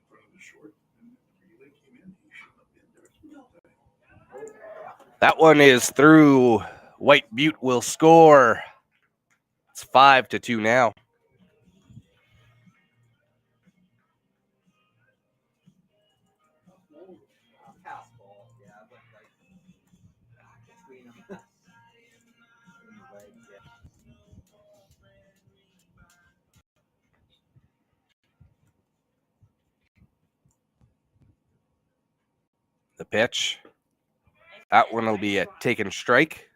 front of the short, and the relay came in, he should have been there. That one is through. White Butte will score. It's 5-2 now. Pass ball, yeah, but like between them. In the leg, yeah. The pitch. That one will be a taken strike.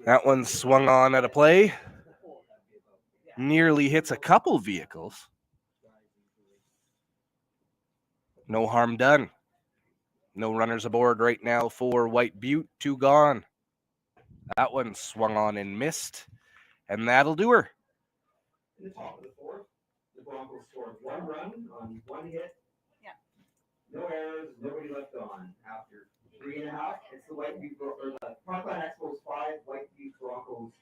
That one swung on at a play. Nearly hits a couple vehicles. No harm done. No runners aboard right now for White Butte. Two gone. That one swung on and missed. And that'll do her. In the top of the fourth, the Broncos scored 1 run on 1 hit. Yeah. No errors, nobody left on. After 3.5, it's the White Butte or the Parkland Expos 5, White Butte Broncos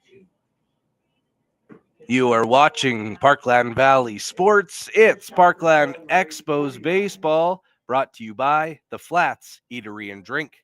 2. You are watching Parkland Valley Sports. It's Parkland Expos Baseball, brought to you by the Flats Eatery and Drink.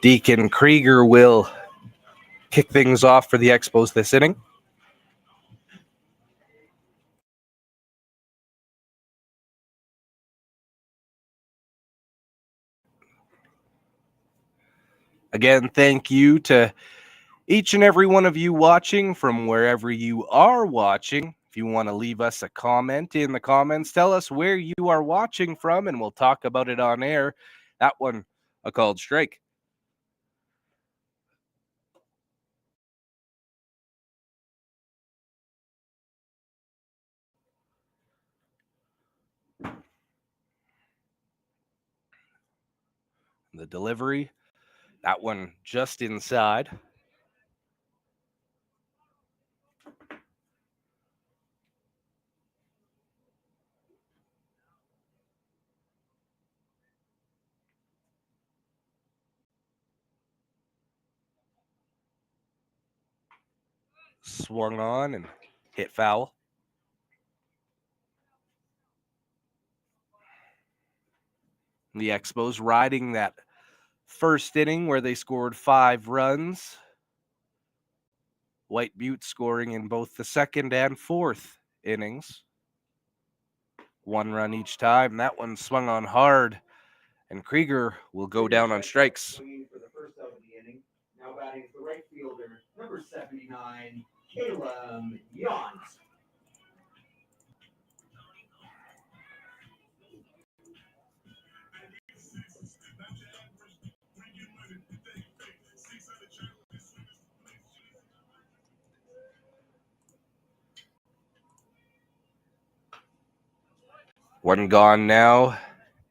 Deacon Krieger will kick things off for the Expos this inning. Again, thank you to each and every one of you watching from wherever you are watching. If you want to leave us a comment in the comments, tell us where you are watching from, and we'll talk about it on air. That one, a called strike. The delivery, that one just inside. Swung on and hit foul. The Expos riding that first inning where they scored 5 runs. White Butte scoring in both the second and fourth innings. 1 run each time. That one swung on hard, and Krieger will go down on strikes. For the first out of the inning. Now batting is the right fielder, number 79, Caleb Yons. One gone now.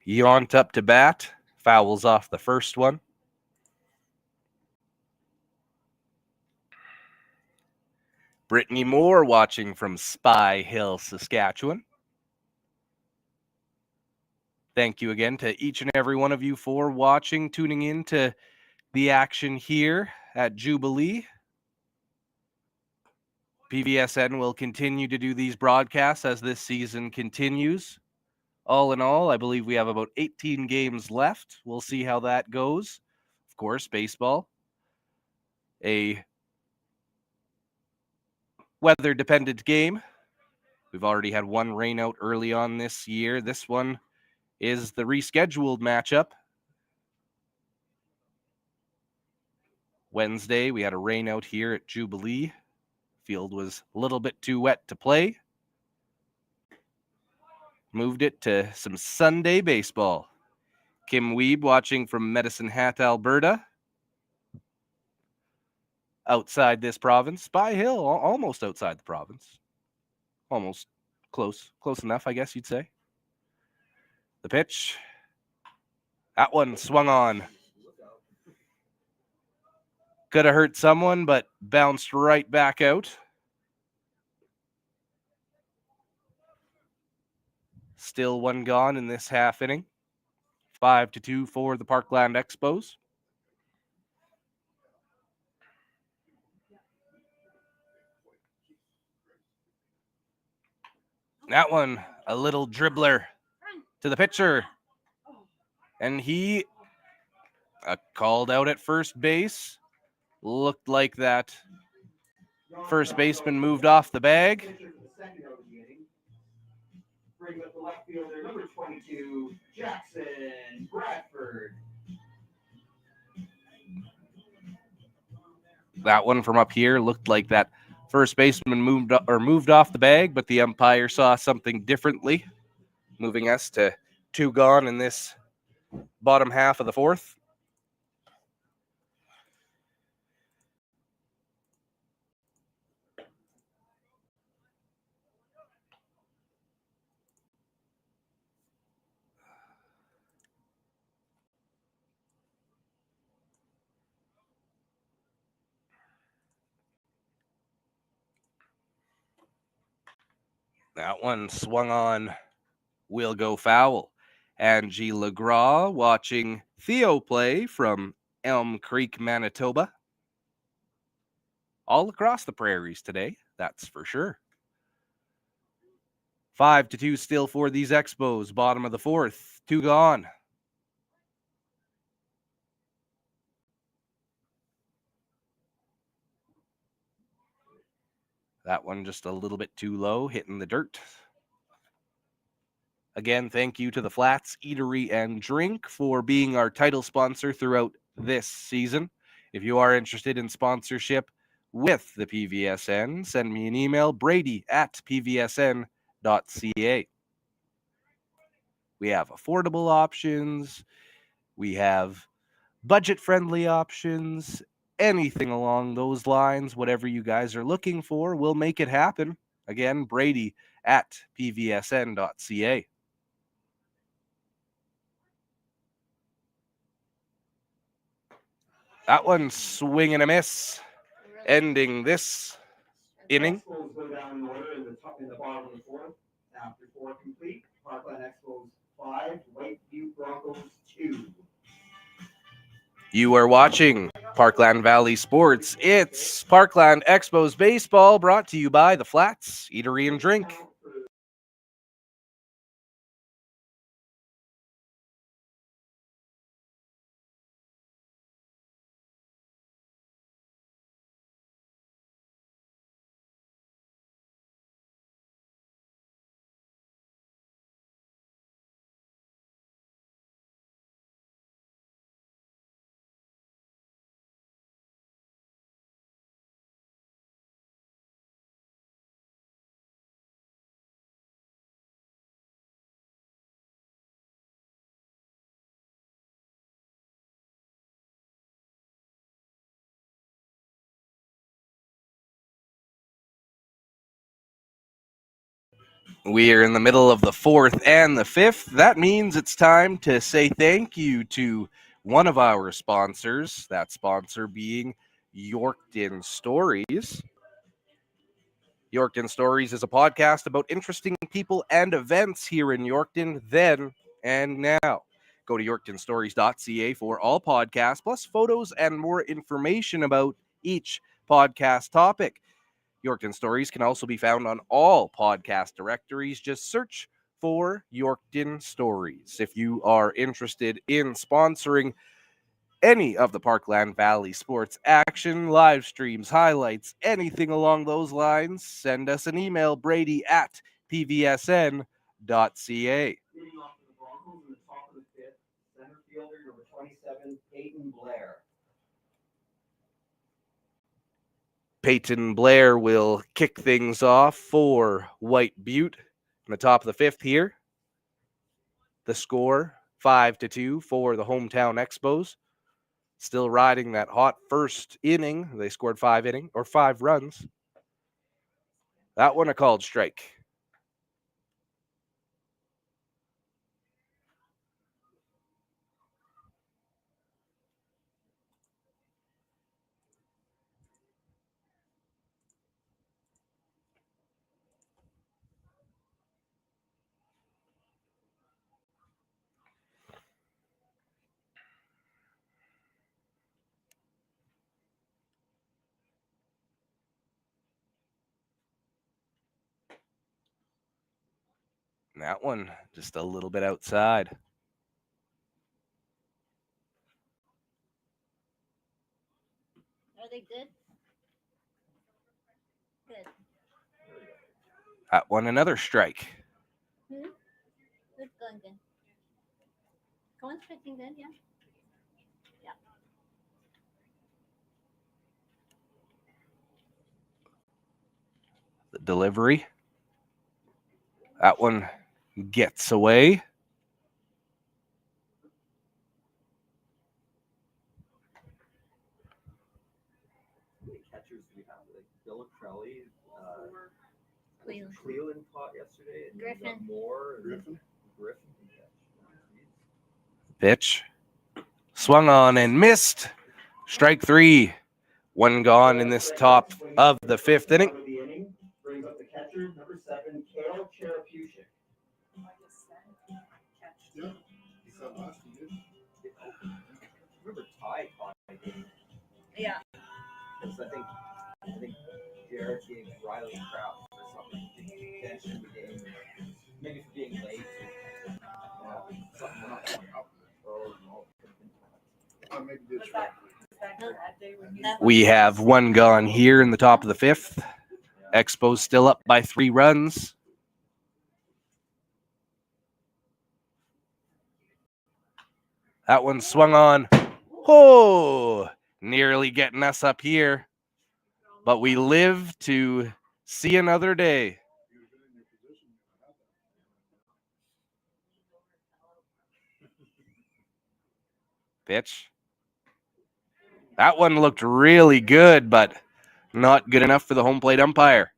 Yount up to bat. Fouls off the first one. Brittany Moore watching from Spy Hill, Saskatchewan. Thank you again to each and every one of you for watching, tuning in to the action here at Jubilee. PVSN will continue to do these broadcasts as this season continues. All in all, I believe we have about 18 games left. We'll see how that goes. Of course, baseball, a weather-dependent game. We've already had one rainout early on this year. This one is the rescheduled matchup. Wednesday, we had a rainout here at Jubilee. Field was a little bit too wet to play. Moved it to some Sunday baseball. Kim Weeb watching from Medicine Hat, Alberta. Outside this province. Spy Hill, almost outside the province. Almost close enough, I guess you'd say. The pitch. That one swung on. Could have hurt someone, but bounced right back out. Still one gone in this half inning. 5-2 for the Parkland Expos. That one, a little dribbler to the pitcher. And he called out at first base. Looked like that first baseman moved off the bag. Bring up the left fielder, number 22, Jackson Bradford. That one from up here looked like that first baseman moved off the bag, but the umpire saw something differently, moving us to 2 gone in this bottom half of the fourth. That one swung on, will go foul. Angie LeGras watching Theo play from Elm Creek, Manitoba. All across the prairies today, that's for sure. 5-2 still for these Expos. Bottom of the fourth, 2 gone. That one just a little bit too low, hitting the dirt. Again, thank you to the Flats Eatery and Drink for being our title sponsor throughout this season. If you are interested in sponsorship with the PVSN, send me an email, brady@pvsn.ca. We have affordable options. We have budget-friendly options. Anything along those lines, whatever you guys are looking for, we'll make it happen. Again, brady@pvsn.ca. That one swing and a miss, ending this inning. Expos go down in order in the bottom of the fourth. After 4 complete, Parkland Expos 5, White Butte Broncos 2. You are watching Parkland Valley Sports. It's Parkland Expos Baseball, brought to you by the Flats Eatery and Drink. We are in the middle of the fourth and the fifth. That means it's time to say thank you to one of our sponsors, that sponsor being Yorkton Stories. Yorkton Stories is a podcast about interesting people and events here in Yorkton then and now. Go to yorktonstories.ca for all podcasts, plus photos and more information about each podcast topic. Yorkton Stories can also be found on all podcast directories. Just search for Yorkton Stories. If you are interested in sponsoring any of the Parkland Valley sports action, live streams, highlights, anything along those lines, send us an email, brady@pvsn.ca. Leading off for the Broncos in the top of the fifth, center fielder number 27, Peyton Blair. Peyton Blair will kick things off for White Butte in the top of the fifth here. The score 5-2 for the hometown Expos. Still riding that hot first inning. They scored 5 runs. That one a called strike. And that one just a little bit outside. Are they good? Good. That one another strike. Good going good. Going striking good, yeah. Yeah. The delivery. That one gets away. Catchers we have, like Bill Crowley, Cleveland. Cleveland caught yesterday, and Griffin. Moore, and Griffin. Pitch. Swung on and missed. Strike 3. One gone in this top of the fifth inning. Brings up the catcher, number 7, Kale Cherapusik. Yeah, he said last year. Remember Ty caught my game? Yeah. Because I think Jared gave Riley crap or something. Bench in the game. Maybe for being late. Something we're not going up with. Oh, no. Maybe did strike. We have one gone here in the top of the fifth. Expos still up by 3 runs. That one swung on. Oh, nearly getting us up here. But we live to see another day. Pitch. That one looked really good, but not good enough for the home plate umpire.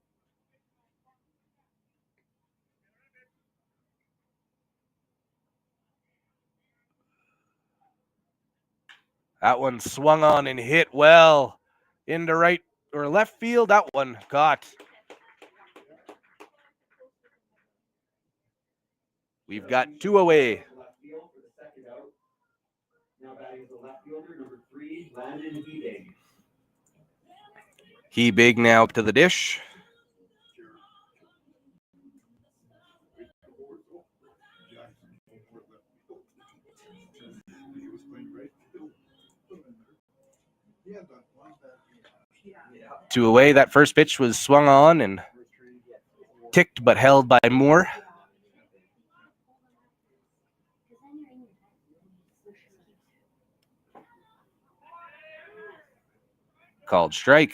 That one swung on and hit well into right or left field. That one caught. We've got 2 away. Now batting is the left fielder, number 3, Landon Hebig. Hebig now to the dish. Two away. That first pitch was swung on and ticked but held by Moore. Called strike.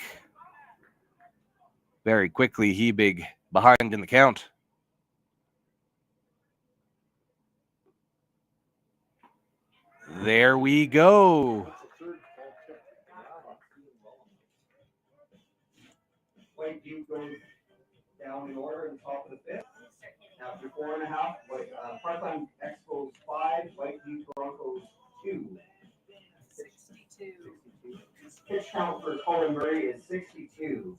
Very quickly, Hebig behind in the count. There we go. White Duke goes down in order in the top of the 5th. After 4.5, Parkland Expos 5, White Duke Broncos 2. 62. Pitch count for Colin Murray is 62.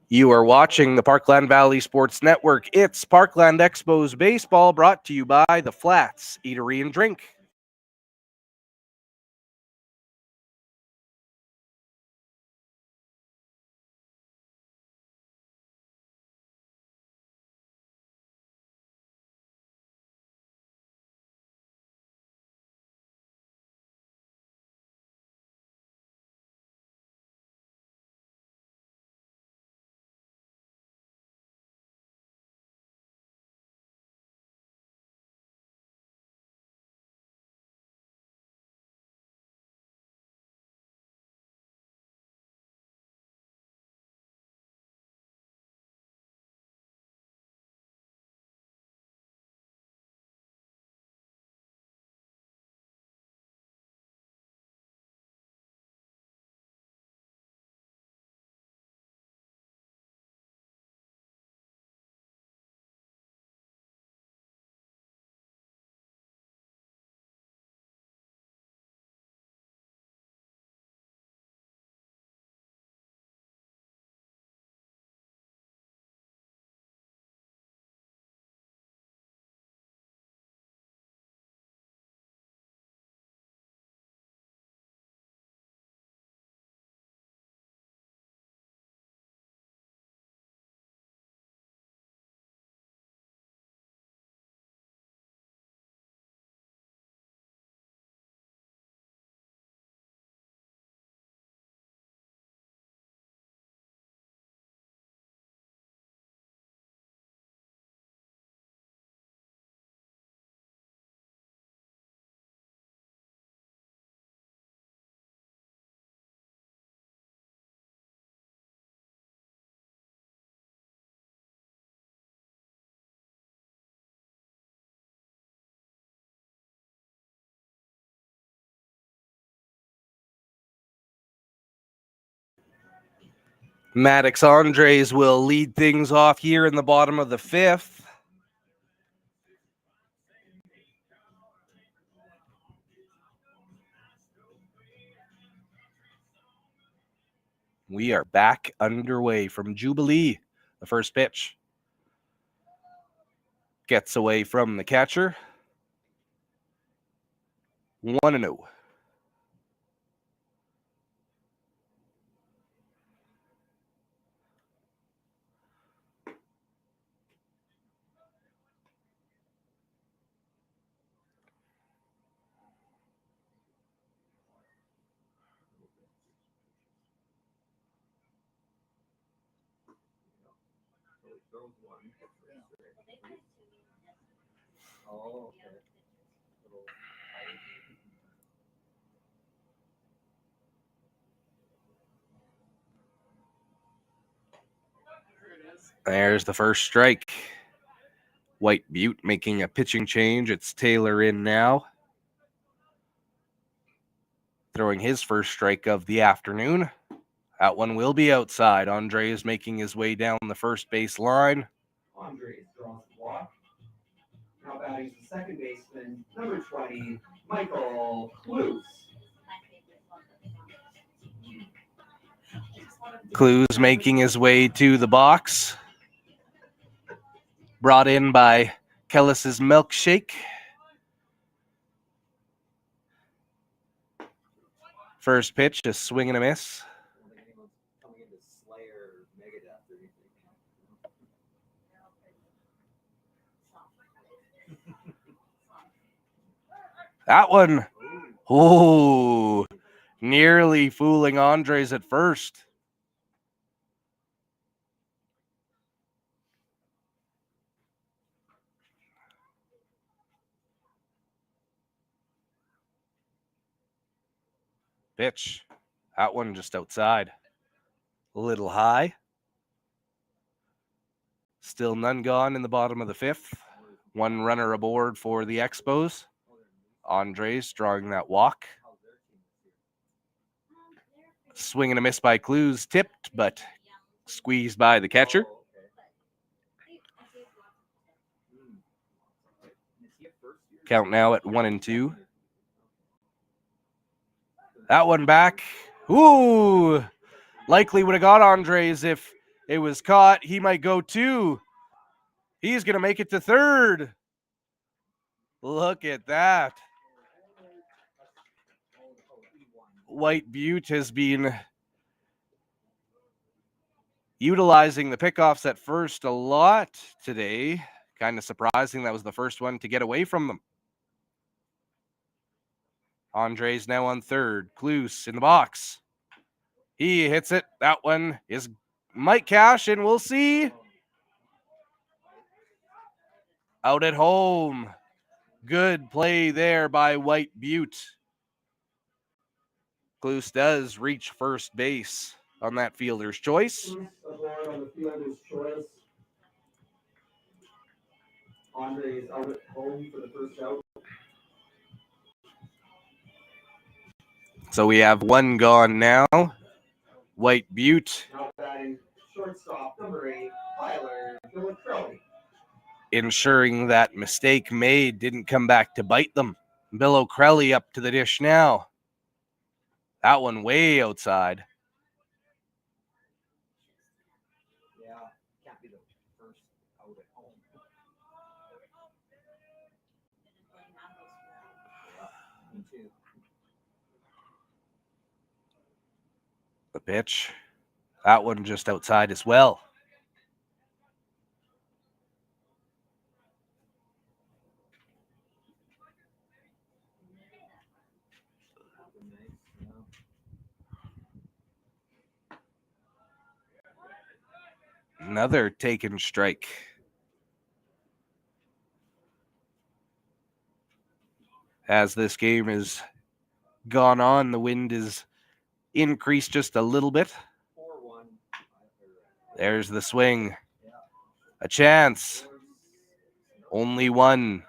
You are watching the Parkland Valley Sports Network. It's Parkland Expos Baseball, brought to you by The Flats Eatery and Drink. Maddox Andres will lead things off here in the bottom of the 5th. We are back underway from Jubilee. The first pitch gets away from the catcher. 1-0. There's the first strike. White Butte making a pitching change. It's Taylor in now. Throwing his first strike of the afternoon. That one will be outside. Andre is making his way down the first base line. Andre draws the walk. Now batting the second baseman, number 20, Michael Clues. Clues making his way to the box. Brought in by Kellis's Milkshake. First pitch, a swing and a miss. That one, oh, nearly fooling Andres at first. Pitch, that one just outside. A little high. Still none gone in the bottom of the fifth. One runner aboard for the Expos. Andres drawing that walk. Swing and a miss by Clues, tipped, but squeezed by the catcher. Count now at 1-2. That one back. Ooh, likely would have got Andres if it was caught. He might go 2. He's going to make it to third. Look at that. White Butte has been utilizing the pickoffs at first a lot today. Kind of surprising that was the first one to get away from them. Andres now on third. Clues in the box. He hits it. That one is might cash, and we'll see. Out at home. Good play there by White Butte. Clues does reach first base on that fielder's choice. Aboard on the fielder's choice. Andre is out at home for the first out. So we have one gone now. White Butte. Now batting shortstop, number 8, Tyler Crowley. Ensuring that mistake made didn't come back to bite them. Bill O'Crelly up to the dish now. That one way outside. Yeah, can't be the first out at home. Yeah, me too. The pitch. That one just outside as well. Another taken strike. As this game has gone on, the wind is increased just a little bit. There's the swing. A chance. Only one.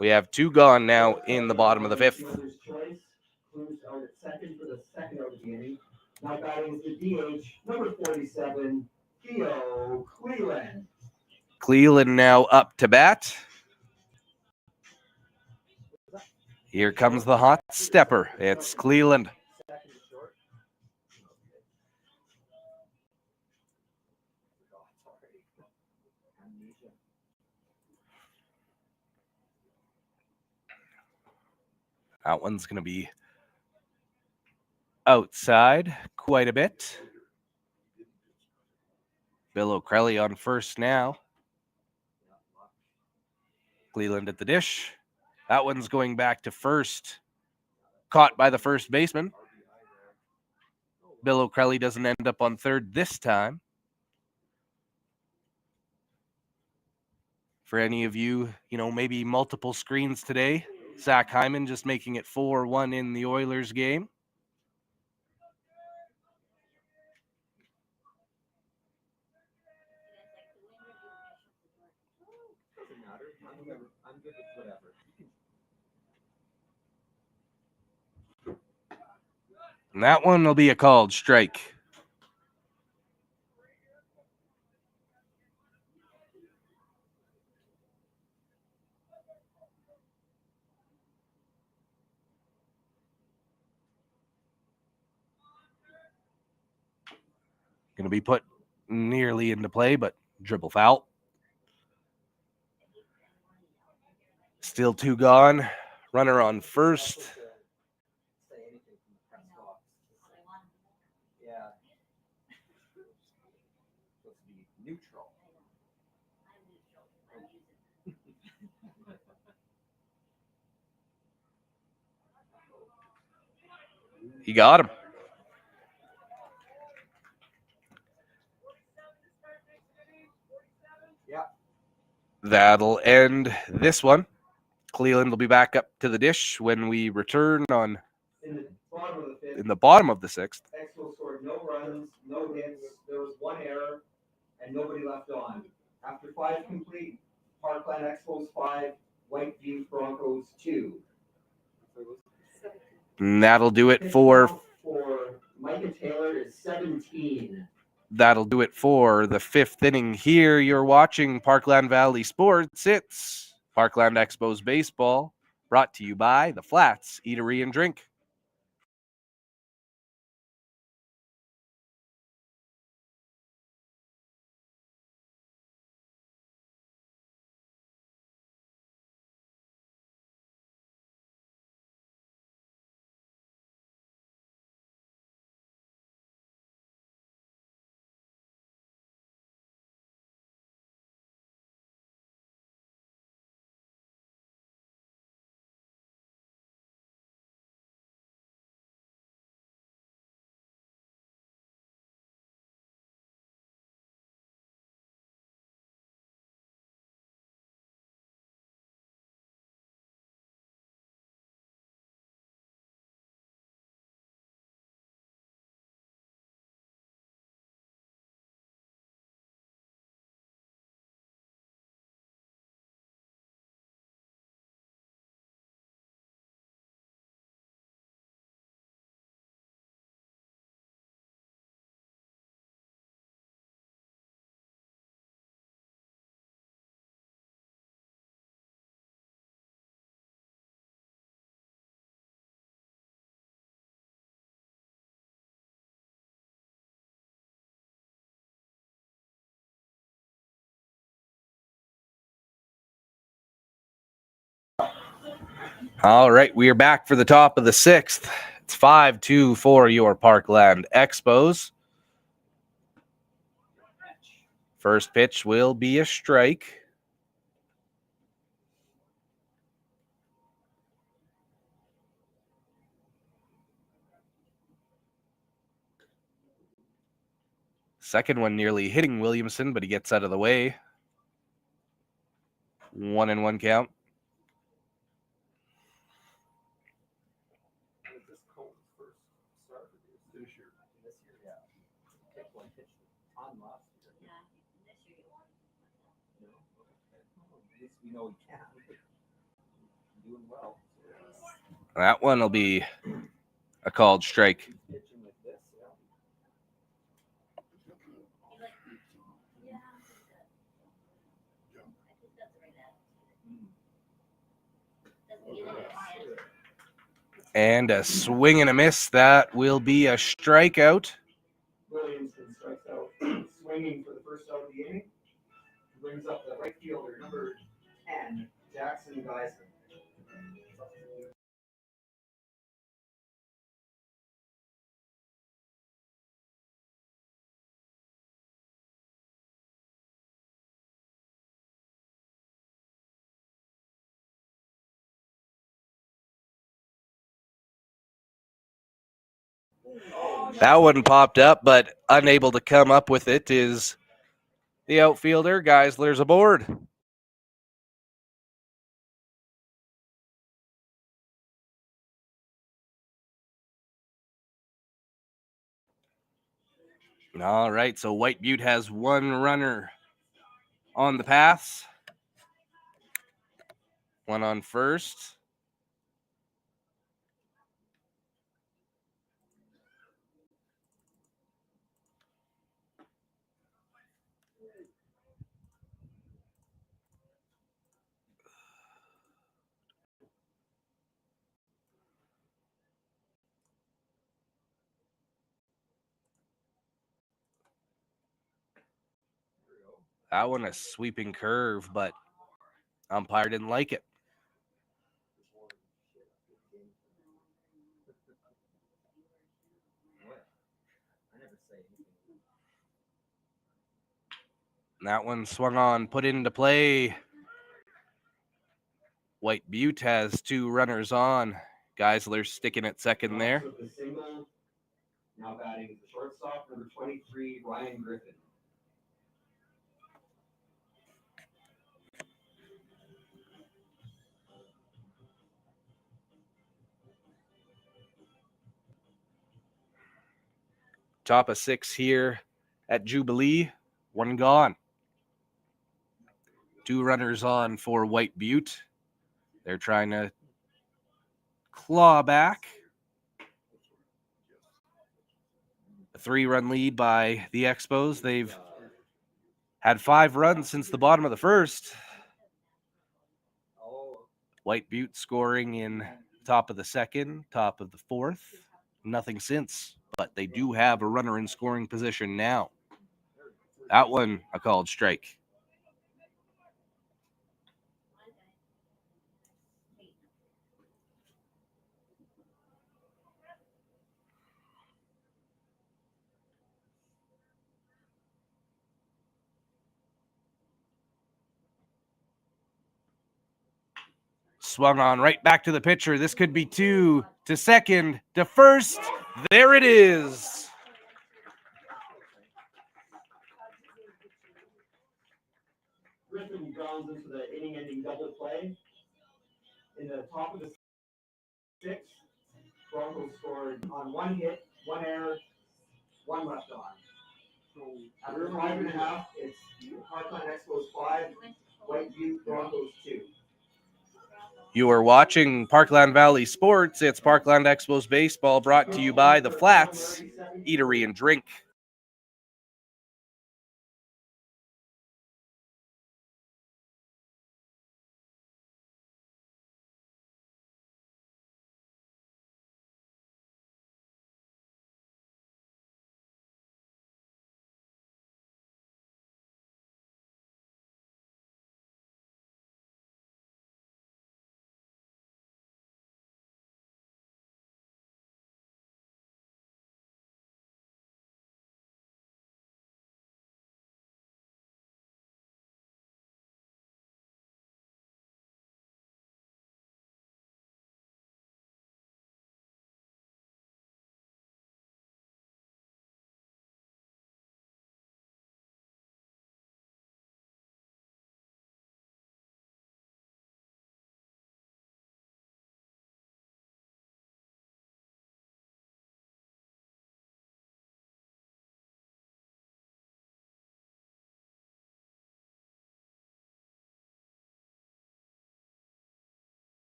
We have 2 gone now in the bottom of the fifth. Clues out at second for the second out of the inning. Now batting is the DH, number 47, Theo Cleland. Cleland now up to bat. Here comes the hot stepper. It's Cleland. That one's going to be outside quite a bit. Bill O'Crelly on first now. Cleland at the dish. That one's going back to first. Caught by the first baseman. Bill O'Crelly doesn't end up on third this time. For any of you, maybe multiple screens today, Zach Hyman just making it 4-1 in the Oilers game. Doesn't matter. I'm good with whatever. And that one will be a called strike. Going to be put nearly into play, but dribble foul. Still 2 gone. Runner on first. Say anything from the press box. Yeah. Supposed to be neutral. He got him. Yeah. That'll end this one. Cleveland will be back up to the dish when we return on In the bottom of the fifth, in the bottom of the 6th. Expos scored no runs, no hits. There was 1 error, and nobody left on. After 5 complete, Parkland Expos 5, Whiteview Broncos 2. And that'll do it Pitch for count for Micah Taylor is 17. that'll do it for the 5th inning here. You're watching Parkland Valley Sports. It's Parkland Expos Baseball, brought to you by The Flats Eatery and Drink. All right, we are back for the top of the 6th. It's 5-2 for your Parkland Expos. First pitch will be a strike. Second one nearly hitting Williamson, but he gets out of the way. 1-1 count. This Cole's first start this year. This year, yeah. Picked one pitch on last year. Yeah, this year you won. No? At least we know he can. Doing well. That one will be a called strike. Pitching like this, yeah. Yeah, I think that's the right attitude. Doesn't get in his head. And a swing and a miss. That will be a strikeout. Williamson strikes out, swinging for the first out of the inning. Brings up the right fielder, number 10, Jackson Geisen. That one popped up, but unable to come up with it is the outfielder. Geisler's aboard. All right, so White Butte has one runner on the paths. One on first. That one a sweeping curve, but umpire didn't like it. That one swung on, put into play. White Butte has two runners on. Geisler sticking at second there. Also the single, now batting the shortstop, number 23, Ryan Griffin. Top of six here at Jubilee. One gone. Two runners on for White Butte. They're trying to claw back. A 3-run lead by the Expos. They've had 5 runs since the bottom of the first. White Butte scoring in top of the second, top of the fourth. Nothing since, but they do have a runner in scoring position now. That one a called strike. Swung on right back to the pitcher. This could be 2 to second to first. There it is. Griffin grounds into the inning-ending double play. In the top of the 6th, Broncos scored on 1 hit, 1 error, 1 left on. After 5.5, it's Parkland Expos 5, White Butte Broncos 2. You are watching Parkland Valley Sports. It's Parkland Expos Baseball, brought to you by The Flats Eatery and Drink.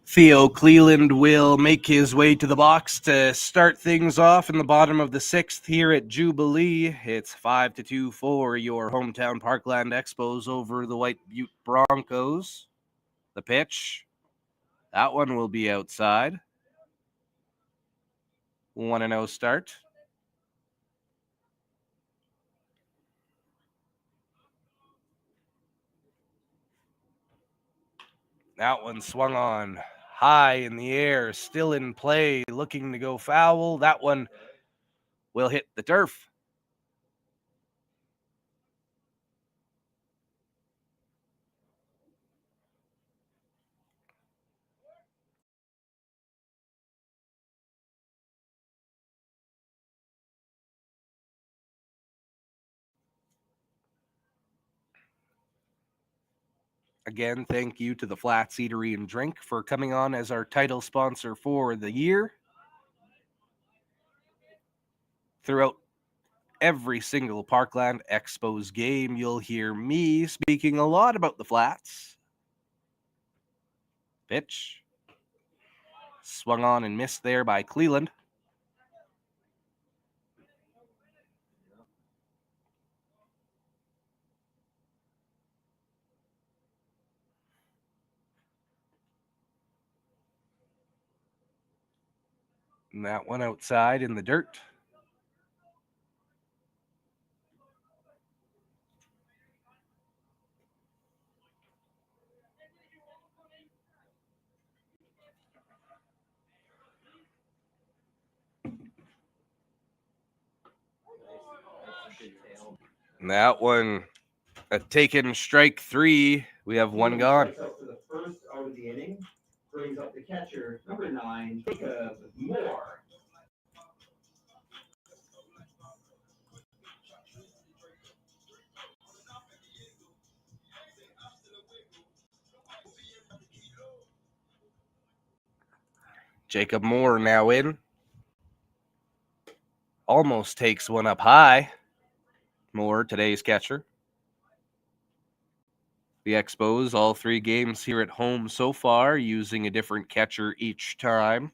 Theo Cleland will make his way to the box to start things off in the bottom of the 6th here at Jubilee. It's 5-2 for your hometown Parkland Expos over the White Butte Broncos. The pitch, that one will be outside. 1-0 start. That one swung on high in the air, still in play, looking to go foul. That one will hit the turf. . Again, thank you to the Flats Eatery and Drink for coming on as our title sponsor for the year. Throughout every single Parkland Expos game, you'll hear me speaking a lot about the Flats. Pitch. Swung on and missed there by Cleland. And that one outside in the dirt. And that one taken strike 3. We have one gone. Strikes out for the first out of the inning. Brings up the catcher, number 9, Jacob Moore. Jacob Moore now in. Almost takes one up high. Moore, today's catcher. The Expos, all 3 games here at home so far, using a different catcher each time.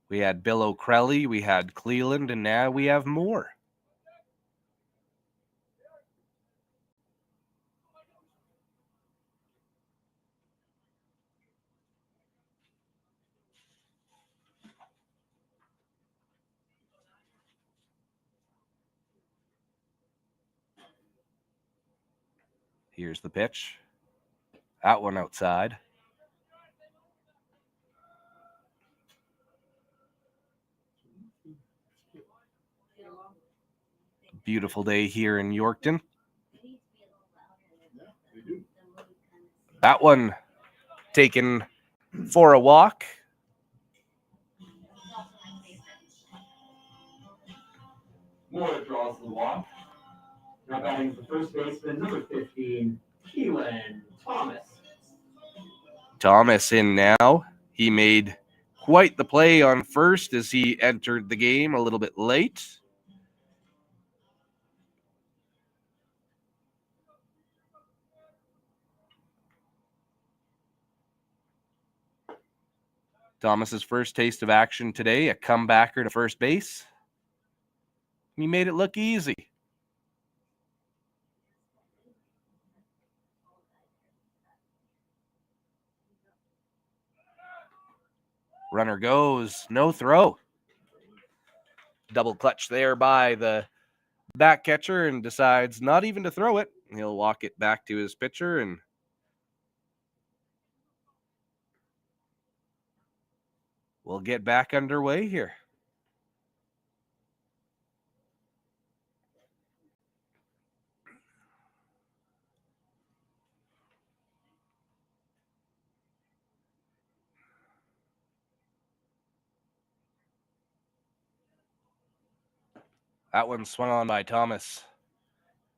We had Bill O'Crelly, we had Cleland, and now we have Moore. Here's the pitch. That one outside. Beautiful day here in Yorkton. That one taken for a walk. Moore draws the walk. Now batting for first baseman, number 15, Keelan Thomas. Thomas in now. He made quite the play on first as he entered the game a little bit late. Thomas's first taste of action today, a comebacker to first base. He made it look easy. Runner goes, no throw. Double clutch there by the back catcher and decides not even to throw it. He'll walk it back to his pitcher and we'll get back underway here. That one swung on by Thomas.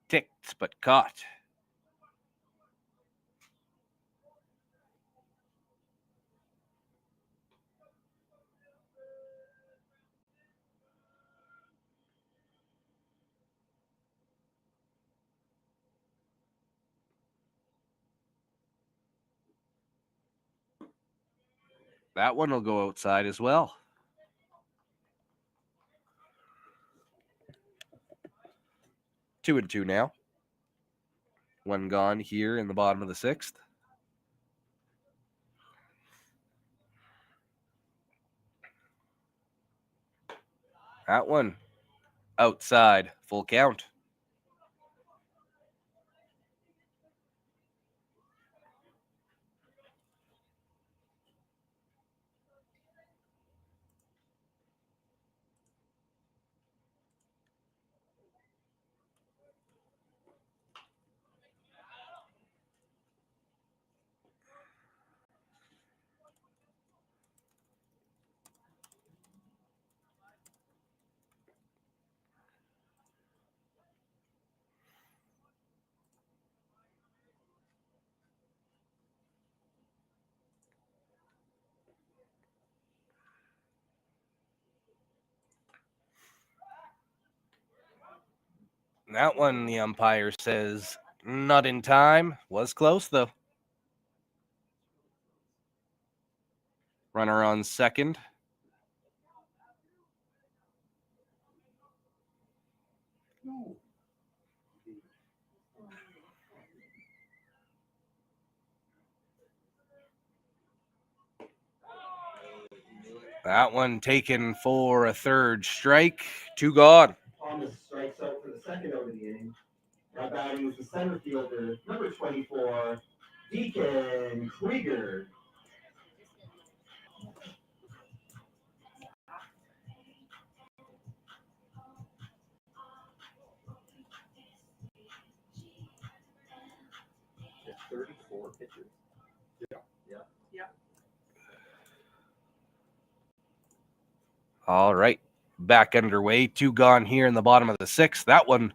Ticked, but caught. That one will go outside as well. Two and two now. One gone here in the bottom of the 6th. That one outside, full count. That one, the umpire says, not in time. Was close, though. Runner on second. That one taken for a third strike. 2 gone. Thomas strikes out for the second out of the inning. That batting is the center fielder, number 24, Deacon Krieger. There's 34 pitches. Yeah. All right. Back underway. 2 gone here in the bottom of the 6th. That one,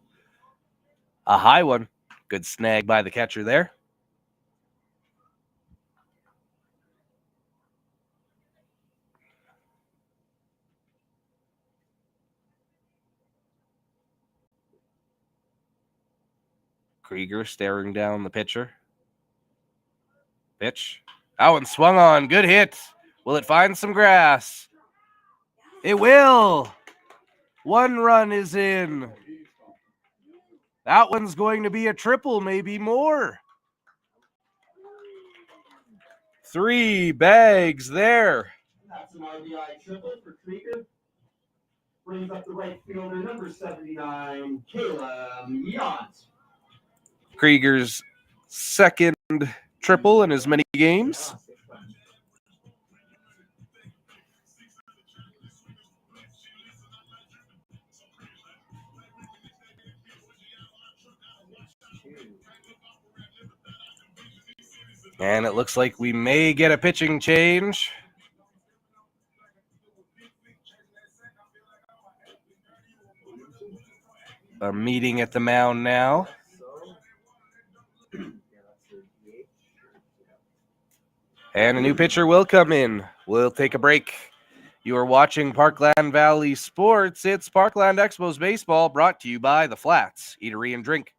a high one. Good snag by the catcher there. Krieger staring down the pitcher. Pitch. That one swung on. Good hit. Will it find some grass? It will. 1 run is in. That one's going to be a triple, maybe more. 3 bags there. That's an RBI triple for Krieger. Brings up the right fielder, number 79, Caleb Yant. Krieger's second triple in as many games. And it looks like we may get a pitching change. A meeting at the mound now. And a new pitcher will come in. We'll take a break. You are watching Parkland Valley Sports. It's Parkland Expos Baseball, brought to you by The Flats Eatery and Drink.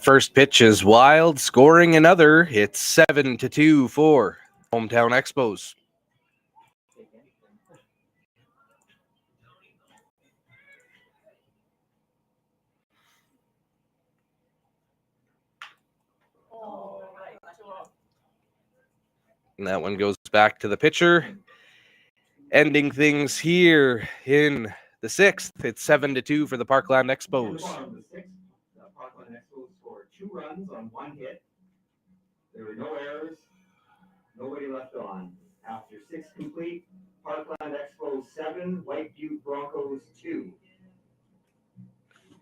First pitch is wild, scoring another. It's 7-2 for Hometown Expos. And that one goes back to the pitcher. Ending things here in the 6th. It's 7-2 for the Parkland Expos. In the bottom of the 6th, the Parkland Expos scored 2 runs on 1 hit. There were no errors, Nobody left on. After 6 complete, Parkland Expos 7, White Butte Broncos 2.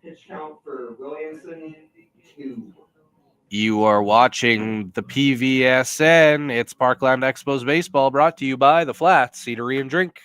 Pitch count for Williamson 2. You are watching the PVSN. It's Parkland Expos Baseball, brought to you by The Flats, Eatery and Drink.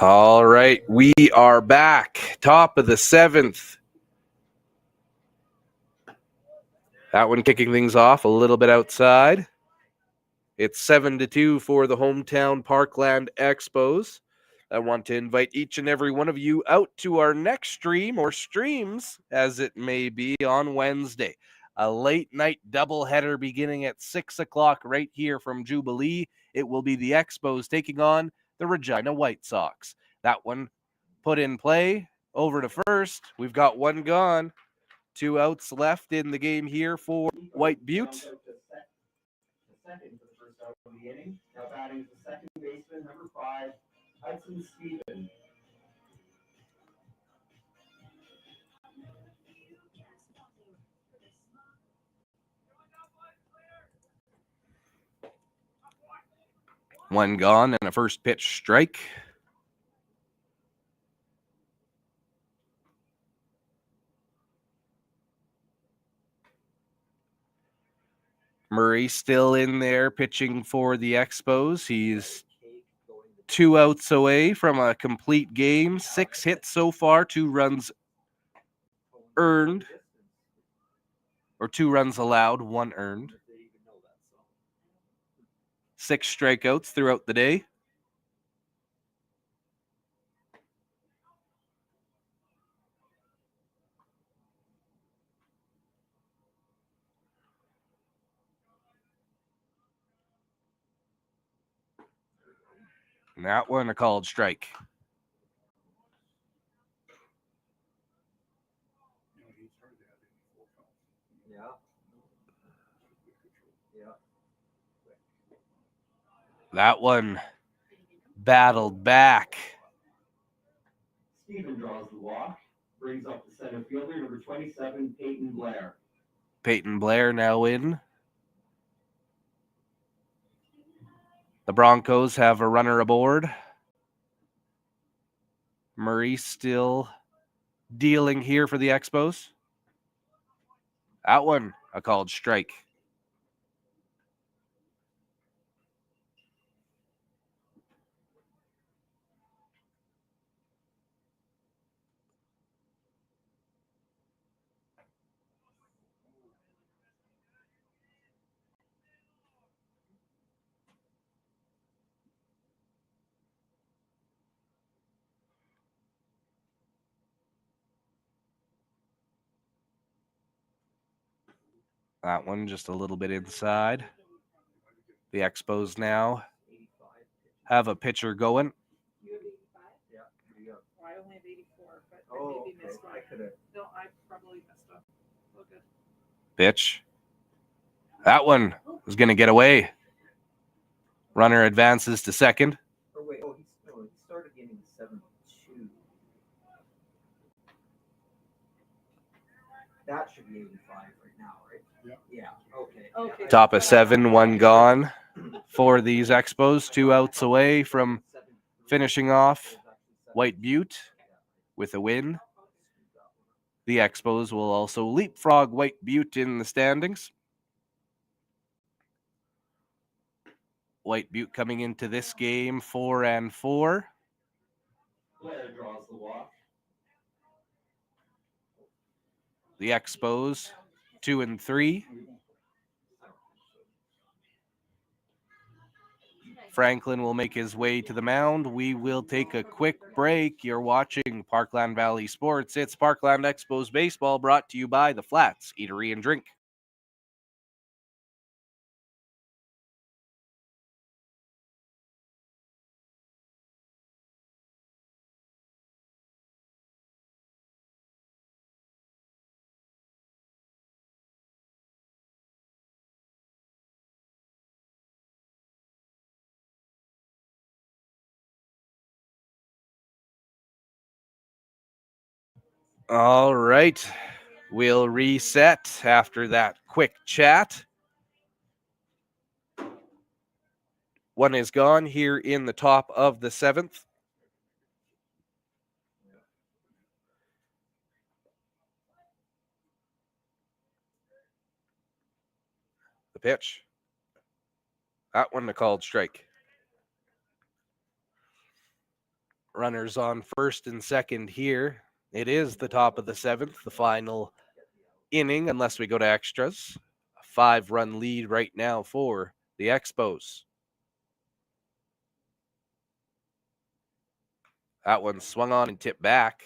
All right, we are back. Top of the 7th. That one kicking things off a little bit outside. It's 7-2 for the hometown Parkland Expos. I want to invite each and every one of you out to our next stream, or streams as it may be, on Wednesday. A late night doubleheader beginning at 6 o'clock right here from Jubilee. It will be the Expos taking on the Regina White Sox. That one put in play, over to first. We've got one gone. 2 outs left in the game here for White Butte. Second for the first out of the inning. Now batting is the second baseman, number 5, Hudson Stephen. One gone and a first pitch strike. Murray still in there pitching for the Expos. He's 2 outs away from a complete game. 6 hits so far, 2 runs earned, or 2 runs allowed, 1 earned. 6 strikeouts throughout the day. And that one a called strike. That one battled back. Stephen draws the walk, brings up the center fielder, number 27, Peyton Blair. Peyton Blair now in. The Broncos have a runner aboard. Murray still dealing here for the Expos. That one a called strike. That one just a little bit inside. The Expos now have a pitcher going. I only have 84, but I maybe missed one. No, I probably messed up. Oh, good. Pitch. That one is going to get away. Runner advances to second. He started getting 7-2. That should be 85 right now, right? Yeah. Okay. Okay. Top of 7, 1 gone. for these Expos, 2 outs away from finishing off White Butte with a win. The Expos will also leapfrog White Butte in the standings. White Butte coming into this game 4-4. Blair draws the walk. The Expos 2-3. Franklin will make his way to the mound. We will take a quick break. You're watching Parkland Valley Sports. It's Parkland Expos Baseball, brought to you by the Flats Eatery and Drink. All right. We'll reset after that quick chat. One is gone here in the top of the 7th. The pitch. That one a called strike. Runners on first and second here. It is the top of the 7th, the final inning, unless we go to extras. A 5-run lead right now for the Expos. That one swung on and tipped back.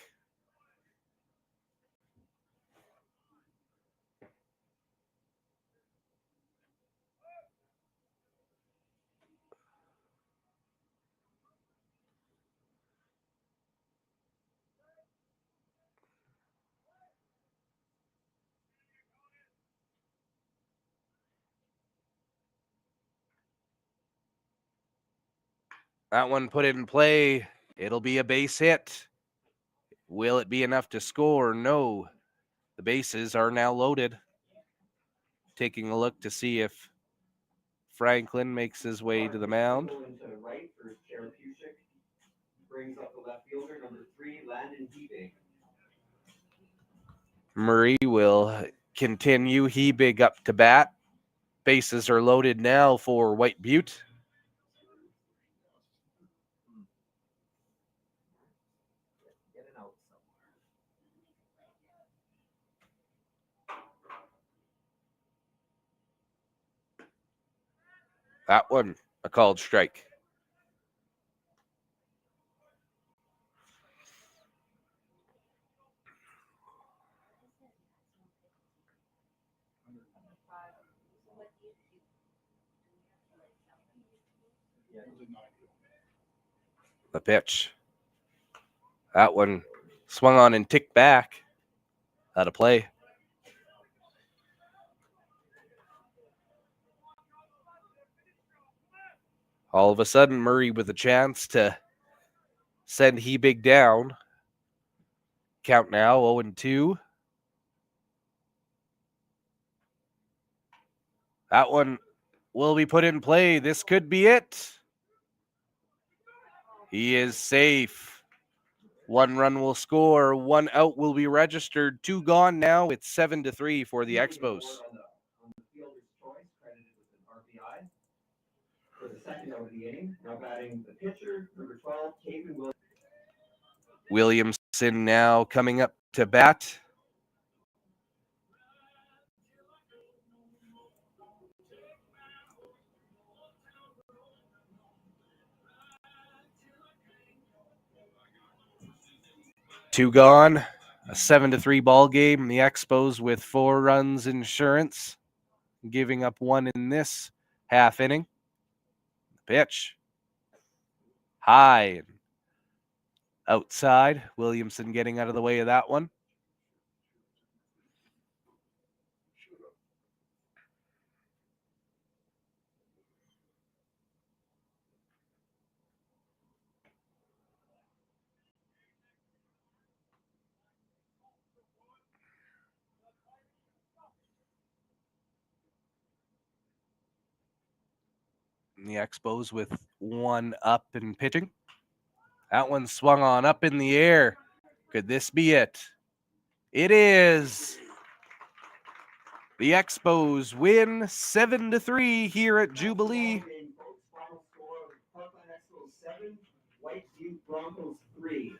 That one put in play. It'll be a base hit. Will it be enough to score? No. The bases are now loaded. Taking a look to see if Franklin makes his way to the mound. Brings up the left fielder, number 3, Landon Hebig. Murray will continue. Hebig up to bat. Bases are loaded now for White Butte. That one a called strike. The pitch. That one swung on and ticked back. Out of play. All of a sudden, Murray with a chance to send Hebig down. Count now 0-2. That one will be put in play. This could be it. He is safe. 1 run will score. 1 out will be registered. 2 gone now. It's 7-3 for the Expos. For the second out of the inning, now batting the pitcher, number 12, Caven Williamson now coming up to bat. Two gone. A 7-3 ball game. The Expos with 4 runs insurance, giving up 1 in this half inning. Pitch. High. Outside. Williamson getting out of the way of that one. the Expos with one up and pitching. That one swung on up in the air. Could this be it? It is. The Expos win 7-3 here at Jubilee. Parkland Expos 7, Whiteview Broncos 3.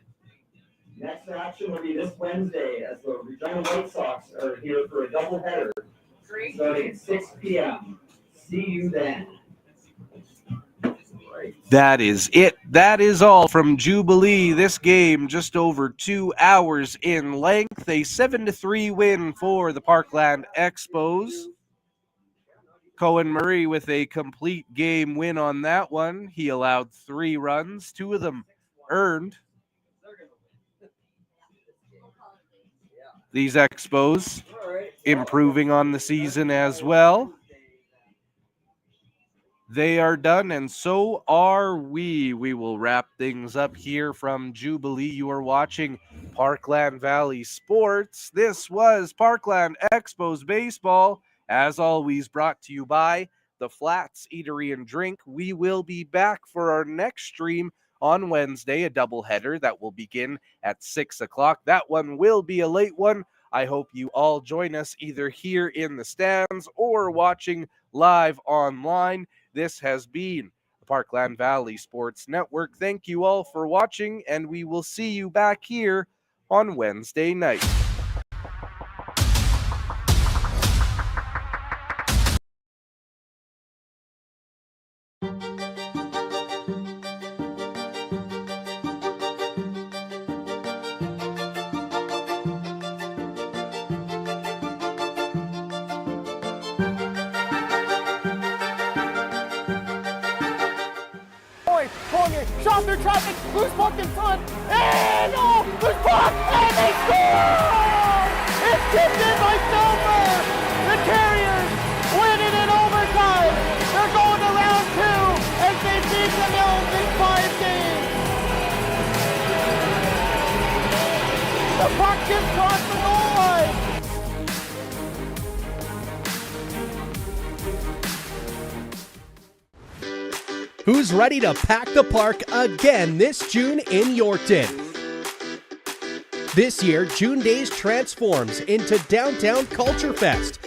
Next action will be this Wednesday as the Regina White Sox are here for a doubleheader starting at 6 p.m. See you then. That is it. That is all from Jubilee. This game just over 2 hours in length. A 7-3 win for the Parkland Expos. Cohen Murray with a complete game win on that one. He allowed 3 runs, 2 of them earned. These Expos improving on the season as well. They are done, and so are we. We will wrap things up here from Jubilee. You are watching Parkland Valley Sports. This was Parkland Expos Baseball, as always brought to you by the Flats Eatery and Drink. We will be back for our next stream on Wednesday, a doubleheader that will begin at 6 o'clock. That one will be a late one. I hope you all join us either here in the stands or watching live online. This has been the Parkland Valley Sports Network. Thank you all for watching, and we will see you back here on Wednesday night. Shot through traffic, who's fucking front, and oh, who's blocked, and they score! It's tipped in by Silver! The Terriers win it in overtime! They're going to round 2 as they beat the Mills in 5 games! The puck just crossed the goal line! Who's ready to pack the park again this June in Yorkton? This year, June Days transforms into Downtown Culture Fest.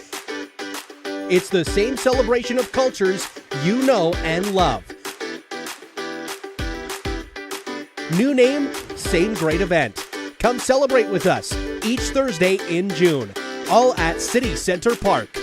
It's the same celebration of cultures you know and love. New name, same great event. Come celebrate with us each Thursday in June, all at City Center Park.